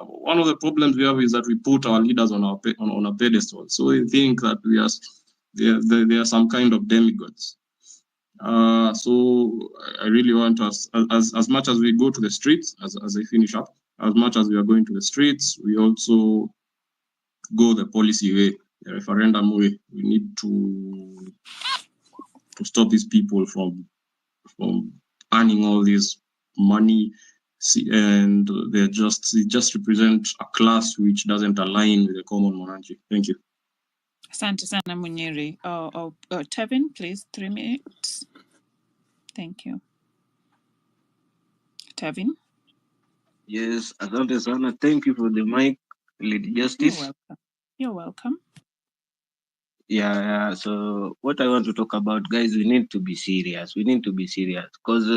One of the problems we have is that we put our leaders on a pedestal. So we think that they are some kind of demigods. So I really want us, as much as we go to the streets, as I finish up, as much as we are going to the streets, we also go the policy way, the referendum way. We need to stop these people from earning all this money, and they just represent a class which doesn't align with the common monarchy. Thank you. Asante sana Munyiri. Tevin, please, 3 minutes. Thank you. Tevin? Yes, asante sana. Thank you for the mic, Lady Justice. You're welcome. You're welcome. Yeah. So what I want to talk about, guys, we need to be serious. We need to be serious because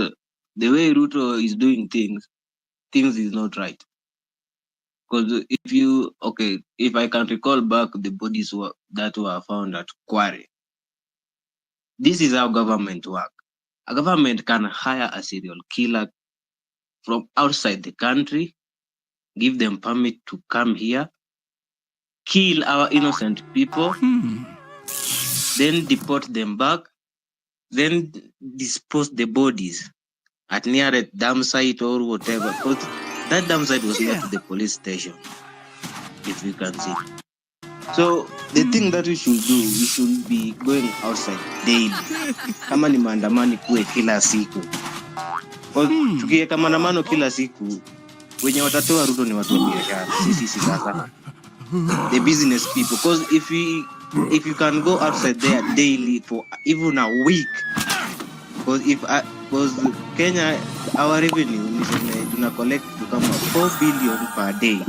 the way Ruto is doing things is not right. Because if I can recall back the bodies that were found at Kware, this is how government work. A government can hire a serial killer from outside the country, give them permit to come here, kill our innocent people, then deport them back, then dispose the bodies at near a dam site or whatever. Because that dam site was near to the police station, if you can see. So the thing that we should do, we should be going outside daily. Kama ni maandamano kuwe kila siku. Tukiweka maandamano kila siku, wenye watatoa Ruto ni watu wa biashara. Sisi sasa. The business people. Because if you can go outside there daily for even a week, because Kenya, our revenue tuna collect to come 4 billion per day.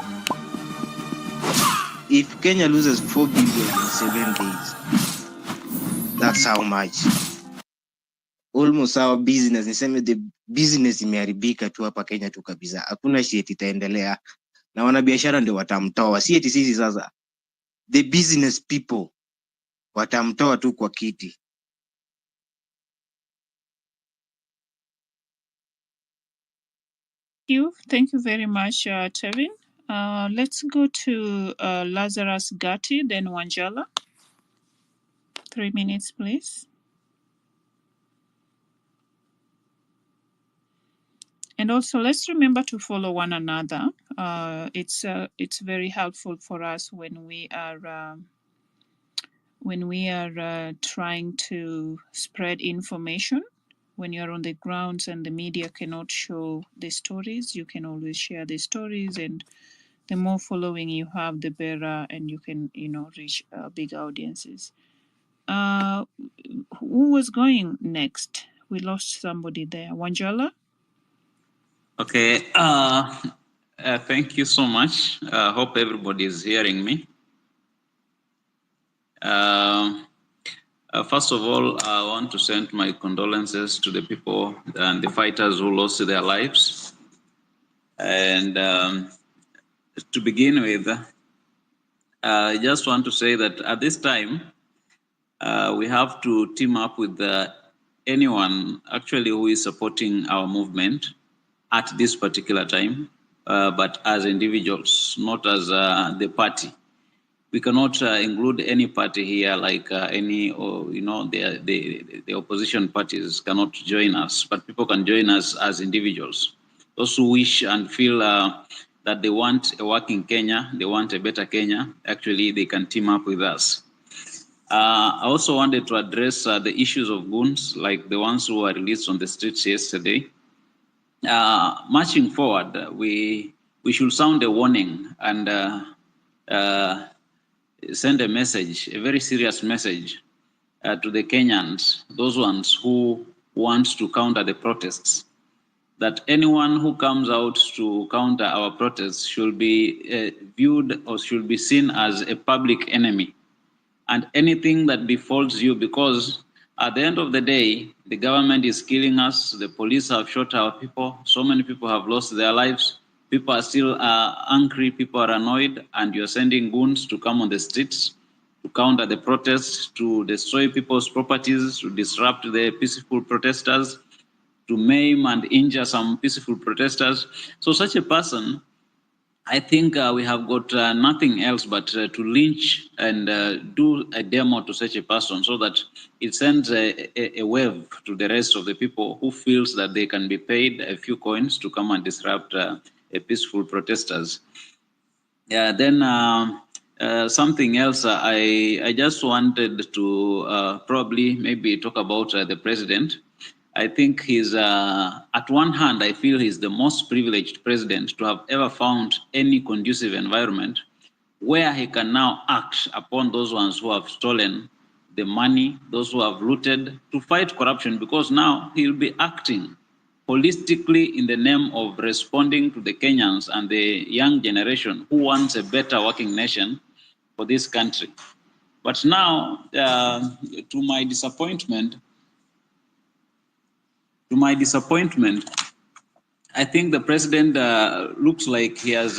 If Kenya loses 4 billion in 7 days, that's how much. Almost our business, niseme the business imeharibika tu hapa Kenya tu kabisa. Hakuna shit itaendelea. Na wanabiashara ndio watamtoa. Si eti sisi sasa. The business people watamtoa tu kwa kiti. Thank you very much, Tevin. Let's go to Lazarus Gatti, then Wanjala. 3 minutes, please. And also, let's remember to follow one another. It's very helpful for us when we are trying to spread information. When you're on the grounds and the media cannot show the stories, you can always share the stories, and the more following you have, the better, and you can reach big audiences. Who was going next? We lost somebody there. Wanjala? Okay. Thank you so much. Hope everybody is hearing me. First of all, I want to send my condolences to the people and the fighters who lost their lives. And to begin with, I just want to say that at this time, we have to team up with anyone actually who is supporting our movement at this particular time, but as individuals, not as the party. We cannot include any party here, like the opposition parties cannot join us, but people can join us as individuals. those who wish and feel that they want a working Kenya, they want a better Kenya, actually they can team up with us. I also wanted to address the issues of goons, like the ones who were released on the streets yesterday. Marching forward, we should sound a warning and send a message, a very serious message to the Kenyans, those ones who want to counter the protests, that anyone who comes out to counter our protests should be viewed or should be seen as a public enemy. And anything that befalls you, because at the end of the day, the government is killing us, the police have shot our people, so many people have lost their lives, people are still angry, people are annoyed, and you're sending goons to come on the streets to counter the protests, to destroy people's properties, to disrupt the peaceful protesters, to maim and injure some peaceful protesters. So such a person, I think we have got nothing else but to lynch and do a demo to such a person, so that it sends a wave to the rest of the people who feels that they can be paid a few coins to come and disrupt a peaceful protesters. Then something else, I just wanted to probably maybe talk about the president. I think he's, at one hand, I feel he's the most privileged president to have ever found any conducive environment where he can now act upon those ones who have stolen the money, those who have looted, to fight corruption, because now he'll be acting holistically in the name of responding to the Kenyans and the young generation who wants a better working nation for this country. But now, to my disappointment, I think the president looks like he has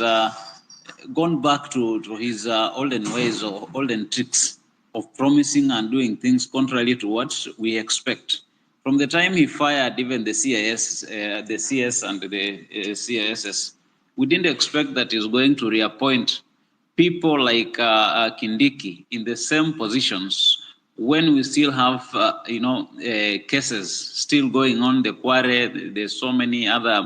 gone back to his olden ways or olden tricks of promising and doing things contrary to what we expect. From the time he fired even the CIS, the CS and the CISS, we didn't expect that he's going to reappoint people like Kindiki in the same positions when we still have, cases still going on, the Kware, there's so many other,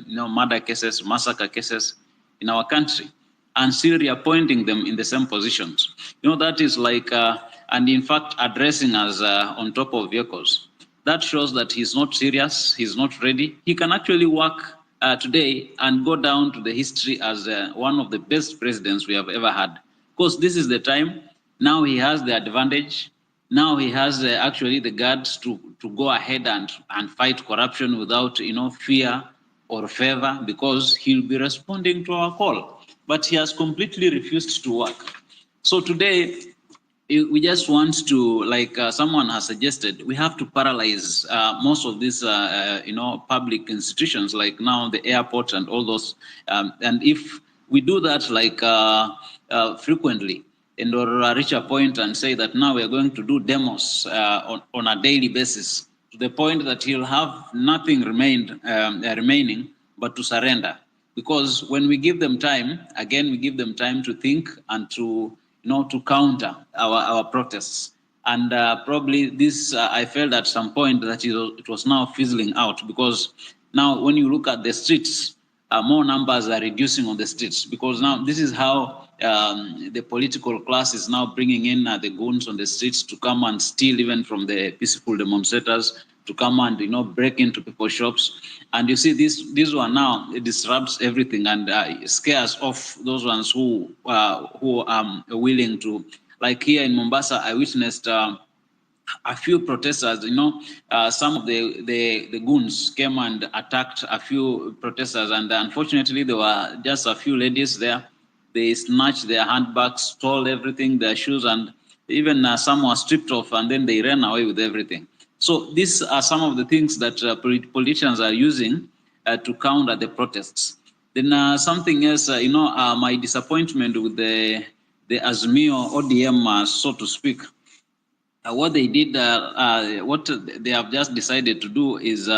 murder cases, massacre cases in our country, and still reappointing them in the same positions. That is like, and in fact, addressing us on top of vehicles. That shows that he's not serious, he's not ready. He can actually work today and go down to the history as one of the best presidents we have ever had. Because this is the time, now he has the advantage. Now he has actually the guts to go ahead and fight corruption without fear or favor, because he'll be responding to our call. But he has completely refused to work. So today, we just want to, like someone has suggested, we have to paralyze most of these, public institutions, like now the airport and all those. And if we do that like frequently, and or reach a point and say that now we are going to do demos on a daily basis, to the point that he'll have nothing remaining but to surrender. Because when we give them time, again, we give them time to think and to counter our protests. And probably this, I felt at some point that it was now fizzling out, because now when you look at the streets, more numbers are reducing on the streets, because now this is how the political class is now bringing in the goons on the streets to come and steal even from the peaceful demonstrators, to come and break into people's shops. And you see this one now, it disrupts everything and scares off those ones who are willing to. Like here in Mombasa, I witnessed a few protesters, some of the goons came and attacked a few protesters, and unfortunately there were just a few ladies there. They snatched their handbags, stole everything, their shoes, and even some were stripped off, and then they ran away with everything. So these are some of the things that politicians are using to counter the protests. Then something else, my disappointment with the Azimio ODM, so to speak. What they did, what they have just decided to do is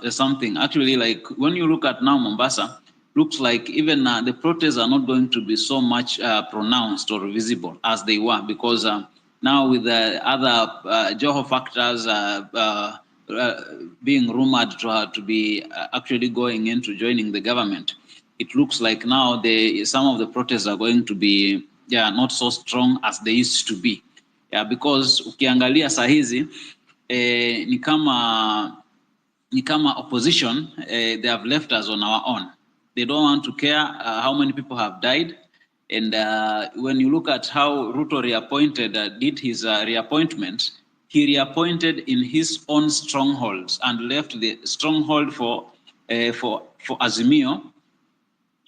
something. Actually, like when you look at now Mombasa, looks like even the protests are not going to be so much pronounced or visible as they were, because now with the other Joho factors, being rumored to be actually going into joining the government, it looks like now some of the protests are going to be not so strong as they used to be. Because ukiangalia saa hizi ni kama opposition, they have left us on our own. They don't want to care how many people have died. And when you look at how Ruto did his reappointment, he reappointed in his own strongholds and left the stronghold for Azimio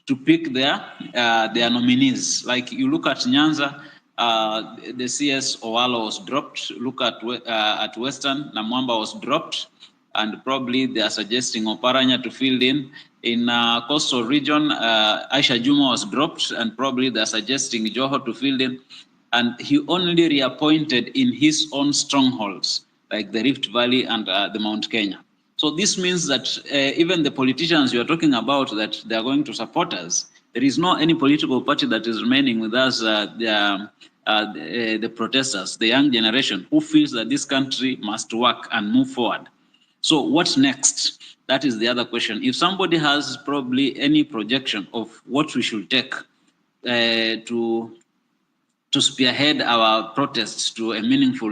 to pick their nominees. Like you look at Nyanza, the CS Owalo was dropped. Look at Western, Namwamba was dropped, and probably they are suggesting Oparanya to fill in. In coastal region, Aisha Juma was dropped, and probably they are suggesting Joho to fill in. And he only reappointed in his own strongholds, like the Rift Valley and the Mount Kenya. So this means that even the politicians you are talking about that they are going to support us, there is no any political party that is remaining with us, the protesters, the young generation, who feels that this country must work and move forward. So what's next? That is the other question. If somebody has probably any projection of what we should take to spearhead our protests to a meaningful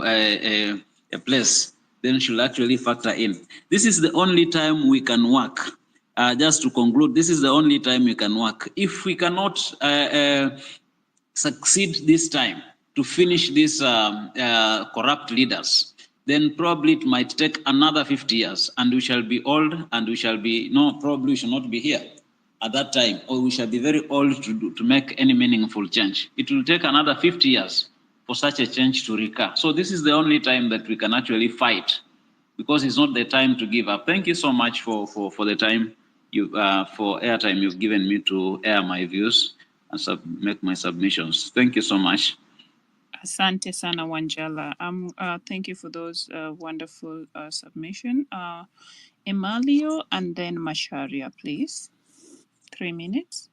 a place, then should actually factor in. This is the only time we can work. Just to conclude, this is the only time we can work. If we cannot succeed this time to finish these corrupt leaders, then probably it might take another 50 years and we shall be old and we shall be, probably we shall not be here at that time, or we shall be very old to make any meaningful change. It will take another 50 years for such a change to recur. So this is the only time that we can actually fight, because it's not the time to give up. Thank you so much for the time for airtime you've given me to air my views and make my submissions. Thank you so much. Asante sana Wanjala. Thank you for those wonderful submission. Emalio and then Masharia, please. 3 minutes.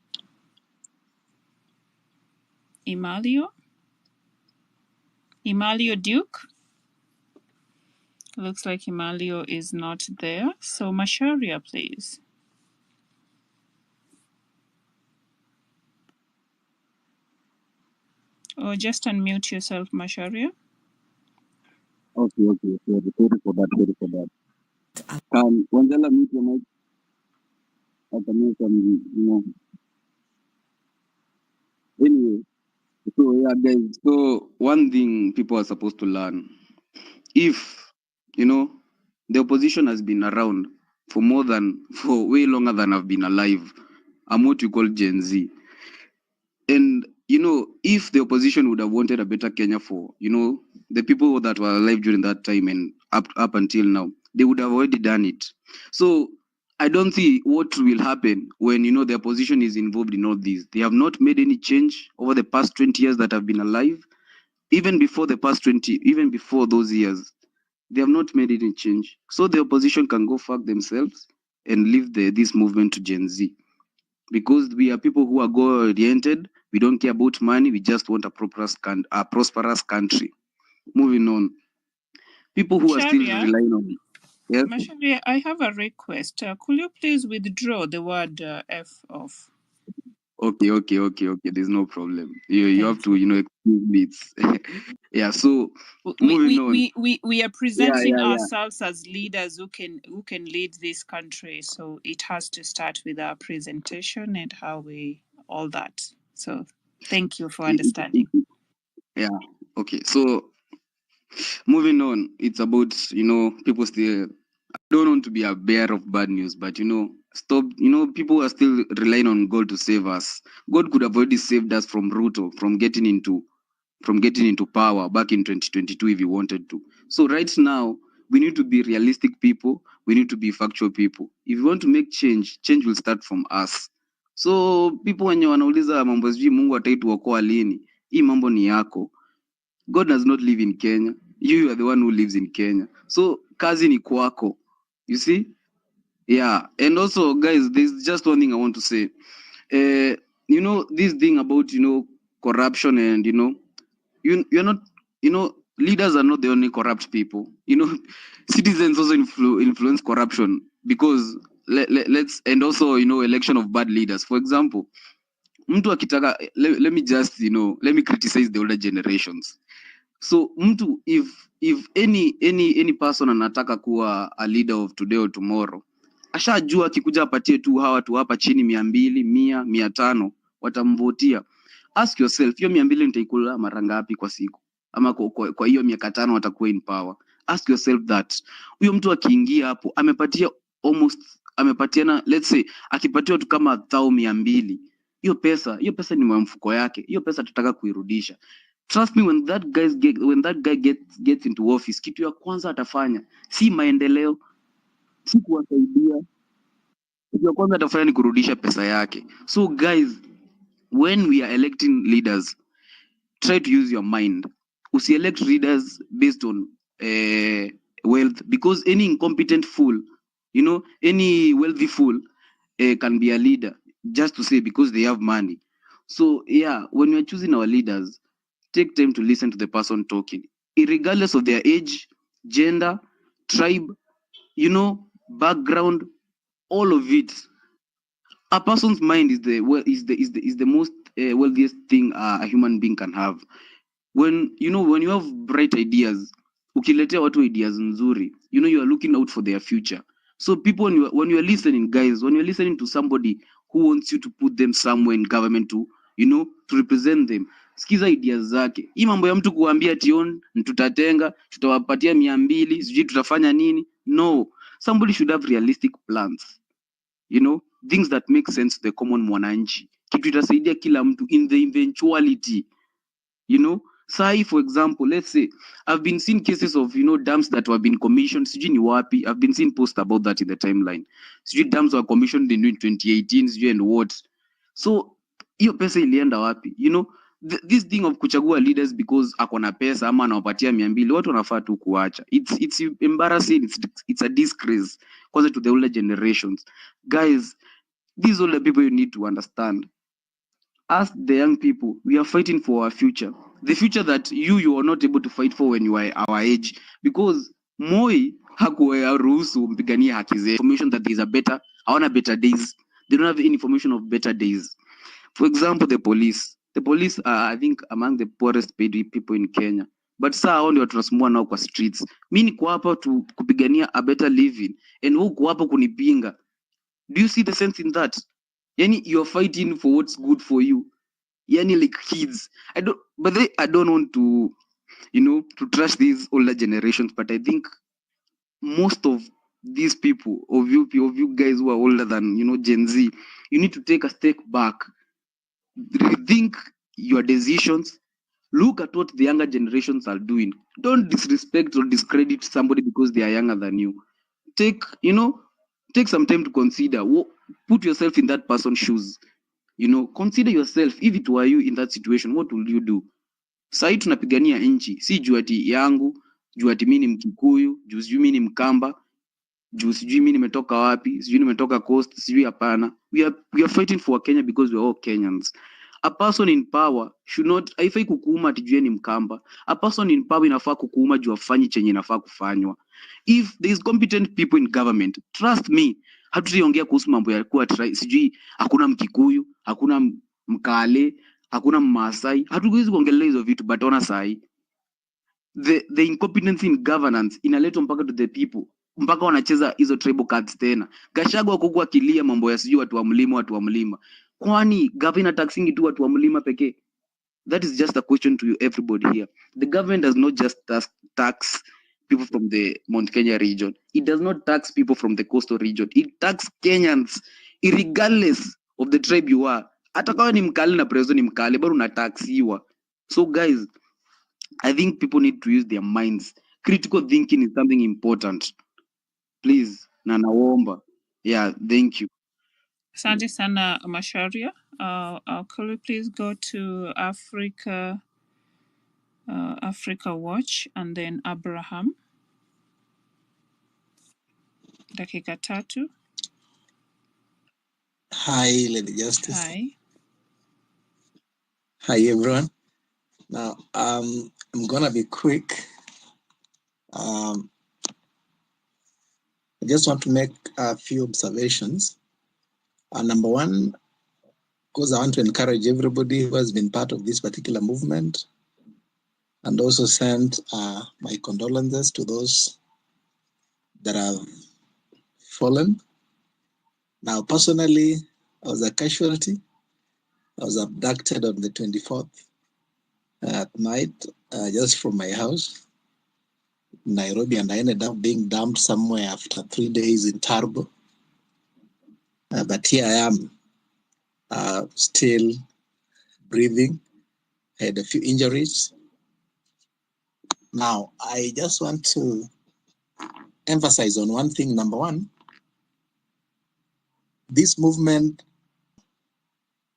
Emalio Duke. Looks like Emalio is not there. So Masharia, please. Or just unmute yourself, Masharia. Okay. Sorry for that. Can Wanjala mute your mic? I can make some, Anyway, so yeah, guys. So one thing people are supposed to learn, if the opposition has been around for way longer than I've been alive, I'm what you call Gen Z. And if the opposition would have wanted a better Kenya for the people that were alive during that time and up until now, they would have already done it. So I don't see what will happen when the opposition is involved in all this. They have not made any change over the past 20 years that I've been alive. Even before those years, they have not made any change. So the opposition can go fuck themselves and leave this movement to Gen Z. Because we are people who are goal-oriented. We don't care about money. We just want a prosperous country. Moving on. People who are still relying on... Yes? Masharia, I have a request. Could you please withdraw the word F off? Okay. There's no problem. You have to, excuse me. Yeah, so moving on. We are presenting ourselves as leaders who can lead this country. So it has to start with our presentation and how we all that. So thank you for understanding. Yeah. Okay. So moving on, it's about people still. I don't want to be a bearer of bad news, but stop. People are still relying on God to save us. God could have already saved us from Ruto, from getting into power back in 2022 if he wanted to. So right now, we need to be realistic people. We need to be factual people. If you want to make change will start from us. So people wenye wanauliza mambo sijui Mungu ataituokoa lini, hii mambo ni yako. God does not live in Kenya. You are the one who lives in Kenya. So kazi ni kwako. You see? Yeah. And also, guys, there's just one thing I want to say. This thing about corruption and you're not leaders are not the only corrupt people. You know, citizens also influence corruption because let's, and also, you know, election of bad leaders. For example, mtu akitaka, let me just, you know, let me criticize the older generations. So mtu, if any person anataka kuwa a leader of today or tomorrow, ashajua akikuja apatie tu hawa tu hapa chini 200, 100, 500 watamvotia. Ask yourself, hiyo 200 nitaikula mara ngapi kwa siku? Ama kwa hiyo miaka 5 watakuwa in power. Ask yourself that. Huyo mtu akiingia hapo amepatia amepatiana, let's say akipatiwa tu kama 200, hiyo pesa ni mfuko yake. Hiyo pesa tutataka kuirudisha. Trust me, when that guy gets into office, kitu ya kwanza atafanya si maendeleo, si kuwasaidia. Kitu ya kwanza atafanya ni kurudisha pesa yake. So guys, when we are electing leaders, try to use your mind. Usi-elect leaders based on wealth, because any incompetent fool, you know, any wealthy fool can be a leader just to say because they have money. So yeah, when we are choosing our leaders, take time to listen to the person talking, regardless of their age, gender, tribe, you know, background, all of it. A person's mind is the most wealthiest thing a human being can have. When you have bright ideas, ukiletea watu ideas nzuri, you know, you are looking out for their future. So people, when you are listening, guys, when you're listening to somebody who wants you to put them somewhere in government to, you know, to represent them, sikiza ideas zake. Hii mambo ya mtu kuambia tion tutatenga, tutawapatia 200, sijui tutafanya nini. No, somebody should have realistic plans, you know, things that make sense to the common mwananchi, kitu itasaidia kila mtu in the eventuality, you know. Sai, for example, let's say I've been seeing cases of, you know, dams that were been commissioned, sijui ni wapi. I've been seeing posts about that in the timeline. Sijui dams were commissioned in 2018, sijui and what. So hiyo pesa ilienda wapi? You know, this thing of kuchagua leaders because akona pesa ama anawapatia 200, watu wanafaa tu kuacha. It's embarrassing, it's a disgrace kwanza to the older generations. Guys, these older people, you need to understand. As the young people, we are fighting for our future. The future that you are not able to fight for when you are our age. Because Moi hakuruhusu mpigania haki zetu. Information that there is a better, better days. They don't have any information of better days. For example, the police. The police are, I think, among the poorest paid people in Kenya. But saa hao ndio watunasumbua nao kwa streets. Mimi niko hapa tu kupigania a better living. And huko hapa kunipinga. Do you see the sense in that? Yani, you're fighting for what's good for you. Yani, like kids. I don't want to, you know, to trash these older generations, but I think most of these people, of you guys who are older than, you know, Gen Z, you need to take a step back, rethink your decisions, look at what the younger generations are doing. Don't disrespect or discredit somebody because they are younger than you. Take some time to consider, put yourself in that person's shoes. You know, consider yourself. If it were you in that situation, what would you do? Sahi tunapigania nchi, si juu ati yangu, juu ati mimi ni Mkikuyu, juu sijui mimi ni Mkamba, juu sijui mimi nimetoka wapi, sijui nimetoka coast, sijui hapana. We are fighting for Kenya because we are all Kenyans. A person in power should not, haifai kukuuma ati juu ni Mkamba. A person in power inafaa kukuuma juu afanyi chenye inafaa kufanywa. If there is competent people in government, trust me, hatutaongea kuhusu mambo ya kuwa sijui hakuna Mkikuyu, hakuna Mkale, hakuna Mmasai. Hatuwezi kuongelea hizo vitu, but ona sahi the incompetence in governance inaletwa mpaka to the people, mpaka wanacheza hizo tribal cards tena. Gachagua huko akilia mambo ya sijui watu wa mlima. Kwani government taxing tu watu wa mlima pekee? That is just a question to you, everybody here. The government does not just tax people from the Mount Kenya region. It does not tax people from the coastal region. It tax Kenyans, regardless of the tribe you are. Hata kama ni Mkale na preso ni Mkale, bado unataxiwa. So guys, I think people need to use their minds. Critical thinking is something important. Please, na naomba. Yeah, thank you. Asante sana Masharia. Could we please go to Africa Watch and then Abraham. Dakika tatu. Hi, Lady Justice. Hi. Hi, everyone. Now, I'm gonna be quick. I just want to make a few observations. Number one, because I want to encourage everybody who has been part of this particular movement, and also send my condolences to those that have fallen. Now, personally, I was a casualty. I was abducted on the 24th at night, just from my house in Nairobi, and I ended up being dumped somewhere after 3 days in Tarbo. But here I am, still breathing. I had a few injuries. Now, I just want to emphasize on one thing. Number one, this movement,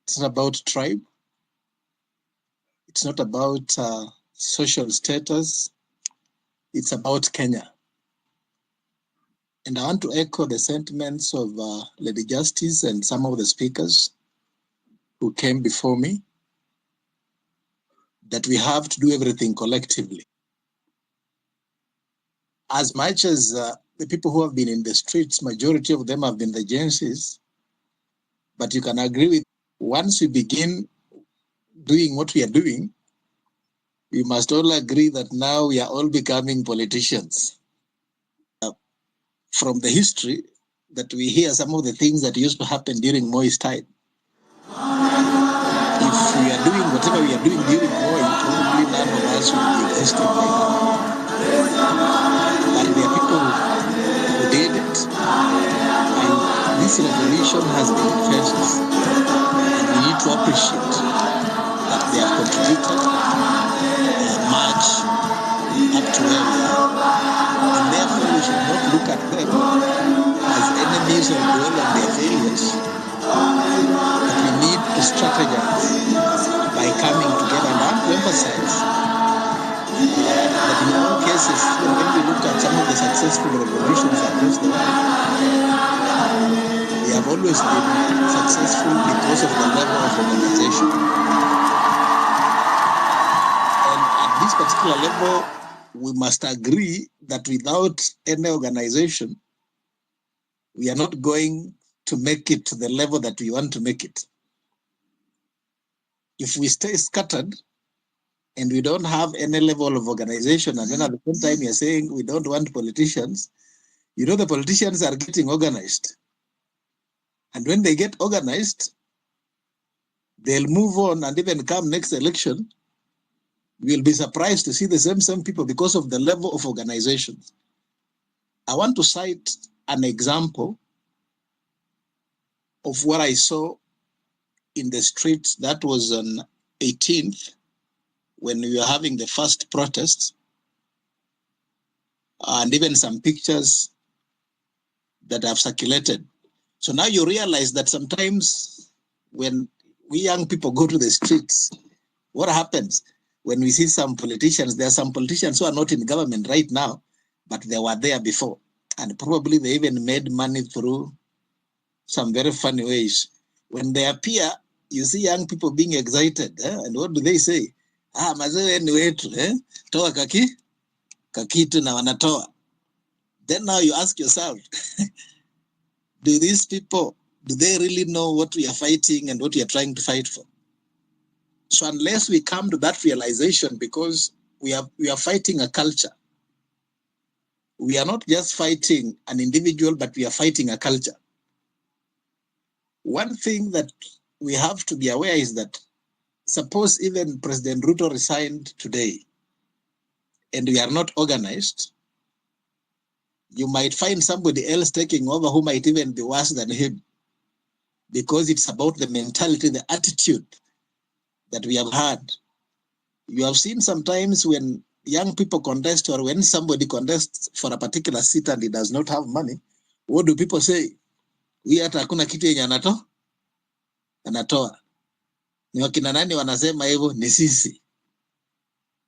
it's not about tribe. It's not about social status. It's about Kenya. And I want to echo the sentiments of Lady Justice and some of the speakers who came before me, that we have to do everything collectively. As much as the people who have been in the streets, majority of them have been the agencies, but you can agree with, once we begin doing what we are doing, we must all agree that now we are all becoming politicians. From the history that we hear, some of the things that used to happen during Moi's time. If we are doing whatever we are doing during Moi, probably none of us will be existing right now. But there are people who did it, and this revolution has been in phases. And we need to appreciate that they have contributed much up to where we are. And therefore we should not look at them as enemies or dwell on their failures. But we need to strategize by coming together. And I want to emphasize that in all cases, when we look at some of the successful revolutions across the world, they have always been successful because of the level of organization. And at this particular level, we must agree that without any organization, we are not going to make it to the level that we want to make it. If we stay scattered and we don't have any level of organization, and then at the same time you're saying we don't want politicians, you know the politicians are getting organized. And when they get organized, they'll move on, and even come next election, we'll be surprised to see the same people because of the level of organization. I want to cite an example of what I saw in the streets. That was on 18th, when we were having the first protests, and even some pictures that have circulated. So now you realize that sometimes when we young people go to the streets, what happens when we see some politicians? There are some politicians who are not in government right now, but they were there before. And probably they even made money through some very funny ways. When they appear, you see young people being excited. And what do they say? Mazewe ni wetu, toa kakitu na wanatoa. Then now you ask yourself, do these people, do they really know what we are fighting and what we are trying to fight for? So unless we come to that realization, because we are fighting a culture, we are not just fighting an individual, but we are fighting a culture. One thing that we have to be aware is that suppose even President Ruto resigned today and we are not organized, you might find somebody else taking over who might even be worse than him, because it's about the mentality, the attitude that we have had. You have seen sometimes when young people contest, or when somebody contests for a particular seat and he does not have money, what do people say? We hata hakuna kitu yenye anatoa. Ni wakina nani wanasema hivyo? Ni sisi.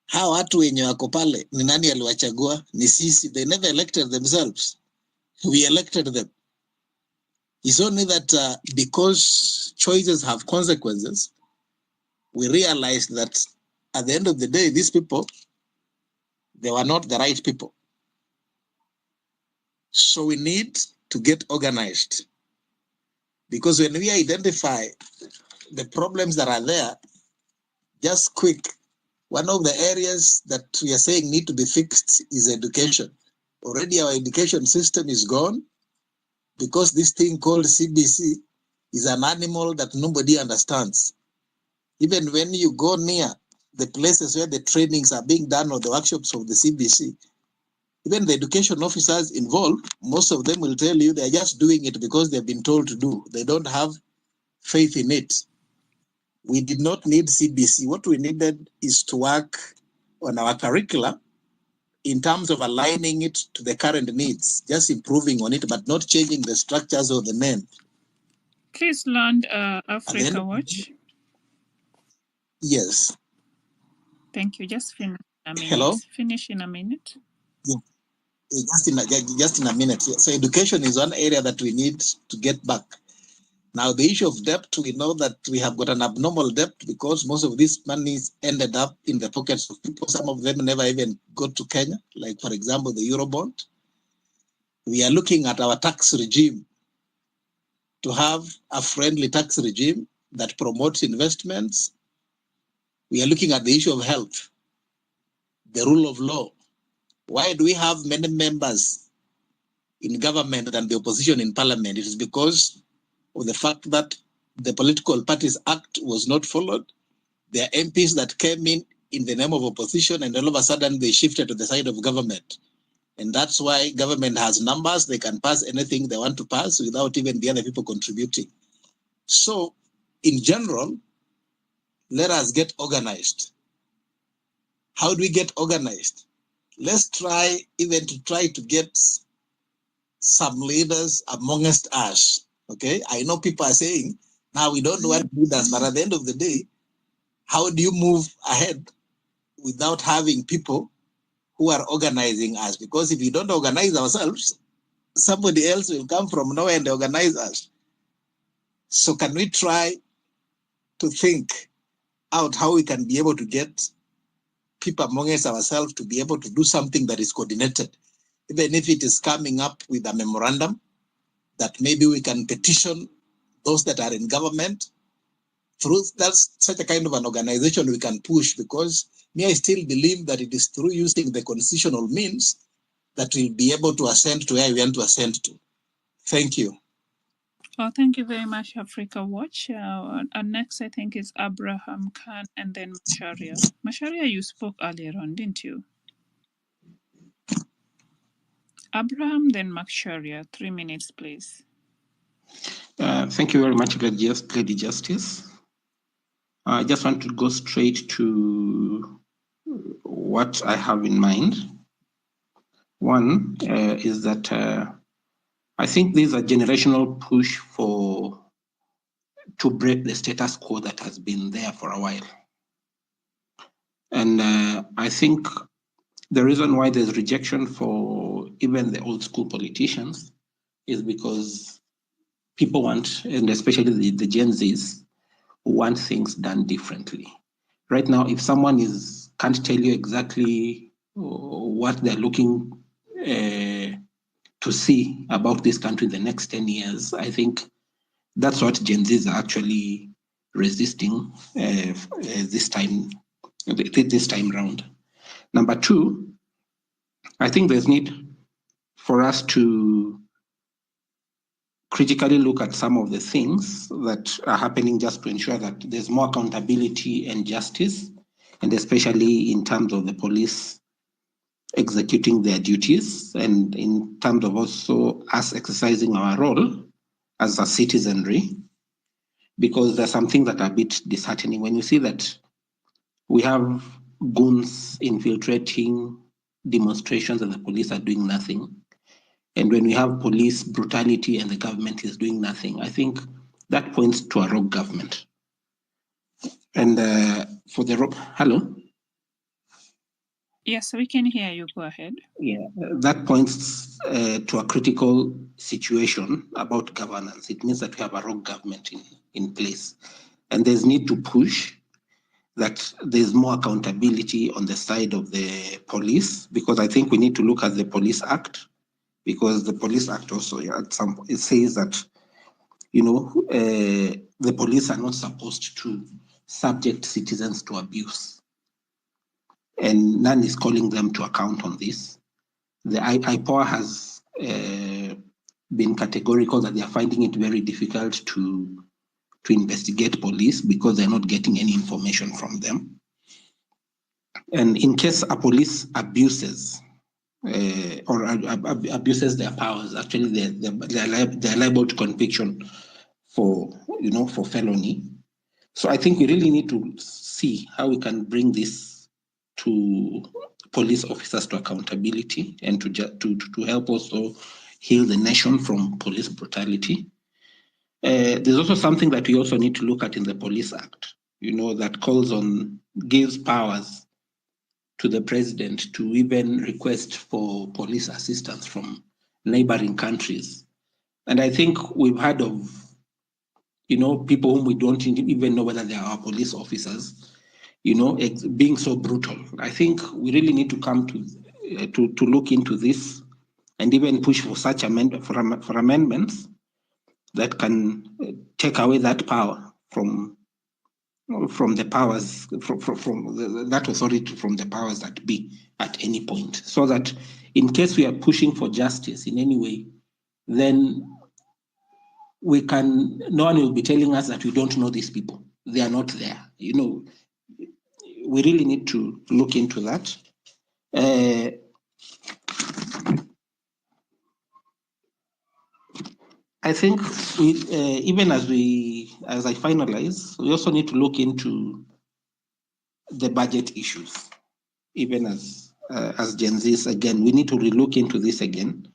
Hawa watu wenye wako pale, ni nani aliwachagua? Ni sisi. They never elected themselves. We elected them. It's only that because choices have consequences, we realize that at the end of the day, these people, They were not the right people. So we need to get organized, because when we identify the problems that are there, just quick, one of the areas that we are saying need to be fixed is education. Already our education system is gone, because this thing called CBC is an animal that nobody understands. Even when you go near the places where the trainings are being done or the workshops of the CBC, even the education officers involved, most of them will tell you they're just doing it because they've been told to do. They don't have faith in it. We did not need CBC. What we needed is to work on our curricula in terms of aligning it to the current needs, just improving on it, but not changing the structures or the name. Please land Africa Watch. Yes. Thank you. Just finish in a minute. Hello? Finish in a minute. Yeah. Just in a minute. So education is one area that we need to get back. Now, the issue of debt, we know that we have got an abnormal debt because most of these monies ended up in the pockets of people. Some of them never even got to Kenya, like, for example, the Eurobond. We are looking at our tax regime to have a friendly tax regime that promotes investments. We are looking at the issue of health, the rule of law. Why do we have many members in government than the opposition in parliament? It is because of the fact that the Political Parties Act was not followed. There are MPs that came in the name of opposition, and all of a sudden they shifted to the side of government. And that's why government has numbers. They can pass anything they want to pass without even the other people contributing. So, in general, let us get organized. How do we get organized? Let's try to get some leaders amongst us. Okay, I know people are saying, now we don't want leaders, but at the end of the day, how do you move ahead without having people who are organizing us? Because if we don't organize ourselves, somebody else will come from nowhere and organize us. So can we try to think out how we can be able to get people amongst ourselves to be able to do something that is coordinated, even if it is coming up with a memorandum that maybe we can petition those that are in government. Through that's such a kind of an organization we can push, because I still believe that it is through using the constitutional means that we'll be able to ascend to where we want to ascend to. Thank you. Oh, thank you very much, Africa Watch. And next, I think, is Abraham Khan and then Masharia. Masharia, you spoke earlier on, didn't you? Abraham, then Masharia. 3 minutes, please. Thank you very much, Lady Justice. I just want to go straight to what I have in mind. One is that I think there's a generational push to break the status quo that has been there for a while. And I think the reason why there's rejection for even the old school politicians is because people want, and especially the Gen Zs, want things done differently. Right now, if someone can't tell you exactly what they're looking to see about this country in the next 10 years, I think that's what Gen Zs are actually resisting this time round. Number two, I think there's need for us to critically look at some of the things that are happening just to ensure that there's more accountability and justice, and especially in terms of the police executing their duties, and in terms of also us exercising our role as a citizenry, because there's some things that are a bit disheartening when you see that we have goons infiltrating demonstrations and the police are doing nothing. And when we have police brutality and the government is doing nothing, I think that points to a rogue government. And for the hello? Yes, we can hear you. Go ahead. Yeah, that points to a critical situation about governance. It means that we have a rogue government in place. And there's need to push that there's more accountability on the side of the police, because I think we need to look at the Police Act, because the Police Act also at some point, it says that, you know, the police are not supposed to subject citizens to abuse, and none is calling them to account on this. The IPOA has been categorical that they are finding it very difficult to investigate police because they're not getting any information from them. And in case a police abuses or abuses their powers, actually they're liable to conviction for, you know, for felony. So I think we really need to see how we can bring this to police officers to accountability and to help also heal the nation from police brutality. There's also something that we also need to look at in the Police Act, you know, that gives powers to the president to even request for police assistance from neighboring countries. And I think we've heard of, you know, people whom we don't even know whether they are our police officers, you know, being so brutal. I think we really need to come to look into this and even push for such for amendments that can take away that power from the powers, from that authority, from the powers that be at any point, so that in case we are pushing for justice in any way, then no one will be telling us that we don't know these people. They are not there. You know, we really need to look into that. I think even as I finalize, we also need to look into the budget issues. Even as Gen Zs, again, we need to relook into this again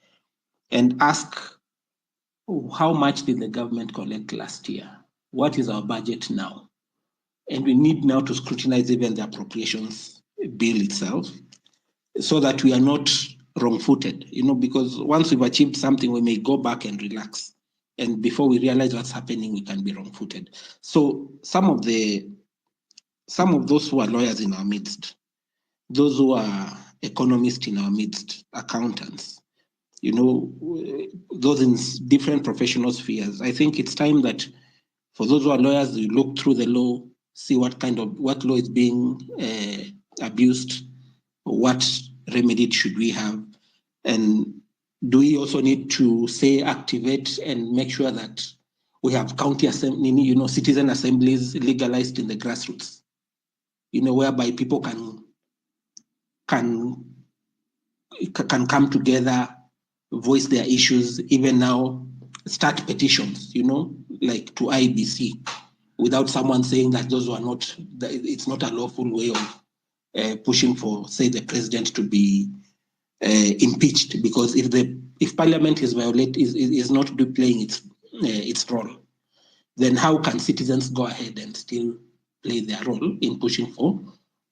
and ask, how much did the government collect last year? What is our budget now? And we need now to scrutinize even the appropriations bill itself, so that we are not wrong-footed, you know, because once we've achieved something, we may go back and relax. And before we realize what's happening, we can be wrong-footed. So some of those who are lawyers in our midst, those who are economists in our midst, accountants, you know, those in different professional spheres, I think it's time that for those who are lawyers, you look through the law, see what law is being abused, what remedy should we have, and do we also need to activate and make sure that we have county assembly, you know, citizen assemblies legalized in the grassroots, you know, whereby people can come together, voice their issues, even now start petitions, you know, like to IBC, without someone saying that it's not a lawful way of pushing for, say, the president to be impeached, because if Parliament is not playing its role, then how can citizens go ahead and still play their role in pushing for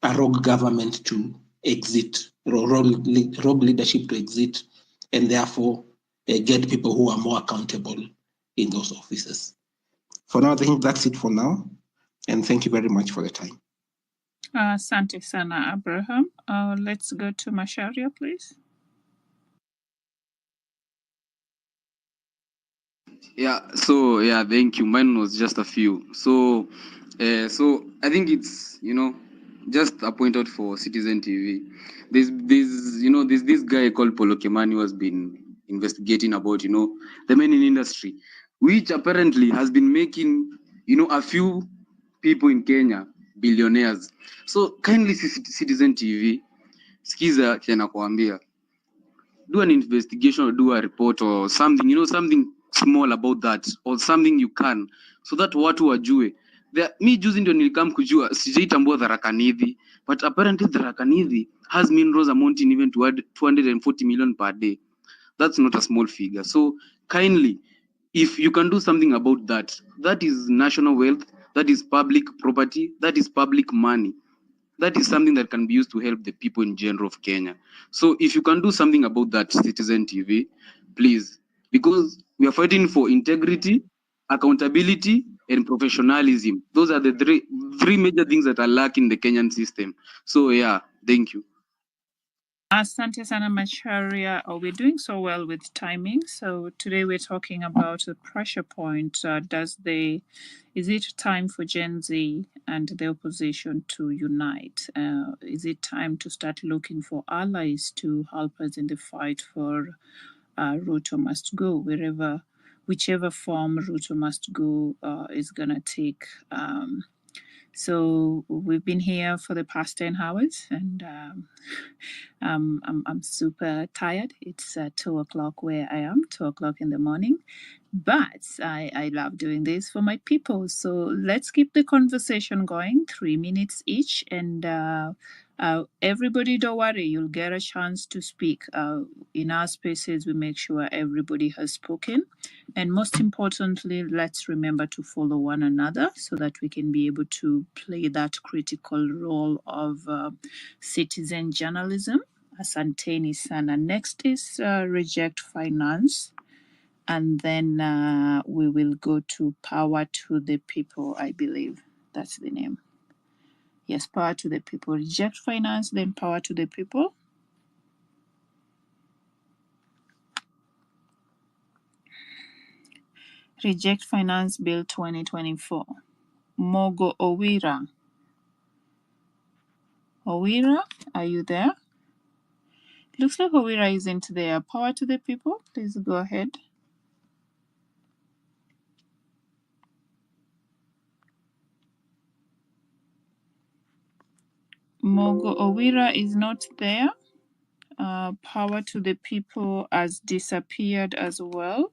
a rogue government to exit, rogue leadership to exit, and therefore get people who are more accountable in those offices? For now, I think that's it for now, and thank you very much for the time. Asante sana, Abraham. Let's go to Masharia, please. Thank you. Mine was just a few. So I think it's, you know, just appointed for Citizen TV. There's this guy called Polo Kemani who has been investigating about, you know, the mining industry, which apparently has been making, you know, a few people in Kenya billionaires. So kindly, Citizen TV, skiza tena kuambia, do an investigation or do a report or something, you know, something small about that, or something you can, so that watu wajue. Me juzi ndio nilikam kujua, sijaitambua Tharaka Nithi, but apparently Tharaka Nithi has minerals amounting even to 240 million per day. That's not a small figure. So kindly, if you can do something about that, that is national wealth, that is public property, that is public money. That is something that can be used to help the people in general of Kenya. So if you can do something about that, Citizen TV, please, because we are fighting for integrity, accountability, and professionalism. Those are the three major things that are lacking in the Kenyan system. So yeah, thank you. Asante sana Macharia. Oh, we're doing so well with timing. So today we're talking about the pressure point. Is it time for Gen Z and the opposition to unite? Is it time to start looking for allies to help us in the fight for Ruto must go, whichever form Ruto must go is gonna take. So we've been here for the past 10 hours, and I'm super tired. It's 2 o'clock where I am, 2 o'clock in the morning. But I love doing this for my people. So let's keep the conversation going, 3 minutes each. And everybody, don't worry, you'll get a chance to speak. In our spaces, we make sure everybody has spoken. And most importantly, let's remember to follow one another so that we can be able to play that critical role of citizen journalism. Asanteni sana. Next is Reject Finance. And then we will go to Power to the People, I believe. That's the name. Yes, Power to the People. Reject Finance, then Power to the People. Reject Finance Bill 2024. Mogo Owira. Owira, are you there? Looks like Owira isn't there. Power to the People, please go ahead. Mogo Owira is not there. Power to the People has disappeared as well.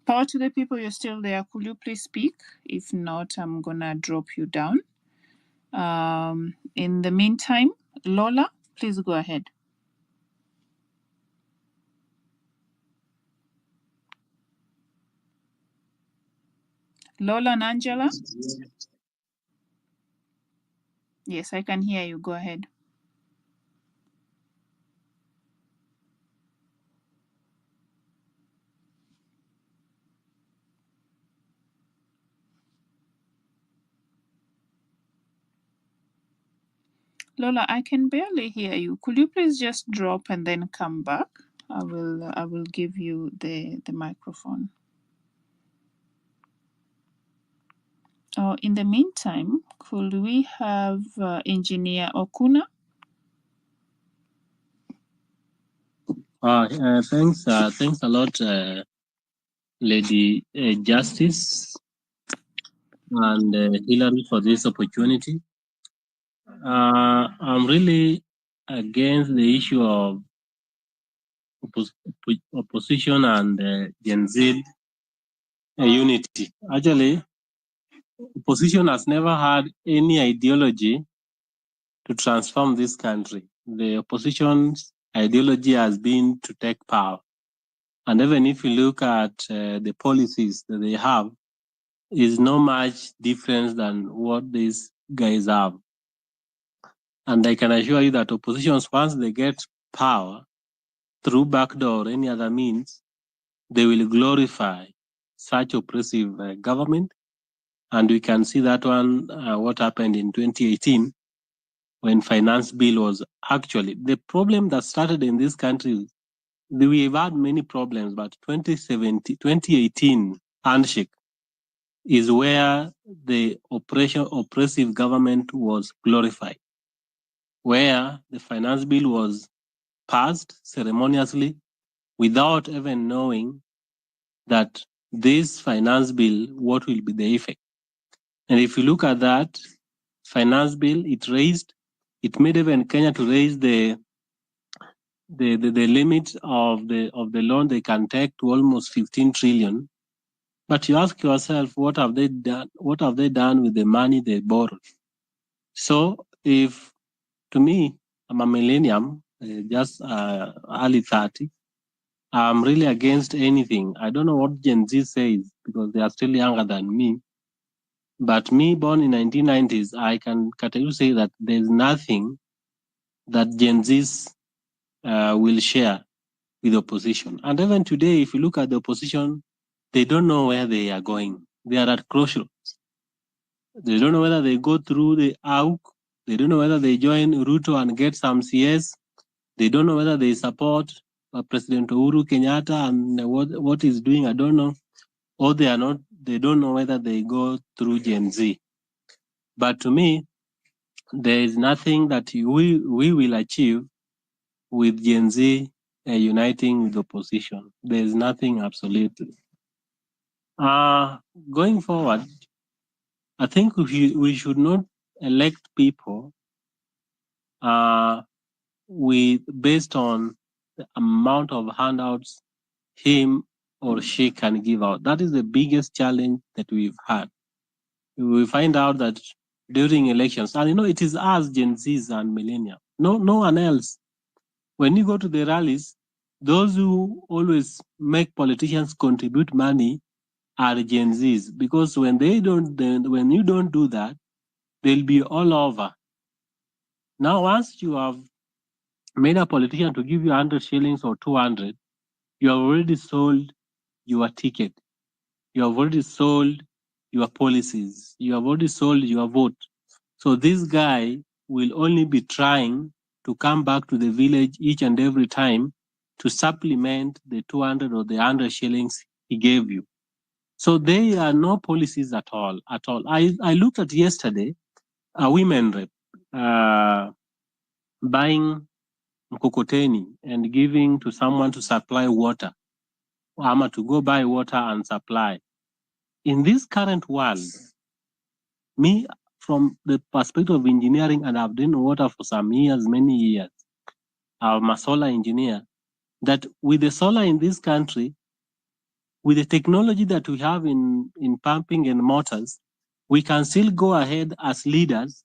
Power to the People, you're still there. Could you please speak? If not, I'm gonna drop you down. In the meantime, Lola, please go ahead. Lola and Angela? Yes, I can hear you. Go ahead. Lola, I can barely hear you. Could you please just drop and then come back? I will give you the microphone. Oh, in the meantime, could we have Engineer Okuna? Thanks a lot, Lady Justice and Hillary, for this opportunity. I'm really against the issue of opposition and Gen Z unity. Actually, opposition has never had any ideology to transform this country. The opposition's ideology has been to take power. And even if you look at the policies that they have, is no much difference than what these guys have. And I can assure you that oppositions, once they get power through backdoor or any other means, they will glorify such oppressive government. And we can see that one, what happened in 2018 when finance bill was actually, the problem that started in this country, we've had many problems, but 2018 handshake is where the oppressive government was glorified, where the finance bill was passed ceremoniously without even knowing that this finance bill, what will be the effect. And if you look at that finance bill, it made even Kenya to raise the limit of the loan they can take to almost 15 trillion. But you ask yourself, what have they done? What have they done with the money they borrowed? So if, to me, I'm a millennium, just early 30, I'm really against anything. I don't know what Gen Z says because they are still younger than me. But me, born in 1990s, I can categorically say that there's nothing that Gen Zs will share with the opposition. And even today, if you look at the opposition, they don't know where they are going. They are at crossroads. They don't know whether they go through the AUK. They don't know whether they join Ruto and get some CS. They don't know whether they support President Uhuru Kenyatta and what he's doing. I don't know. Or they are not. They don't know whether they go through Gen Z. But to me, there is nothing that we will achieve with Gen Z uniting with opposition. There is nothing absolutely. Going forward, I think we should not elect people based on the amount of handouts him or she can give out. That is the biggest challenge that we've had. We find out that during elections, and it is us, Gen Zs and millennials, no one else. When you go to the rallies, those who always make politicians contribute money are Gen Zs, because when you don't do that, they'll be all over. Now, once you have made a politician to give you 100 shillings or 200, you have already sold your ticket. You have already sold your policies. You have already sold your vote. So this guy will only be trying to come back to the village each and every time to supplement the 200 or the 100 shillings he gave you. So there are no policies at all. I looked at yesterday a women rep buying mkokoteni and giving to someone to supply water, or to go buy water and supply. In this current world, me, from the perspective of engineering, and I've done water for some years, many years, I'm a solar engineer, that with the solar in this country, with the technology that we have in pumping and motors, we can still go ahead as leaders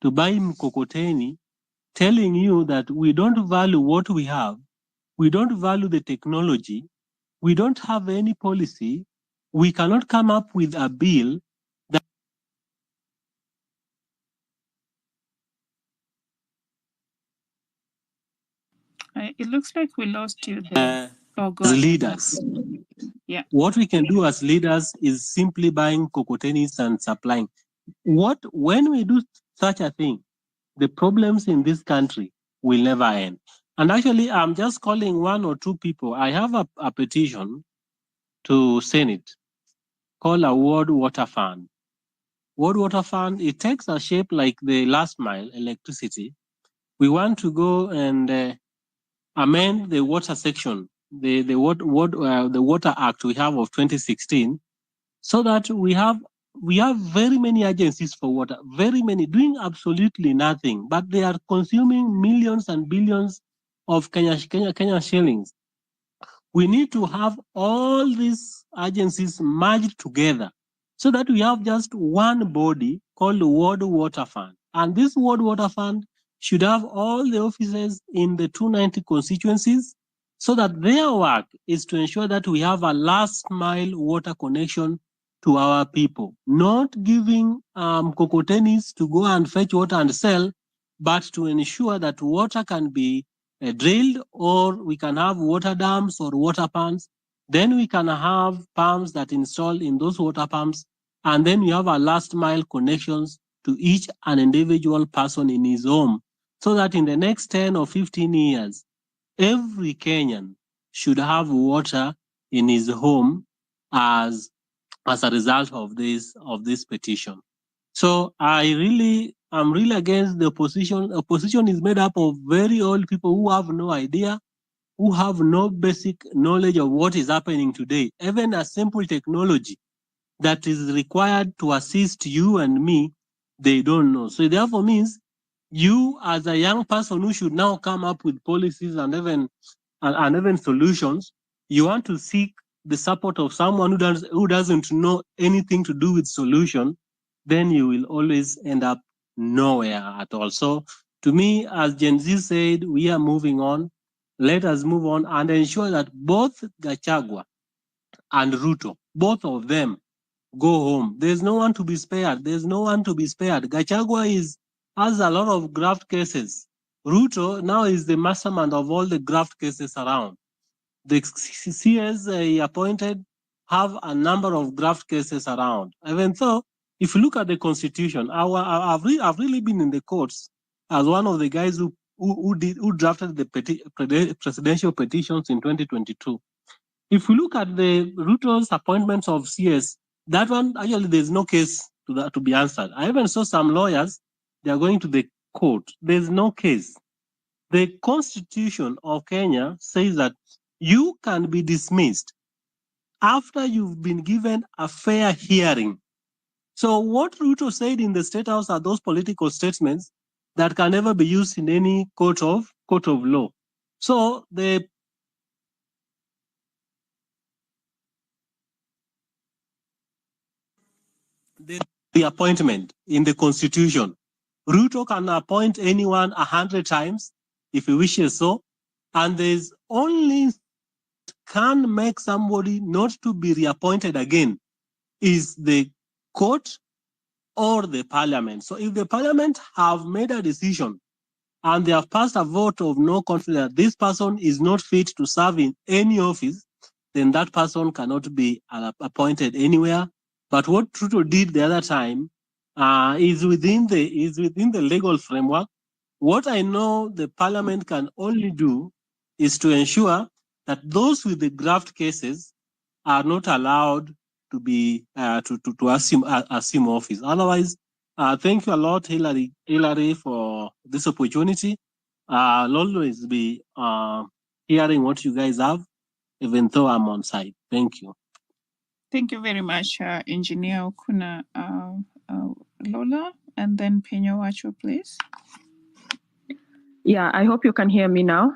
to buy mkokoteni, telling you that we don't value what we have, we don't value the technology, we don't have any policy, we cannot come up with a bill that It looks like we lost you there. Go ahead. leaders. Yeah. What we can do as leaders is simply buying cocotenis and supplying. When we do such a thing, the problems in this country will never end. And actually, I'm just calling one or two people. I have a petition to Senate called a World Water Fund. World Water Fund, it takes a shape like the last mile electricity. We want to go and amend the water section, the Water Act we have of 2016, so that we have very many agencies for water, very many doing absolutely nothing, but they are consuming millions and billions of Kenya shillings. We need to have all these agencies merged together so that we have just one body called the World Water Fund. And this World Water Fund should have all the offices in the 290 constituencies, so that their work is to ensure that we have a last mile water connection to our people, not giving cocotenis to go and fetch water and sell, but to ensure that water can be drilled, or we can have water dams or water pumps. Then we can have pumps that install in those water pumps, and then we have our last mile connections to each and individual person in his home, so that in the next 10 or 15 years, every Kenyan should have water in his home as a result of this petition. So I'm really against the opposition. Opposition is made up of very old people who have no idea, who have no basic knowledge of what is happening today. Even a simple technology that is required to assist you and me, they don't know. So therefore means you as a young person who should now come up with policies and even solutions, you want to seek the support of someone who doesn't know anything to do with solution, then you will always end up nowhere at all. So to me, as Gen Z said, we are moving on. Let us move on and ensure that both Gachagua and Ruto, both of them, go home. There's no one to be spared. There's no one to be spared. Gachagua has a lot of graft cases. Ruto now is the mastermind of all the graft cases around. The CS he appointed have a number of graft cases around. Even though, if you look at the Constitution, I've really been in the courts as one of the guys who drafted the presidential petitions in 2022. If we look at the Ruto's appointments of CS, that one, actually, there's no case to be answered. I even saw some lawyers, they are going to the court. There's no case. The Constitution of Kenya says that you can be dismissed after you've been given a fair hearing. So what Ruto said in the State House are those political statements that can never be used in any court of law. So the appointment in the Constitution, Ruto can appoint anyone 100 times if he wishes so, and there's only can make somebody not to be reappointed again is the court or the parliament. So if the parliament have made a decision and they have passed a vote of no confidence that this person is not fit to serve in any office, then that person cannot be appointed anywhere. But what Ruto did the other time is within the legal framework. What I know the parliament can only do is to ensure that those with the graft cases are not allowed to be to assume office. Otherwise, thank you a lot, Hillary, for this opportunity. I'll always be hearing what you guys have, even though I'm on site. Thank you. Thank you very much, Engineer Okuna, Lola, and then Penyo Wacho, please. Yeah, I hope you can hear me now.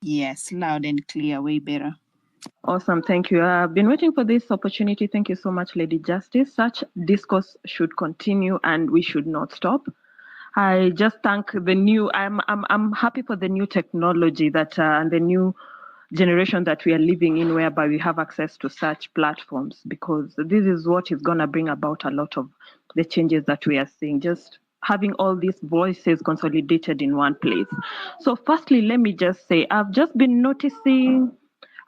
Yes, loud and clear, way better. Awesome, thank you. I've been waiting for this opportunity. Thank you so much, Lady Justice. Such discourse should continue and we should not stop. I just thank the new, I'm happy for the new technology that and the new generation that we are living in, whereby we have access to such platforms, because this is what is going to bring about a lot of the changes that we are seeing, just having all these voices consolidated in one place. So firstly, let me just say, I've just been noticing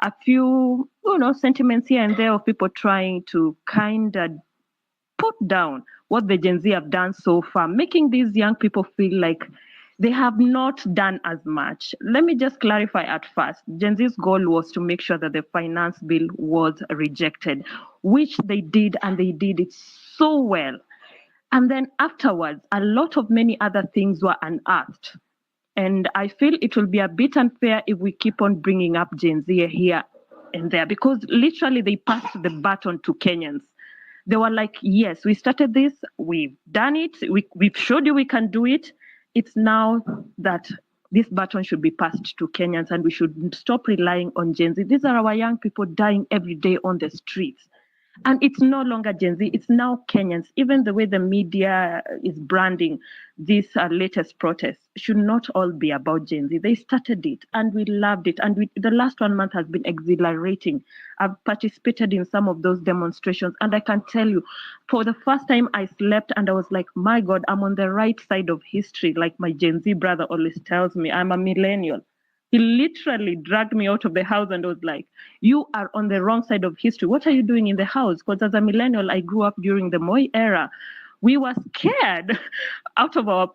a few, sentiments here and there of people trying to kind of put down what the Gen Z have done so far, making these young people feel like they have not done as much. Let me just clarify at first. Gen Z's goal was to make sure that the finance bill was rejected, which they did, and they did it so well. And then afterwards, a lot of many other things were unearthed. And I feel it will be a bit unfair if we keep on bringing up Gen Z here and there, because literally they passed the baton to Kenyans. They were like, yes, we started this, we've done it, we've showed you we can do it. It's now that this baton should be passed to Kenyans and we should stop relying on Gen Z. These are our young people dying every day on the streets. And it's no longer Gen Z, it's now Kenyans. Even the way the media is branding this latest protest should not all be about Gen Z. They started it and we loved it. And the last 1 month has been exhilarating. I've participated in some of those demonstrations. And I can tell you, for the first time I slept and I was like, my God, I'm on the right side of history. Like my Gen Z brother always tells me, I'm a millennial. He literally dragged me out of the house and was like, you are on the wrong side of history. What are you doing in the house? Because as a millennial, I grew up during the Moi era. We were scared out of our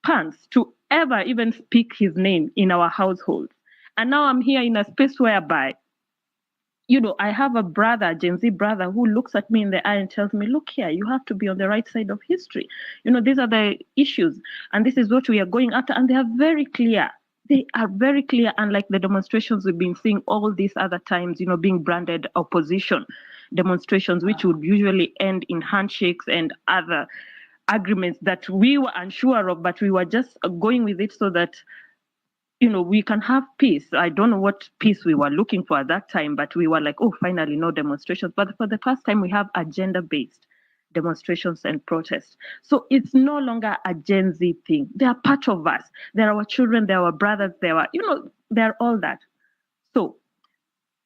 pants to ever even speak his name in our household. And now I'm here in a space whereby, I have a brother, a Gen Z brother, who looks at me in the eye and tells me, look here, you have to be on the right side of history. These are the issues and this is what we are going after. And they are very clear. They are very clear, unlike the demonstrations we've been seeing all these other times, being branded opposition demonstrations, which would usually end in handshakes and other agreements that we were unsure of, but we were just going with it so that, we can have peace. I don't know what peace we were looking for at that time, but we were like, oh, finally, no demonstrations. But for the first time, we have agenda-based demonstrations and protests. So it's no longer a Gen Z thing. They are part of us. They're our children, they're our brothers, they're all that. So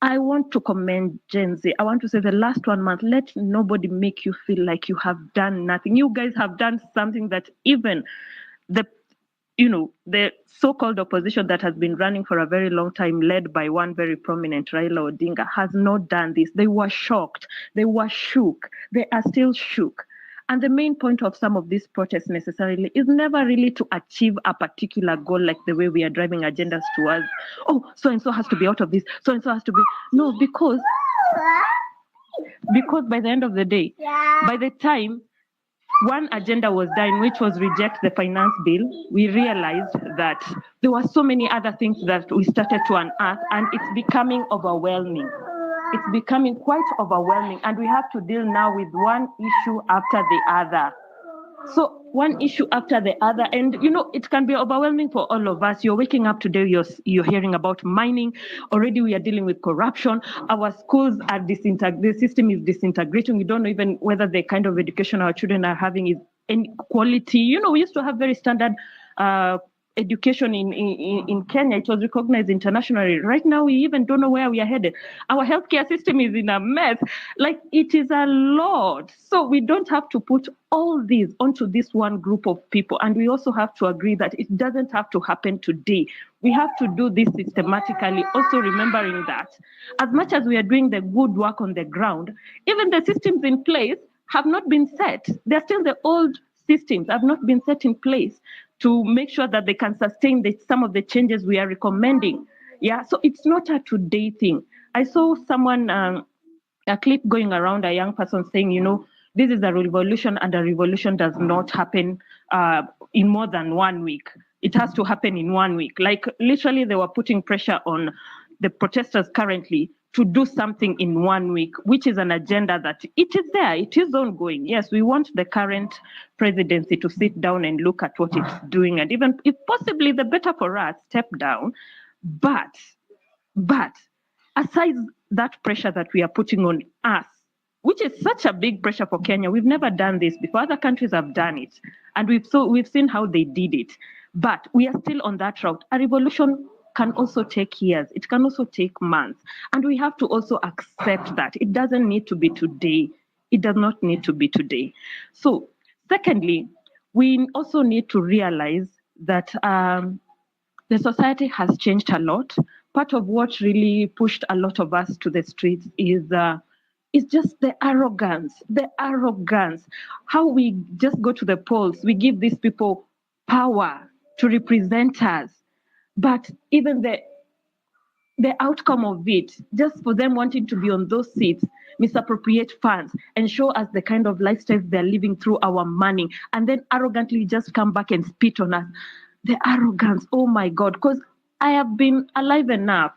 I want to commend Gen Z. I want to say the last 1 month, let nobody make you feel like you have done nothing. You guys have done something that even the the so-called opposition that has been running for a very long time, led by one very prominent Raila Odinga, has not done this. They were shocked. They were shook. They are still shook. And the main point of some of these protests necessarily is never really to achieve a particular goal, like the way we are driving agendas towards, oh, so-and-so has to be out of this, so-and-so has to be. No, because by the end of the day, by the time one agenda was done, which was reject the finance bill, we realized that there were so many other things that we started to unearth, and it's becoming overwhelming. It's becoming quite overwhelming, and we have to deal now with one issue after the other. So one issue after the other, and it can be overwhelming for all of us. You're waking up today, you're hearing about mining. Already we are dealing with corruption. Our schools are the system is disintegrating. We don't know even whether the kind of education our children are having is any quality. We used to have very standard education in Kenya. It was recognized internationally. Right now, we even don't know where we are headed. Our healthcare system is in a mess. Like, it is a lot. So we don't have to put all these onto this one group of people. And we also have to agree that it doesn't have to happen today. We have to do this systematically, also remembering that as much as we are doing the good work on the ground, even the systems in place have not been set. They're still the old systems, have not been set in place to make sure that they can sustain some of the changes we are recommending. Yeah, so it's not a today thing. I saw someone, a clip going around, a young person saying, this is a revolution, and a revolution does not happen in more than 1 week. It has to happen in 1 week. Like, literally, they were putting pressure on the protesters currently to do something in 1 week, which is an agenda that it is there, it is ongoing. Yes, we want the current presidency to sit down and look at what it's doing, and even if possibly the better for us, step down. But aside that pressure that we are putting on us, which is such a big pressure for Kenya, we've never done this before. Other countries have done it, and we've seen how they did it. But we are still on that route. A revolution can also take years. It can also take months. And we have to also accept that. It doesn't need to be today. It does not need to be today. So, secondly, we also need to realize that the society has changed a lot. Part of what really pushed a lot of us to the streets is just the arrogance. How we just go to the polls. We give these people power to represent us. But even the outcome of it, just for them wanting to be on those seats, misappropriate funds and show us the kind of lifestyles they're living through our money, and then arrogantly just come back and spit on us. The arrogance, oh my God, because I have been alive enough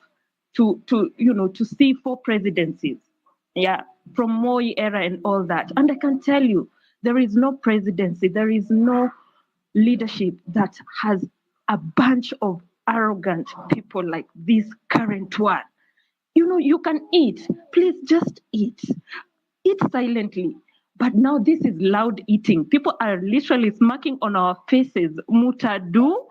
to see 4 presidencies, from Moi era and all that. And I can tell you, there is no presidency, there is no leadership that has a bunch of arrogant people like this current one. You can eat. Please just eat. Eat silently. But now this is loud eating. People are literally smacking on our faces. Mutadu.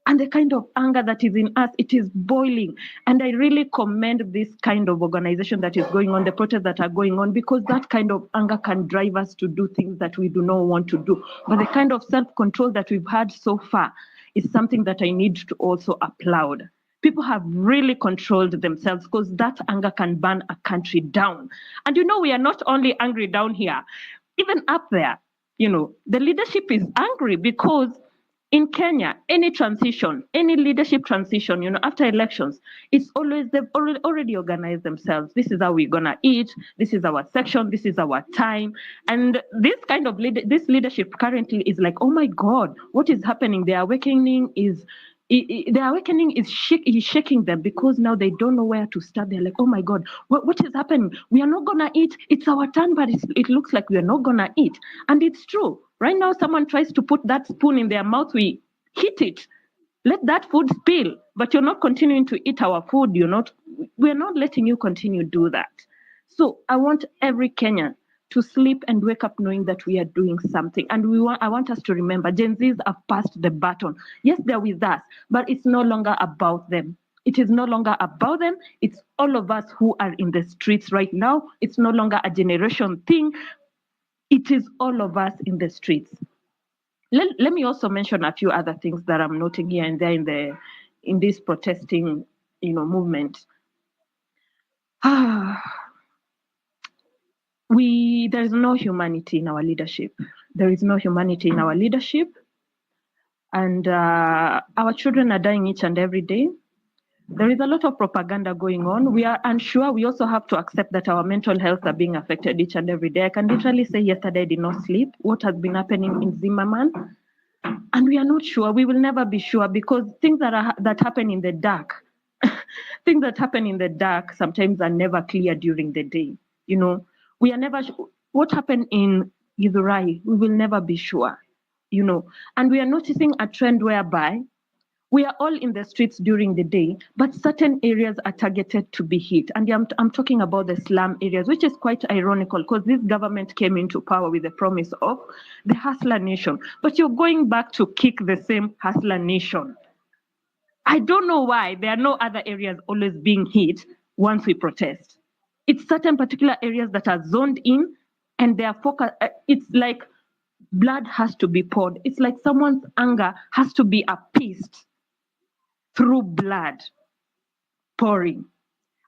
And the kind of anger that is in us, it is boiling. And I really commend this kind of organization that is going on, the protests that are going on, because that kind of anger can drive us to do things that we do not want to do. But the kind of self-control that we've had so far is something that I need to also applaud. People have really controlled themselves, because that anger can burn a country down. And we are not only angry down here, even up there, the leadership is angry, because in Kenya, any transition, any leadership transition, after elections, it's always they've already organized themselves. This is how we're gonna eat. This is our section. This is our time. And this kind of this leadership currently is like, oh my God, what is happening? The awakening is shaking them, because now they don't know where to start. They're like, oh my God, what is happening? We are not gonna eat. It's our turn, but it looks like we are not gonna eat. And it's true. Right now, someone tries to put that spoon in their mouth, we hit it. Let that food spill, but you're not continuing to eat our food. We're not letting you continue to do that. So I want every Kenyan to sleep and wake up knowing that we are doing something. And I want us to remember, Gen Zs have passed the baton. Yes, they're with us, but it's no longer about them. It is no longer about them. It's all of us who are in the streets right now. It's no longer a generation thing. It is all of us in the streets. let me also mention a few other things that I'm noting here and there in this protesting, movement. There is no humanity in our leadership. There is no humanity in our leadership. And our children are dying each and every day. There is a lot of propaganda going on. We are unsure. We also have to accept that our mental health are being affected each and every day. I can literally say yesterday I did not sleep. What has been happening in Zimmerman? And we are not sure. We will never be sure because things that happen in the dark, things that happen in the dark sometimes are never clear during the day. We are never what happened in Githurai, we will never be sure. And we are noticing a trend whereby we are all in the streets during the day, but certain areas are targeted to be hit. And I'm talking about the slum areas, which is quite ironical because this government came into power with the promise of the hustler nation. But you're going back to kick the same hustler nation. I don't know why there are no other areas always being hit once we protest. It's certain particular areas that are zoned in and they are focused. It's like blood has to be poured. It's like someone's anger has to be appeased through blood pouring.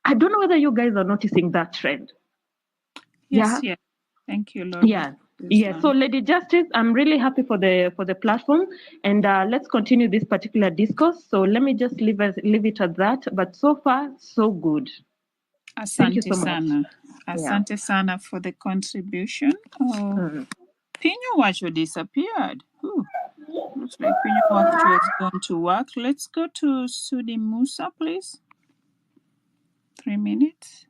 I don't know whether you guys are noticing that trend. Yes. Thank you, Lord. Yeah. So, Lady Justice, I'm really happy for the platform, and let's continue this particular discourse. So let me just leave it at that. But so far, so good. Thank you so much. Asante sana for the contribution. Pinyo Wacho disappeared. Looks like Pinyo Wacho has gone to work. Let's go to Sudi Musa, please. 3 minutes.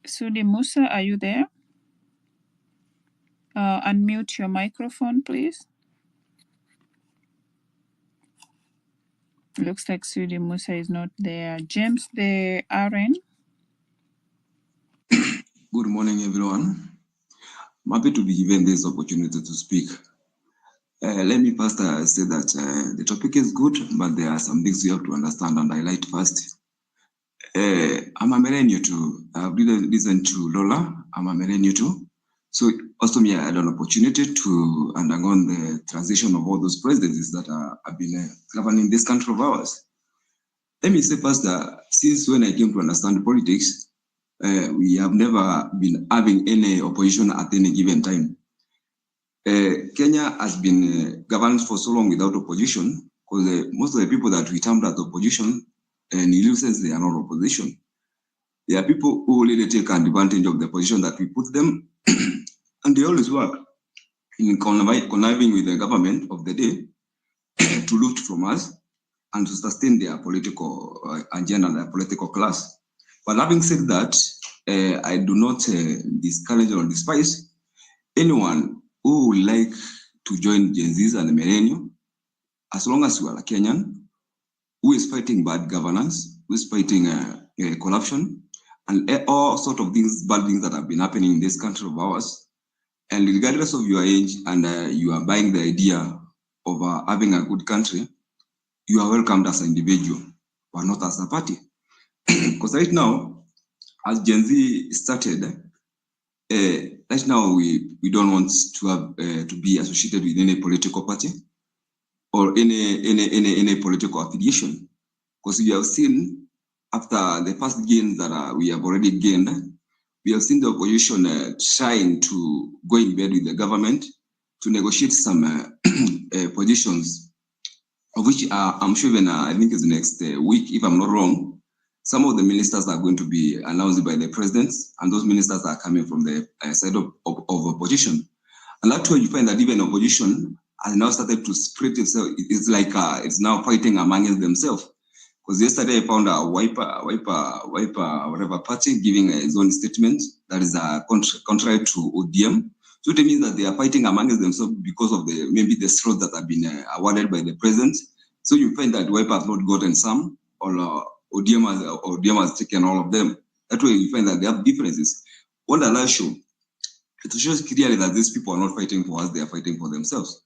Sudi Musa, are you there? Unmute your microphone, please. Looks like Sudi Musa is not there. James the RN. Good morning, everyone. I'm happy to be given this opportunity to speak. Let me first say that the topic is good, but there are some things you have to understand and highlight first. I'm a millennial too. I've really listened to Lola. I'm a millennial too. So also me, I had an opportunity to undergo the transition of all those presidencies that have been governing this country of ours. Let me say first that since when I came to understand politics, we have never been having any opposition at any given time. Kenya has been governed for so long without opposition because most of the people that we termed as opposition, in real sense, they are not opposition. They are people who really take advantage of the position that we put them, and they always work in conniving with the government of the day to loot from us and to sustain their political agenda and their political class. But having said that, I do not discourage or despise anyone who would like to join Gen Zs and the millennium, as long as you are a Kenyan who is fighting bad governance, who is fighting corruption, and all sort of things, bad things that have been happening in this country of ours. And regardless of your age, and you are buying the idea of having a good country, you are welcomed as an individual, but not as a party. Because right now, as Gen Z started, right now we don't want to have to be associated with any political party or any political affiliation, because we have seen after the first gains that we have already gained, we have seen the opposition trying to go in bed with the government to negotiate some positions, of which I'm sure even I think is next week, if I'm not wrong. Some of the ministers are going to be announced by the president, and those ministers are coming from the side of opposition. And that's why you find that even opposition has now started to split itself. It's like it's now fighting among themselves. Because yesterday I found a whatever party giving its own statement that is contrary to ODM. So it means that they are fighting among themselves because of maybe the slots that have been awarded by the president. So you find that Wiper has not gotten some, or ODM has taken all of them. That way you find that they have differences. What does that show? It shows clearly that these people are not fighting for us, they are fighting for themselves.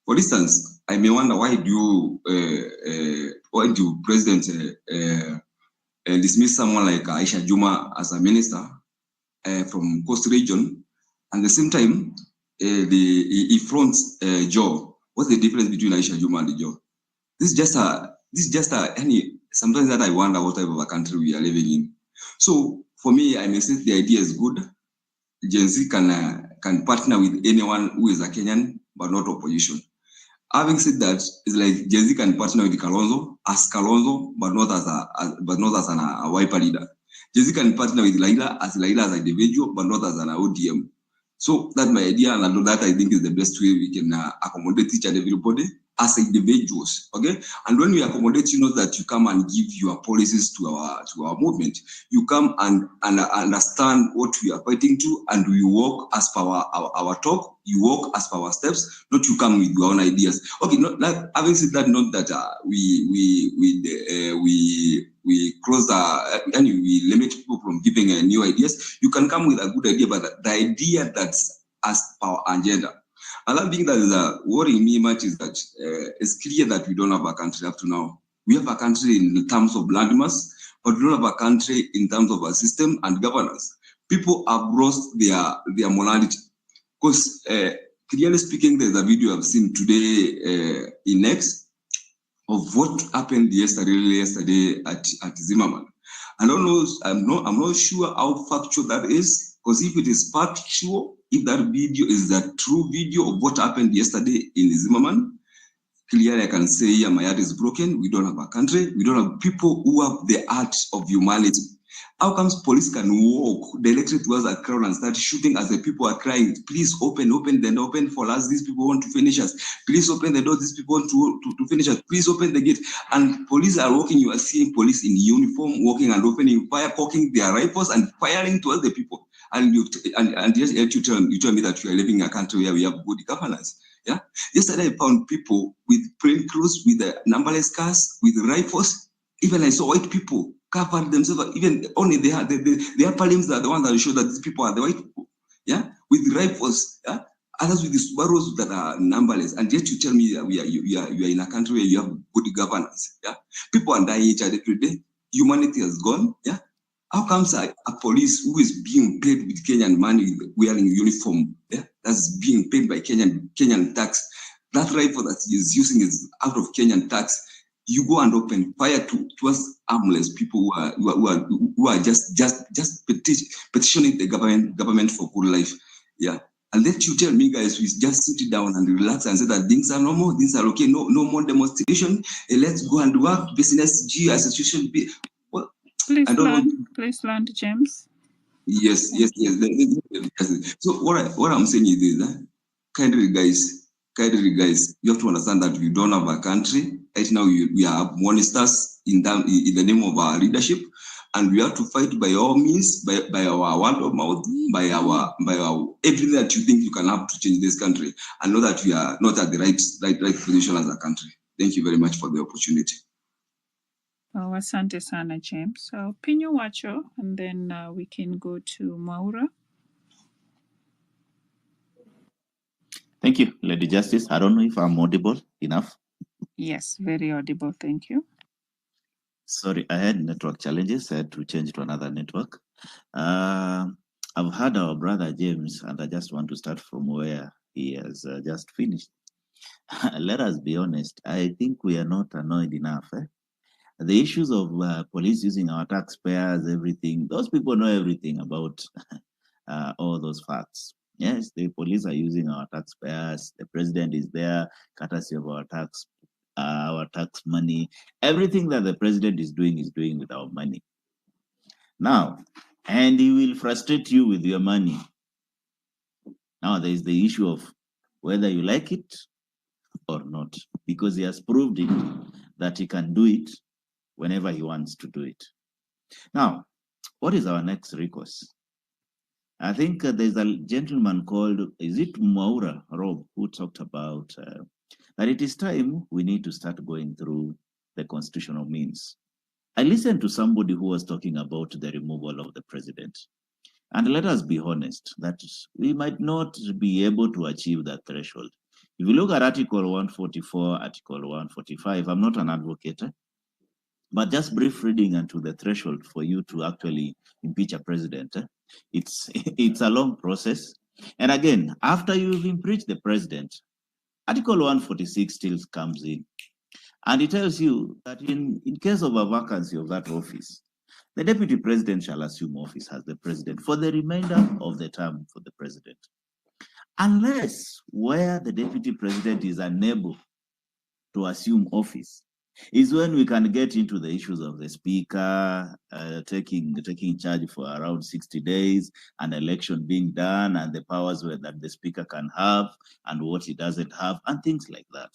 For instance, I may wonder why do President dismiss someone like Aisha Juma as a minister from Coast Region, and at the same time he fronts Joe. What's the difference between Aisha Juma and Joe? This is just any sometimes that I wonder what type of a country we are living in. So for me, I may say the idea is good. Gen Z can partner with anyone who is a Kenyan but not opposition. Having said that, it's like Gen Z can partner with Kalonzo as Kalonzo, but not as a Wiper leader. Gen Z can partner with Laila as an individual, but not as an ODM. So that's my idea, and that I think is the best way we can accommodate each and everybody as individuals. Okay, and when we accommodate, you know that you come and give your policies to our movement. You come and understand what we are fighting to, and we work as per our talk. You walk as per our steps, not you come with your own ideas. Okay, not like having said that, not that we close and we limit people from giving new ideas. You can come with a good idea, but the idea that's as per our agenda. Another thing that is worrying me much is that it's clear that we don't have a country up to now. We have a country in terms of landmass, but we don't have a country in terms of a system and governance. People have lost their morality. Because clearly speaking, there's a video I've seen today in X of what happened yesterday at Zimmerman. I don't know, I'm not sure how factual that is, because if it is factual, if that video is the true video of what happened yesterday in Zimmerman, clearly I can say, my heart is broken. We don't have a country. We don't have people who have the heart of humanity. How comes police can walk directly towards a crowd and start shooting as the people are crying, please open for us, these people want to finish us. Please open the door, these people want to finish us. Please open the gate. And police are walking, you are seeing police in uniform walking and opening fire, cocking their rifles and firing towards the people. And you tell me that you are living in a country where we have good governance. Yeah. Yesterday I found people with plain clothes, with numberless cars, with rifles. Even I saw white people covered themselves. Even only their upper limbs are the ones that show that these people are the white people. Yeah, with rifles. Yeah, others with the Subarus that are numberless. And yet you tell me that you are in a country where you have good governance. Yeah, people are dying each other every day. Humanity has gone. Yeah. How comes a police who is being paid with Kenyan money, wearing uniform, yeah, that's being paid by Kenyan tax, that rifle that he is using is out of Kenyan tax? You go and open fire towards harmless people who are just petitioning the government for good life. Yeah. And then you tell me, guys, we just sit down and relax and say that things are normal, things are okay, no more demonstration. Let's go and work, business, association. Well, Please land, James. Yes. So what I'm saying is this, kindly guys, you have to understand that we don't have a country. Right now we are monsters in the name of our leadership, and we have to fight by all means, by our word of mouth, by our everything that you think you can have to change this country, and know that we are not at the right position as a country. Thank you very much for the opportunity. Oh, asante sana, James. So, Pinyo Wacho, and then we can go to Maura. Thank you, Lady Justice. I don't know if I'm audible enough. Yes, very audible. Thank you. Sorry, I had network challenges. I had to change to another network. I've heard our brother James, and I just want to start from where he has just finished. Let us be honest. I think we are not annoyed enough. The issues of police using our taxpayers, everything, those people know everything about all those facts. Yes, the police are using our taxpayers. The president is there, courtesy of our tax money. Everything that the president is doing with our money. Now, and he will frustrate you with your money. Now, there is the issue of whether you like it or not, because he has proved it that he can do it whenever he wants to do it. Now, what is our next recourse? I think there's a gentleman called, is it Maura Rob, who talked about that it is time we need to start going through the constitutional means. I listened to somebody who was talking about the removal of the president. And let us be honest, that we might not be able to achieve that threshold. If you look at Article 144, Article 145, I'm not an advocate, but just brief reading into the threshold for you to actually impeach a president, it's a long process. And again, after you've impeached the president, Article 146 still comes in. And it tells you that in case of a vacancy of that office, the deputy president shall assume office as the president for the remainder of the term for the president. Unless where the deputy president is unable to assume office is when we can get into the issues of the speaker taking charge for around 60 days, an election being done, and the powers that the speaker can have and what he doesn't have, and things like that.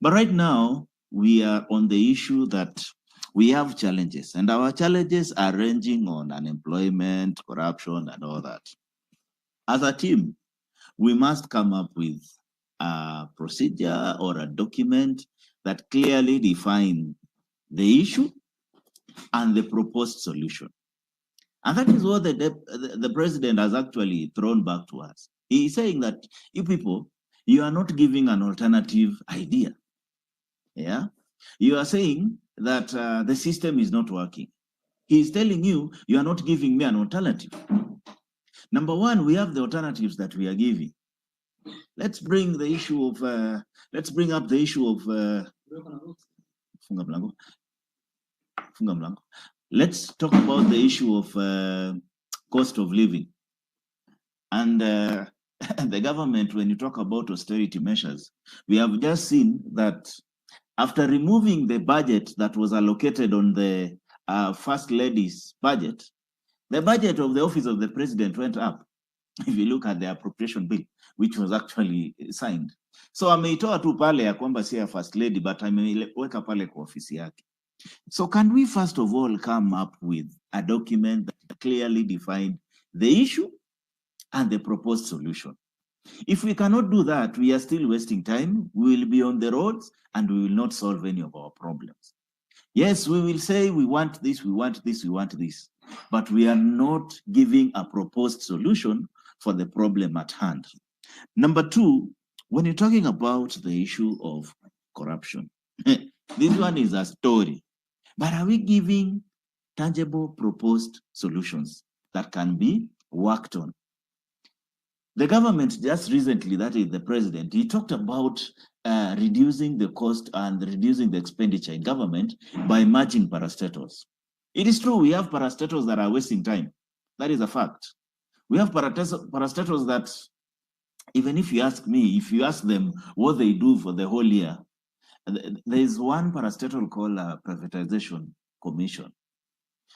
But right now, we are on the issue that we have challenges, and our challenges are ranging on unemployment, corruption, and all that. As a team, we must come up with a procedure or a document that clearly define the issue and the proposed solution. And that is what the president has actually thrown back to us. He is saying that you people, you are not giving an alternative idea. Yeah, you are saying that the system is not working. He is telling you, you are not giving me an alternative. Number one, we have the alternatives that we are giving. Let's bring the issue of, let's bring up the issue of, let's talk about the issue of cost of living. And the government, when you talk about austerity measures, we have just seen that after removing the budget that was allocated on the First Lady's budget, the budget of the Office of the President went up. If you look at the appropriation bill, which was actually signed. So ameitoa tu pale ya kwamba si ya First Lady, but ameweka pale kwa ofisi yake. So can we first of all come up with a document that clearly defines the issue and the proposed solution? If we cannot do that, we are still wasting time. We will be on the roads and we will not solve any of our problems. Yes, we will say we want this, we want this, we want this, but we are not giving a proposed solution for the problem at hand. Number two, when you're talking about the issue of corruption, this one is a story, but are we giving tangible proposed solutions that can be worked on? The government just recently, that is the president, he talked about reducing the cost and reducing the expenditure in government by merging parastatals. It is true, we have parastatals that are wasting time. That is a fact. We have parastatals that, even if you ask me, if you ask them what they do for the whole year, there is one parastatal called a privatization commission.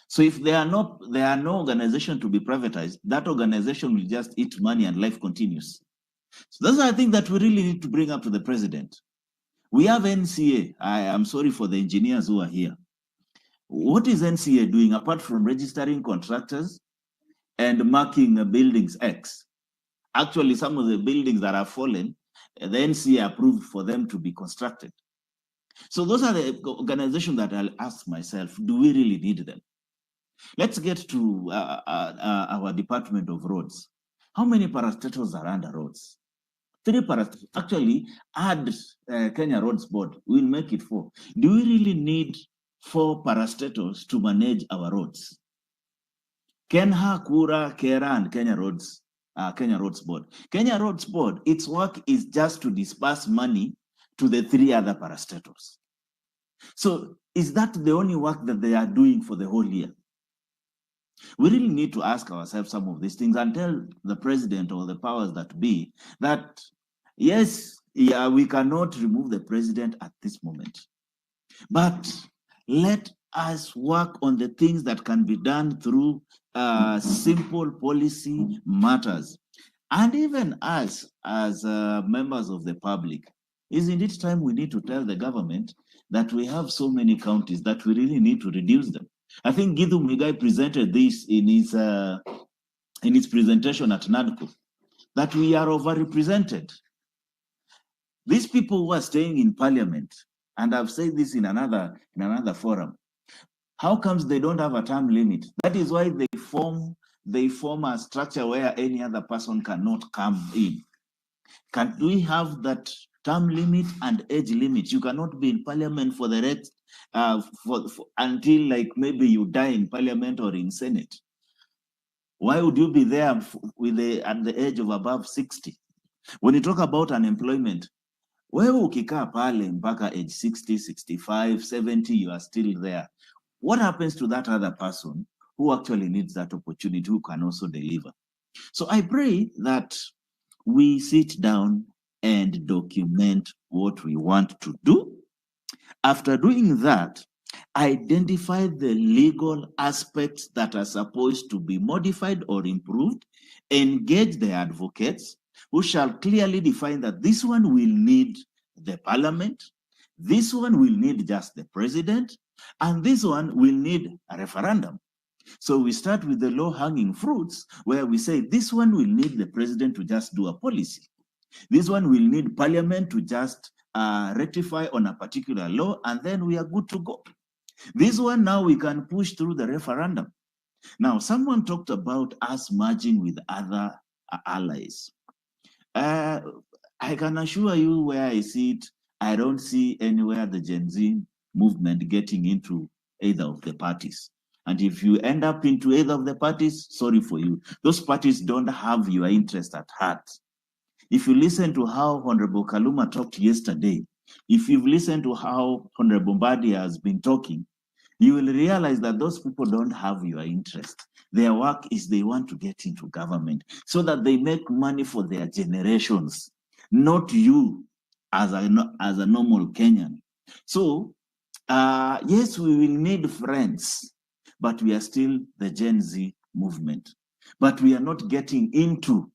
So if there are no organization to be privatized, that organization will just eat money and life continues. So that's I think that we really need to bring up to the president. We have NCA. I am sorry for the engineers who are here. What is NCA doing apart from registering contractors and marking buildings X? Actually, some of the buildings that are fallen, the NCA approved for them to be constructed. So those are the organizations that I'll ask myself, do we really need them? Let's get to our Department of Roads. How many parastatals are under roads? 3 parastatals. Actually, add Kenya Roads Board, we'll make it 4. Do we really need 4 parastatals to manage our roads? Kenha, Kura, Kera, and Kenya Roads Board. Kenya Roads Board, its work is just to disperse money to the 3 other parastatals. So is that the only work that they are doing for the whole year? We really need to ask ourselves some of these things and tell the president or the powers that be that, yes, yeah, we cannot remove the president at this moment, but let us work on the things that can be done through simple policy matters. And even us as members of the public, is indeed time we need to tell the government that we have so many counties that we really need to reduce them. I think Githurai presented this in his presentation at NADCO, that we are overrepresented. These people who are staying in parliament, and I've said this in another forum, how comes they don't have a term limit? That is why they form a structure where any other person cannot come in. Can we have that term limit and age limit? You cannot be in parliament for the rest until like maybe you die in parliament or in Senate. Why would you be there at the age of above 60? When you talk about unemployment, wewe ukikaa pale mpaka age 60, 65, 70, you are still there. What happens to that other person who actually needs that opportunity, who can also deliver? So I pray that we sit down and document what we want to do. After doing that, identify the legal aspects that are supposed to be modified or improved, engage the advocates who shall clearly define that this one will need the parliament, this one will need just the president, and this one will need a referendum. So we start with the low-hanging fruits, where we say this one will need the president to just do a policy. This one will need parliament to just rectify on a particular law, and then we are good to go. This one now we can push through the referendum. Now, someone talked about us merging with other allies. I can assure you where I see it, I don't see anywhere the Gen Z movement getting into either of the parties. And if you end up into either of the parties, sorry for you. Those parties don't have your interest at heart. If you listen to how Honorable Kaluma talked yesterday, if you've listened to how Honorable Mbadi has been talking, you will realize that those people don't have your interest. Their work is they want to get into government so that they make money for their generations, not you as a normal Kenyan. So, yes, we will need friends, but we are still the Gen Z movement. But we are not getting into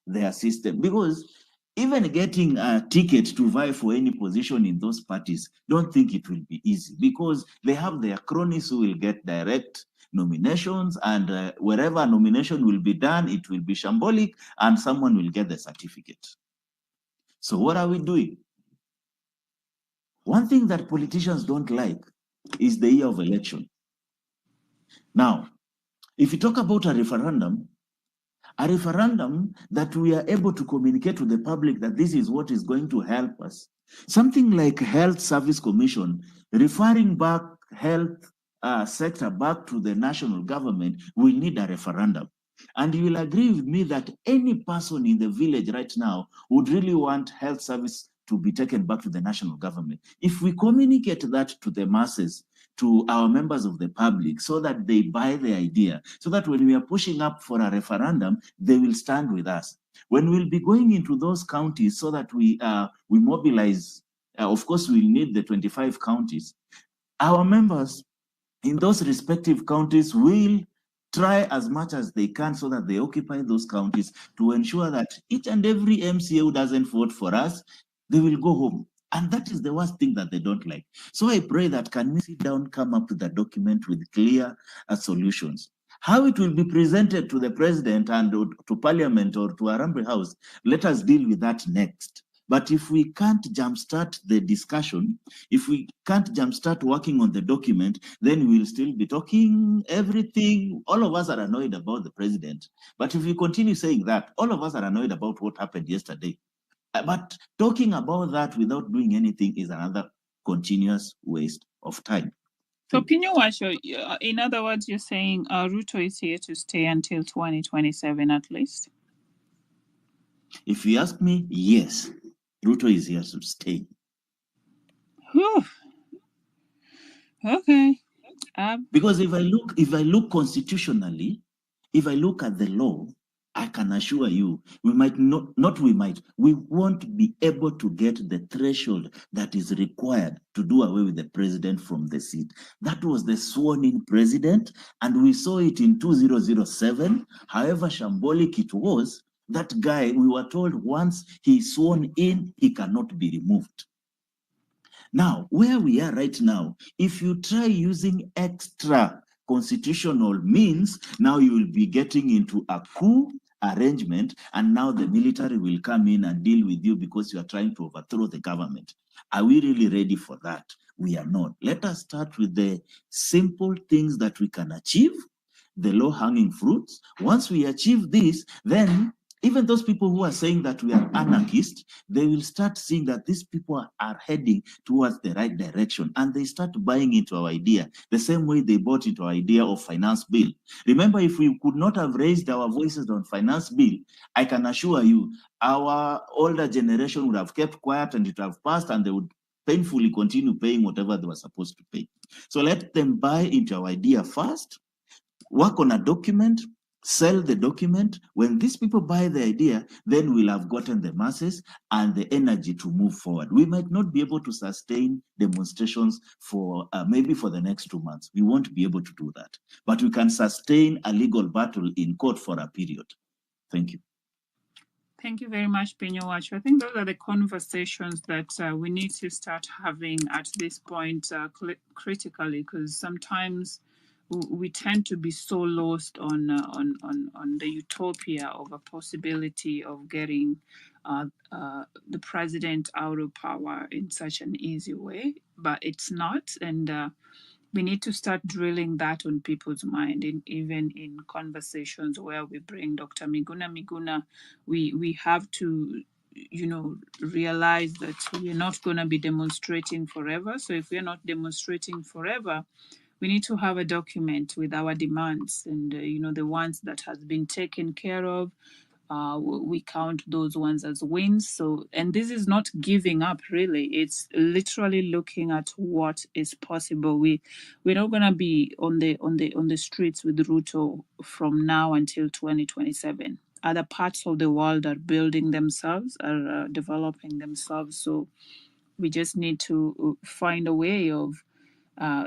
their system, because even getting a ticket to vie for any position in those parties, don't think it will be easy, because they have their cronies who will get direct nominations, and wherever nomination will be done, it will be shambolic and someone will get the certificate. So what are we doing? One thing that politicians don't like is the year of election. Now, if you talk about a referendum that we are able to communicate to the public that this is what is going to help us. Something like Health Service Commission, referring back health sector back to the national government, we need a referendum. And you will agree with me that any person in the village right now would really want health service to be taken back to the national government. If we communicate that to the masses, to our members of the public, so that they buy the idea, so that when we are pushing up for a referendum, they will stand with us. When we'll be going into those counties so that we mobilize, of course, we'll need the 25 counties. Our members in those respective counties will try as much as they can so that they occupy those counties to ensure that each and every MCA who doesn't vote for us, they will go home. And that is the worst thing that they don't like. So I pray that can we sit down, come up with a document with clear solutions. How it will be presented to the president and to parliament or to Harambee House, let us deal with that next. But if we can't jumpstart the discussion, if we can't jumpstart working on the document, then we'll still be talking everything. All of us are annoyed about the president. But if we continue saying that, all of us are annoyed about what happened yesterday. But talking about that without doing anything is another continuous waste of time. So Pinyuwasho, in other words, you're saying Ruto is here to stay until 2027 at least? If you ask me, yes, Ruto is here to stay. Whew. Okay. Because if I look constitutionally, if I look at the law, I can assure you, we won't be able to get the threshold that is required to do away with the president from the seat. That was the sworn-in president, and we saw it in 2007. However shambolic it was, that guy, we were told once he's sworn in, he cannot be removed. Now, where we are right now, if you try using extra constitutional means, now you will be getting into a coup arrangement, and now the military will come in and deal with you because you are trying to overthrow the government. Are we really ready for that? We are not. Let us start with the simple things that we can achieve, the low-hanging fruits. Once we achieve this, then Even those people who are saying that we are anarchists, they will start seeing that these people are heading towards the right direction, and they start buying into our idea the same way they bought into our idea of finance bill. Remember, if we could not have raised our voices on finance bill, I can assure you our older generation would have kept quiet and it would have passed, and they would painfully continue paying whatever they were supposed to pay. So let them buy into our idea first, work on a document, sell the document. When these people buy the idea, then we'll have gotten the masses and the energy to move forward. We might not be able to sustain demonstrations for maybe for the next 2 months. We won't be able to do that, but we can sustain a legal battle in court for a period. Thank you. Thank you very much, Pinyowacho. I think those are the conversations that we need to start having at this point critically, because sometimes we tend to be so lost on the utopia of a possibility of getting the president out of power in such an easy way, but it's not. And we need to start drilling that on people's mind, even in conversations where we bring Dr. Miguna. We have to, realize that we're not going to be demonstrating forever. So if we're not demonstrating forever, we need to have a document with our demands and, the ones that has been taken care of. We count those ones as wins. So, and this is not giving up, really. It's literally looking at what is possible. We're not gonna be on the streets with Ruto from now until 2027. Other parts of the world are building themselves, are developing themselves. So we just need to find a way of.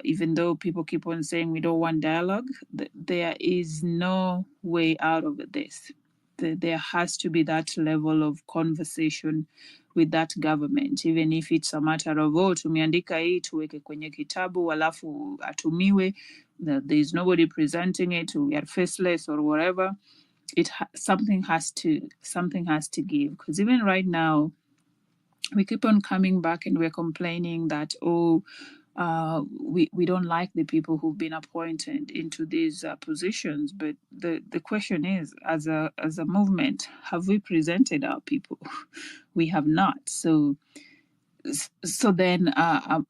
Even though people keep on saying we don't want dialogue, there is no way out of this. There has to be that level of conversation with that government, even if it's a matter of tumeandika hii tuweke kwenye kitabu alafu atumiwe, there is nobody presenting it, we are faceless or whatever. Something has to give, because even right now we keep on coming back and we're complaining that we don't like the people who've been appointed into these positions. But the question is, as a movement, have we presented our people? We have not. So then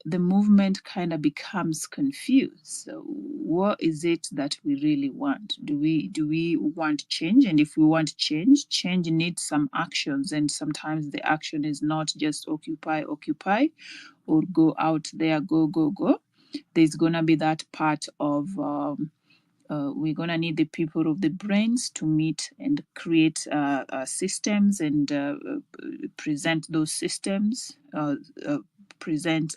the movement kind of becomes confused. So what is it that we really want? Do we want change? And if we want change needs some actions. And sometimes the action is not just occupy, or go out there, go. There's going to be that part of we're going to need the people of the brains to meet and create systems and present those systems, present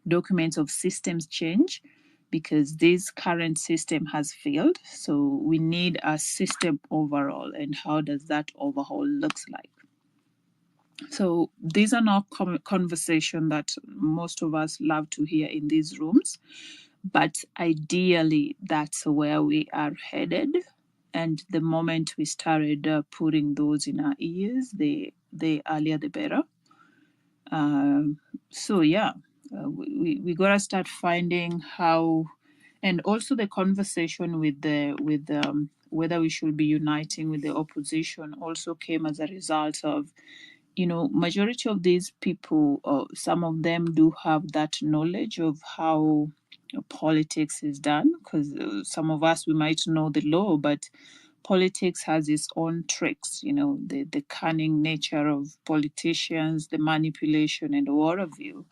documents of systems change, because this current system has failed. So we need a system overall. And how does that overhaul looks like? So these are not conversations that most of us love to hear in these rooms, but ideally that's where we are headed. And the moment we started putting those in our ears, the earlier the better. We gotta start finding how, and also the conversation with whether we should be uniting with the opposition also came as a result of, majority of these people, some of them do have that knowledge of how politics is done, because some of us, we might know the law, but politics has its own tricks, the cunning nature of politicians, the manipulation and what have you.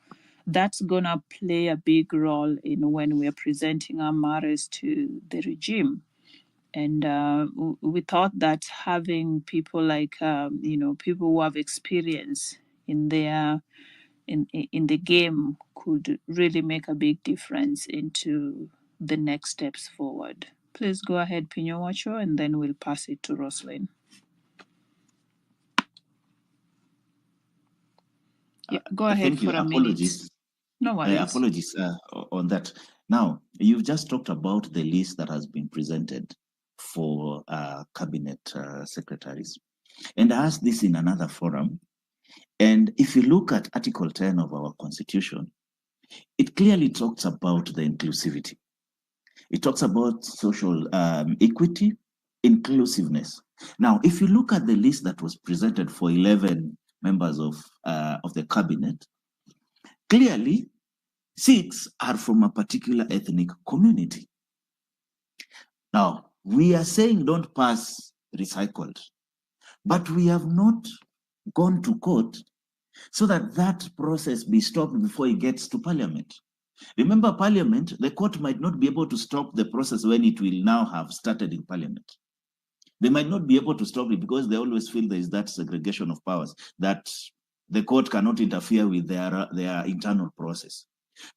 That's going to play a big role in when we're presenting our matters to the regime. And we thought that having people like, people who have experience in their in the game could really make a big difference into the next steps forward. Please go ahead, Pinyowacho, and then we'll pass it to Roslyn. Yeah, go ahead. Thank you. For a Apologies. Minute. No worries. Apologies on that. Now, you've just talked about the list that has been presented for cabinet secretaries. And I asked this in another forum. And if you look at Article 10 of our Constitution, it clearly talks about the inclusivity. It talks about social equity, inclusiveness. Now, if you look at the list that was presented for 11 members of the cabinet, clearly 6 are from a particular ethnic community. Now, we are saying don't pass recycled, but we have not gone to court so that that process be stopped before it gets to parliament. Remember, parliament, the court might not be able to stop the process when it will now have started in parliament. They might not be able to stop it because they always feel there is that segregation of powers, that the court cannot interfere with their internal process.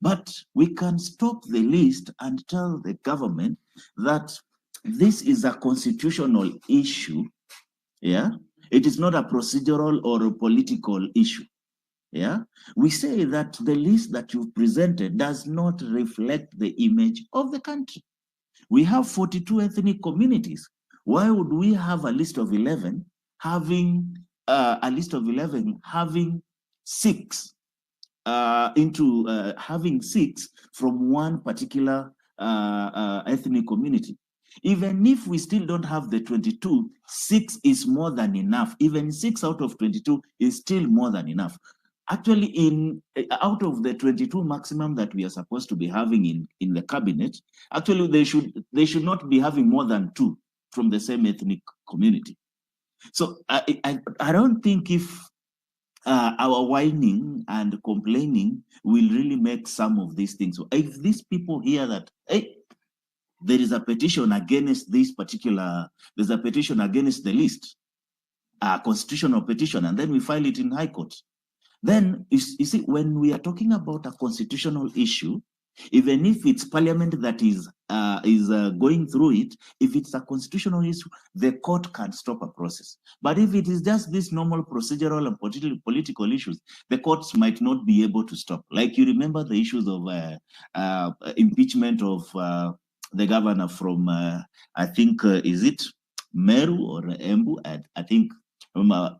But we can stop the list and tell the government that this is a constitutional issue. Yeah, it is not a procedural or a political issue. Yeah, we say that the list that you've presented does not reflect the image of the country. We have 42 ethnic communities. Why would we have a list of 11 having having 6 having 6 from one particular ethnic community? Even if we still don't have the 22, 6 is more than enough. Even 6 out of 22 is still more than enough. Actually, out of the 22 maximum that we are supposed to be having in the cabinet, actually they should not be having more than 2 from the same ethnic community. So I don't think if our whining and complaining will really make some of these things. So if these people hear that, hey, there is a petition against this particular, there's a petition against the list, a constitutional petition, and then we file it in High Court. Then, you see, when we are talking about a constitutional issue, even if it's parliament that is going through it, if it's a constitutional issue, the court can stop a process. But if it is just this normal procedural and political issues, the courts might not be able to stop. Like you remember the issues of impeachment of the governor from, I think, is it Meru or Embu? I think Mwangaza.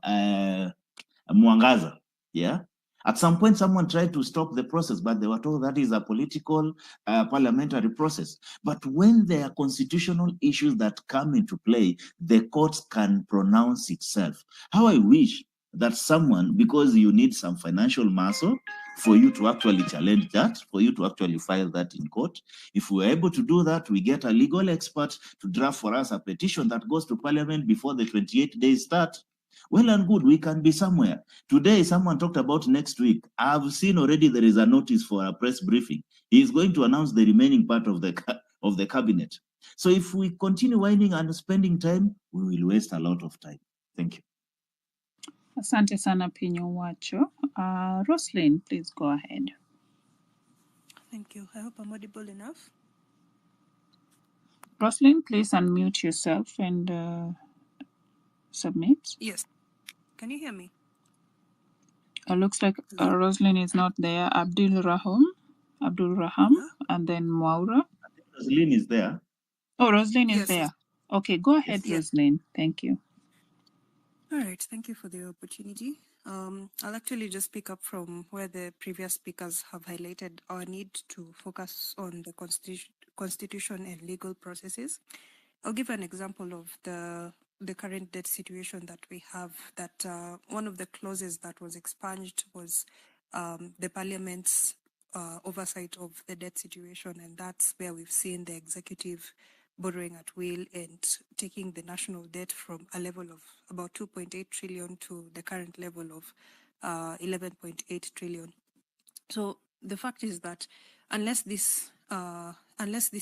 Yeah. At some point, someone tried to stop the process, but they were told that is a political parliamentary process. But when there are constitutional issues that come into play, the courts can pronounce itself. How I wish that someone, because you need some financial muscle for you to actually challenge that, for you to actually file that in court. If we're able to do that, we get a legal expert to draft for us a petition that goes to parliament before the 28 days start. Well and good, we can be somewhere. Today, someone talked about next week. I've seen already there is a notice for a press briefing. He is going to announce the remaining part of the cabinet. So if we continue whining and spending time, we will waste a lot of time. Thank you. Asante sana Pinyo Wacho. Roslyn, please go ahead. Thank you. I hope I'm audible enough. Roslyn, please unmute yourself and submit. Yes. Can you hear me? It looks like Roslyn is not there. Abdul Raham, and then Maura. Roslyn is there. Oh, Roslyn is there. Okay, go ahead, Yes. Roslyn. Thank you. All right. Thank you for the opportunity. I'll actually just pick up from where the previous speakers have highlighted our need to focus on the constitution and legal processes. I'll give an example of the current debt situation that we have, that one of the clauses that was expunged was the parliament's oversight of the debt situation, and that's where we've seen the executive borrowing at will and taking the national debt from a level of about 2.8 trillion to the current level of 11.8 trillion. So the fact is that unless this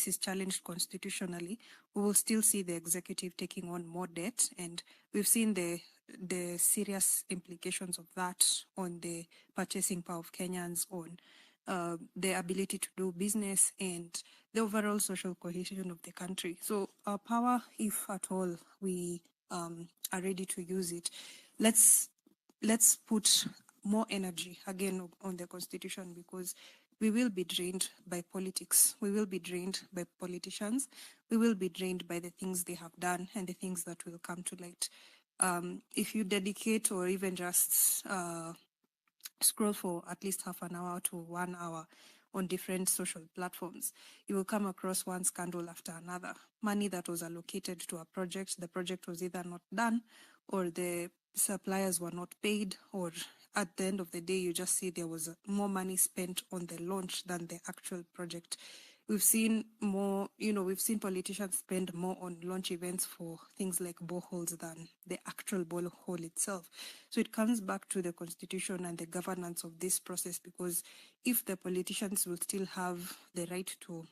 is challenged constitutionally, we will still see the executive taking on more debt, and we've seen the serious implications of that on the purchasing power of Kenyans, on the ability to do business and the overall social cohesion of the country. So our power, if at all we are ready to use it, let's put more energy again on the constitution, because we will be drained by politics. We will be drained by politicians. We will be drained by the things they have done and the things that will come to light. If you dedicate or even just scroll for at least half an hour to 1 hour on different social platforms, you will come across one scandal after another. Money that was allocated to a project, the project was either not done, or the suppliers were not paid, or at the end of the day, you just see there was more money spent on the launch than the actual project. We've seen more, we've seen politicians spend more on launch events for things like boreholes than the actual borehole itself. So it comes back to the constitution and the governance of this process, because if the politicians will still have the right to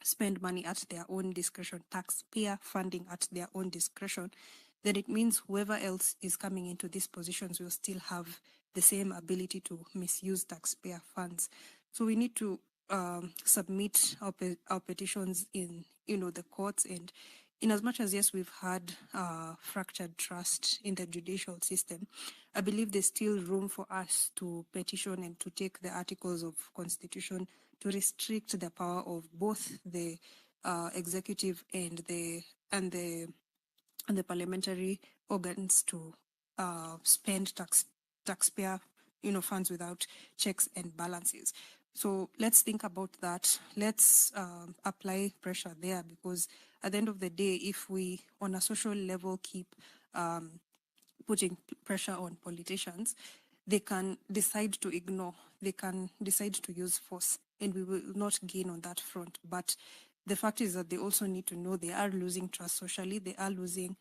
spend money at their own discretion, taxpayer funding at their own discretion, then it means whoever else is coming into these positions will still have the same ability to misuse taxpayer funds. So we need to submit our petitions in, the courts. And in as much as, yes, we've had fractured trust in the judicial system, I believe there's still room for us to petition and to take the articles of constitution to restrict the power of both the executive and the parliamentary organs to spend taxpayer funds without checks and balances. So let's think about that. Let's apply pressure there, because at the end of the day, if we on a social level keep putting pressure on politicians, they can decide to ignore, they can decide to use force, and we will not gain on that front. But the fact is that they also need to know they are losing trust socially, they are losing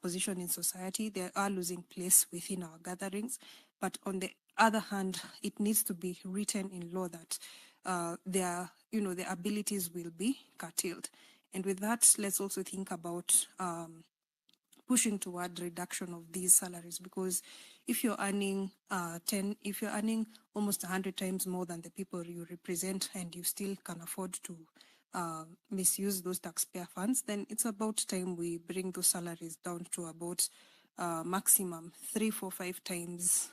position in society, they are losing place within our gatherings. But on the other hand, it needs to be written in law that their abilities will be curtailed. And with that, let's also think about pushing toward reduction of these salaries, because if you're earning if you're earning almost 100 times more than the people you represent, and you still can afford to misuse those taxpayer funds, then it's about time we bring those salaries down to about maximum 3, 4, 5 times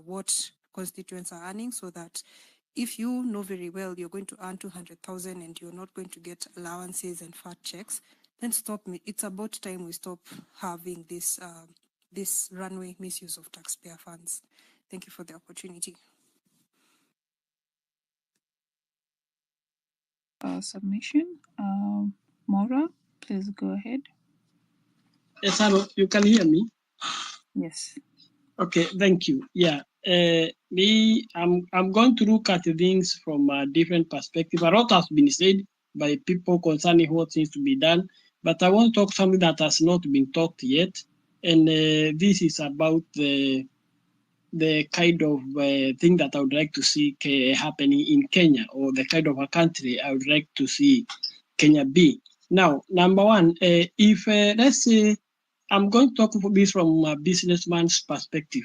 what constituents are earning, so that if you know very well you're going to earn 200,000 and you're not going to get allowances and fat checks, then stop me. It's about time we stop having this this runway misuse of taxpayer funds. Thank you for the opportunity. Submission. Maura, please go ahead. Yes, hello. You can hear me? Yes. Okay, thank you. Yeah, I'm going to look at things from a different perspective. A lot has been said by people concerning what needs to be done, but I want to talk something that has not been talked yet, and this is about the kind of thing that I would like to see happening in Kenya, or the kind of a country I would like to see Kenya be. Now, number one, if let's say, I'm going to talk about this from a businessman's perspective.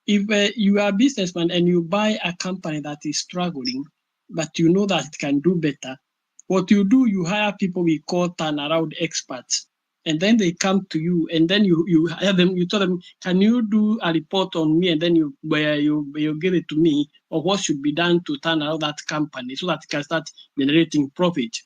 If you are a businessman and you buy a company that is struggling, but you know that it can do better, what you do, you hire people we call turnaround experts. And then they come to you, and then you hire them, you tell them, can you do a report on me? And then you give it to me, or what should be done to turn around that company so that it can start generating profit.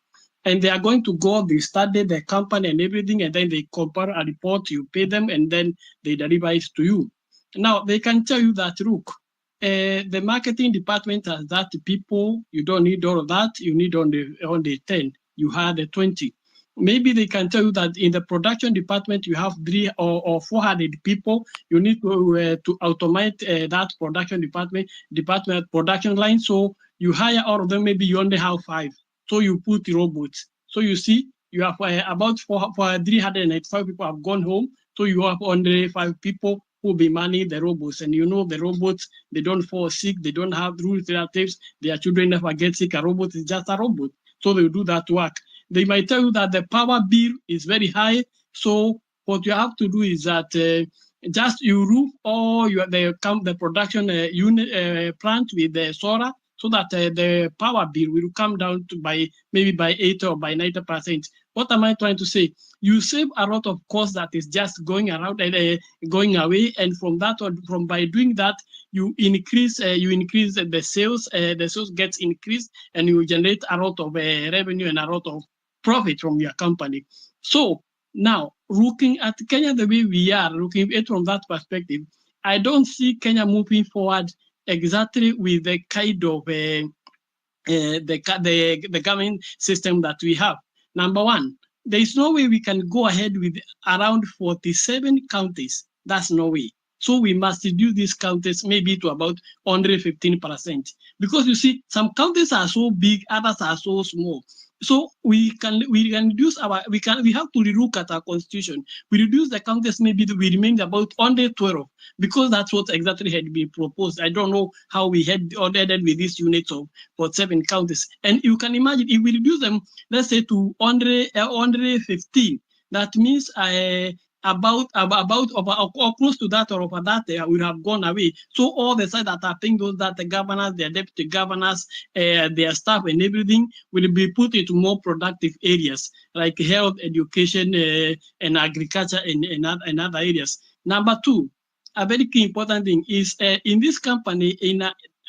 And they are going to go, they study the company and everything, and then they compare a report, you pay them, and then they deliver it to you. Now, they can tell you that, look, the marketing department has that people, you don't need all of that, you need only 10, you had 20. Maybe they can tell you that in the production department, you have 300 or 400 people, you need to automate that production department production line, so you hire all of them, maybe you only have 5. So you put robots. So you see, you have about 385 people have gone home. So you have only 5 people who will be manning the robots. And you know the robots, they don't fall sick, they don't have rules, relatives, their children never get sick. A robot is just a robot. So they do that work. They might tell you that the power bill is very high. So what you have to do is that just you roof all the production unit plant with the solar, so that the power bill will come down to maybe by 80 or by 90%. What am I trying to say? You save a lot of cost that is just going around and going away, and by doing that, you increase the sales. The sales gets increased, and you generate a lot of revenue and a lot of profit from your company. So now, looking at Kenya the way we are, looking at it from that perspective, I don't see Kenya moving forward exactly with the kind of the government system that we have. Number one, there is no way we can go ahead with around 47 counties. That's no way. So we must reduce these counties maybe to about 115%. Because you see, some counties are so big, others are so small. So we can reduce we have to relook at our constitution. We reduce the counties, maybe we remain about under 12, because that's what exactly had been proposed. I don't know how we had ordered with these units of 7 counties. And you can imagine if we reduce them, let's say to 115, that means about or close to that or over that will have gone away. So all the sites that are paying those that the governors, their deputy governors, their staff and everything will be put into more productive areas like health, education, and agriculture and other areas. Number two, a very key important thing is in this company,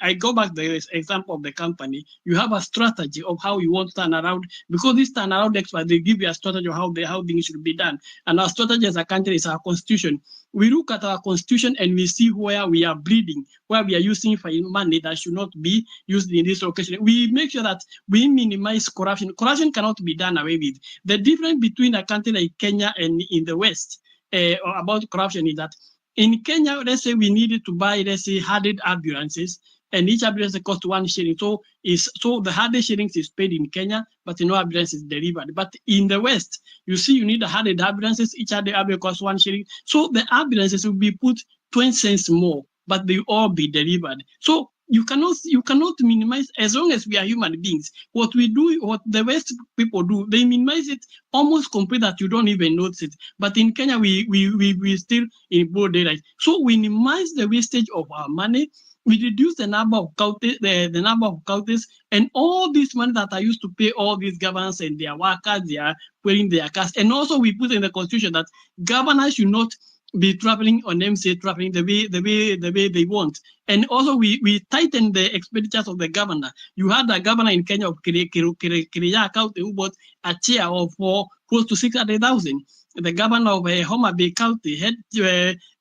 I go back to the example of the company. You have a strategy of how you want to turn around, because this turnaround experts, they give you a strategy of how things should be done. And our strategy as a country is our constitution. We look at our constitution and we see where we are bleeding, where we are using money that should not be used in this location. We make sure that we minimize corruption. Corruption cannot be done away with. The difference between a country like Kenya and in the West about corruption is that in Kenya, let's say we needed to buy, let's say, 100 ambulances, and each ambulance costs 1 shilling. So the 100 shillings is paid in Kenya, but no ambulance is delivered. But in the West, you see, you need 100 ambulances. Each ambulance costs 1 shilling. So the ambulances will be put 20 cents more, but they all be delivered. So you cannot minimize, as long as we are human beings. What we do, what the West people do, they minimize it almost completely that you don't even notice it. But in Kenya, we still in broad daylight. So we minimize the wastage of our money. We reduce the number of counties, the number of counties, and all this money that are used to pay all these governors and their workers, they are wearing their cars. And also we put in the constitution that governors should not be traveling on MCA traveling the way they want. And also we tighten the expenditures of the governor. You had a governor in Kenya of Kiriya County who bought a chair for close to 600,000. The governor of Homa Bay County had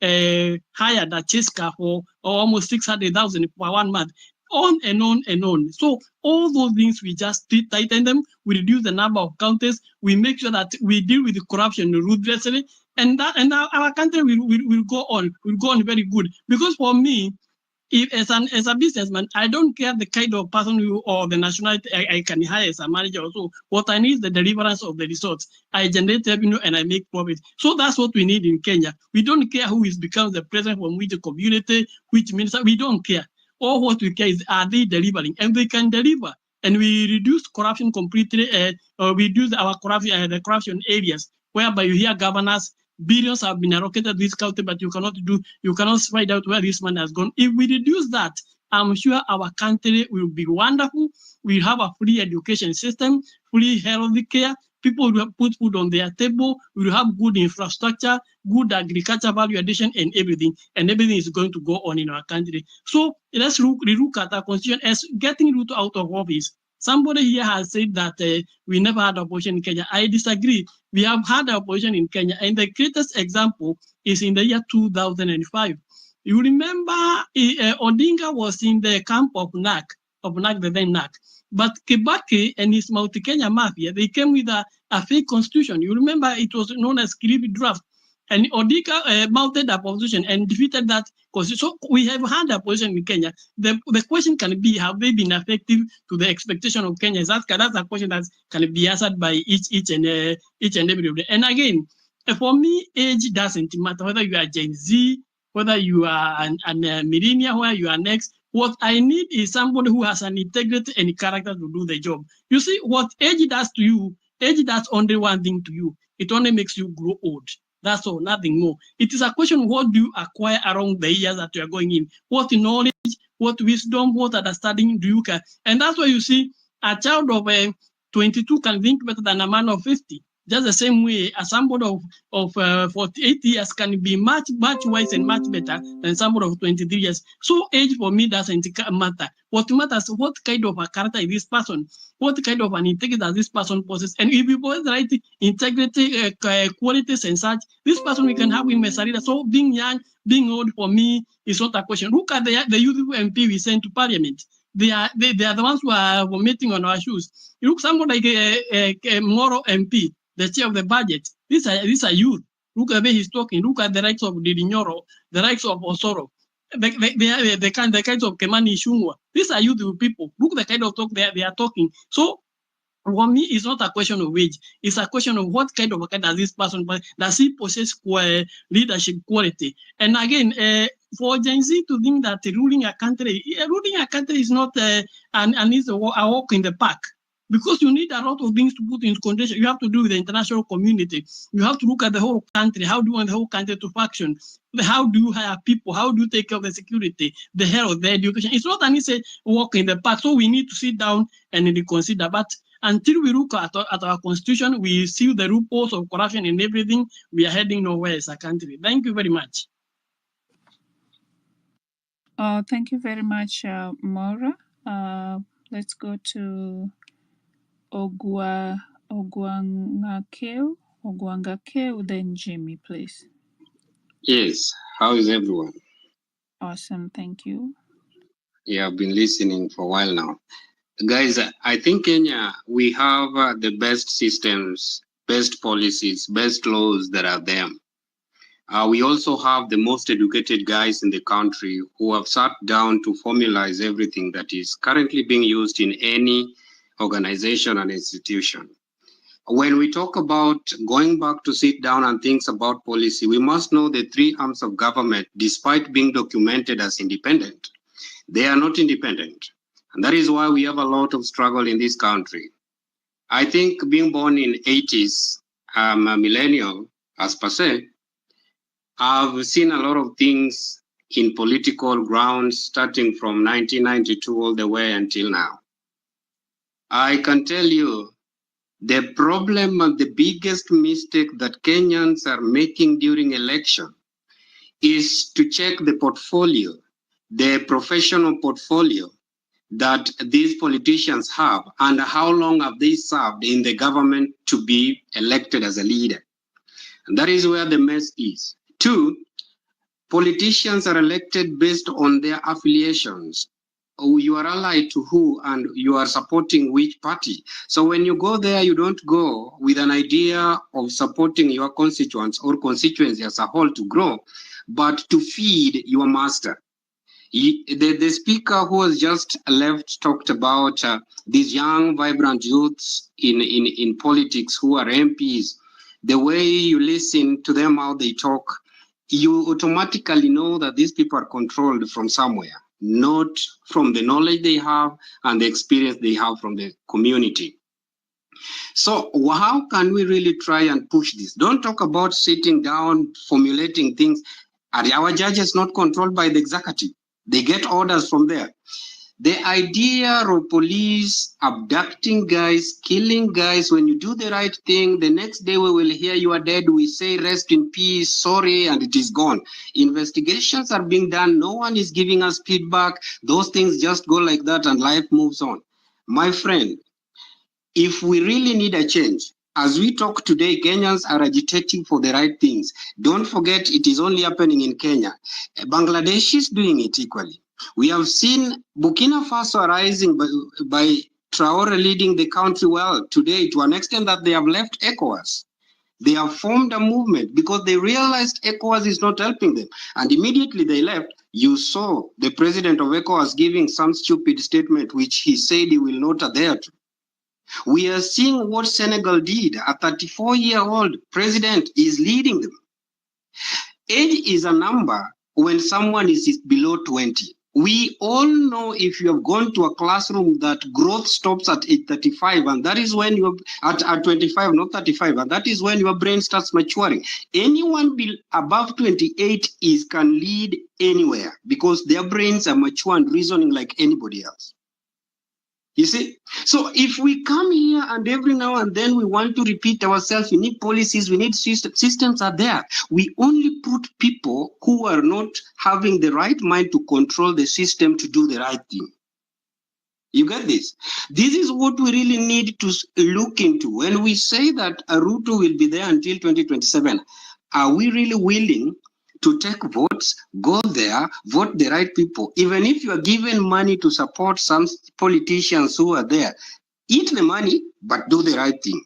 hired a Cheska for almost 600,000 for 1 month. On and on and on. So all those things, we just tighten them. We reduce the number of counties. We make sure that we deal with the corruption ruthlessly, and our country will go on. Will go on very good. Because for me, if as a businessman, I don't care the kind of person or the nationality I can hire as a manager or so. What I need is the deliverance of the results. I generate revenue and I make profit. So that's what we need in Kenya. We don't care who is becomes the president from which community, which minister. We don't care. All what we care is, are they delivering? And they can deliver. And we reduce corruption completely, or we reduce our corruption, the corruption areas, whereby you hear governors, billions have been allocated to this country, but you cannot find out where this money has gone. If we reduce that, I'm sure our country will be wonderful. We have a free education system, free health care. People will put food on their table. We will have good infrastructure, good agriculture value addition, and everything is going to go on in our country. So let's look at our constitution as getting Ruto out of office. Somebody here has said that we never had opposition in Kenya. I disagree. We have had opposition in Kenya, and the greatest example is in the year 2005. You remember Odinga was in the camp of NAC, the then NAC. But Kibaki and his multi-Kenya mafia, they came with a fake constitution. You remember it was known as Kilifi draft. And Odinga mounted a opposition and defeated that constitution. So we have had opposition in Kenya. The question can be, have they been effective to the expectation of Kenyans? That's a question that can be answered by each and every. And again, for me, age doesn't matter. Whether you are Gen Z, whether you are an millennial, where you are next. What I need is somebody who has an integrity and character to do the job. You see, what age does to you, age does only one thing to you. It only makes you grow old. That's all, nothing more. It is a question, what do you acquire around the years that you are going in? What knowledge, what wisdom, what understanding do you get? And that's why you see a child of 22 can think better than a man of 50. Just the same way as somebody of 48 years can be much wise and much better than somebody of 23 years. So age for me doesn't matter. What matters, what kind of a character is this person? What kind of an integrity does this person possess? And if you possess the right integrity, qualities and such, this person we can have him as a leader. So being young, being old for me is not a question. Look at the youthful MP we sent to Parliament. They are the ones who are vomiting on our shoes. You look someone like a Moro MP, the chair of the budget. These are youth. Look at the way he's talking. Look at the rights of Didinyoro, the rights of Osoro, the kinds of Kemani Ishungwa. These are youth people. Look at the kind of talk they are talking. So for me, it's not a question of age. It's a question of what kind of a does this person, does he possess leadership quality? And again, for Gen Z to think that ruling a country is not is a walk in the park. Because you need a lot of things to put in condition. You have to do with the international community. You have to look at the whole country. How do you want the whole country to function? How do you hire people? How do you take care of the security, the health, the education? It's not an easy walk in the park. So we need to sit down and reconsider. But until we look at our constitution, we see the loopholes of corruption and everything, we are heading nowhere as a country. Thank you very much. Thank you very much, Maura. Let's go to Ogwangakeu, then Jimmy, please. Yes, how is everyone? Awesome, thank you. Yeah, I've been listening for a while now. Guys, I think Kenya, we have the best systems, best policies, best laws that are there. We also have the most educated guys in the country who have sat down to formalize everything that is currently being used in any organization and institution. When we talk about going back to sit down and think about policy, we must know the three arms of government, despite being documented as independent, they are not independent. And that is why we have a lot of struggle in this country. I think being born in 80s, I'm a millennial, as per se, I've seen a lot of things in political grounds, starting from 1992 all the way until now. I can tell you the problem and the biggest mistake that Kenyans are making during election is to check the portfolio, the professional portfolio that these politicians have and how long have they served in the government to be elected as a leader. And that is where the mess is. Two, politicians are elected based on their affiliations. You are allied to who and you are supporting which party. So when you go there, you don't go with an idea of supporting your constituents or constituency as a whole to grow, but to feed your master. The speaker who has just left talked about these young, vibrant youths in politics who are MPs. The way you listen to them, how they talk, you automatically know that these people are controlled from somewhere, not from the knowledge they have and the experience they have from the community. So how can we really try and push this? Don't talk about sitting down, formulating things. Are our judges not controlled by the executive? They get orders from there. The idea of police abducting guys, killing guys, when you do the right thing, the next day we will hear you are dead, we say rest in peace, sorry, and it is gone. Investigations are being done, no one is giving us feedback, those things just go like that and life moves on. My friend, if we really need a change, as we talk today, Kenyans are agitating for the right things. Don't forget it is only happening in Kenya. Bangladesh is doing it equally. We have seen Burkina Faso rising by Traore leading the country well today to an extent that they have left ECOWAS. They have formed a movement because they realized ECOWAS is not helping them. And immediately they left. You saw the president of ECOWAS giving some stupid statement which he said he will not adhere to. We are seeing what Senegal did. A 34-year-old president is leading them. Age is a number when someone is below 20. We all know if you have gone to a classroom that growth stops at age 35, and that is when you're at 25, not 35, and that is when your brain starts maturing. Anyone above 28 can lead anywhere because their brains are mature and reasoning like anybody else. You see? So if we come here and every now and then we want to repeat ourselves, we need policies, we need systems are there. We only put people who are not having the right mind to control the system to do the right thing. You get this? This is what we really need to look into. When we say that Ruto will be there until 2027, are we really willing to take votes, go there, vote the right people? Even if you are given money to support some politicians who are there, eat the money, but do the right thing.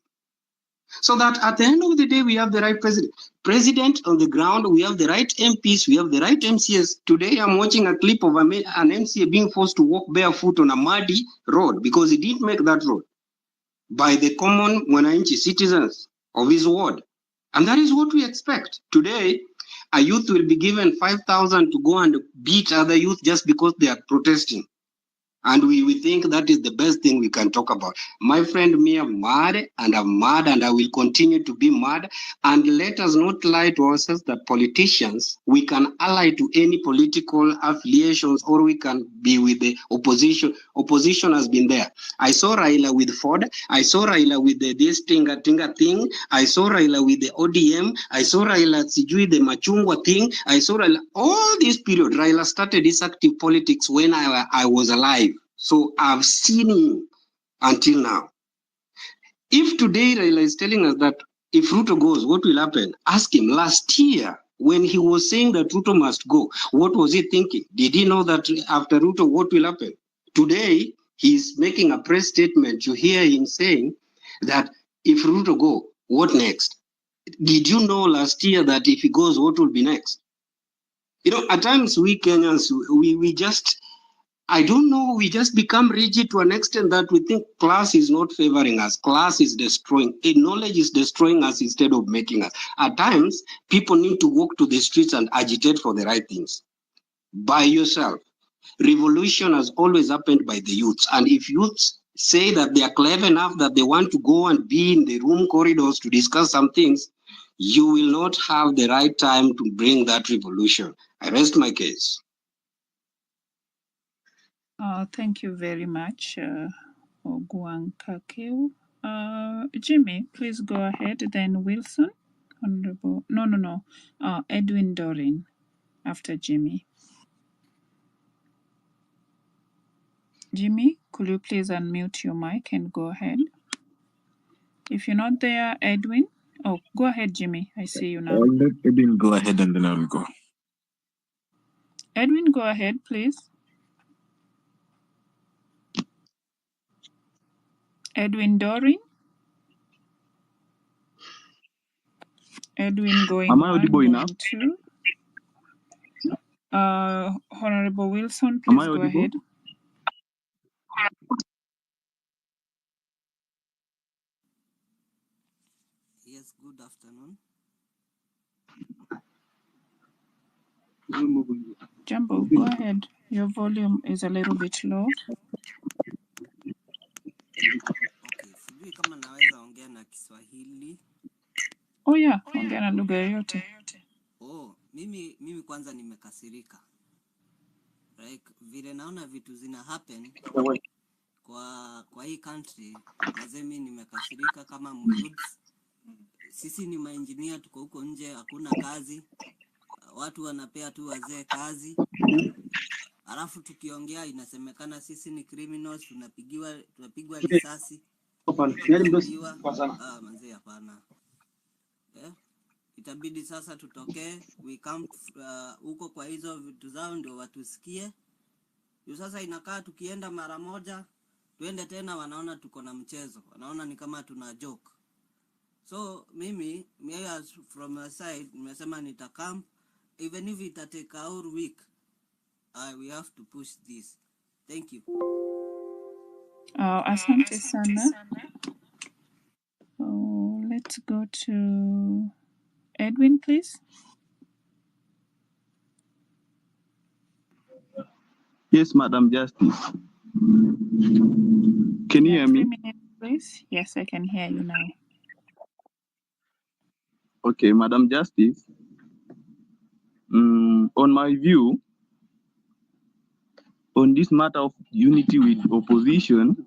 So that at the end of the day, we have the right president on the ground, we have the right MPs, we have the right MCs. Today, I'm watching a clip of an MCA being forced to walk barefoot on a muddy road because he didn't make that road by the common Mwananchi citizens of his ward. And that is what we expect. Today, a youth will be given 5,000 to go and beat other youth just because they are protesting. And we think that is the best thing we can talk about. My friend, me, I'm mad, and I will continue to be mad. And let us not lie to ourselves that politicians, we can ally to any political affiliations or we can be with the opposition. Opposition has been there. I saw Raila with Ford. I saw Raila with this Tinga thing. I saw Raila with the ODM. I saw Raila Sijui, the Machungwa thing. I saw Raila, all this period, Raila started his active politics when I was alive. So I've seen him until now. If today Raila is telling us that if Ruto goes, what will happen? Ask him last year when he was saying that Ruto must go. What was he thinking? Did he know that after Ruto, what will happen? Today, he's making a press statement. You hear him saying that if Ruto go, what next? Did you know last year that if he goes, what will be next? You know, at times we Kenyans, we just... I don't know, we just become rigid to an extent that we think class is not favoring us. Class is destroying. Knowledge is destroying us instead of making us. At times, people need to walk to the streets and agitate for the right things. By yourself. Revolution has always happened by the youths. And if youths say that they are clever enough that they want to go and be in the room corridors to discuss some things, you will not have the right time to bring that revolution. I rest my case. Thank you very much, Ogwankakeu. Jimmy, please go ahead. Then Wilson, Honorable. No. Edwin Dorin after Jimmy. Jimmy, could you please unmute your mic and go ahead? If you're not there, Edwin. Oh, go ahead, Jimmy. I see you now. I'll let Edwin go ahead and then I'll go. Edwin, go ahead, please. Edwin Dorin. Edwin going Am I audible one, enough? going two. Honorable Wilson, please go ahead. Yes, good afternoon. Jumbo, go ahead. Your volume is a little bit low. Okay, sijui kama naweza ongea na Kiswahili. Oh yeah, ongea na lugha yoyote. Oh, mimi kwanza nimekasirika. Like vile naona vitu zina happen kwa hii country, mazemi nimekasirika kama youths. Sisi ni maengineer, tuko huko nje, hakuna kazi. Watu wanapea tu wazee kazi. Alafu tukiongea inasemekana sisi ni criminals, tunapigwa risasi. Manze hapana. Itabidi sasa tutoke, we come huko kwa hizo vitu zao ndio watusikie. Sasa inakaa tukienda mara moja, tuende tena wanaona tuko na mchezo. Wanaona ni kama tuna joke. So mimi from my side nimesema nitakam, even if it take a whole week. We have to push this. Thank you. Asante sana. Let's go to Edwin, please. Yes, Madam Justice. Can you hear me? 3 minutes, please. Yes, I can hear you now. Okay, Madam Justice. On my view, on this matter of unity with opposition,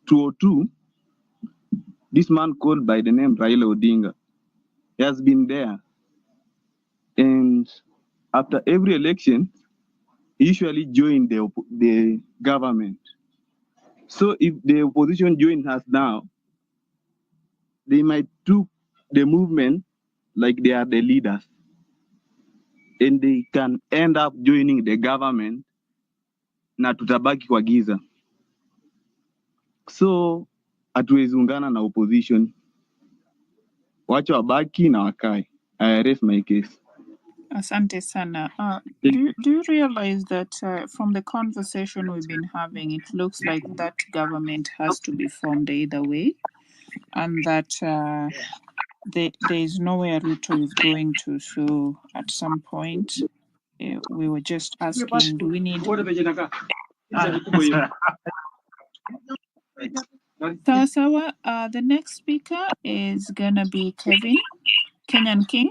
202, this man called by the name Raila Odinga, he has been there. And after every election, he usually join the government. So if the opposition joins us now, they might do the movement like they are the leaders. And they can end up joining the government na tutabaki kwa giza. So hatuwezi ungana na opposition. Wacha wabaki na wakae. I raise my case. Asante sana. Do you realize that from the conversation we've been having, it looks like that government has to be formed either way, and that there is nowhere Ruto is going to. So at some point, we were just asking, do we need... Sawa, the next speaker is gonna be Kevin, Kenyan King.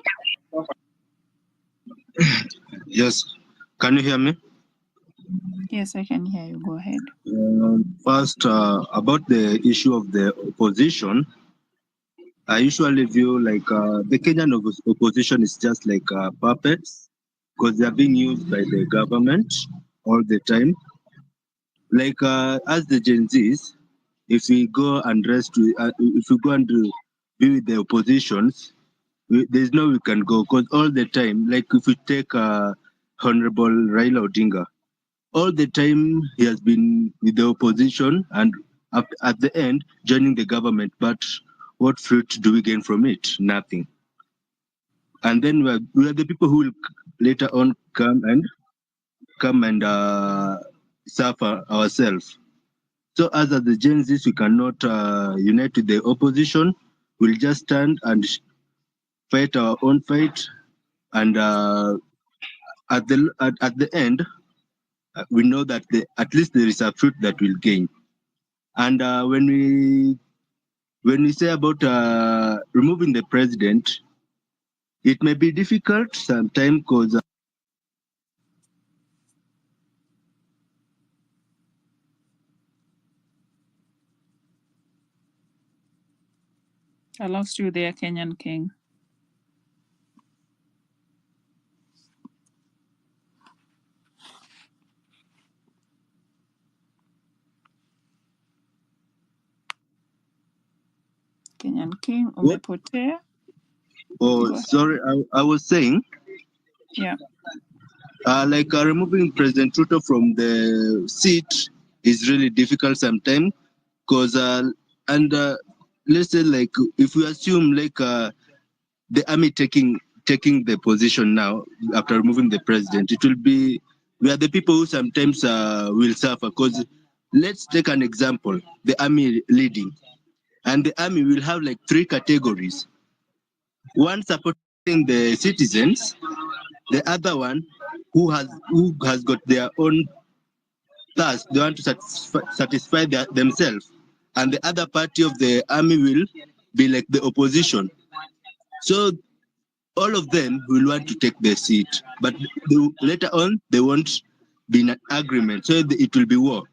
Yes, can you hear me? Yes, I can hear you. Go ahead. First, about the issue of the opposition, I usually view like the Kenyan opposition is just like puppets because they are being used by the government all the time. Like as the Gen Zs, if we go and if we go and be with the oppositions, there's no we can go because all the time, like if we take Honorable Raila Odinga, all the time he has been with the opposition and at the end joining the government. But what fruit do we gain from it? Nothing. And then we are the people who will later on come and suffer ourselves. So as the Gen Zs, we cannot unite with the opposition. We'll just stand and fight our own fight. And at the end, we know that at least there is a fruit that we'll gain. And when we say about removing the president, it may be difficult sometimes because I lost you there, Kenyan King. Kenyan King, umepotea? Oh, sorry, I was saying. Yeah. Like removing President Ruto from the seat is really difficult sometimes because, let's say like if we assume like the army taking the position now after removing the president, it will be, we are the people who sometimes will suffer because let's take an example, the army leading, and the army will have like 3 categories. One supporting the citizens, the other one who has got their own task, they want to satisfy themselves, and the other party of the army will be like the opposition. So all of them will want to take the seat, but later on they won't be in an agreement, so it will be war,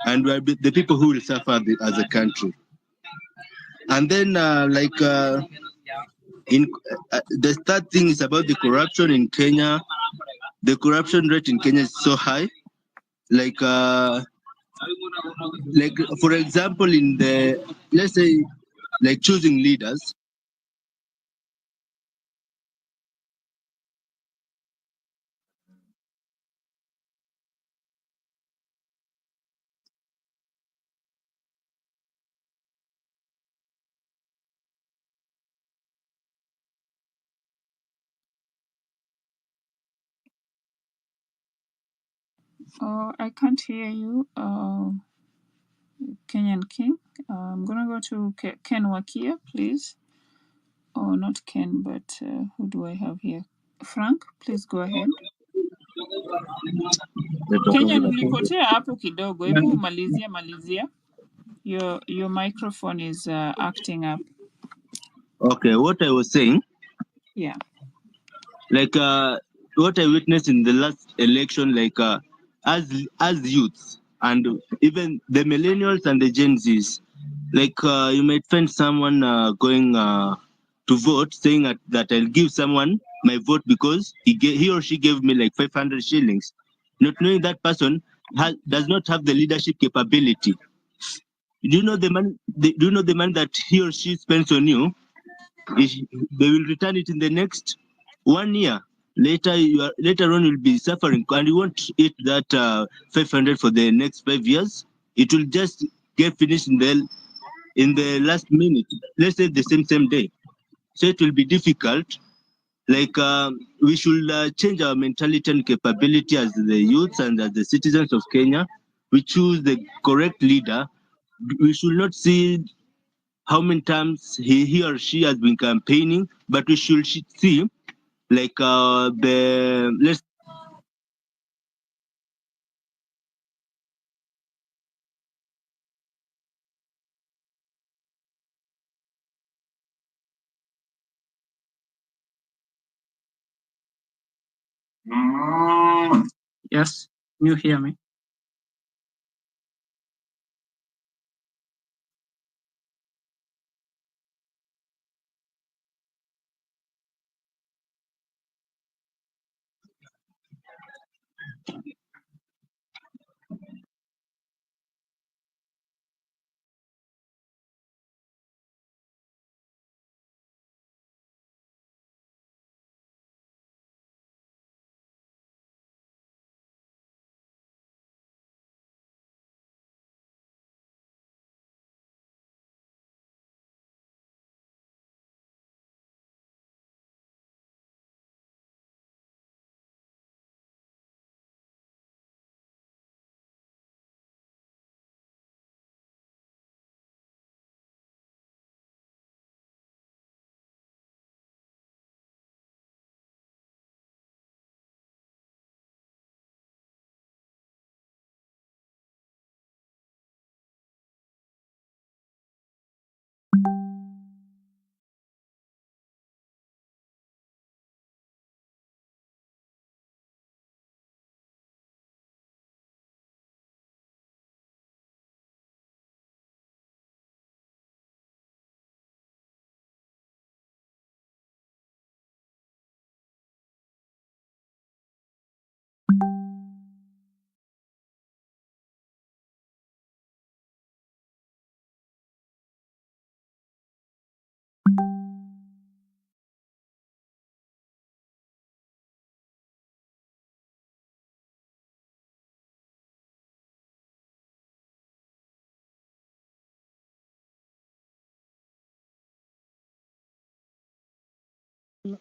and we'll be the people who will suffer as a country. And then the third thing is about the corruption in Kenya. The corruption rate in Kenya is so high. Like for example, in the, let's say, like choosing leaders. Oh, I can't hear you, Kenyan King. I'm gonna go to Ken Wakia, please. Oh, not Ken, but who do I have here? Frank, please go ahead. Kenyan, ulipotea hapo kidogo. Hebu malizia. Your microphone is acting up. Okay, what I was saying. Yeah. Like what I witnessed in the last election, like as youths, and even the millennials and the Gen Zs. Like you might find someone going to vote saying that I'll give someone my vote because he or she gave me like 500 shillings, not knowing that person does not have the leadership capability. Do you know the money? Do you know the money that he or she spends on you? They will return it in the next 1 year. Later on, you'll be suffering, and you won't eat that 500 for the next 5 years. It will just get finished in the last minute. Let's say the same day. So it will be difficult. Like we should change our mentality and capability as the youths and as the citizens of Kenya. We choose the correct leader. We should not see how many times he or she has been campaigning, but we should see like let's Yes, you hear me?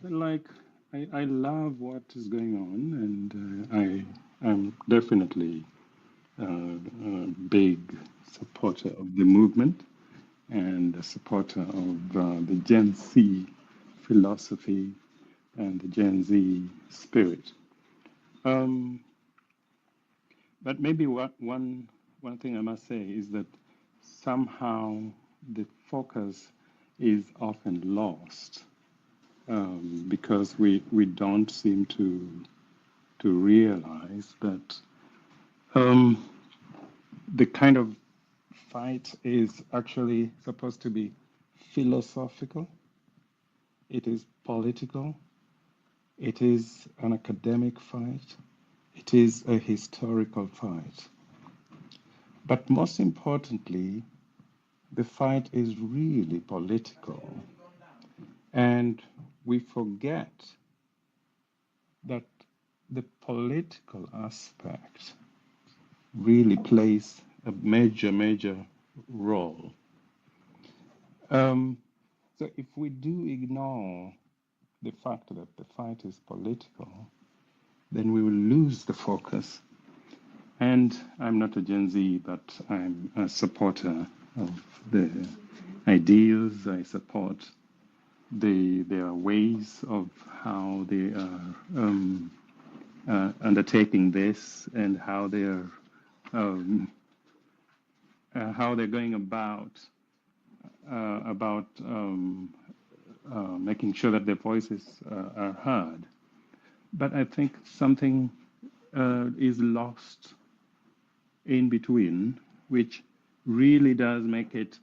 Like, I love what is going on, and I'm definitely a big supporter of the movement and a supporter of the Gen Z philosophy and the Gen Z spirit. But maybe one thing I must say is that somehow the focus is often lost because we don't seem to realize that the kind of fight is actually supposed to be philosophical, it is political, it is an academic fight, it is a historical fight. But most importantly, the fight is really political. And we forget that the political aspect really plays a major role. So if we do ignore the fact that the fight is political, then we will lose the focus. And I'm not a Gen Z, but I'm a supporter of the ideals. I support their ways of how they are undertaking this and how they're going about making sure that their voices are heard. But I think something is lost in between, which really does make it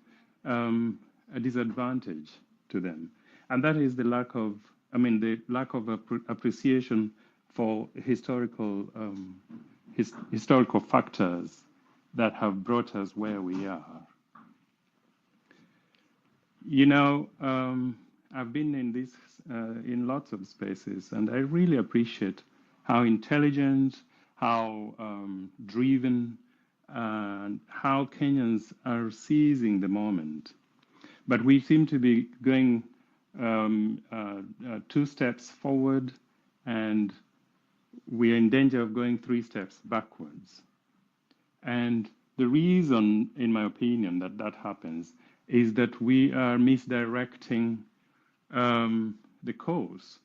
a disadvantage to them. And that is the lack of, the lack of appreciation for historical historical factors that have brought us where we are. You know, I've been in this in lots of spaces, and I really appreciate how intelligent, how driven, and how Kenyans are seizing the moment. But we seem to be going 2 steps forward, and we are in danger of going 3 steps backwards. And the reason, in my opinion, that that happens is that we are misdirecting the course.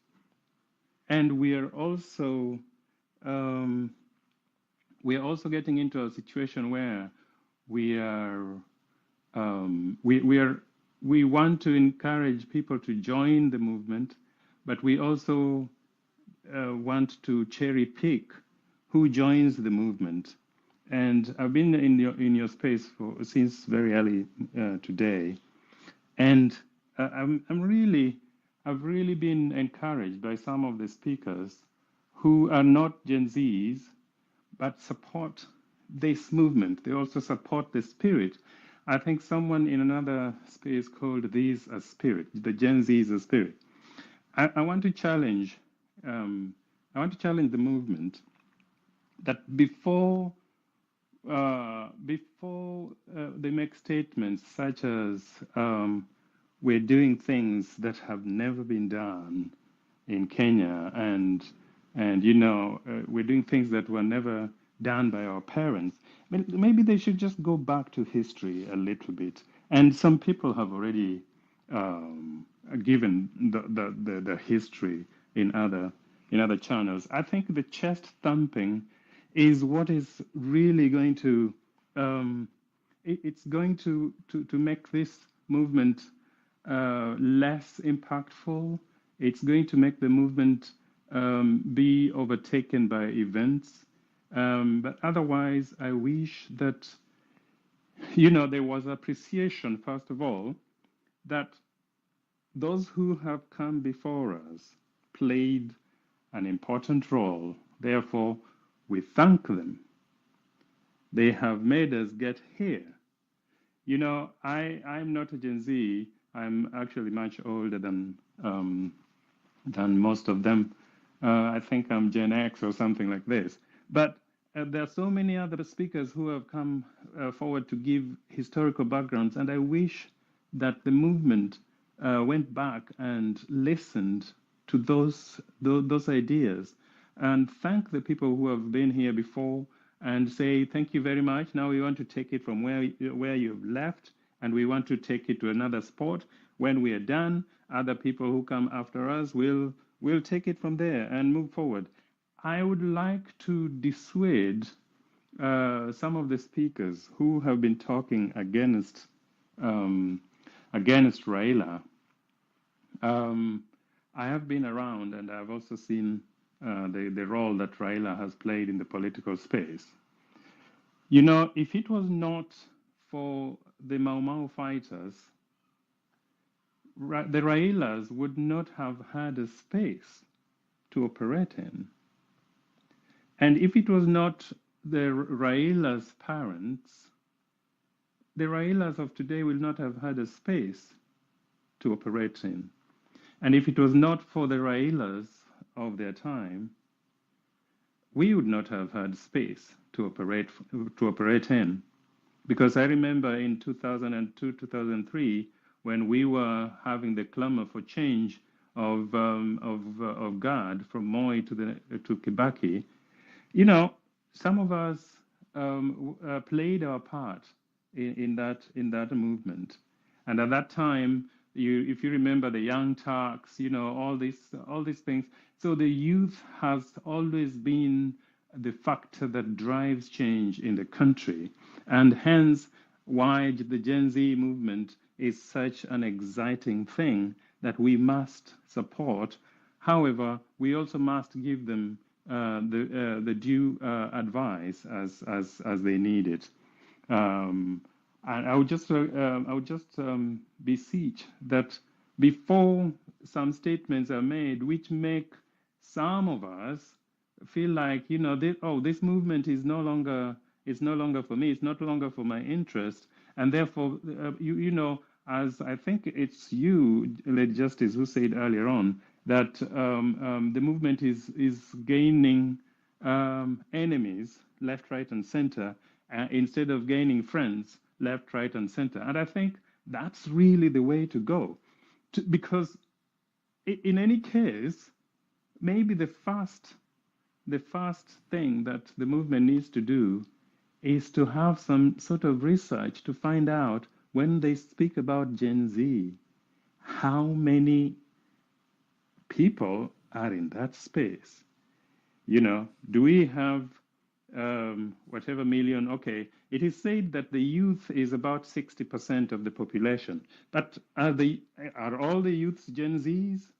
And we are also getting into a situation where we want to encourage people to join the movement, but we also want to cherry pick who joins the movement. And I've been in your space since very early today, and I've really been encouraged by some of the speakers who are not Gen Zs, but support this movement. They also support the spirit. I think someone in another space called these a spirit. The Gen Z is a spirit. I want to challenge. I want to challenge the movement that before they make statements such as we're doing things that have never been done in Kenya, and we're doing things that were never done by our parents. Maybe they should just go back to history a little bit. And some people have already given the history in other channels. I think the chest thumping is what is really going to it's going to make this movement less impactful. It's going to make the movement be overtaken by events. But otherwise, I wish that there was appreciation, first of all, that those who have come before us played an important role. Therefore, we thank them. They have made us get here. I'm not a Gen Z. I'm actually much older than most of them. I think I'm Gen X or something like this. But there are so many other speakers who have come forward to give historical backgrounds, and I wish that the movement went back and listened to those ideas, and thank the people who have been here before, and say thank you very much. Now we want to take it from where you've left, and we want to take it to another spot. When we are done, other people who come after us will take it from there and move forward. I would like to dissuade some of the speakers who have been talking against Raila. I have been around, and I've also seen the role that Raila has played in the political space. If it was not for the Mau Mau fighters, the Railas would not have had a space to operate in. And if it was not the Raila's parents, the Railas of today will not have had a space to operate in. And if it was not for the Railas of their time, we would not have had space to operate in. Because I remember in 2002, 2003, when we were having the clamor for change of God from Moi to Kibaki, some of us played our part in that movement. And at that time, if you remember the Young Turks, all these things. So the youth has always been the factor that drives change in the country, and hence why the Gen Z movement is such an exciting thing that we must support. However, we also must give them the due advice as they need it. And I would just beseech that before some statements are made which make some of us feel like, this movement is no longer, it's no longer for me, it's no longer for my interest, and therefore as I think it's you, Lady Justice, who said earlier on that the movement is gaining enemies left, right, and center instead of gaining friends left, right, and center. And I think that's really the way to go, because in any case, maybe the first thing that the movement needs to do is to have some sort of research to find out, when they speak about Gen Z, how many people are in that space. Do we have whatever million? Okay, it is said that the youth is about 60% of the population, but are all the youths Gen Zs?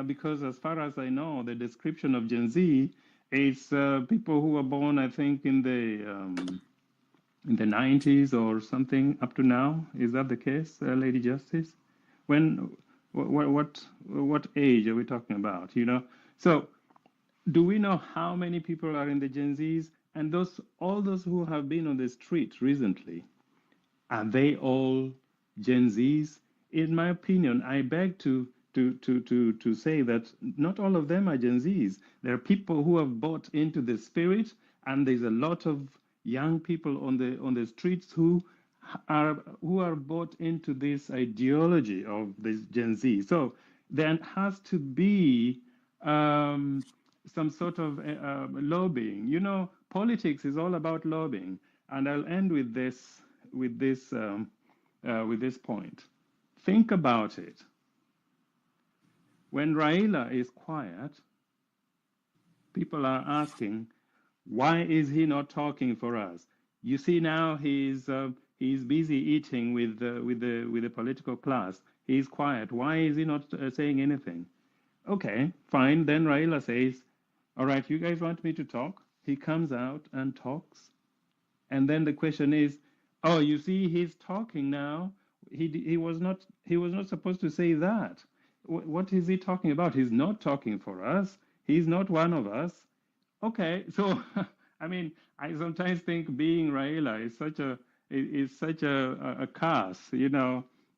Because as far as I know, the description of Gen Z is people who were born, I think, in the 90s or something up to now. Is that the case, Lady Justice? What age are we talking about? So do we know how many people are in the Gen Zs? And all those who have been on the street recently, are they all Gen Zs? In my opinion, I beg to say that not all of them are Gen Zs. There are people who have bought into the spirit, and there's a lot of young people on the streets who are bought into this ideology of this Gen Z. So there has to be some sort of lobbying. Politics is all about lobbying, and I'll end with this point. Think about it. When Raila is quiet, people are asking, why is he not talking for us? You see, now he's busy eating with the political class. He's quiet. Why is he not saying anything? Okay, fine. Then Raila says, all right, you guys want me to talk? He comes out and talks. And then the question is, oh, you see, he's talking now. He was not supposed to say that. What is he talking about? He's not talking for us. He's not one of us. Okay, so I mean, I sometimes think being Raila is such a curse,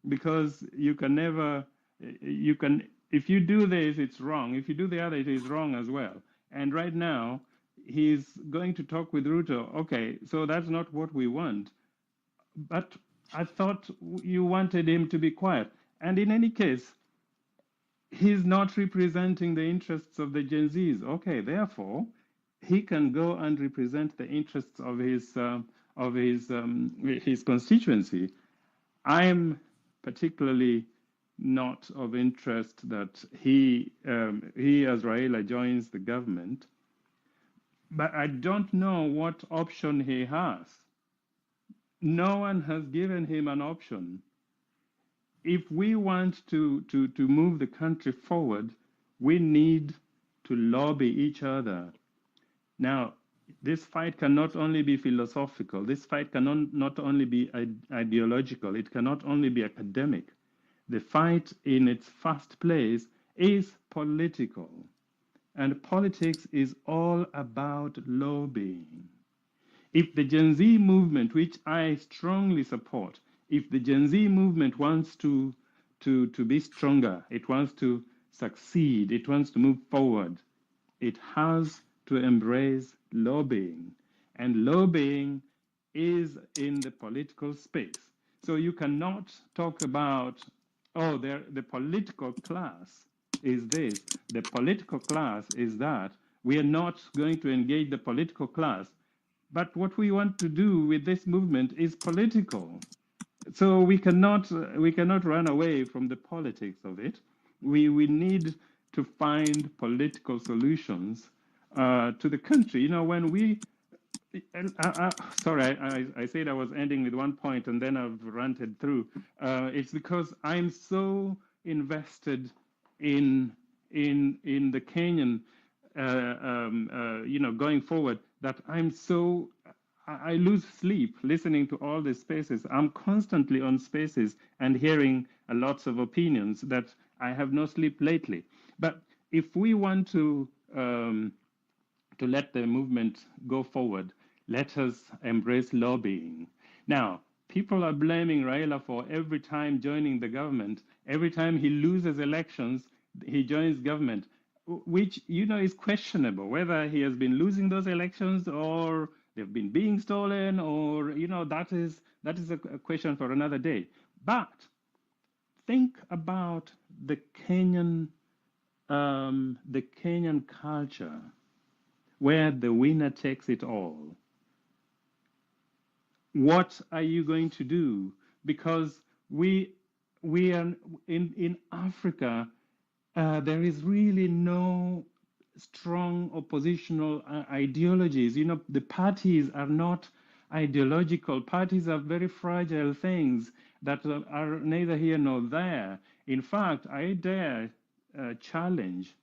because you can never, if you do this, it's wrong. If you do the other, it is wrong as well. And right now, he's going to talk with Ruto. Okay, so that's not what we want. But I thought you wanted him to be quiet. And in any case, he's not representing the interests of the Gen Zs. Okay, therefore, he can go and represent the interests of his constituency. I'm particularly not of interest that he as Raila joins the government, but I don't know what option he has. No one has given him an option. If we want to move the country forward, we need to lobby each other. Now, this fight cannot only be philosophical. This fight cannot not only be ideological. It cannot only be academic. The fight in its first place is political. And politics is all about lobbying. If the Gen Z movement, which I strongly support, if the Gen Z movement wants to be stronger, it wants to succeed, it wants to move forward, it has to embrace lobbying. And lobbying is in the political space. So you cannot talk about, oh, the political class is this, the political class is that. We are not going to engage the political class. But what we want to do with this movement is political. So we cannot run away from the politics of it. We need to find political solutions to the country. When we sorry, I said I was ending with one point and then I've ranted through. It's because I'm so invested in the Kenyan going forward, that I lose sleep listening to all these spaces. I'm constantly on spaces and hearing lots of opinions that I have no sleep lately. But if we want to let the movement go forward, let us embrace lobbying. Now, people are blaming Raila for every time joining the government. Every time he loses elections, he joins government, which is questionable whether he has been losing those elections or they've been being stolen, or that is a question for another day. But think about the Kenyan culture, where the winner takes it all. What are you going to do? Because we are in Africa. There is really no strong oppositional ideologies. The parties are not ideological. Parties are very fragile things that are neither here nor there. In fact, I dare challenge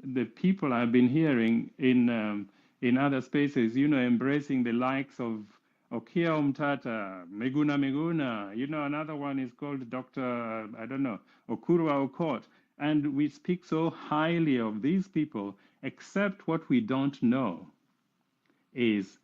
the people I've been hearing in other spaces, embracing the likes of Okia Umtata, Meguna, another one is called Dr. I don't know, Okurwa Okot. And we speak so highly of these people, except what we don't know is,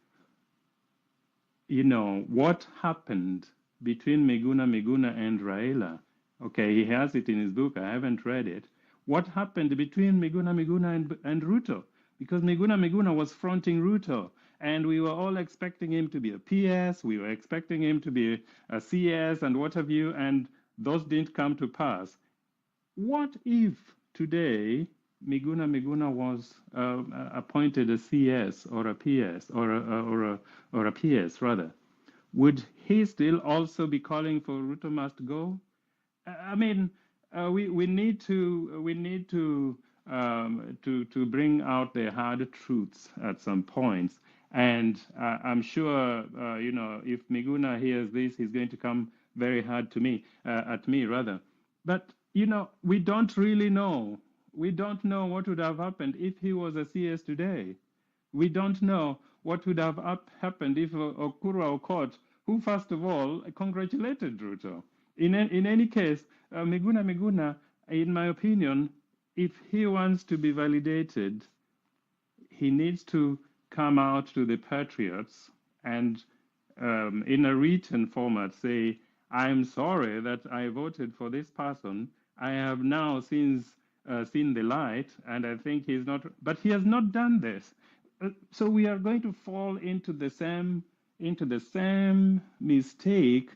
what happened between Meguna and Raila. Okay, he has it in his book. I haven't read it. What happened between Meguna and Ruto? Because Meguna was fronting Ruto, and we were all expecting him to be a PS, we were expecting him to be a CS and what have you, and those didn't come to pass. What if today Meguna was appointed a CS or a PS or a PS rather? Would he still also be calling for Ruto must go? I mean, we need to bring out the hard truths at some points. And I'm sure if Miguna hears this, he's going to come very hard to me at me rather. But we don't really know. We don't know what would have happened if he was a CS today. We don't know what would have happened if Okurwa Okot, who first of all congratulated Ruto. In any case, Meguna, in my opinion, if he wants to be validated, he needs to come out to the patriots and in a written format say, I'm sorry that I voted for this person. I have now since seen the light, and I think he's not, but he has not done this. So we are going to fall into the same mistake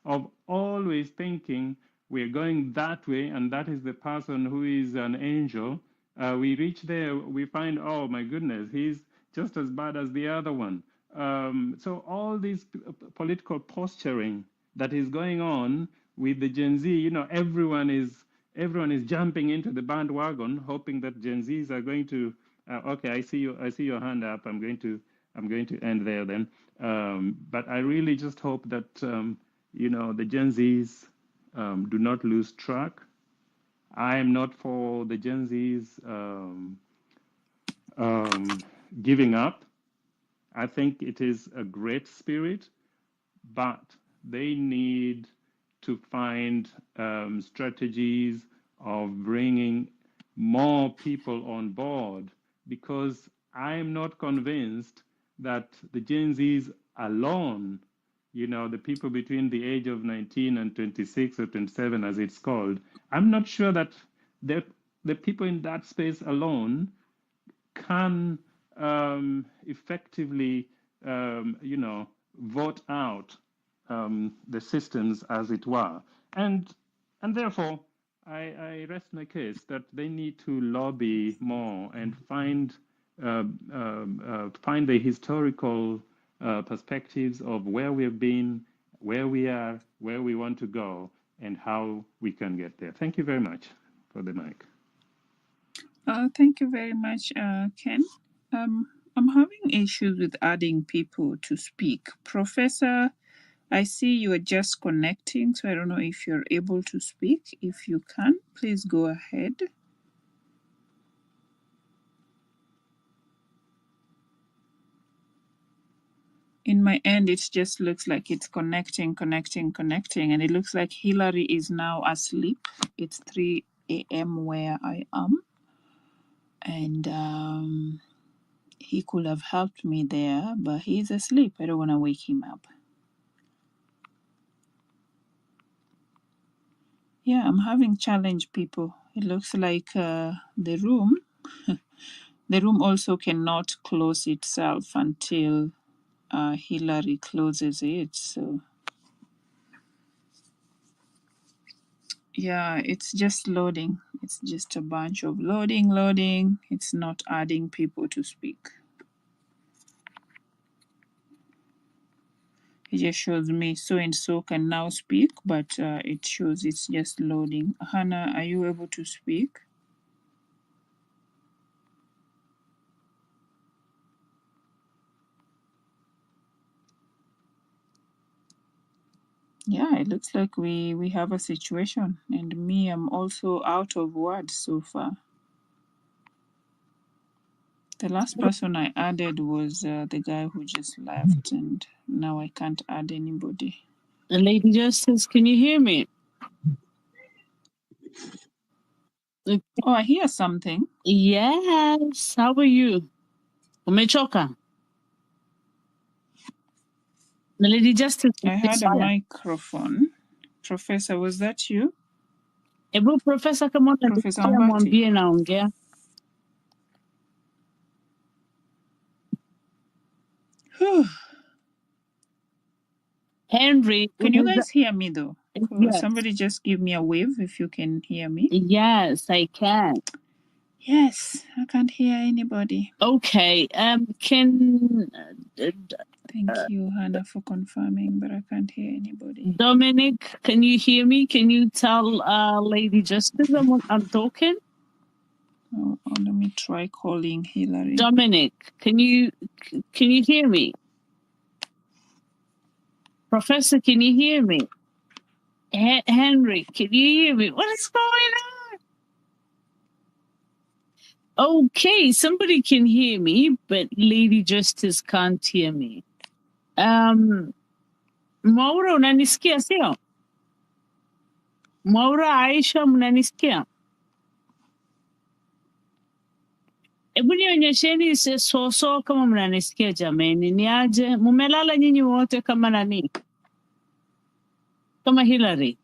of always thinking we're going that way, and that is the person who is an angel. We reach there, we find, oh my goodness, he's just as bad as the other one. So all this political posturing that is going on with the Gen Z, everyone is jumping into the bandwagon, hoping that Gen Zs are going to. Okay, I see your hand up. I'm going to end there then. But I really just hope that the Gen Zs do not lose track. I am not for the Gen Zs giving up. I think it is a great spirit, but they need to find strategies of bringing more people on board, because I'm not convinced that the Gen Zs alone, the people between the age of 19 and 26 or 27, as it's called, I'm not sure that the people in that space alone can effectively, vote out the systems, as it were, and therefore, I rest my case that they need to lobby more and find the historical perspectives of where we've been, where we are, where we want to go, and how we can get there. Thank you very much for the mic. Thank you very much, Ken. I'm having issues with adding people to speak. Professor, I see you are just connecting, so I don't know if you're able to speak. If you can, please go ahead. in my end, it just looks like it's connecting, and it looks like Hillary is now asleep. It's 3 a.m. where I am, and he could have helped me there, but he's asleep. I don't want to wake him up. Yeah, I'm having challenge, people. It looks like the room also cannot close itself until Hillary closes it. So yeah, it's just loading. It's just a bunch of loading. It's not adding people to speak. It just shows me so and so can now speak, but it shows it's just loading. Hannah, are you able to speak? Yeah, it looks like we have a situation, and me, I'm also out of words so far. The last person I added was the guy who just left, and now I can't add anybody. Lady Justice, can you hear me? Oh, I hear something. Yes. How are you? Umechoka? Lady Justice. I had a microphone. Professor, was that you? Hebu Professor, kama Professor unanisikia Mbati. mwambie naongea. Henry, Can you guys hear me though? Yes. Somebody just give me a wave if you can hear me. Yes, I can. Yes, I can't hear anybody. Okay. Thank you, Hannah, for confirming, but I can't hear anybody. Dominic, can you hear me? Can you tell Lady Justice I'm talking? Oh, let me try calling Hillary. Dominic, can you hear me? Professor, can you hear me? Henry, can you hear me? What is going on? Okay, somebody can hear me, but Lady Justice can't hear me. Maura, unanisikia sio? Maura, Aisha, mnanisikia? Hebu nionyesheni soso kama mnanisikia jameni. Ni aje? Mumelala nyinyi wote kama nani? Kama Hillary.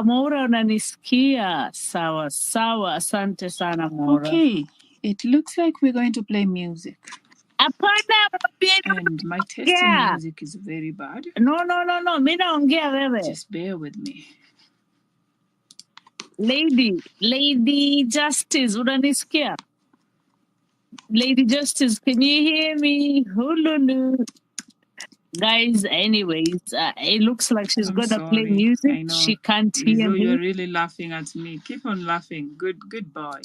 Maura unanisikia. Sawa, sawa. Asante sana Maura. Okay, it looks like we're going to play music. And my taste in music is very bad. No. Mimi naongea wewe. Just bear with me. Lady Justice, unanisikia? Lady Justice, can you hear me? Hululu. Guys, anyways, it looks like she's gonna play music. I know. She can't hear me. You're really laughing at me. Keep on laughing. Good boy.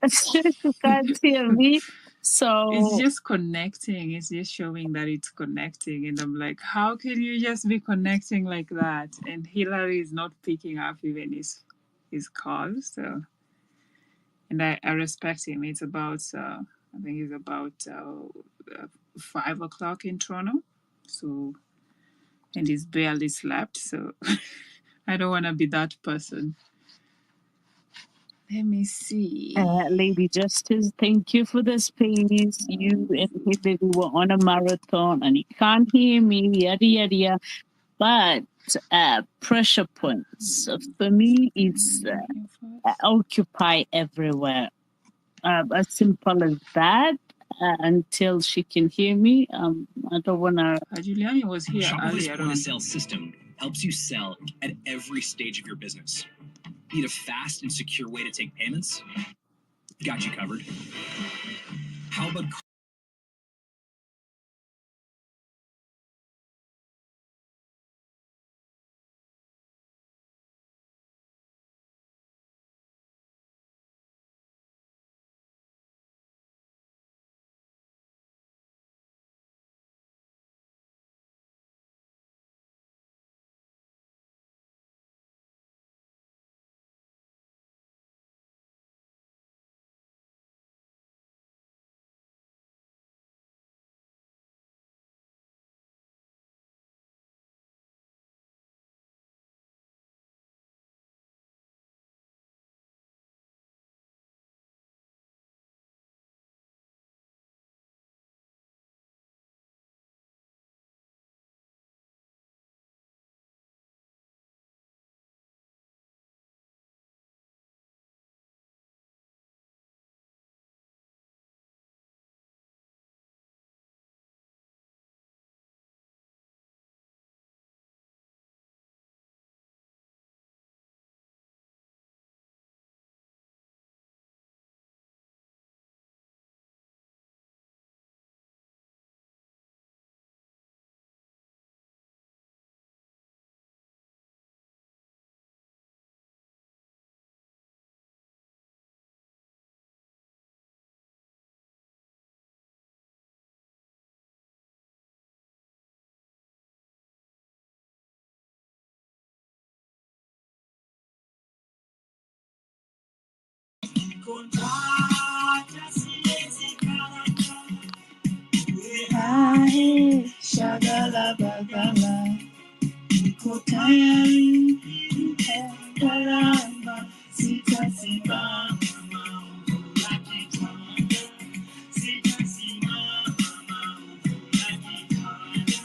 She can't hear me. So it's just connecting. It's just showing that it's connecting. And I'm like, how can you just be connecting like that? And Hillary is not picking up even his calls. So, and I respect him. It's about I think it's about 5 o'clock in Toronto. So, and he's barely slept. So I don't want to be that person. Let me see. Lady Justice, thank you for the space. You and Hillary were on a marathon and you can't hear me, yada, yada, yada. But pressure points. For me, it's occupy everywhere. As simple as that. Until she can hear me, I don't want to. Giuliani was here Shopify's earlier point on. of sale system helps you sell at every stage of your business. Need a fast and secure way to take payments? Got you covered. How about Ae, shagala bagala, niko tayari gharama, sitasimama maovu yakitawala, sitasimama maovu yakitawala.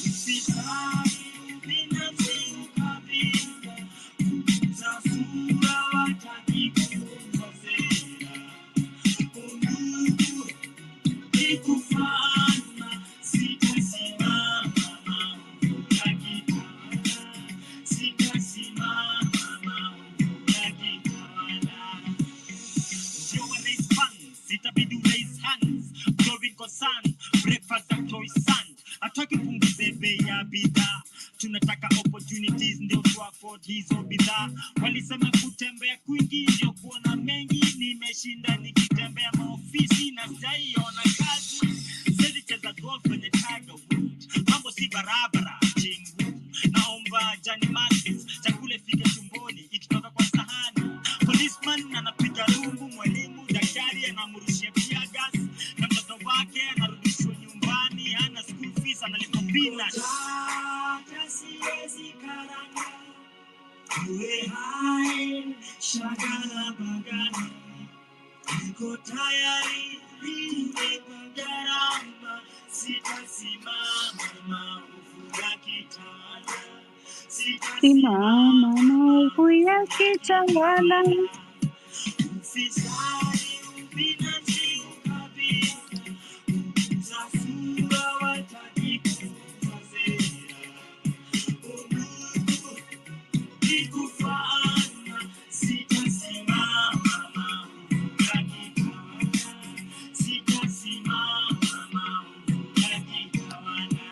Ufisadi, ubinafsi, ukabila, kuchafua wataki kutunza sera, undugu ni kufana, sitasimama maovu yakitawala, sitasimama maovu yakitawala. Joe raise funds, itabidi raise hands. Growing concern, breakfast at Toy Sand. Hataki punguze bei ya bidhaa, tunataka opportunities ndio tu afford hizo bidhaa. Walisema kutembea kwingi ndio kuona mengi, nimeshinda nikitembea maofisi na sijaiona kazi. Siwezi cheza golf kwenye Tiger Wood, mambo si barabara chingu. Naomba Johnny Masters, chakula ifike tumboni ikitoka kwa sahani. Policeman anapiga rungu, mwalimu daktari anamrushia tear gas, na mtoto wake anarudishwa nyumbani, hana school fees, analipa peanuts. Siwezi karanga, uwe hai, shagala bagala, niko tayari nilipe gharama, sitasimama maovu yakitawala, Simama maovu yakitawala. ufisadi, ubinafsi, ukabila, kuchafua wataki kutunza sera, undugu ni kufana, sitasimama maovu yakitawala, sitasimama maovu yakitawala.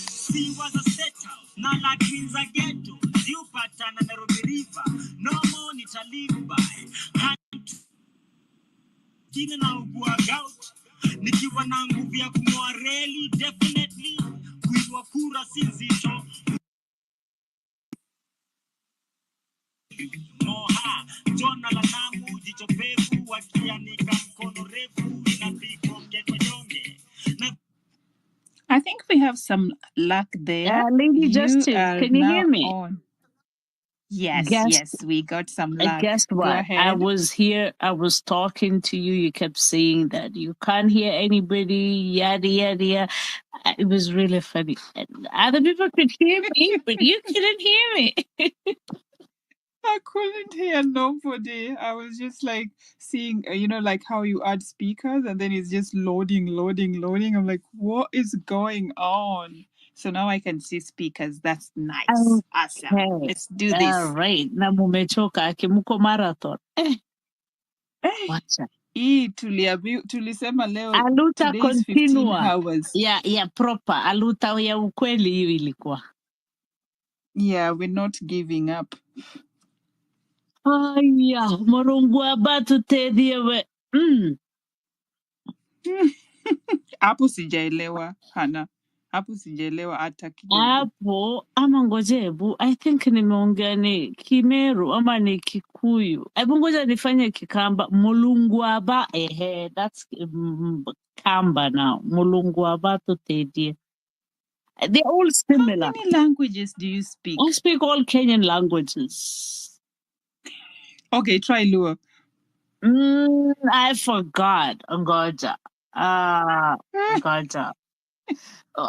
Si was a set house, not like Queens a ghetto. You pattern and Nairobi River, no money to live by. Hand kina na ugua gout, nikiwa na nguvu ya kung'oa reli, definitely kuibwa kura si nzito. Moha, Jona la Namu, jicho pevu, wakianika mkono refu, inapigwa mgeto nyonge. I think we have some luck there. Lady You Justice, are can you now hear me? on. Yes, Guess yes, we got some luck. guess Go what? I ahead. was here, I was talking to you, you kept saying that you can't hear anybody, yada yada yada. It was really funny. And other people could hear me, but you couldn't hear me. I couldn't hear nobody. I was just like seeing, like how you add speakers and then it's just loading. I'm like, what is going on? So now I can see speakers. That's nice. Awesome. Okay. Let's do All this. right. Na mumechoka akimuko marathon. Wacha. Hii tulisema leo Aluta today is 15 continua. hours. Yeah, proper. Aluta ya ukweli hiyo ilikuwa. Yeah, we're not giving up. Aya, Morungu abatu tediewe. Hapo sijaelewa, Hana. Hapo sijaelewa hata kidogo. Hapo ama ngoja hebu, I think nimeongea ni Kimeru ama ni Kikuyu. Hebu ngoja nifanye Kikamba. Mulungwaba, that's Kamba now. Mulungwaba to tedie. They're all similar. How many languages do you speak? I speak all Kenyan languages. Okay, try Luo. I forgot. Ngoja. Ngoja.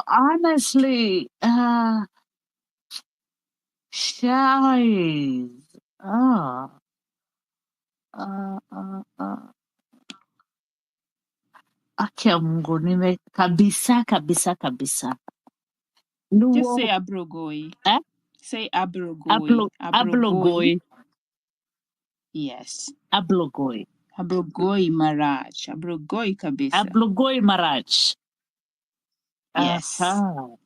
Honestly, shy. Akia Mungu nime kabisa. Just say Abrogoi. Eh? Say Abrogoi. Ablogoi. Yes. Ablogoi. Abrogoi Marach. Abrogoi kabisa. Ablogoi Marach. Yes.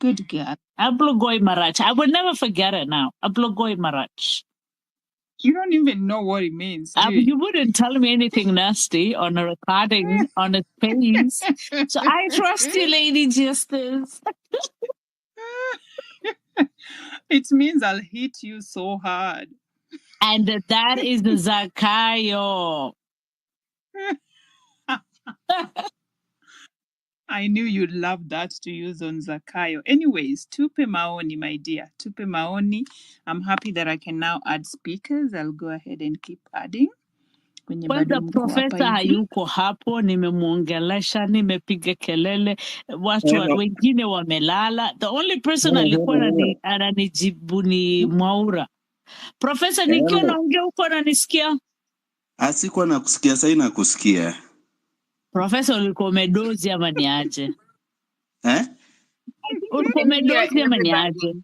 Good girl. Ablogoi Marach. I will never forget it now. Ablogoi Marach. You don't even know what it means. You wouldn't tell me anything nasty on a recording on a page. So I trust you, Lady Justice. It means I'll hit you so hard. And that is the Zakayo. I knew you'd love that to use on Zakayo. Anyways, tupe maoni, my dear. Tupe maoni. I'm happy that I can now add speakers. I'll go ahead and keep adding. Kwenye bado Kwanza mko hapa profesa hivi. hayuko hapo, nimemwongelesha, nimepiga kelele, watu wengine wamelala. The only person alikuwa ananijibu ni Mwaura. Profesa, nikiwa naongea huko ananisikia? Asikuwa nakusikia, sasa nakusikia. Profesa, ulikuwa umedozi ama ni aje? Ulikuwa can hear umedozi ama ni everybody. aje?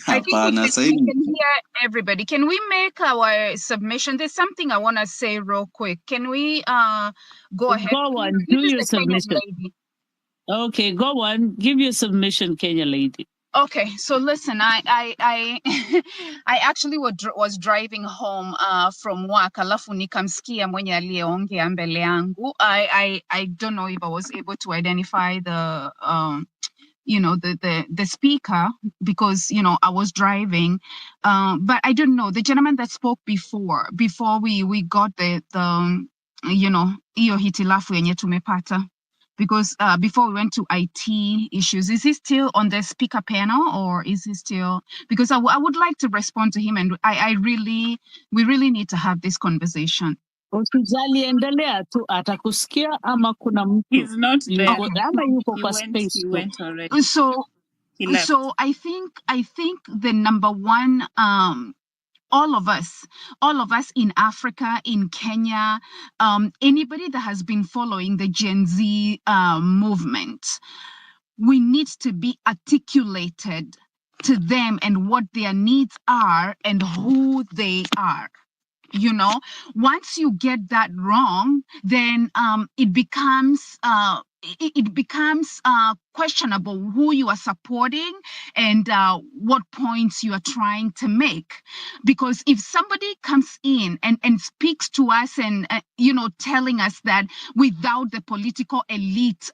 I think we can hear everybody. Can we make our submission? There's something I want to say real quick. Can we go ahead? Go on, This do is your the Kenyan submission. lady. Okay, go on. Give your submission, Kenya lady. Okay, so listen, I I actually was driving home from work, alafu nikamsikia mwenye aliyeongea mbele yangu. I don't know if I was able to identify the the speaker because I was driving, but I don't know the gentleman that spoke before we got the hiyo hitilafu yenye tumepata. Because before we went to IT issues, is he still on the speaker panel or is he still? Because I would like to respond to him, and we really need to have this conversation. Usijali, endelea tu, atakusikia ama kuna mtu. He's not there. Ama yuko kwa He space. went already. So he left. So I think the number one, all of us in Africa, in Kenya, anybody that has been following the Gen Z movement, we need to be articulated to them and what their needs are and who they are. Once you get that wrong, then it becomes questionable who you are supporting and what points you are trying to make. Because if somebody comes in and speaks to us and telling us that without the political elite,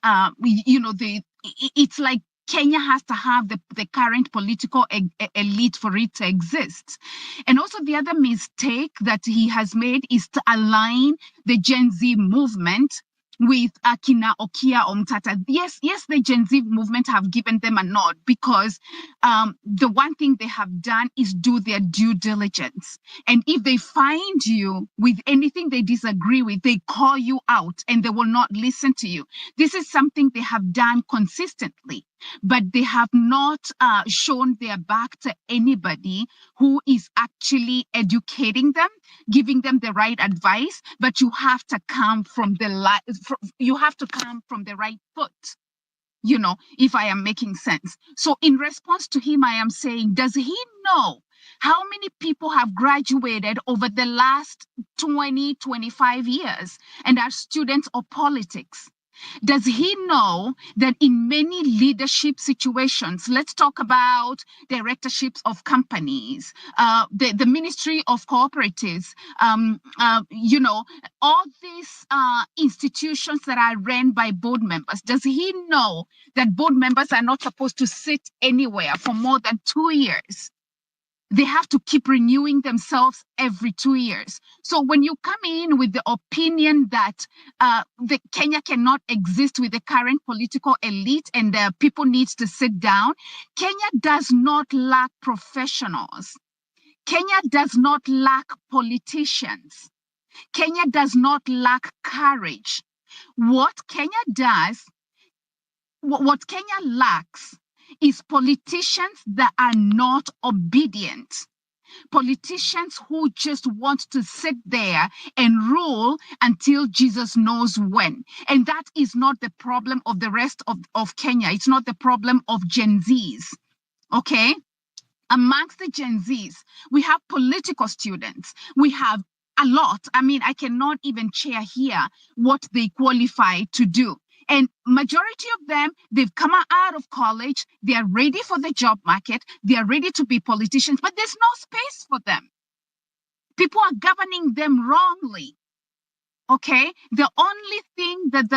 it's like Kenya has to have the current political elite for it to exist. And also the other mistake that he has made is to align the Gen Z movement with Akina Okia Omtata. Yes, the Gen Z movement have given them a nod because the one thing they have done is do their due diligence. And if they find you with anything they disagree with, they call you out and they will not listen to you. This is something they have done consistently, but they have not shown their back to anybody who is actually educating them, giving them the right advice. But you have to come from the right foot, if I am making sense. So in response to him, I am saying, does he know how many people have graduated over the last 20-25 years and are students of politics? Does he know that in many leadership situations, let's talk about directorships of companies, the Ministry of Cooperatives, all these institutions that are run by board members, does he know that board members are not supposed to sit anywhere for more than 2 years? They have to keep renewing themselves every 2 years. So when you come in with the opinion that the Kenya cannot exist with the current political elite and people need to sit down, Kenya does not lack professionals. Kenya does not lack politicians. Kenya does not lack courage. What Kenya lacks is politicians that are not obedient. Politicians who just want to sit there and rule until Jesus knows when. And that is not the problem of the rest of Kenya. It's not the problem of Gen Zs. Okay? Amongst the Gen Zs, we have political students. We have a lot. I mean, I cannot even share here what they qualify to do. And majority of them, they've come out of college. They are ready for the job market. They are ready to be politicians, but there's no space for them. People are governing them wrongly. Okay? The only thing that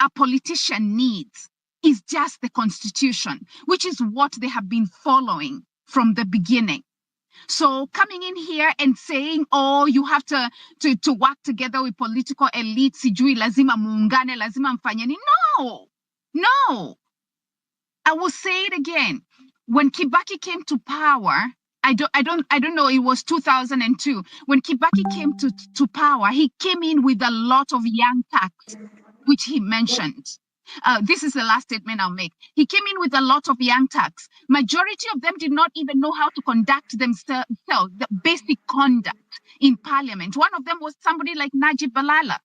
a politician needs is just the constitution, which is what they have been following from the beginning. So coming in here and saying, oh, you have to work together with political elites, sijui lazima muungane, lazima mfanyeni. No. I will say it again. When Kibaki came to power, I don't know, it was 2002. When Kibaki came to power, he came in with a lot of young tax, which he mentioned. This is the last statement I'll make. He came in with a lot of young tax. Majority of them did not even know how to conduct themselves, the basic conduct in parliament. One of them was somebody like Najib Balala,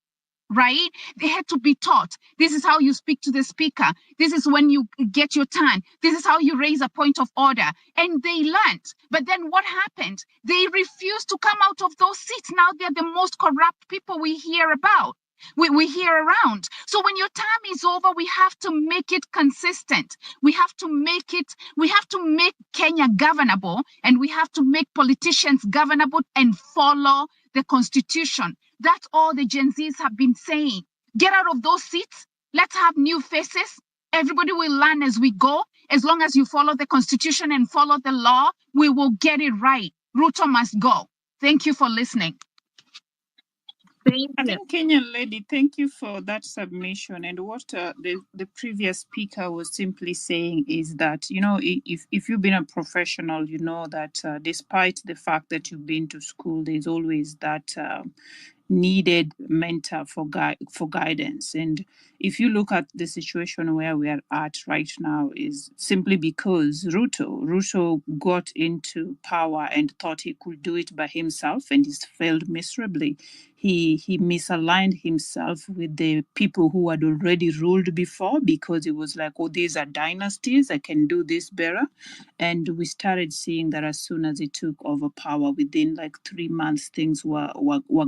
right? They had to be taught. This is how you speak to the speaker. This is when you get your turn. This is how you raise a point of order. And they learned. But then what happened? They refused to come out of those seats. Now they're the most corrupt people we hear about. We hear around. So when your time is over, we have to make it consistent. We have to make Kenya governable, and we have to make politicians governable and follow the constitution. That's all the Gen Zs have been saying. Get out of those seats. Let's have new faces. Everybody will learn as we go. As long as you follow the constitution and follow the law, we will get it right. Ruto must go. Thank you for listening. I think Kenyan lady, thank you for that submission. And what the previous speaker was simply saying is that, you know, if you've been a professional, you know that despite the fact that you've been to school, there's always that needed mentor for guidance. And if you look at the situation where we are at right now, is simply because Ruto got into power and thought he could do it by himself, and he's failed miserably. He misaligned himself with the people who had already ruled before, because it was like, oh, these are dynasties, I can do this better. And we started seeing that as soon as he took over power, within like 3 months, things were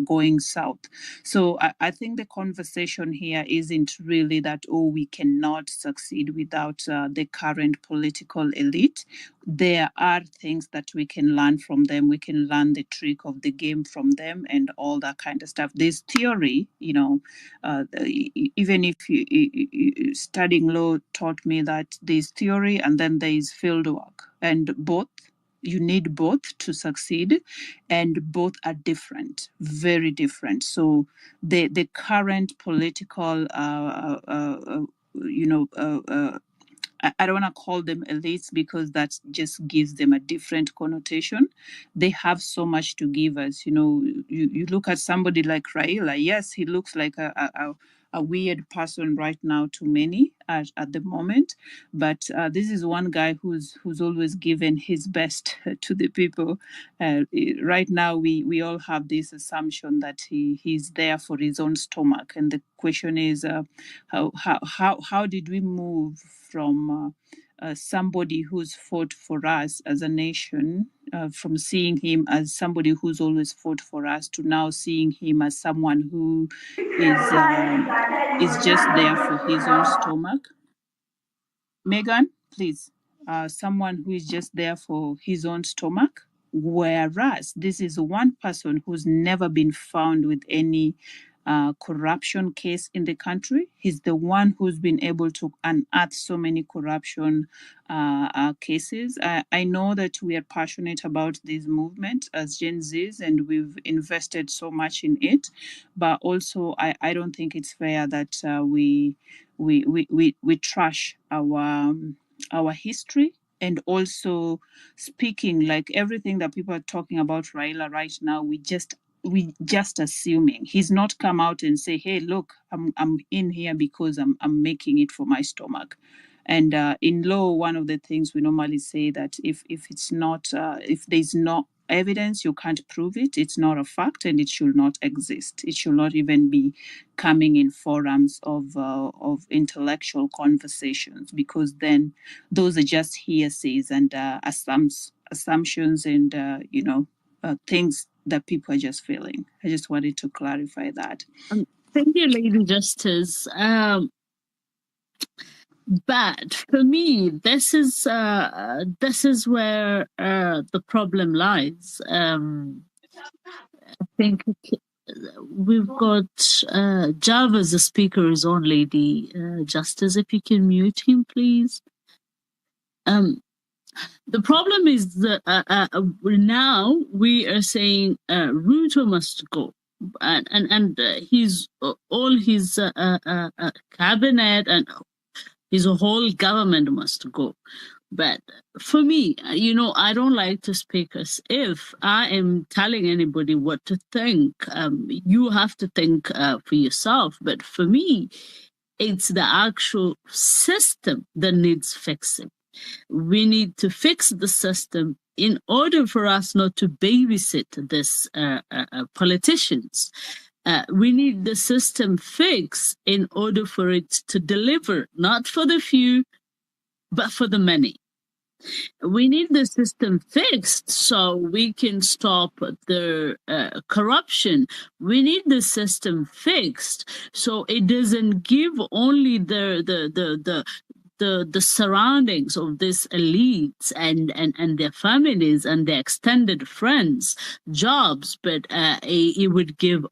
going south. So I think the conversation here isn't really that, oh, we cannot succeed without the current political elite. There are things that we can learn from them. We can learn the trick of the game from them and all that kind of stuff. There's theory, you know, even if studying law taught me that there's theory and then there's field work, and both. You need both to succeed, and both are different, very different. So the current political, I don't want to call them elites, because that just gives them a different connotation. They have so much to give us. You know, you look at somebody like Raila. Yes, he looks like a weird person right now to many at the moment, but this is one guy who's always given his best to the people. Right now, we all have this assumption that he's there for his own stomach, and the question is, how did we move from somebody who's fought for us as a nation, from seeing him as somebody who's always fought for us, to now seeing him as someone who is just there for his own stomach? Megan, please. Someone who is just there for his own stomach, whereas this is one person who's never been found with any corruption case in the country. He's the one who's been able to unearth so many corruption cases. I know that we are passionate about this movement as Gen Zs, and we've invested so much in it, but also I don't think it's fair that we trash our history. And also, speaking like everything that people are talking about Raila right now, we just assuming. He's not come out and say, hey, look, I'm in here because I'm making it for my stomach. And in law, one of the things we normally say that if it's not if there's no evidence, you can't prove it. It's not a fact, and it should not exist. It should not even be coming in forums of intellectual conversations, because then those are just hearsays and assumptions and things that people are just feeling. I just wanted to clarify that. Thank you, Lady Justice. But for me, this is where the problem lies. I think we've got Java as a speaker, his own Lady Justice. If you can mute him, please. The problem is that now we are saying Ruto must go, and his all his cabinet and his whole government must go. But for me, I don't like to speak as if I am telling anybody what to think. You have to think for yourself. But for me, it's the actual system that needs fixing. We need to fix the system in order for us not to babysit this politicians. We need the system fixed in order for it to deliver, not for the few, but for the many. We need the system fixed so we can stop the corruption. We need the system fixed so it doesn't give only the surroundings of these elites and their families and their extended friends jobs, but it would give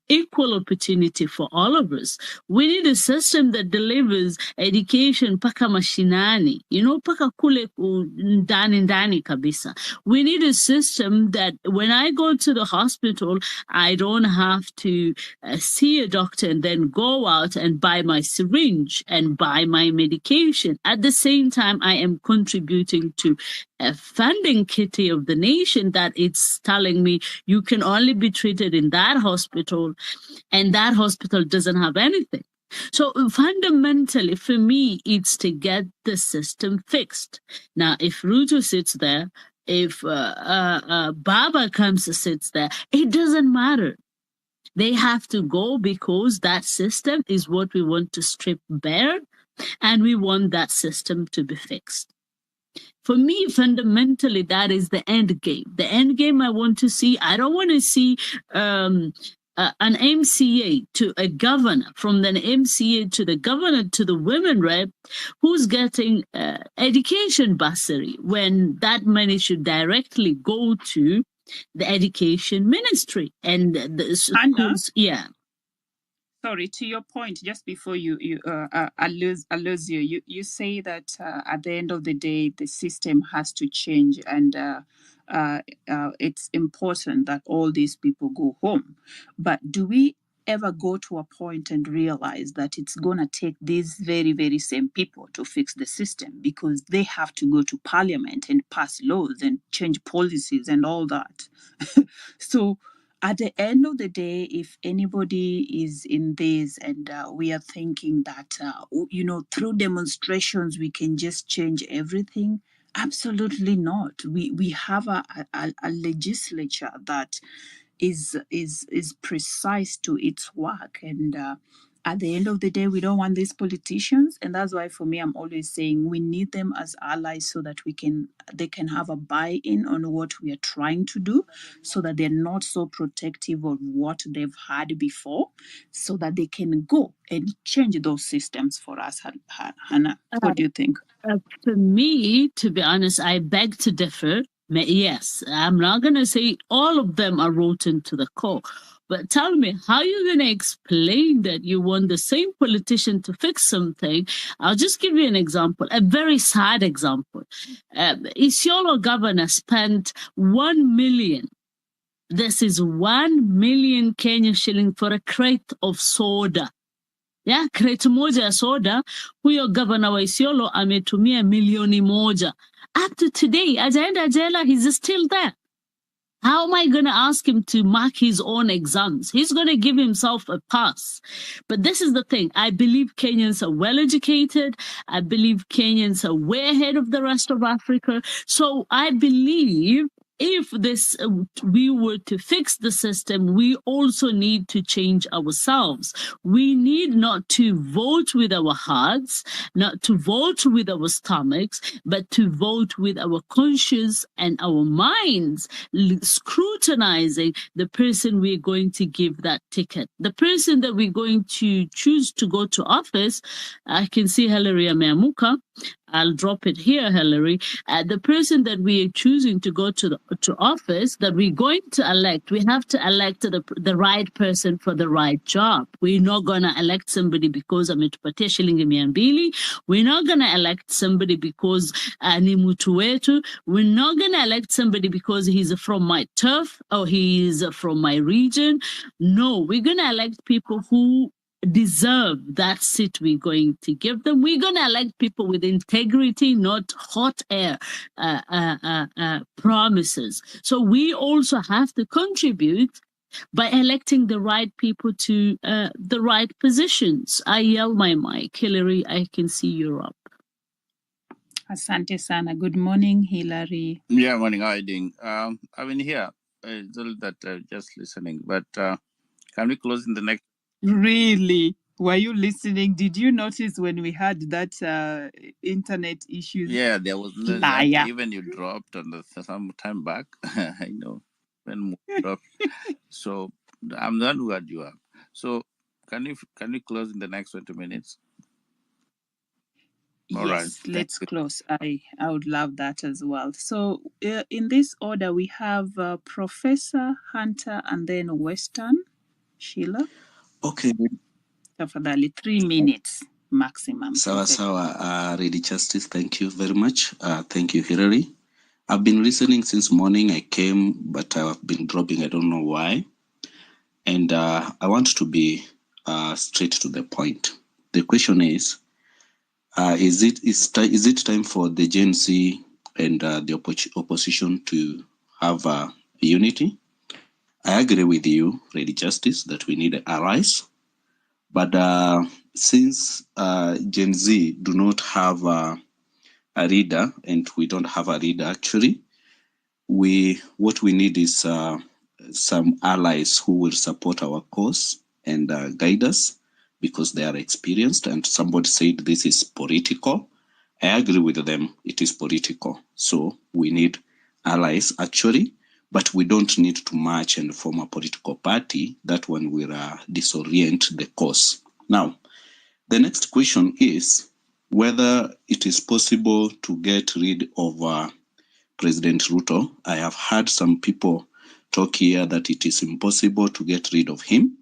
equal opportunity for all of us. We need a system that delivers education paka mashinani, paka kule ndani kabisa. We need a system that when I go to the hospital, I don't have to see a doctor and then go out and buy my syringe and buy my medication. At the same time, I am contributing to a funding kitty of the nation that it's telling me you can only be treated in that hospital, and that hospital doesn't have anything. So fundamentally, for me, it's to get the system fixed. Now, if Ruto sits there, if Baba comes and sits there, it doesn't matter. They have to go because that system is what we want to strip bare, and we want that system to be fixed. For me, fundamentally, that is the end game. The end game I want to see, I don't want to see an MCA to a governor, from the MCA to the governor to the women rep, who's getting education bursary when that money should directly go to the education ministry and the schools. Yeah. Sorry, to your point, just before you alludes you say that at the end of the day, the system has to change, and it's important that all these people go home. But do we ever go to a point and realize that it's going to take these very, very same people to fix the system, because they have to go to parliament and pass laws and change policies and all that? So at the end of the day, if anybody is in this and we are thinking that, through demonstrations, we can just change everything, absolutely not. We have a legislature that is precise to its work. And at the end of the day, we don't want these politicians. And that's why, for me, I'm always saying we need them as allies so that they can have a buy-in on what we are trying to do, so that they're not so protective of what they've had before, so that they can go and change those systems for us. Hannah, what do you think? For me, to be honest, I beg to differ. Yes, I'm not going to say all of them are rotten to the core. But tell me, how are you going to explain that you want the same politician to fix something? I'll just give you an example, a very sad example. Isiolo governor spent 1 million. This is 1 million Kenya shilling for a crate of soda. Yeah, crate moja ya soda, huyo governor wa Isiolo ametumia milioni moja. Up to today, ajaenda jela, he's still there. How am I going to ask him to mark his own exams? He's going to give himself a pass. But this is the thing. I believe Kenyans are well educated. I believe Kenyans are way ahead of the rest of Africa. So I believe if we were to fix the system, we also need to change ourselves. We need not to vote with our hearts, not to vote with our stomachs, but to vote with our conscience and our minds, scrutinizing the person we're going to give that ticket. The person that we're going to choose to go to office, I can see Hillary Ameamuka. I'll drop it here, Hillary. The person that we are choosing to go to office, that we're going to elect, we have to elect the right person for the right job. We're not going to elect somebody because I'm Mbili. We're not going to elect somebody because ni mtu wetu. We're not going to elect somebody because he's from my turf or he's from my region. No, we're going to elect people who deserve that seat we're going to give them. We're going to elect people with integrity, not hot air promises. So we also have to contribute by electing the right people to the right positions. I yell my mic. Hillary, I can see you're up. Asante sana. Good morning, Hillary. Yeah, morning, hiding. I've been here. It's all that just listening, but can we close in the next? Really? Were you listening? Did you notice when we had that internet issues? Yeah, there was no net. Liar. Even you dropped on some time back. I know when we dropped. So I'm not what you are. So can we close in the next 20 minutes? All right. Yes, let's close. I would love that as well. So in this order, we have Professor Hunter and then Western. Sheila. Okay. Tafadhali, 3 minutes maximum. Sawa sawa, Lady Justice, thank you very much. Thank you, Hillary. I've been listening since morning. I came, but I've been dropping. I don't know why. And I want to be straight to the point. The question is it time for the Gen Z and the opposition to have unity? I agree with you, Lady Justice, that we need allies. But since Gen Z do not have a leader, and we don't have a leader actually, what we need is some allies who will support our cause and guide us, because they are experienced. And somebody said this is political. I agree with them. It is political. So we need allies actually, but we don't need to march and form a political party. That one will disorient the cause. Now, the next question is whether it is possible to get rid of President Ruto. I have heard some people talk here that it is impossible to get rid of him.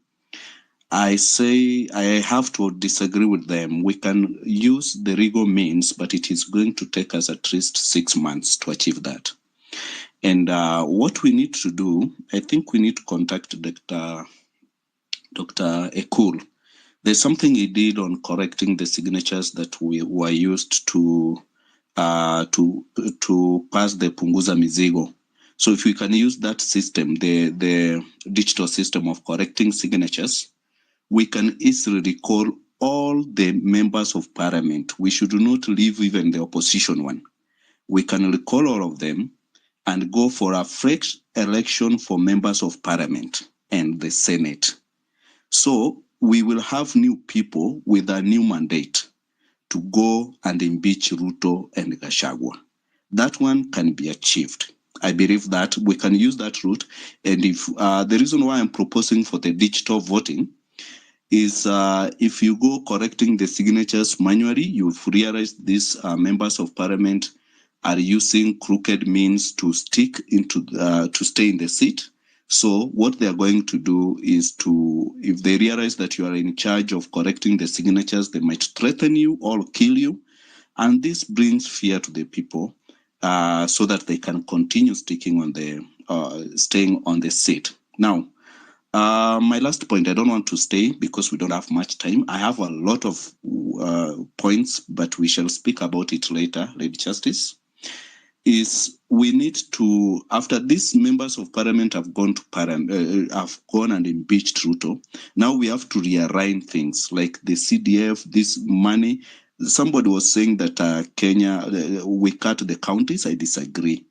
I say I have to disagree with them. We can use the legal means, but it is going to take us at least 6 months to achieve that. And what we need to do, I think we need to contact Dr. Ekul. There's something he did on correcting the signatures that we were used to pass the Punguza Mizigo. So if we can use that system, the digital system of correcting signatures, we can easily recall all the members of parliament. We should not leave even the opposition one. We can recall all of them and go for a fresh election for members of parliament and the Senate. So we will have new people with a new mandate to go and impeach Ruto and Gachagua. That one can be achieved. I believe that we can use that route. And if the reason why I'm proposing for the digital voting is if you go correcting the signatures manually, you've realized these members of parliament are using crooked means to stay in the seat. So what they are going to do is if they realize that you are in charge of correcting the signatures, they might threaten you or kill you. And this brings fear to the people so that they can continue staying on the seat. Now, my last point, I don't want to stay because we don't have much time. I have a lot of points, but we shall speak about it later, Lady Justice. Is we need to, after these members of parliament have gone and impeached Ruto, now we have to rearrange things like the CDF, this money. Somebody was saying that Kenya, we cut the counties. I disagree.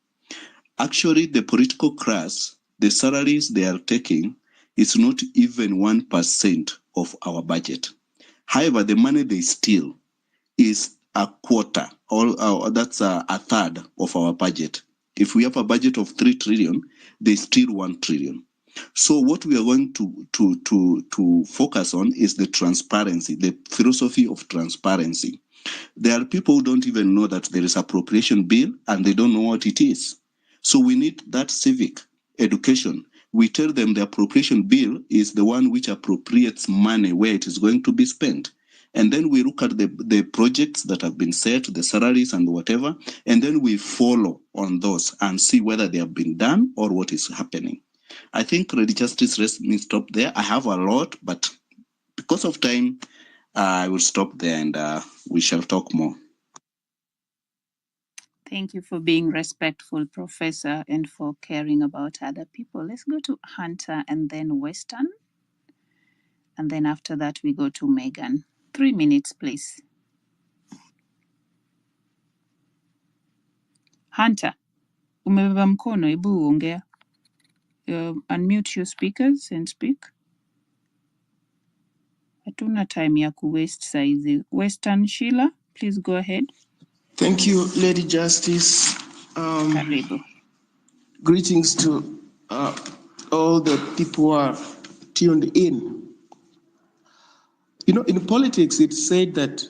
Actually, the political class, the salaries they are taking is not even 1% of our budget. However, the money they steal is a quarter, or that's a third of our budget. If we have a budget of 3 trillion, they steal 1 trillion. So what we are going to focus on is the transparency, the philosophy of transparency. There are people who don't even know that there is appropriation bill and they don't know what it is. So we need that civic education. We tell them the appropriation bill is the one which appropriates money where it is going to be spent. And then we look at the projects that have been set, the salaries and whatever, and then we follow on those and see whether they have been done or what is happening. I think Lady Justice, let me stop there. I have a lot, but because of time, I will stop there and we shall talk more. Thank you for being respectful, Professor, and for caring about other people. Let's go to Hunter and then Western. And then after that, we go to Megan. 3 minutes, please. Hunter, umebeba mkono, hebu ongea. Unmute your speakers and speak. Hatuna time ya ku-waste saizi. Western Sheila, please go ahead. Thank you, Lady Justice. Karibu. Greetings to all the people who are tuned in. You know, in politics, it's said that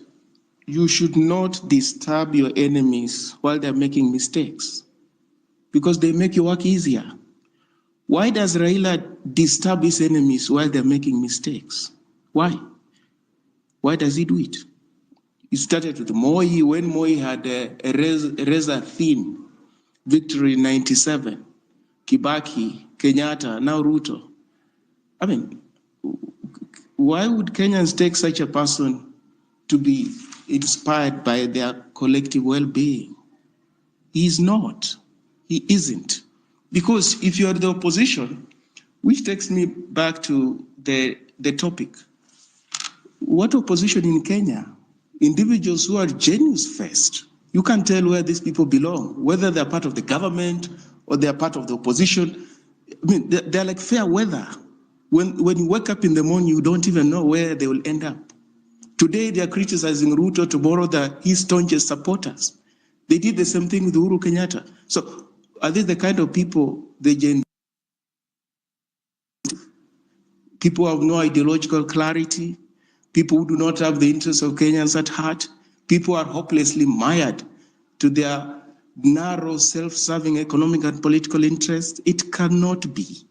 you should not disturb your enemies while they're making mistakes because they make your work easier. Why does Raila disturb his enemies while they're making mistakes? Why? Why does he do it? It started with Moi when Moi had a razor-thin victory in 97. Kibaki, Kenyatta, now Ruto. I mean, why would Kenyans take such a person to be inspired by their collective well-being? He's not. He isn't. Because if you are the opposition, which takes me back to the topic, what opposition in Kenya? Individuals who are genius first. You can't tell where these people belong, whether they're part of the government or they're part of the opposition. I mean, they're like fair weather. When you wake up in the morning, you don't even know where they will end up. Today, they are criticizing Ruto, tomorrow they're his staunchest supporters. They did the same thing with Uhuru Kenyatta. So are they the kind of people, people who have no ideological clarity, people who do not have the interests of Kenyans at heart, people who are hopelessly mired to their narrow, self-serving economic and political interests? It cannot be.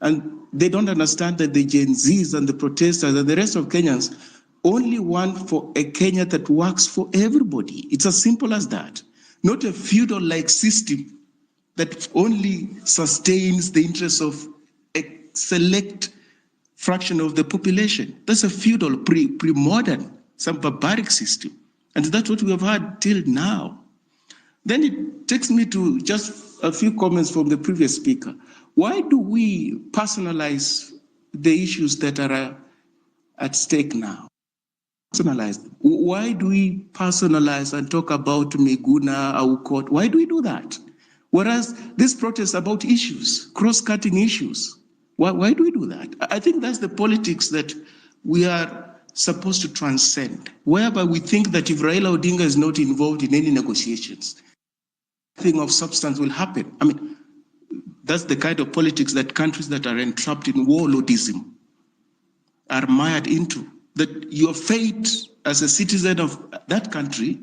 And they don't understand that the Gen Zs and the protesters and the rest of Kenyans only want for a Kenya that works for everybody. It's as simple as that. Not a feudal-like system that only sustains the interests of a select fraction of the population. That's a feudal, pre-modern, some barbaric system. And that's what we have had till now. Then it takes me to just a few comments from the previous speaker. Why do we personalize the issues that are at stake now? Personalized. Why do we personalize and talk about Miguna, Aukot? Why do we do that? Whereas this protest about issues, cross-cutting issues, why do we do that? I think that's the politics that we are supposed to transcend, whereby we think that if Raila Odinga is not involved in any negotiations, nothing of substance will happen. I mean, that's the kind of politics that countries that are entrapped in warlordism are mired into. That your fate as a citizen of that country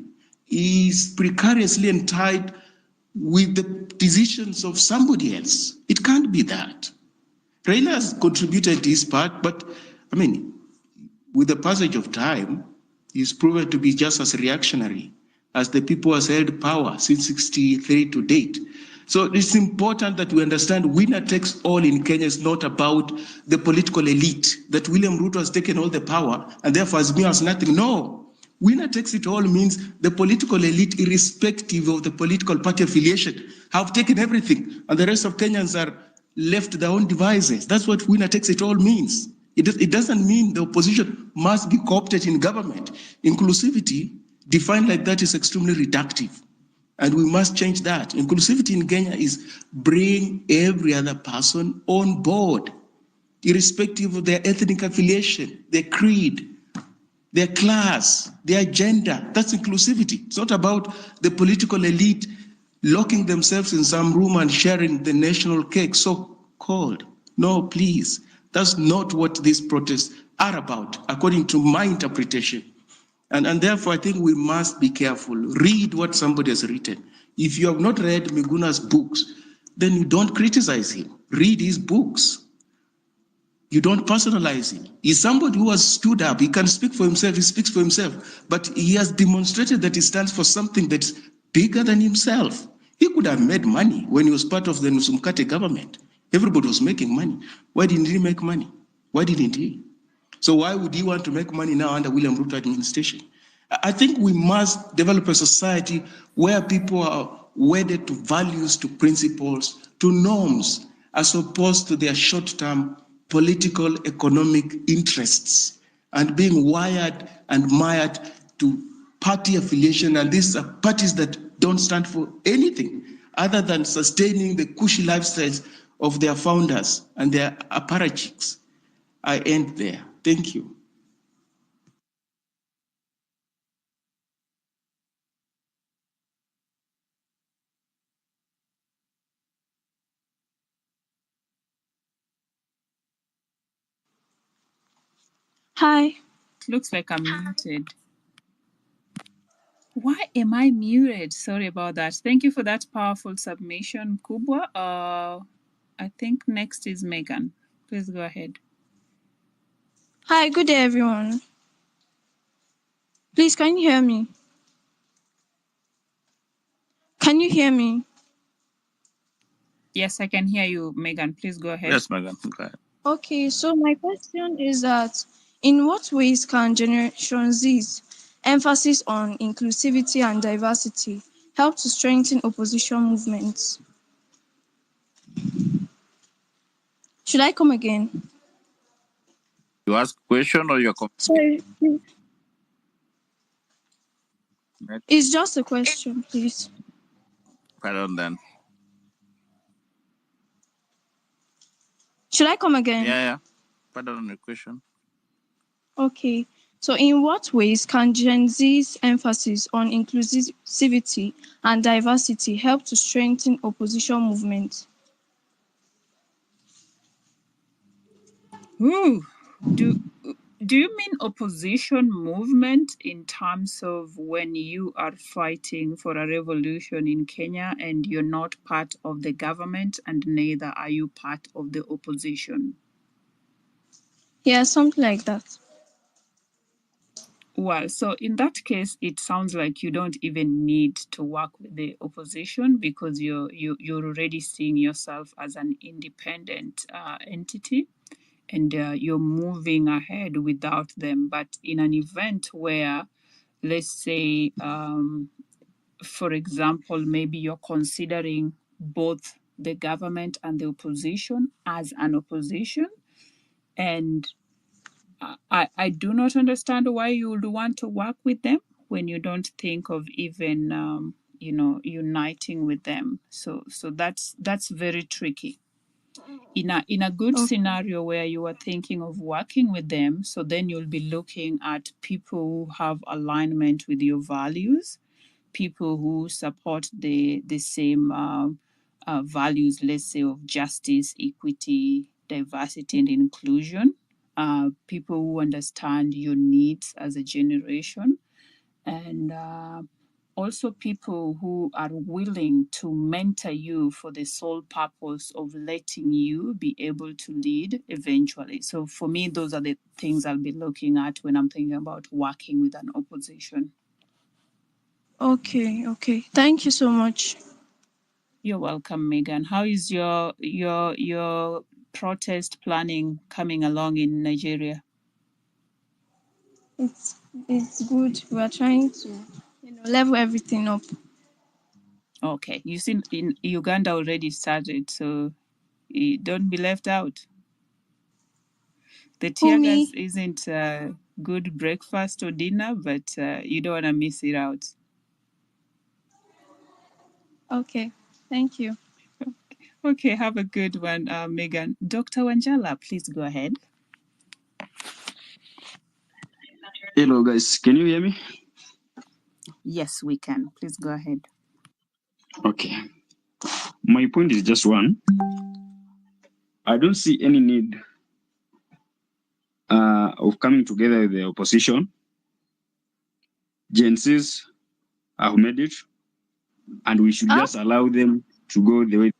is precariously entitled with the decisions of somebody else. It can't be that. Raila has contributed his part, but I mean, with the passage of time, he's proven to be just as reactionary as the people who has held power since 1963 to date. So it's important that we understand winner takes all in Kenya is not about the political elite, that William Ruto has taken all the power and therefore Azimio has nothing. No, winner takes it all means the political elite, irrespective of the political party affiliation, have taken everything and the rest of Kenyans are left to their own devices. That's what winner takes it all means. It doesn't mean the opposition must be co-opted in government. Inclusivity, defined like that, is extremely reductive. And we must change that. Inclusivity in Kenya is bring every other person on board, irrespective of their ethnic affiliation, their creed, their class, their gender. That's inclusivity. It's not about the political elite locking themselves in some room and sharing the national cake, so-called. No, please. That's not what these protests are about, according to my interpretation. And therefore, I think we must be careful. Read what somebody has written. If you have not read Miguna's books, then you don't criticize him. Read his books. You don't personalize him. He's somebody who has stood up. He can speak for himself. He speaks for himself. But he has demonstrated that he stands for something that's bigger than himself. He could have made money when he was part of the Nusumkate government. Everybody was making money. Why didn't he make money? Why didn't he? So why would he want to make money now under William Ruto administration? I think we must develop a society where people are wedded to values, to principles, to norms, as opposed to their short-term political, economic interests, and being wired and mired to party affiliation. And these are parties that don't stand for anything other than sustaining the cushy lifestyles of their founders and their apparatchiks. I end there. Thank you. Hi. It looks like I'm muted. Why am I muted? Sorry about that. Thank you for that powerful submission, Kubwa. I think next is Megan. Please go ahead. Hi, good day, everyone. Please, can you hear me? Can you hear me? Yes, I can hear you, Megan. Please go ahead. Yes, Megan, go ahead. Okay, so my question is that in what ways can Generation Z's emphasis on inclusivity and diversity help to strengthen opposition movements? Should I come again? You ask a question or you're Sorry, please. Next. It's just a question, please. Pardon then. Should I come again? Yeah. Pardon on the question. Okay. So in what ways can Gen Z's emphasis on inclusivity and diversity help to strengthen opposition movements? Ooh, do you mean opposition movement in terms of when you are fighting for a revolution in Kenya and you're not part of the government and neither are you part of the opposition? Yeah, something like that. Well, so in that case, it sounds like you don't even need to work with the opposition because you're already seeing yourself as an independent entity, and you're moving ahead without them. But in an event where, let's say, for example, maybe you're considering both the government and the opposition as an opposition, and I do not understand why you would want to work with them when you don't think of even uniting with them. So that's very tricky. In a good scenario where you are thinking of working with them, so then you'll be looking at people who have alignment with your values, people who support the same values, let's say, of justice, equity, diversity, and inclusion. People who understand your needs as a generation, and also people who are willing to mentor you for the sole purpose of letting you be able to lead eventually. So for me, those are the things I'll be looking at when I'm thinking about working with an opposition. Okay. Thank you so much. You're welcome, Megan. How is your protest planning coming along in Nigeria? It's good. We are trying to level everything up. Okay. You see, in Uganda already started, so don't be left out. The tear gas isn't good breakfast or dinner, but you don't want to miss it out. Okay. Thank you. Okay, have a good one, Megan. Dr. Wanjala, please go ahead. Hello, guys. Can you hear me? Yes, we can. Please go ahead. Okay. My point is just one. I don't see any need of coming together with the opposition Gen Zs have made it, and we should just allow them to go the way.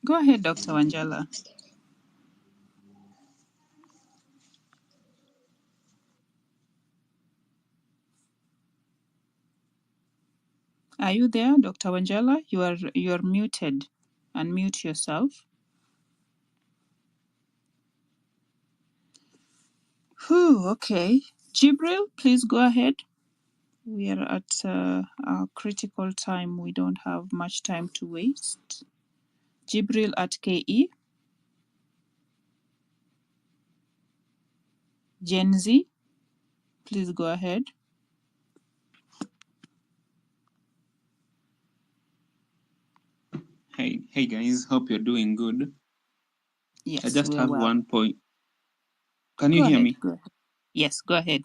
Go ahead, Dr. Wanjala. Are you there, Dr. Wanjala? You're muted. Unmute yourself. Whew, okay. Jibril, please go ahead. We are at our critical time. We don't have much time to waste. Jibril at KE. Gen Z, please go ahead. Hey guys, hope you're doing good. Yes, I just we're have well. one point. Can you Go hear ahead. me? Go ahead. Yes, go ahead.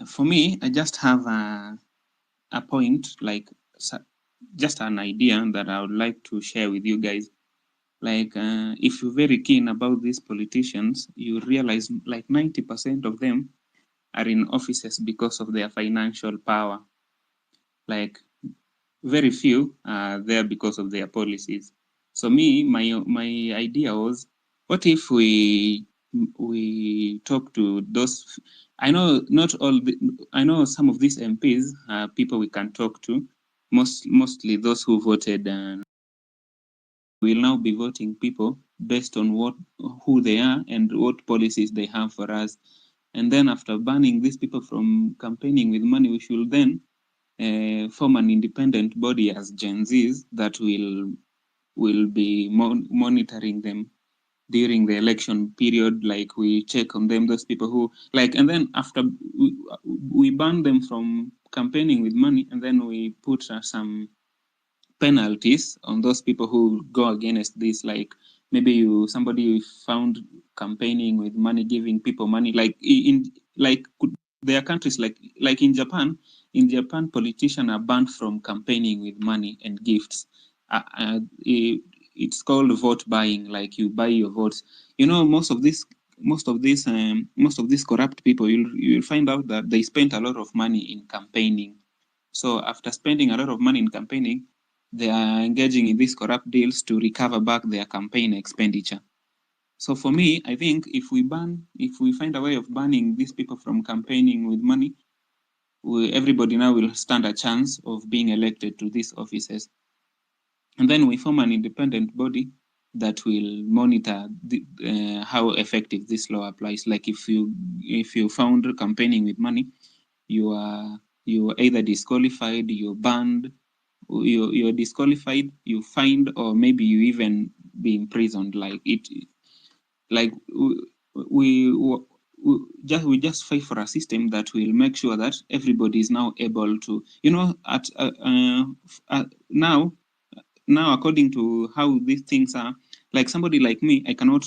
For me, I just have a point, like just an idea that I would like to share with you guys. Like, if you're very keen about these politicians, you realize like 90% of them are in offices because of their financial power. Like, very few are there because of their policies. So my idea was, what if we talk to those? I know not all. I know some of these MPs are people we can talk to. Mostly those who voted, and we'll now be voting people based on who they are and what policies they have for us. And then after banning these people from campaigning with money, we should then form an independent body as Gen Zs that will be monitoring them during the election period. Like, we check on them, those people who like, and then after we ban them from campaigning with money, and then we put some penalties on those people who go against this. Like, maybe somebody found campaigning with money, giving people money, like there are countries like in Japan. In Japan, politicians are banned from campaigning with money and gifts. It's called vote buying. Like, you buy your votes. Most of these corrupt people, you'll find out that they spent a lot of money in campaigning. So after spending a lot of money in campaigning, they are engaging in these corrupt deals to recover back their campaign expenditure. So for me, I think if we find a way of banning these people from campaigning with money, everybody now will stand a chance of being elected to these offices. And then we form an independent body that will monitor how effective this law applies. Like, if you found campaigning with money, you are either disqualified, you're banned, you're disqualified, you fined, or maybe you even be imprisoned. We just fight for a system that will make sure that everybody is now able to, now according to how these things are. Like, somebody like me, I cannot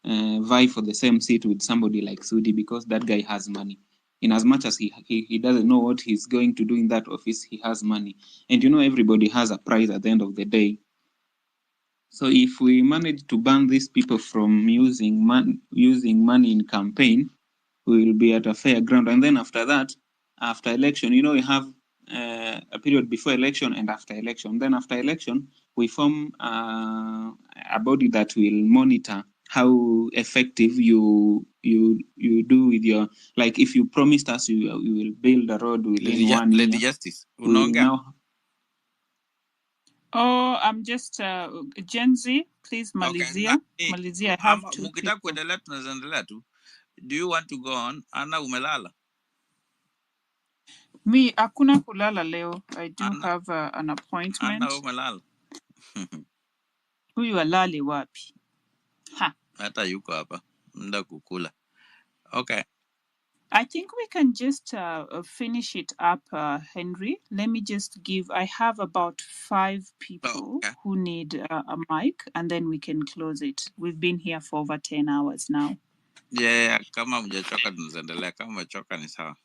vie for the same seat with somebody like Sudi, because that guy has money. In as much as he doesn't know what he's going to do in that office, he has money. And everybody has a price at the end of the day. So if we manage to ban these people from using money in campaign, we will be at a fair ground. And then after that, after election, we have a period before election and after election. Then after election, we form a body that will monitor how effective you do with your, like, if you promised us you will build a road within 1 year. Lady Justice, we will now. Oh, I'm just Gen Z, please, Malizia. Malizia, I have two mukitaka kuendelea tunaendelea tu. Do you want to go on? Anna, umelala? Me, hakuna kulala leo. I do have an appointment. Anna, umelala? Huyu alali wapi? Ha. Hata yuko hapa. Nda kukula. Okay. I think we can just finish it up, Henry. Let me just I have about 5 people who need a mic, and then we can close it. We've been here for over 10 hours now. Yeah, kama mjachoka tunaendelea. Kama mmechoka ni sawa.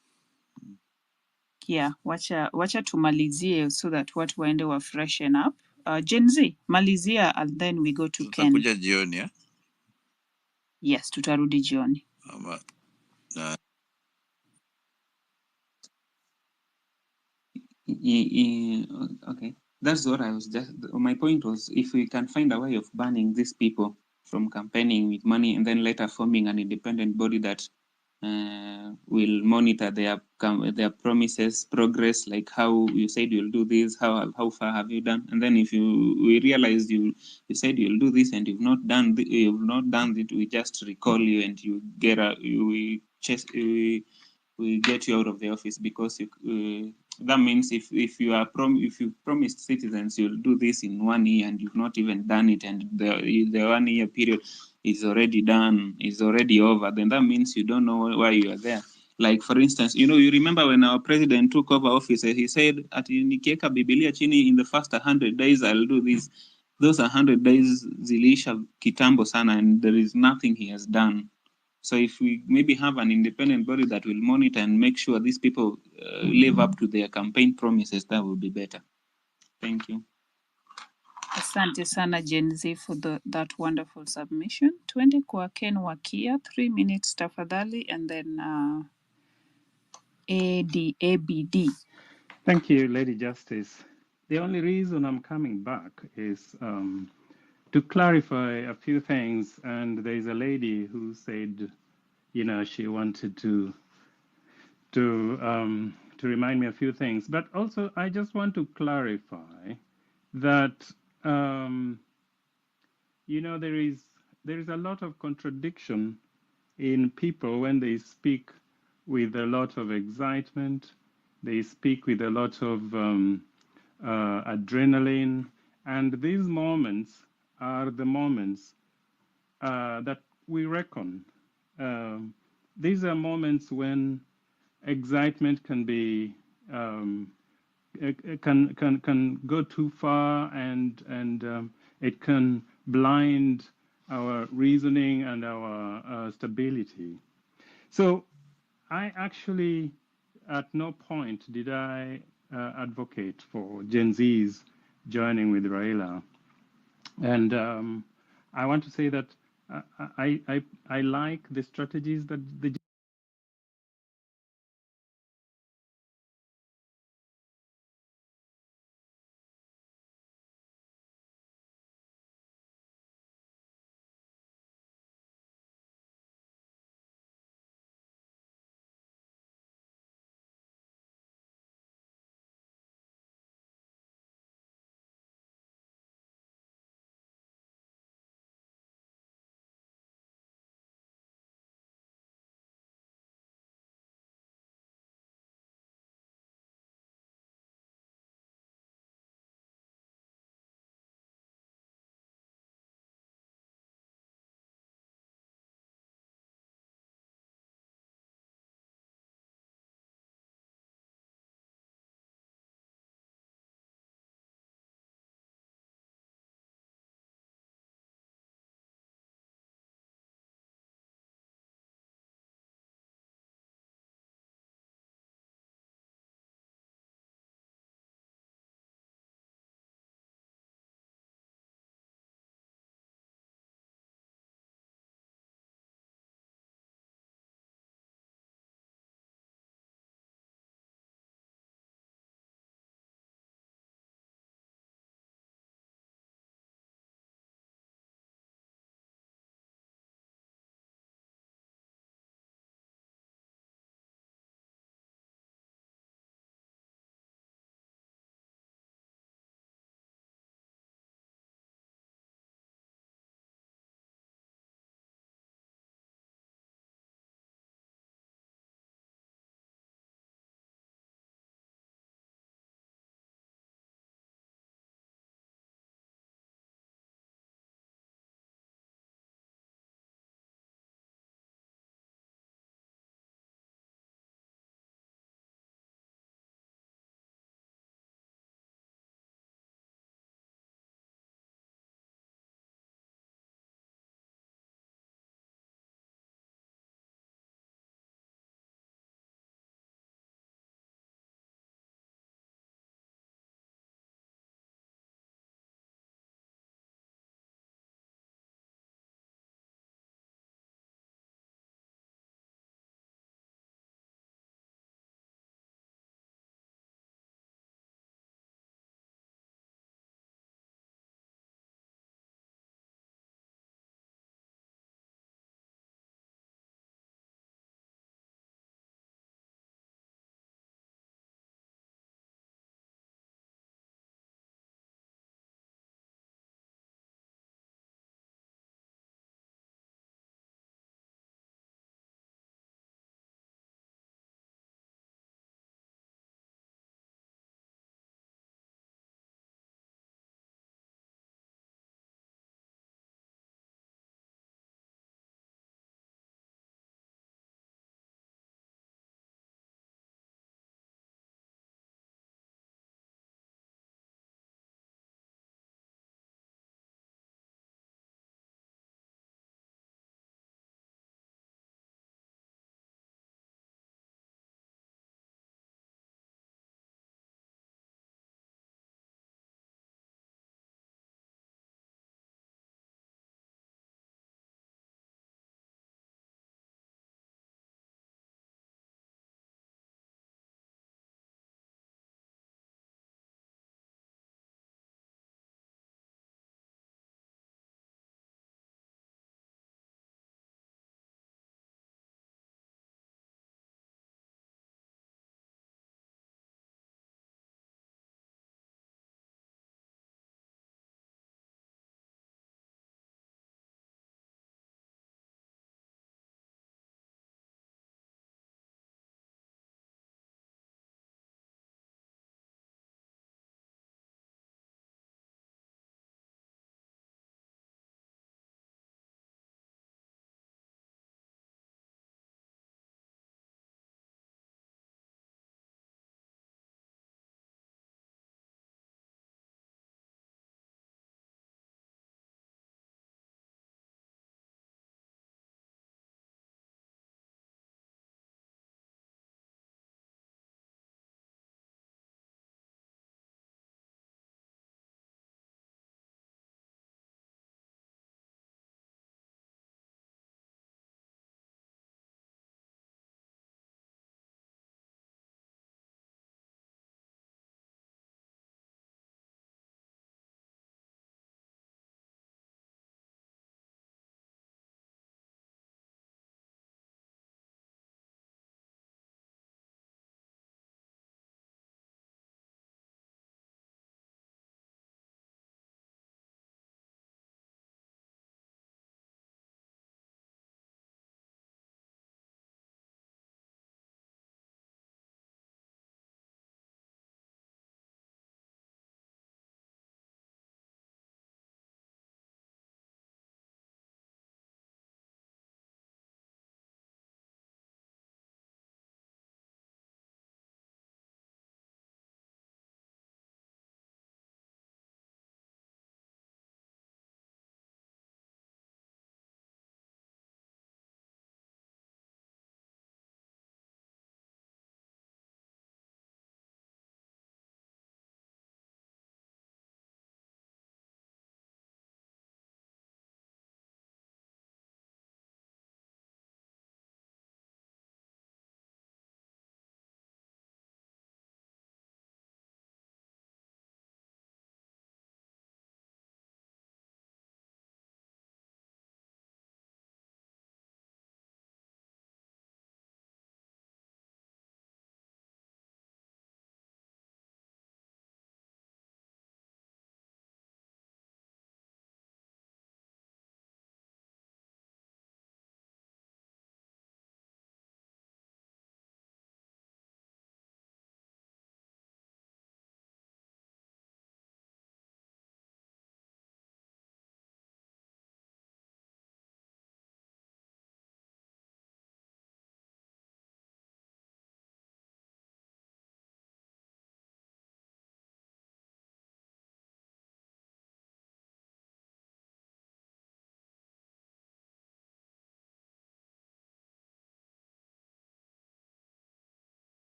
Yeah, wacha tumalizie so that watu waende wa freshen up. Gen Z, malizia, and then we go to Ken. Tutakuja jioni, Yes, tutarudi jioni. Okay, that's what I was just. My point was, if we can find a way of banning these people from campaigning with money and then later forming an independent body that will monitor their promises, progress, like how you said you'll do this, how far have you done, and then if we realize you said you'll do this and you've not done it, we just recall you and you get a we get you out of the office because that means if you promised citizens you'll do this in 1 year and you've not even done it, and the 1 year period is already done, is already over, then that means you don't know why you are there. Like for instance, you remember when our president took over office, he said, "Ati nikieka Biblia chini in the first 100 days I'll do this." Those 100 days zilisha kitambo sana, and there is nothing he has done. So if we maybe have an independent body that will monitor and make sure these people live up to their campaign promises, that would be better. Thank you. Asante sana Gen Z for that wonderful submission. Twende kwa Ken Wakia, 3 minutes tafadhali, and then ABD. Thank you, Lady Justice. The only reason I'm coming back is to clarify a few things. And there's a lady who said, she wanted to remind me a few things. But also, I just want to clarify that there is a lot of contradiction in people when they speak with a lot of excitement. They speak with a lot of adrenaline, and these moments are the moments that we reckon. These are moments when excitement can be can go too far, and it can blind our reasoning and our stability. So I actually, at no point did I advocate for Gen Zs joining with Raila. And I want to say that I like the strategies that the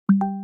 you.